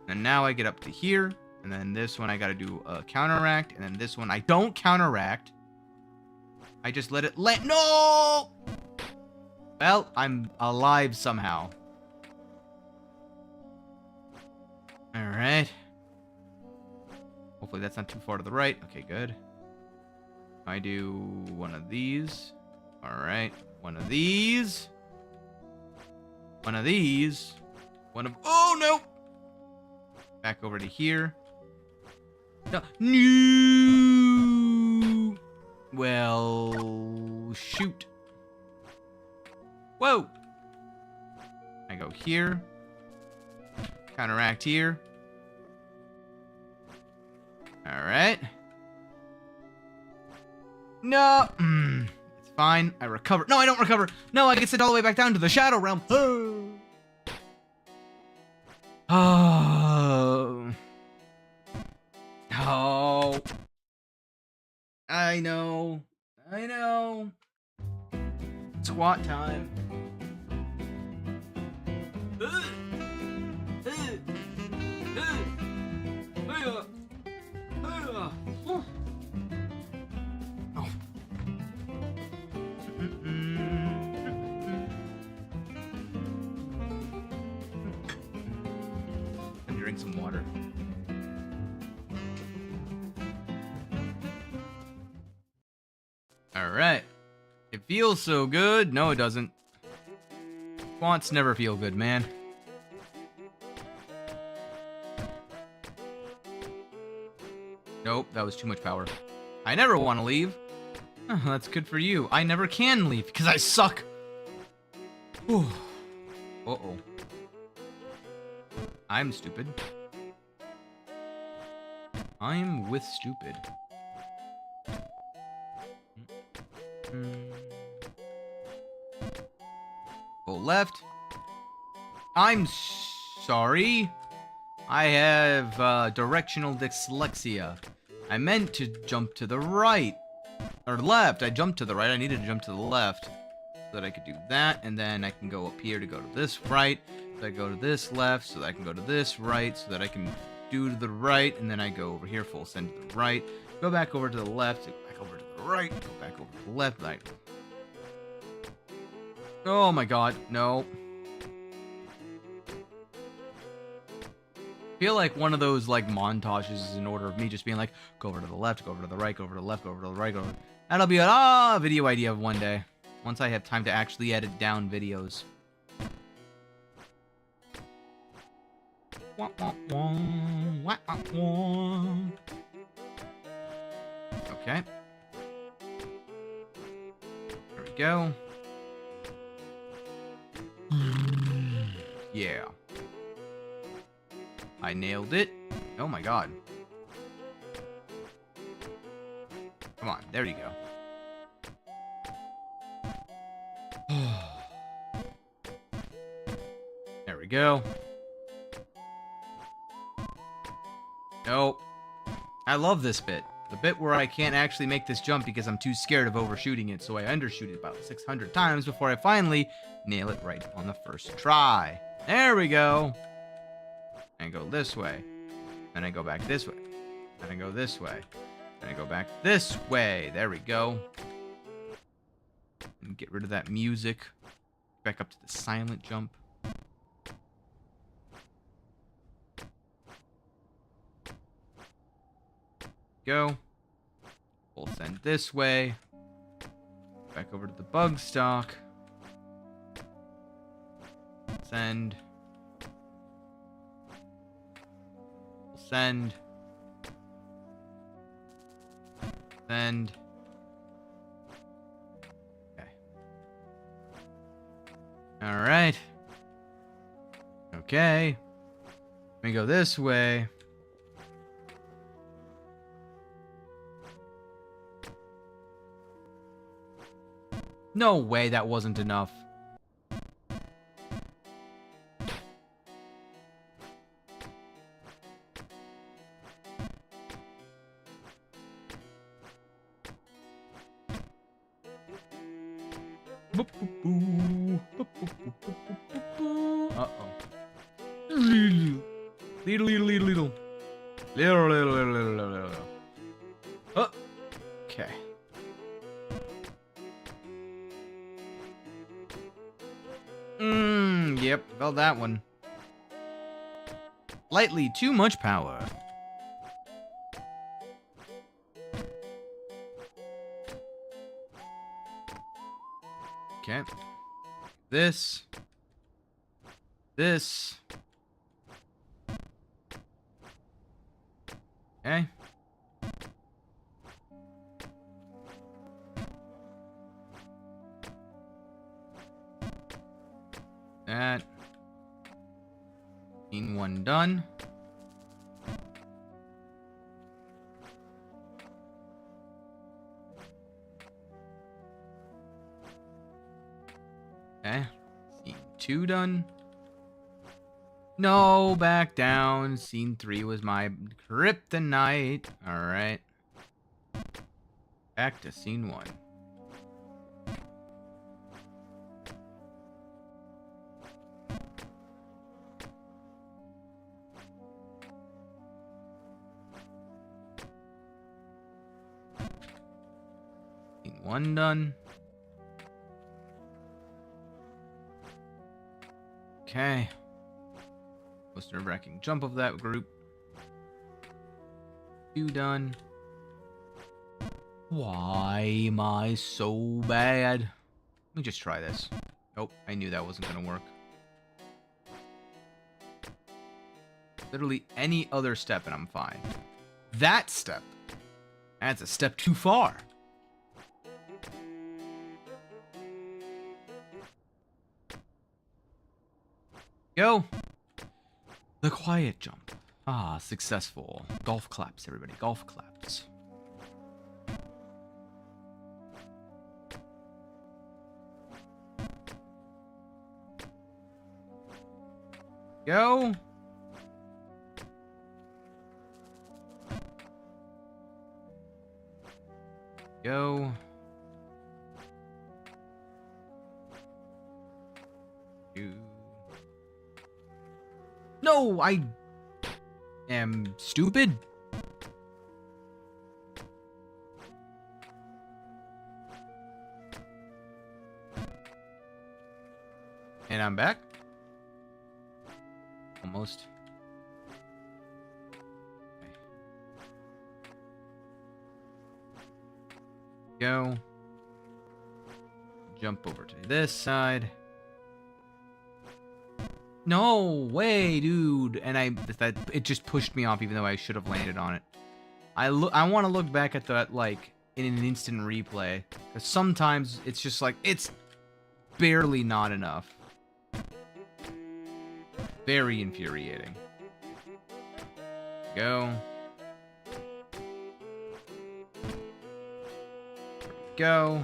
And now I get up to here, and then this one I gotta do a counteract, and then this one I don't counteract. I just let it no! Well, I'm alive somehow. Alright. Hopefully that's not too far to the right. Okay, good. I do one of these. Alright. One of these. One of these. Oh, no! Back over to here. No. No! Well, shoot. Whoa! I go here. Counteract here. Alright. No! It's fine. I recover. No, I don't recover. No, I get sent all the way back down to the Shadow Realm. Oh. Oh. I know. Squat time. Drink some water. Alright. It feels so good. No, it doesn't. Quants never feel good, man. Nope, that was too much power. I never want to leave. Oh, that's good for you. I never can leave because I suck. Whew. Uh-oh. I'm stupid. I'm with stupid. Go left. I'm sorry. I have directional dyslexia. I meant to jump to the right. Or left. I jumped to the right. I needed to jump to the left. So that I could do that. And then I can go up here to go to this right. So I go to this left. So that I can go to this right. So that I can do to the right. And then I go over here. Full send to the right. Go back over to the left. Go back over to the right. Go back over to the left. Right. Oh my god. No. I feel like one of those like montages is in order of me just being like, go over to the left, go over to the right, go over to the left, go over to the right, go over. That'll be a video idea of one day. Once I have time to actually edit down videos. Okay. There we go. Yeah. I nailed it. Oh my god. Come on, there you go. There we go. Nope. I love this bit. The bit where I can't actually make this jump because I'm too scared of overshooting it, so I undershoot it about 600 times before I finally nail it right on the first try. There we go. And go this way. And I go back this way. And I go this way. And I go back this way. There we go. And get rid of that music. Back up to the silent jump. Go. We'll send this way. Back over to the BugStalk. Send. Send. Send. Okay. Alright. Okay. Let me go this way. No way that wasn't enough. Uh-oh. Little. Oh. Okay. Yep, felt that one. Slightly too much power. Okay. This. Okay. That. Scene 1 done. Okay. Scene 2 done. No, back down. Scene 3 was my kryptonite. Alright. Back to scene 1. Scene 1 done. Okay. Most nerve-wracking jump of that group. 2 done. Why am I so bad? Let me just try this. Nope, I knew that wasn't gonna work. Literally any other step and I'm fine. That step That's a step too far. Go. The quiet jump. Ah, successful. Golf claps, everybody. Golf claps. Go. Go. You. No, I am stupid. And I'm back. Almost. Okay. Go. Jump over to this side. No way, dude. And it just pushed me off even though I should have landed on it. I want to look back at that like in an instant replay, cuz sometimes it's just like it's barely not enough. Very infuriating. Go. Go.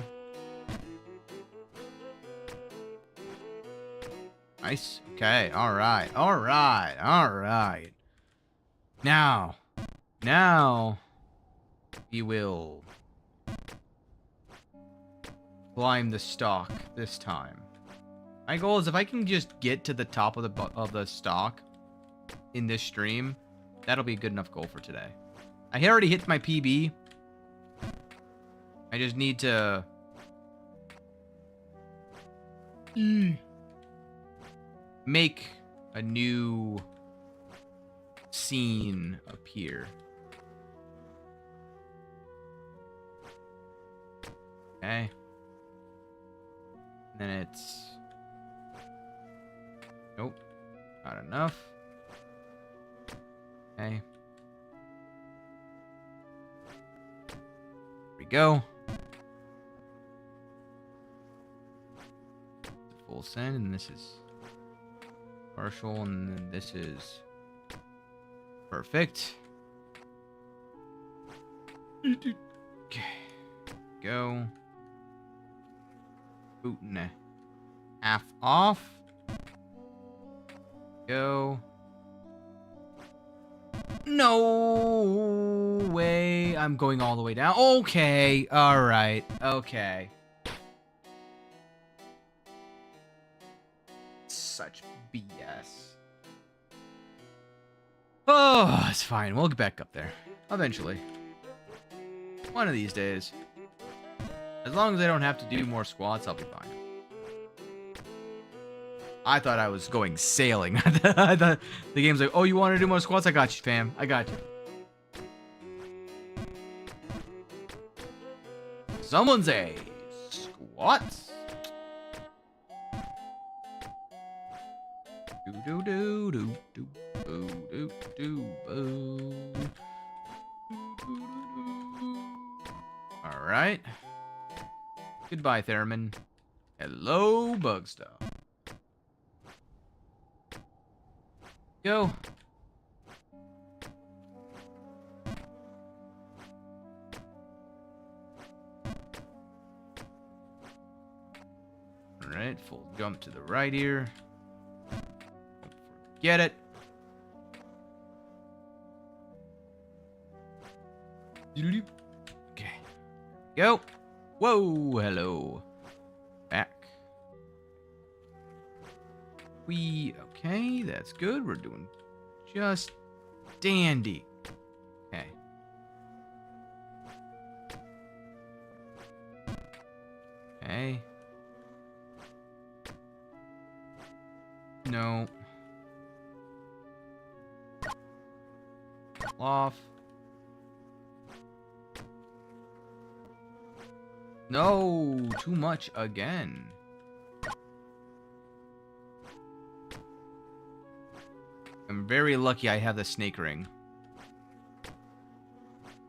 Nice. Okay. All right. All right. All right. Now we will climb the stalk this time. My goal is if I can just get to the top of the stalk in this stream, that'll be a good enough goal for today. I already hit my PB. I just need to make a new scene appear. Okay. And then it's... Nope. Not enough. Okay. Here we go. Full send, and this is partial, and then this is perfect. Okay. Go. Bootin' half off. Go. No way. I'm going all the way down. Okay. All right. Okay. Such BS. Oh, it's fine. We'll get back up there. Eventually. One of these days. As long as I don't have to do more squats, I'll be fine. I thought I was going sailing. I thought the game's like, oh, you want to do more squats? I got you, fam. I got you. Someone say squats. Do do do do do do do do. All right. Goodbye, Theremin. Hello, BugStalk. Go. Alright, full jump to the right here. Don't forget it. Okay. Go. Whoa, hello. Back. Okay, that's good. We're doing just dandy. Okay. Okay. No. Off. No, too much again. I'm very lucky I have the snake ring.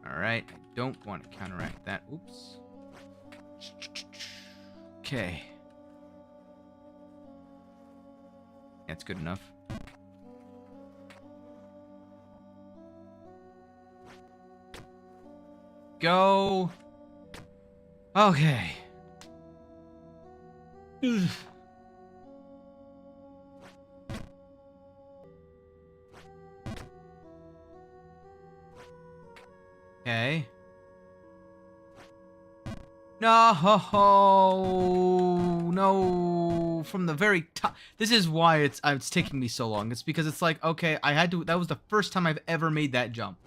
Alright, I don't want to counteract that. Oops. Okay. That's good enough. Go. Okay. Okay. No, no. From the very top. This is why it's taking me so long. It's because it's like, okay, I had to. That was the first time I've ever made that jump.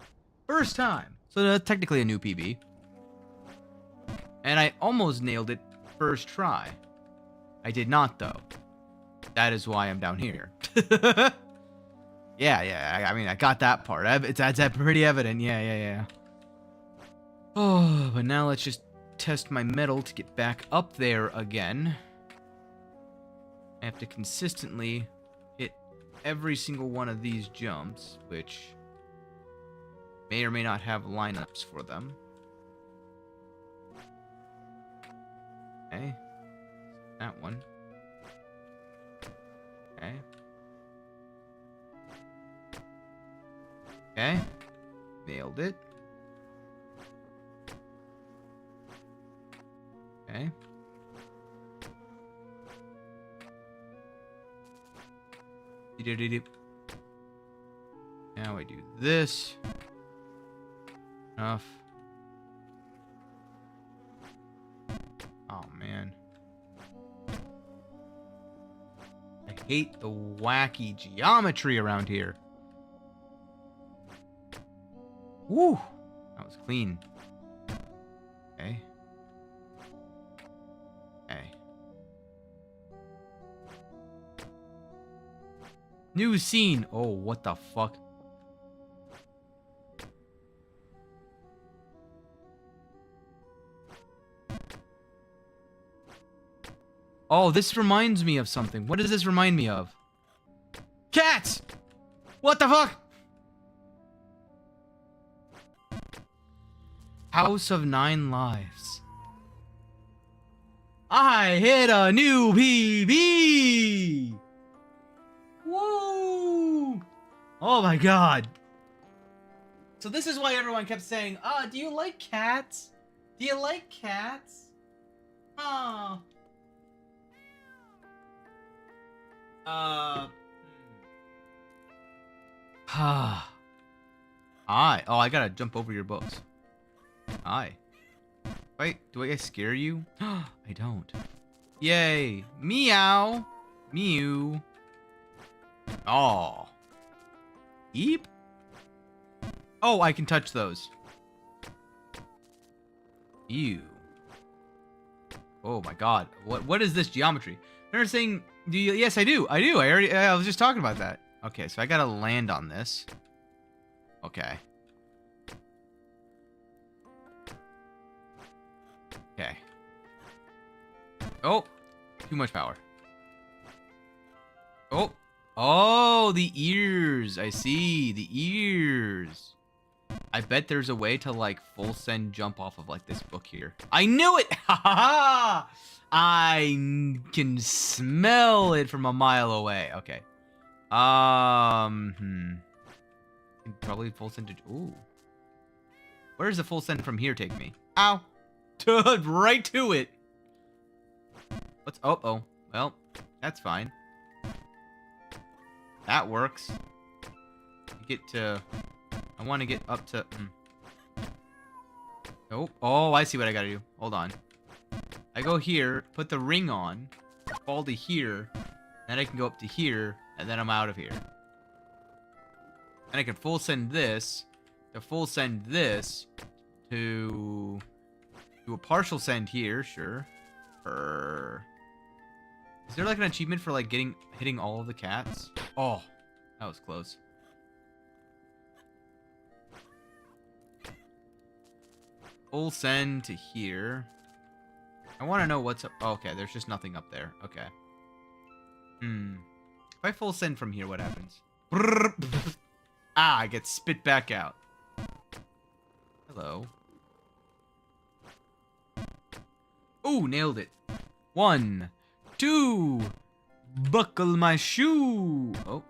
First time. So that's technically a new PB. And I almost nailed it first try. I did not, though. That is why I'm down here. Yeah. I mean, I got that part. That's pretty evident. Yeah. Oh, but now let's just test my metal to get back up there again. I have to consistently hit every single one of these jumps, which may or may not have lineups for them. Okay. That one. Okay. Okay. Nailed it. Okay. Now I do this. Enough. Oh, man. I hate the wacky geometry around here. Woo! That was clean. Okay. Okay. New scene. Oh, what the fuck? Oh, this reminds me of something. What does this remind me of? Cats! What the fuck? House of 9 Lives. I hit a new PB! Woo! Oh my god. So this is why everyone kept saying, do you like cats? Do you like cats? Oh. Hi. Oh, I gotta jump over your books. Hi. Wait, do I scare you? I don't. Yay. Meow. Mew. Oh. Eep. Oh, I can touch those. Ew. Oh my god. What is this geometry? They're saying, do you? Yes, I do. I was just talking about that. Okay, so I gotta land on this. Okay. Okay. Oh, too much power. Oh. Oh, the ears. I see. The ears. I bet there's a way to, like, full send jump off of, like, this book here. I knew it! Ha ha ha! I can smell it from a mile away. Okay. Probably full send to... Ooh. Where does the full send from here take me? Ow! Right to it! What's... Oh. Well, that's fine. That works. You get to... I want to get up to... Nope. Oh, I see what I gotta do. Hold on. I go here, put the ring on, fall to here, then I can go up to here, and then I'm out of here. And I can full send this, to full send this, to do a partial send here, sure. Is there like an achievement for like hitting all of the cats? Oh, that was close. Full send to here. I want to know what's up. Oh, okay, there's just nothing up there. Okay. If I full send from here, what happens? I get spit back out. Hello. Oh, nailed it. 1, 2. Buckle my shoe. Oh.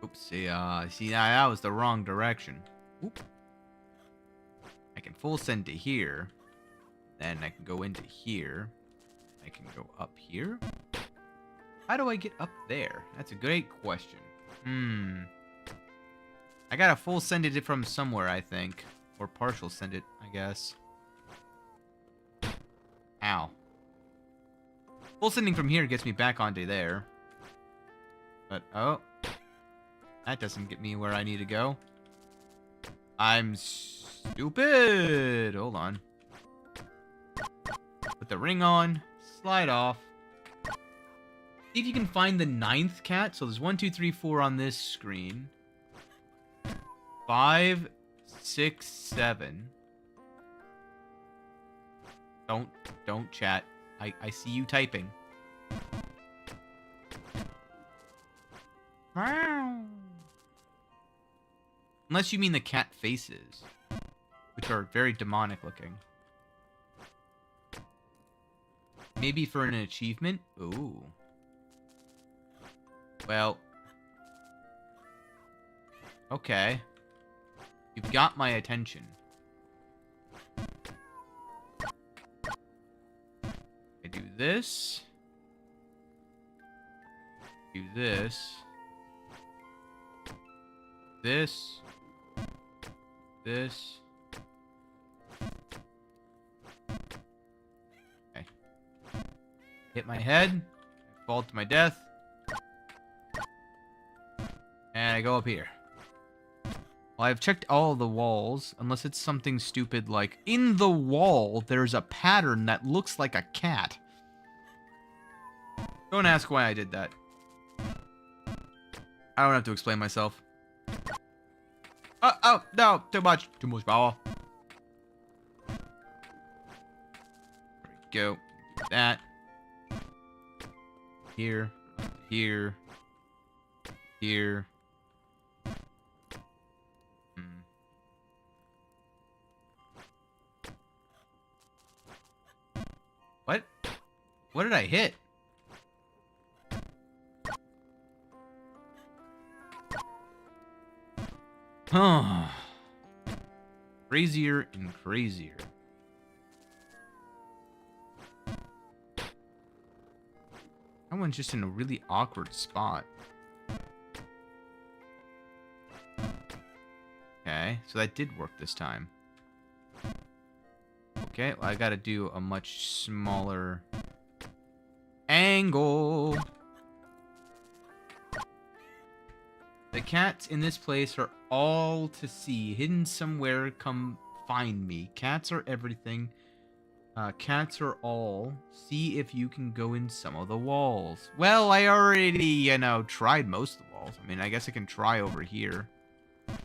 Oops. See, that was the wrong direction. Oop. I can full send to here. Then I can go into here. I can go up here. How do I get up there? That's a great question. I gotta full send it from somewhere, I think. Or partial send it, I guess. Ow. Full sending from here gets me back onto there. But, oh. That doesn't get me where I need to go. I'm stupid. Hold on. Put the ring on. Slide off. See if you can find the 9th cat. So there's 1, 2, 3, 4 on this screen. 5, 6, 7. Don't chat. I see you typing. Unless you mean the cat faces, which are very demonic looking. Maybe for an achievement? Ooh. Well. Okay. You've got my attention. I do this. Do this. This. This. Okay. Hit my head. I fall to my death. And I go up here. Well, I've checked all the walls, unless it's something stupid like, in the wall, there's a pattern that looks like a cat. Don't ask why I did that. I don't have to explain myself. Oh, no, too much power. There we go. That. Here, here, here. What? What did I hit? Huh. Crazier and crazier. That one's just in a really awkward spot. Okay, so that did work this time. Okay, well, I gotta do a much smaller angle. The cats in this place are all to see. Hidden somewhere, come find me. Cats are everything. Cats are all. See if you can go in some of the walls. Well, I already, tried most of the walls. I mean, I guess I can try over here. I'm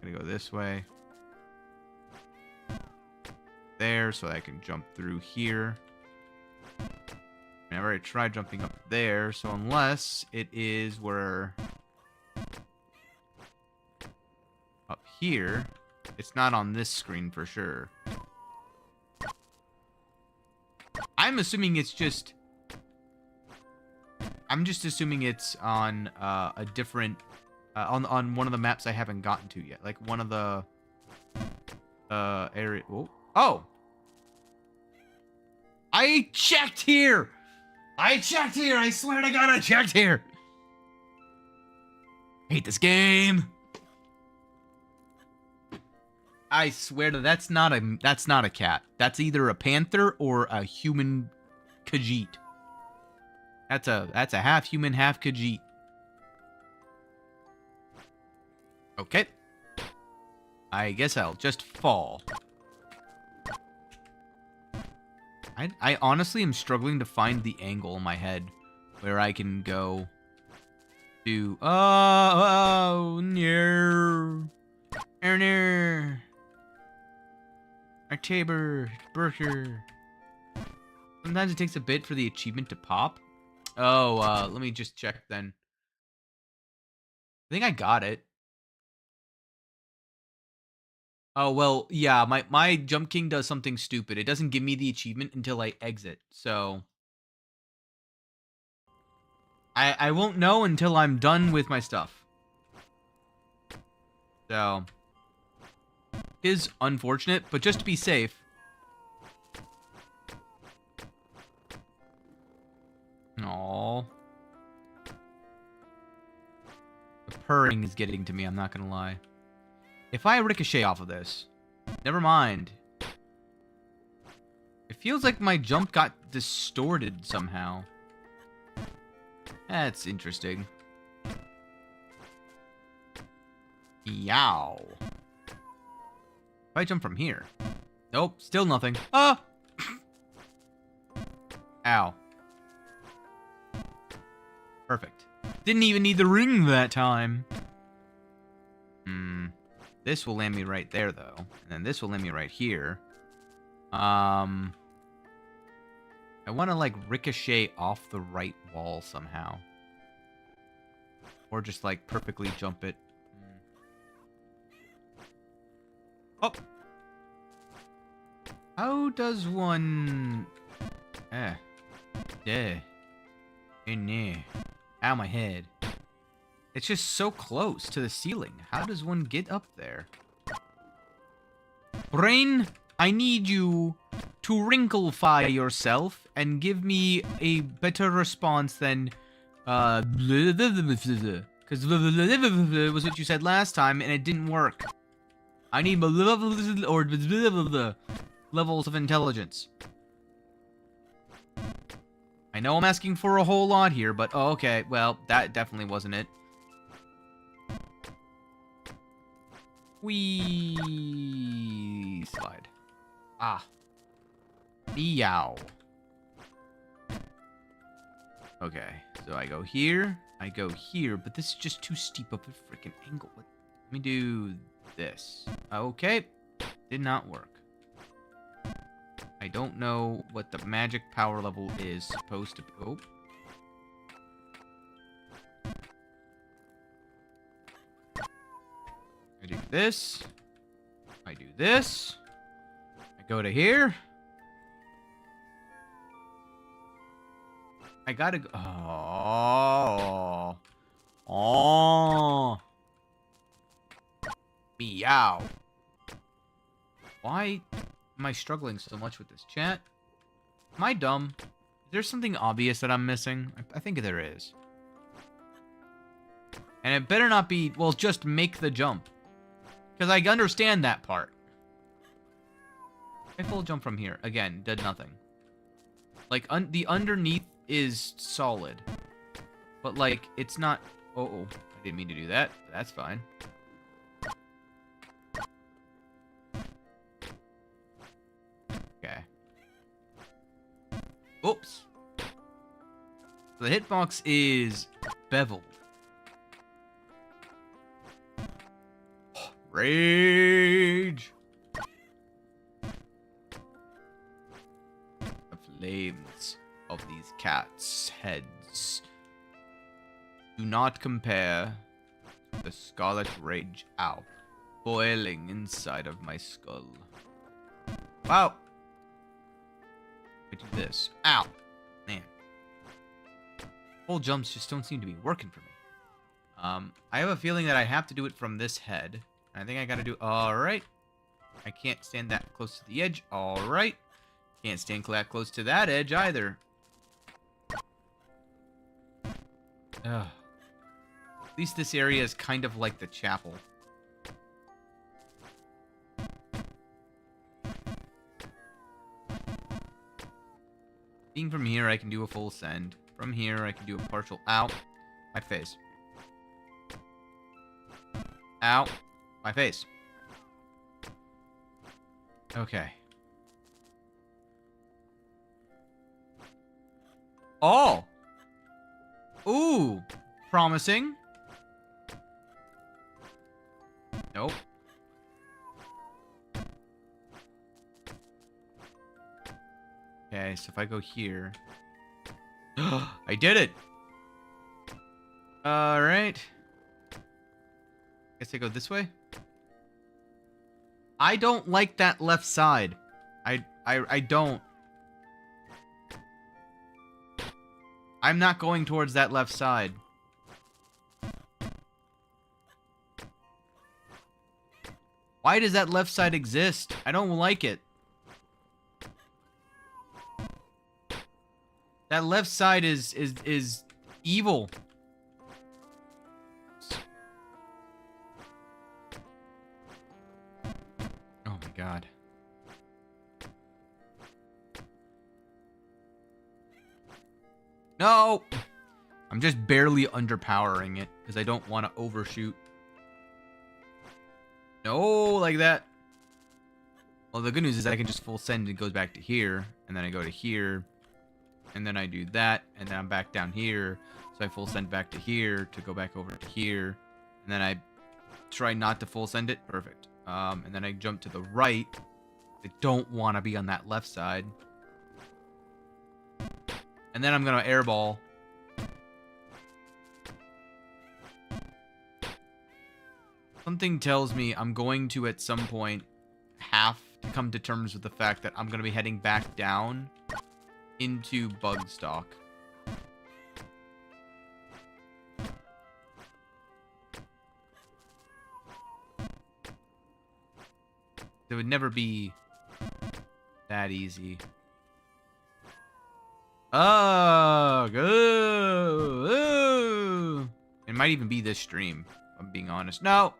gonna go this way. There, so I can jump through here. I already tried jumping up there, so unless it is where... up here, it's not on this screen for sure. I'm assuming it's just... I'm just assuming it's on a different... on one of the maps I haven't gotten to yet. Like one of the... area... Oh! I checked here! I checked here! I swear to God I checked here! I hate this game! I swear to that's not a cat. That's either a panther or a human Khajiit. That's a half human, half Khajiit. Okay. I guess I'll just fall. I honestly am struggling to find the angle in my head where I can go to... Oh, no. October, Burger. Sometimes it takes a bit for the achievement to pop. Oh, let me just check then. I think I got it. Oh, well, yeah, my Jump King does something stupid. It doesn't give me the achievement until I exit. So I won't know until I'm done with my stuff. So is unfortunate, but just to be safe. Aww. The purring is getting to me, I'm not gonna lie. If I ricochet off of this, never mind. It feels like my jump got distorted somehow. That's interesting. Yow. If I jump from here. Nope, still nothing. Ah! Ow. Perfect. Didn't even need the ring that time. This will land me right there, though. And then this will land me right here. I want to, like, ricochet off the right wall somehow. Or just, like, perfectly jump it. Oh! How does one... Yeah. In there. Ow, my head. It's just so close to the ceiling. How does one get up there? Brain, I need you to wrinklefy yourself and give me a better response than because was what you said last time and it didn't work. I need or levels of intelligence. I know I'm asking for a whole lot here, but oh, okay, well, that definitely wasn't it. Whee! Slide. Ah. Meow. Okay, so I go here, but this is just too steep of a freaking angle. Let me do this. Okay, did not work. I don't know what the magic power level is supposed to be. Oh. I do this. I do this. I go to here. I gotta go. Oh. Oh. Meow. Why am I struggling so much with this, chat? Am I dumb? Is there something obvious that I'm missing? I think there is. And it better not be, well, just make the jump. Because I understand that part. I full jump from here. Again, did nothing. Like, the underneath is solid. But, like, it's not... Uh-oh. I didn't mean to do that. But that's fine. Okay. Oops. So the hitbox is beveled. Rage! The flames of these cats' heads do not compare to the scarlet rage owl boiling inside of my skull. Wow! I do this. Ow! Man. Full jumps just don't seem to be working for me. I have a feeling that I have to do it from this head. I think I gotta do... Alright. I can't stand that close to the edge. Alright. Can't stand that close to that edge either. Ugh. At least this area is kind of like the chapel. Being from here, I can do a full send. From here, I can do a partial... Ow. My face. Ow. My face. Okay. Oh! Ooh! Promising. Nope. Okay, so if I go here... I did it! Alright. Guess I go this way? I don't like that left side. I don't. I'm not going towards that left side. Why does that left side exist? I don't like it. That left side is evil. Oh my god. No! I'm just barely underpowering it because I don't want to overshoot. No, like that. Well, the good news is I can just full send and it goes back to here, and then I go to here, and then I do that, and then I'm back down here, so I full send back to here to go back over to here, and then I try not to full send it. Perfect. And then I jump to the right. I don't want to be on that left side. And then I'm going to airball. Something tells me I'm going to, at some point, have to come to terms with the fact that I'm going to be heading back down into BugStalk. It would never be that easy. Oh, good. It might even be this stream, if I'm being honest. No.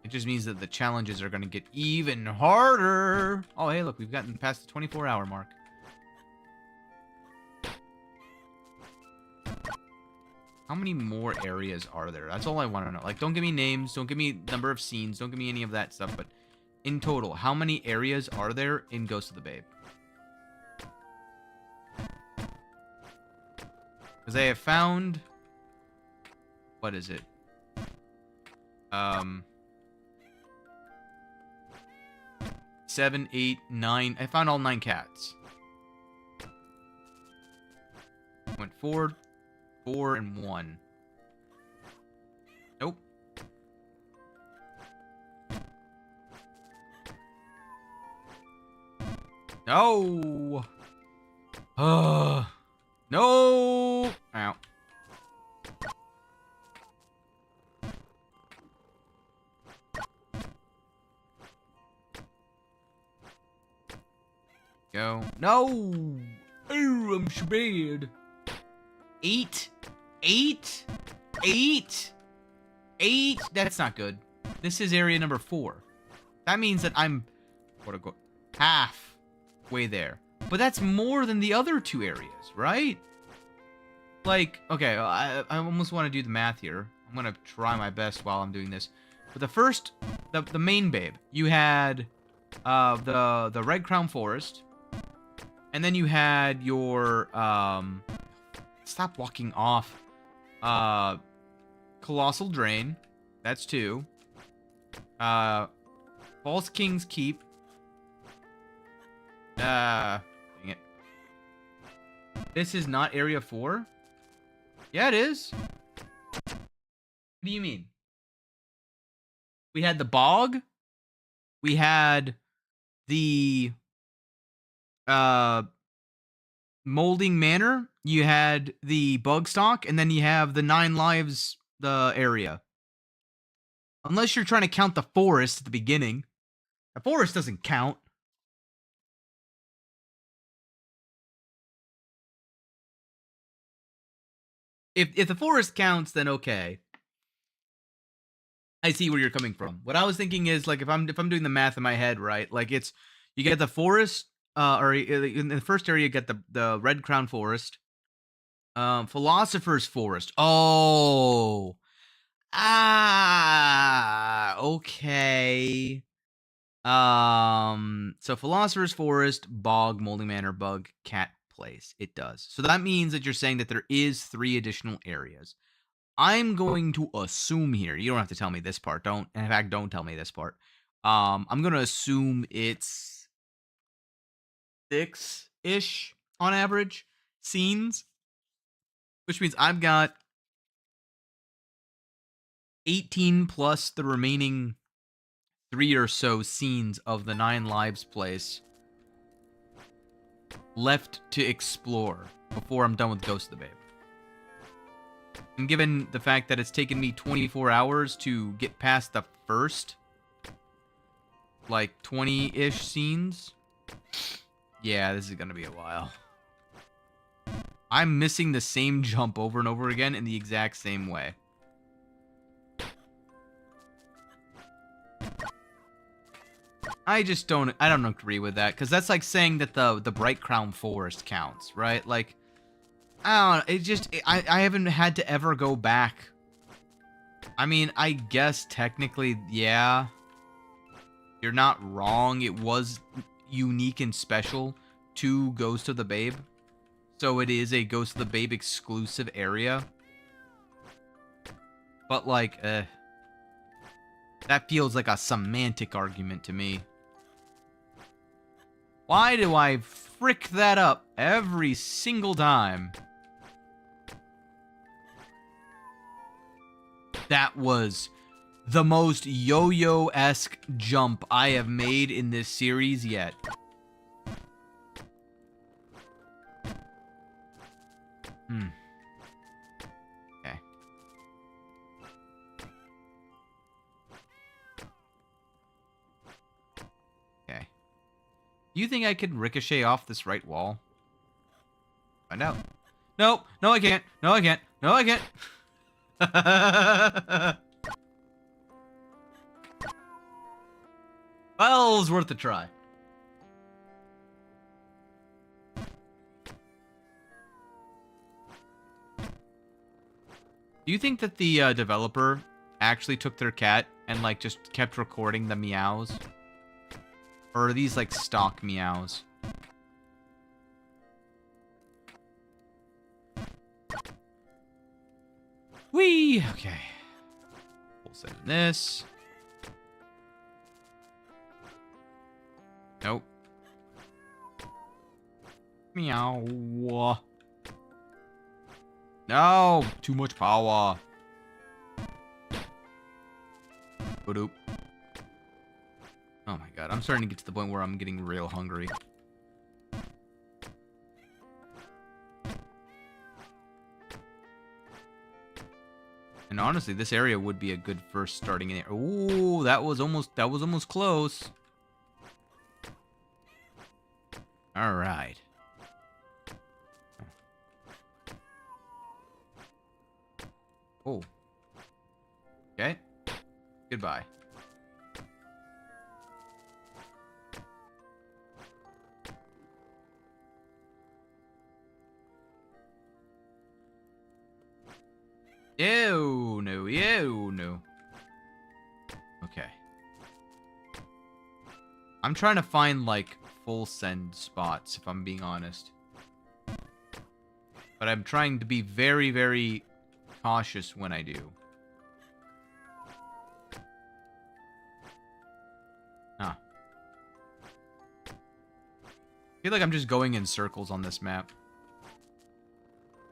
It just means that the challenges are going to get even harder. Oh, hey, look, we've gotten past the 24-hour mark. How many more areas are there? That's all I want to know. Like, don't give me names. Don't give me number of scenes. Don't give me any of that stuff. But in total, how many areas are there in Ghost of the Babe? Because I have found... What is it? 7, 8, 9. I found all 9 cats. Went 4, 4, and 1. Nope. No. No. Ow. Go. No. Oh, I'm so bad. 8. 8. 8. 8. That's not good. This is area number 4. That means that I'm halfway there. But that's more than the other 2 areas, right? Like, okay, I almost want to do the math here. I'm going to try my best while I'm doing this. But the first, the main babe, you had the Red Crown Forest. And then you had your, stop walking off. Colossal Drain. That's 2. False King's Keep. Dang it. This is not Area 4? Yeah, it is. What do you mean? We had the Bog. We had the Molding Manor. You had the BugStalk, and then you have the 9 Lives area. Unless you're trying to count the forest at the beginning. The forest doesn't count. If the forest counts, then okay. I see where you're coming from. What I was thinking is, like, if I'm doing the math in my head, right? Like, it's, you get the forest, or in the first area you get the Red Crown Forest, Philosopher's Forest. Oh, okay. So Philosopher's Forest, Bog, Molding Manor, Bug, Cat Place. It does. So that means that you're saying that there is 3 additional areas. I'm going to assume here. You don't have to tell me this part. In fact, don't tell me this part. I'm going to assume it's 6-ish on average scenes, which means I've got 18 plus the remaining 3 or so scenes of the 9 lives place left to explore before I'm done with Ghost of the Babe. And given the fact that it's taken me 24 hours to get past the first, like, 20-ish scenes, yeah, this is gonna be a while. I'm missing the same jump over and over again in the exact same way. I don't agree with that, because that's like saying that the Bright Crown Forest counts, right? Like, I don't know, I haven't had to ever go back. I mean, I guess technically, yeah, you're not wrong. It was unique and special to Ghost of the Babe. So it is a Ghost of the Babe exclusive area. But, like, that feels like a semantic argument to me. Why do I frick that up every single time? That was the most yo-yo-esque jump I have made in this series yet. Okay. Okay. Do you think I could ricochet off this right wall? Find out. Nope. No, I can't. No, I can't. No, I can't. Well, it was worth a try. Do you think that the developer actually took their cat and, like, just kept recording the meows? Or are these, like, stock meows? Whee! Okay. We'll send this. Nope. Meow. No! Too much power. Boop. Oh my god, I'm starting to get to the point where I'm getting real hungry. And honestly, this area would be a good first starting in. Ooh, that was almost close. All right. Oh. Okay. Goodbye. Ew, no, ew, no. Okay. I'm trying to find, like, full send spots, if I'm being honest. But I'm trying to be very, very cautious when I do. Huh. I feel like I'm just going in circles on this map.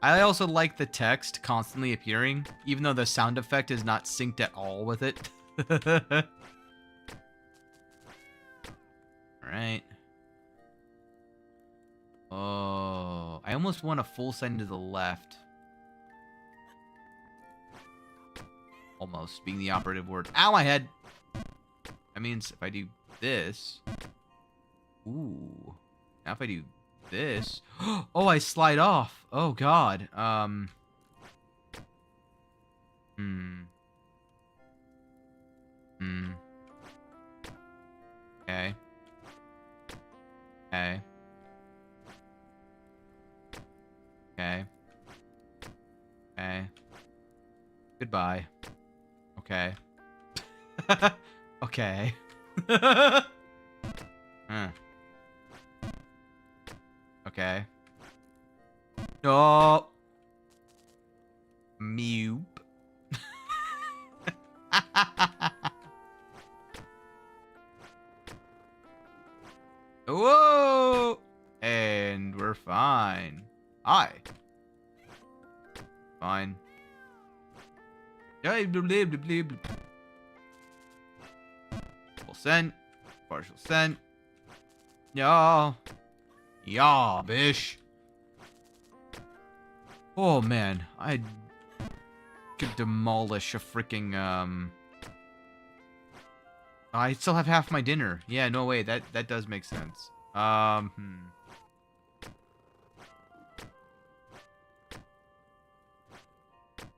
I also like the text constantly appearing, even though the sound effect is not synced at all with it. Alright. Oh, I almost want a full send to the left. Almost being the operative word. Ow, my head! That means if I do this... Ooh. Now if I do this... Oh, I slide off. Oh, God. Okay. Okay. Okay. Okay. Goodbye. Okay. Okay. Okay. No. Meep. Whoa! And we're fine. Hi. Fine. Full sent. Partial sent. Yeah. Yeah, bish. Oh, man. I could demolish a freaking, I still have half my dinner. Yeah, no way. That does make sense.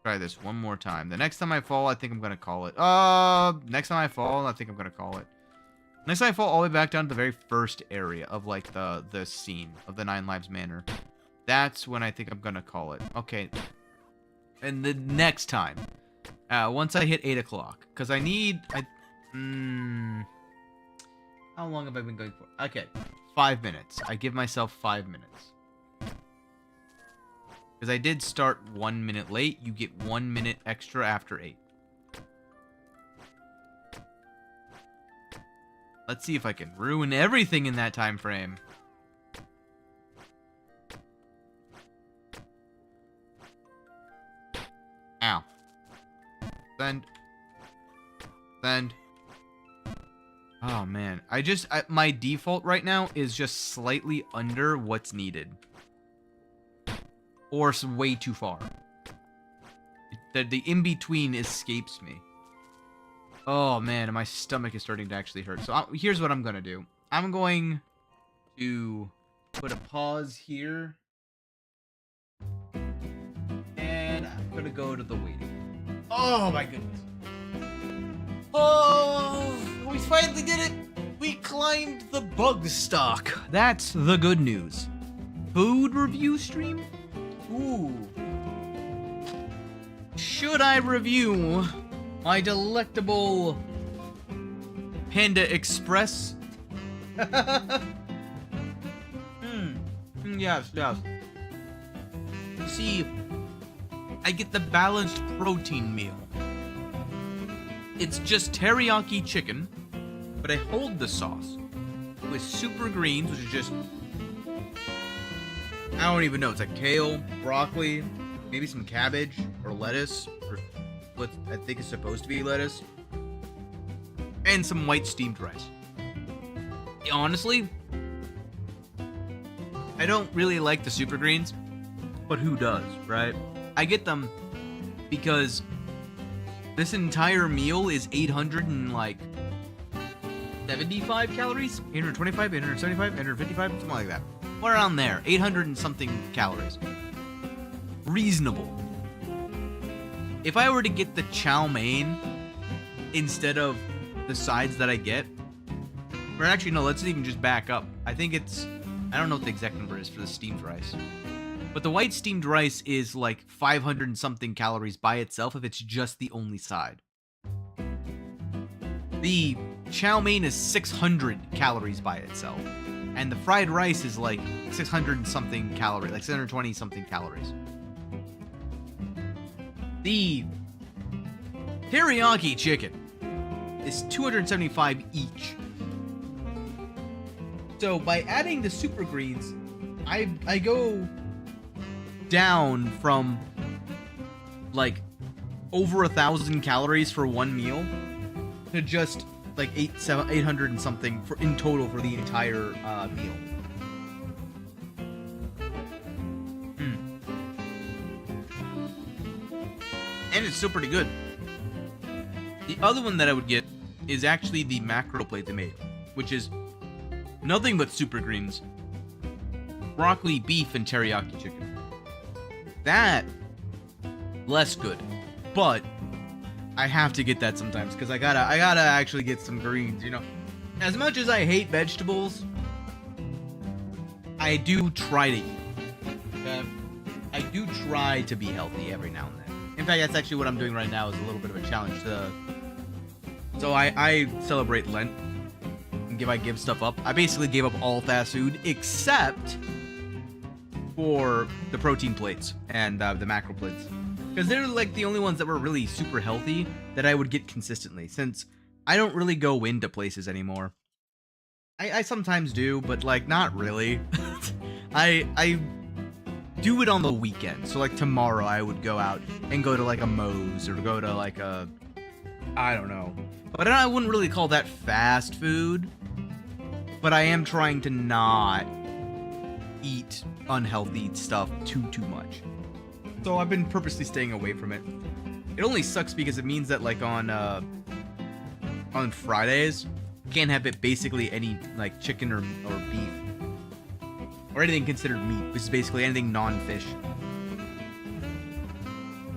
Try this one more time. The next time I fall, I think I'm gonna call it. Next time I fall, I think I'm gonna call it. Next time I fall all the way back down to the very first area of, like, the scene of the 9 Lives Manor. That's when I think I'm gonna call it. Okay. And the next time, once I hit 8 o'clock, because I need... how long have I been going for? Okay, 5 minutes. I give myself 5 minutes. Because I did start 1 minute late. You get 1 minute extra after 8. Let's see if I can ruin everything in that time frame. Ow. Send. Send. Oh, man. My default right now is just slightly under what's needed. Or it's way too far. The in-between escapes me. Oh, man, my stomach is starting to actually hurt. So here's what I'm going to do. I'm going to put a pause here. And I'm going to go to the waiting. Oh, my goodness. Oh, we finally did it. We climbed the BugStalk. That's the good news. Food review stream? Ooh. Should I review my delectable Panda Express? Yes, yes. See, I get the balanced protein meal. It's just teriyaki chicken, but I hold the sauce with super greens, which is just... I don't even know. It's like kale, broccoli, maybe some cabbage or lettuce, or what I think is supposed to be lettuce, and some white steamed rice. Honestly, I don't really like the super greens, but who does, right? I get them because this entire meal is 875 calories, 825, 875, 855, something like that. Or around there, 800 and something calories. Reasonable. If I were to get the chow mein instead of the sides that I get, or actually no, let's even just back up. I think it's, I don't know what the exact number is for the steamed rice, but the white steamed rice is like 500 and something calories by itself if it's just the only side. The chow mein is 600 calories by itself. And the fried rice is like 600 and something calories, like 620 something calories. The teriyaki chicken is 275 each. So by adding the super greens, I go down from like over 1,000 calories for one meal to just like 800 and something for in total for the entire meal. And it's still pretty good. The other one that I would get is actually the macro plate they made, which is nothing but super greens, broccoli, beef, and teriyaki chicken. That less good, but I have to get that sometimes because I gotta actually get some greens, you know. As much as I hate vegetables, I do try to eat. I do try to be healthy every now and then. In fact, that's actually what I'm doing right now, is a little bit of a challenge. So I celebrate Lent and I give stuff up. I basically gave up all fast food except for the protein plates and the macro plates. Because they're like the only ones that were really super healthy that I would get consistently, since I don't really go into places anymore. I sometimes do, but like not really. I do it on the weekend. So like tomorrow I would go out and go to like a Moe's or go to like a, I don't know. But I wouldn't really call that fast food. But I am trying to not eat unhealthy stuff too much. So I've been purposely staying away from it. It only sucks because it means that like on Fridays, you can't have it basically any like chicken or beef. Or anything considered meat, which is basically anything non-fish.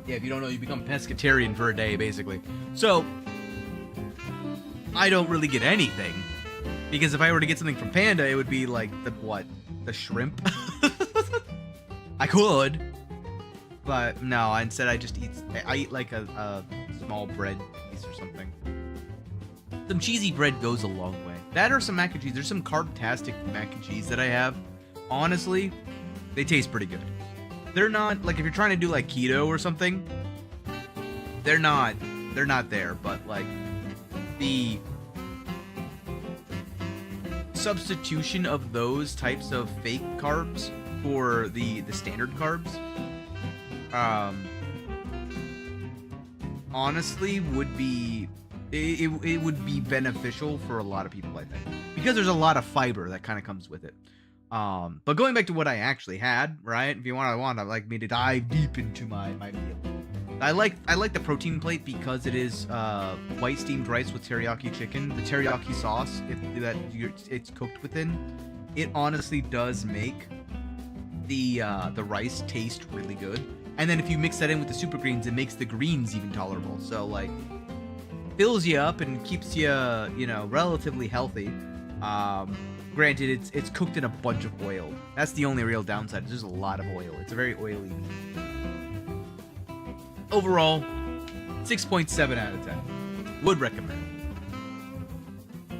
Yeah, if you don't know, you become pescatarian for a day, basically. So, I don't really get anything. Because if I were to get something from Panda, it would be like, the shrimp? I could. But no, instead I just eat like a small bread piece or something. Some cheesy bread goes a long way. That or some mac and cheese. There's some carb-tastic mac and cheese that I have. Honestly, they taste pretty good. They're not, like, if you're trying to do, like, keto or something, they're not there, but, like, the substitution of those types of fake carbs for the standard carbs, honestly, would be, it would be beneficial for a lot of people, I think. Because there's a lot of fiber that kind of comes with it. But going back to what I actually had, right? If you want like me to dive deep into my meal. I like the protein plate because it is white steamed rice with teriyaki chicken. The teriyaki sauce, it's cooked within, it honestly does make the rice taste really good. And then if you mix that in with the super greens, it makes the greens even tolerable. So like fills you up and keeps you, relatively healthy. Granted, it's cooked in a bunch of oil. That's the only real downside. There's a lot of oil. It's a very oily meat. Overall, 6.7 out of 10. Would recommend.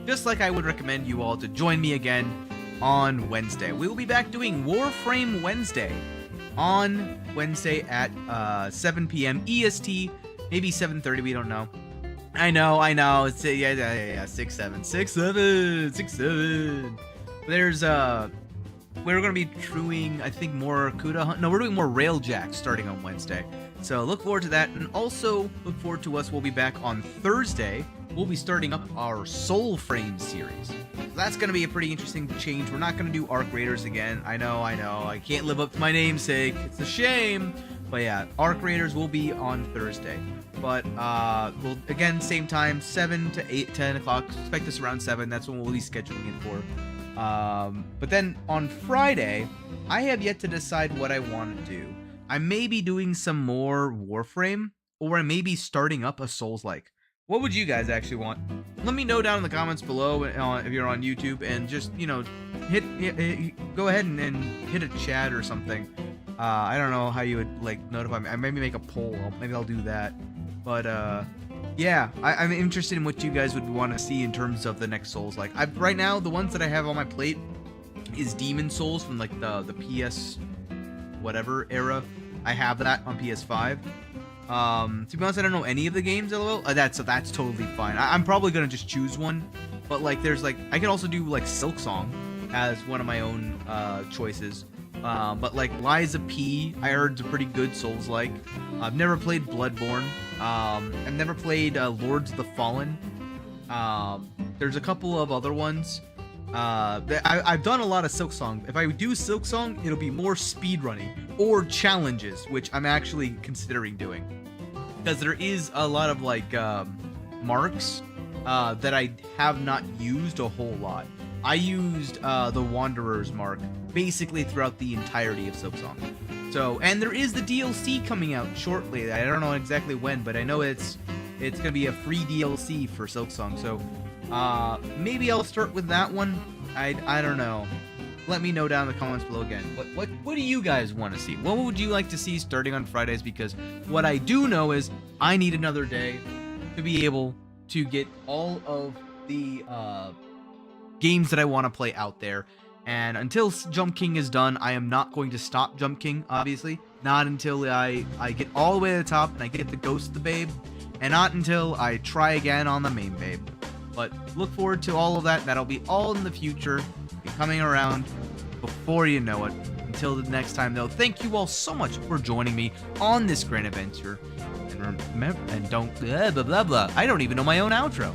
Just like I would recommend you all to join me again on Wednesday. We will be back doing Warframe Wednesday on Wednesday at 7 p.m. EST, maybe 7:30. We don't know. I know. It's yeah. 6-7. There's we're gonna be doing, I think, more Kuda Hunt. No, we're doing more Railjack starting on Wednesday. So look forward to that, and also look forward to us. We'll be back on Thursday. We'll be starting up our Soul Frame series. So that's gonna be a pretty interesting change. We're not gonna do Arc Raiders again. I know. I can't live up to my namesake. It's a shame. But yeah, Arc Raiders will be on Thursday. But we'll, again, same time, 7 to 8, 10 o'clock. Expect us around 7. That's when we'll be scheduling it for. But then on Friday, I have yet to decide what I want to do. I may be doing some more Warframe, or I may be starting up a Souls-like. What would you guys actually want? Let me know down in the comments below if you're on YouTube, and just, go ahead and hit a chat or something. I don't know how you would, like, notify me. I maybe make a poll. Maybe I'll do that. But, yeah, I'm interested in what you guys would want to see in terms of the next Souls. Like, right now, the ones that I have on my plate is Demon Souls from, like, the PS whatever era. I have that on PS5. To be honest, I don't know any of the games, LOL. That's totally fine. I'm probably gonna just choose one. But, like, there's, like, I can also do, like, Silksong as one of my own choices. But like Liza P, I heard is a pretty good Souls-like. I've never played Bloodborne. I've never played Lords of the Fallen. There's a couple of other ones. I've done a lot of Silksong. If I do Silksong, it'll be more speedrunning or challenges, which I'm actually considering doing. Because there is a lot of like marks that I have not used a whole lot. I used the Wanderer's mark basically throughout the entirety of Silksong. So, and there is the DLC coming out shortly. I don't know exactly when, but I know it's gonna be a free DLC for Silksong. So, maybe I'll start with that one. I don't know. Let me know down in the comments below again. What do you guys want to see? What would you like to see starting on Fridays? Because what I do know is I need another day to be able to get all of the games that I want to play out there. And until Jump King is done, I am not going to stop Jump King, obviously. Not until I get all the way to the top and I get the Ghost of the Babe. And not until I try again on the main Babe. But look forward to all of that. That'll be all in the future. Be coming around before you know it. until the next time, though, thank you all so much for joining me on this grand adventure. And remember, and don't blah, blah, blah, blah. I don't even know my own outro.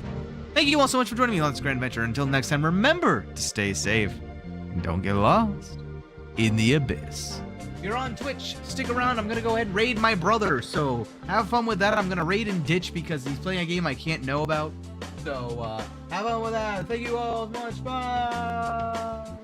Thank you all so much for joining me on this grand adventure. Until next time, remember to stay safe and don't get lost in the abyss. If you're on Twitch, stick around. I'm going to go ahead and raid my brother. So have fun with that. I'm going to raid and ditch because he's playing a game I can't know about. So have fun with that. Thank you all so much. Bye.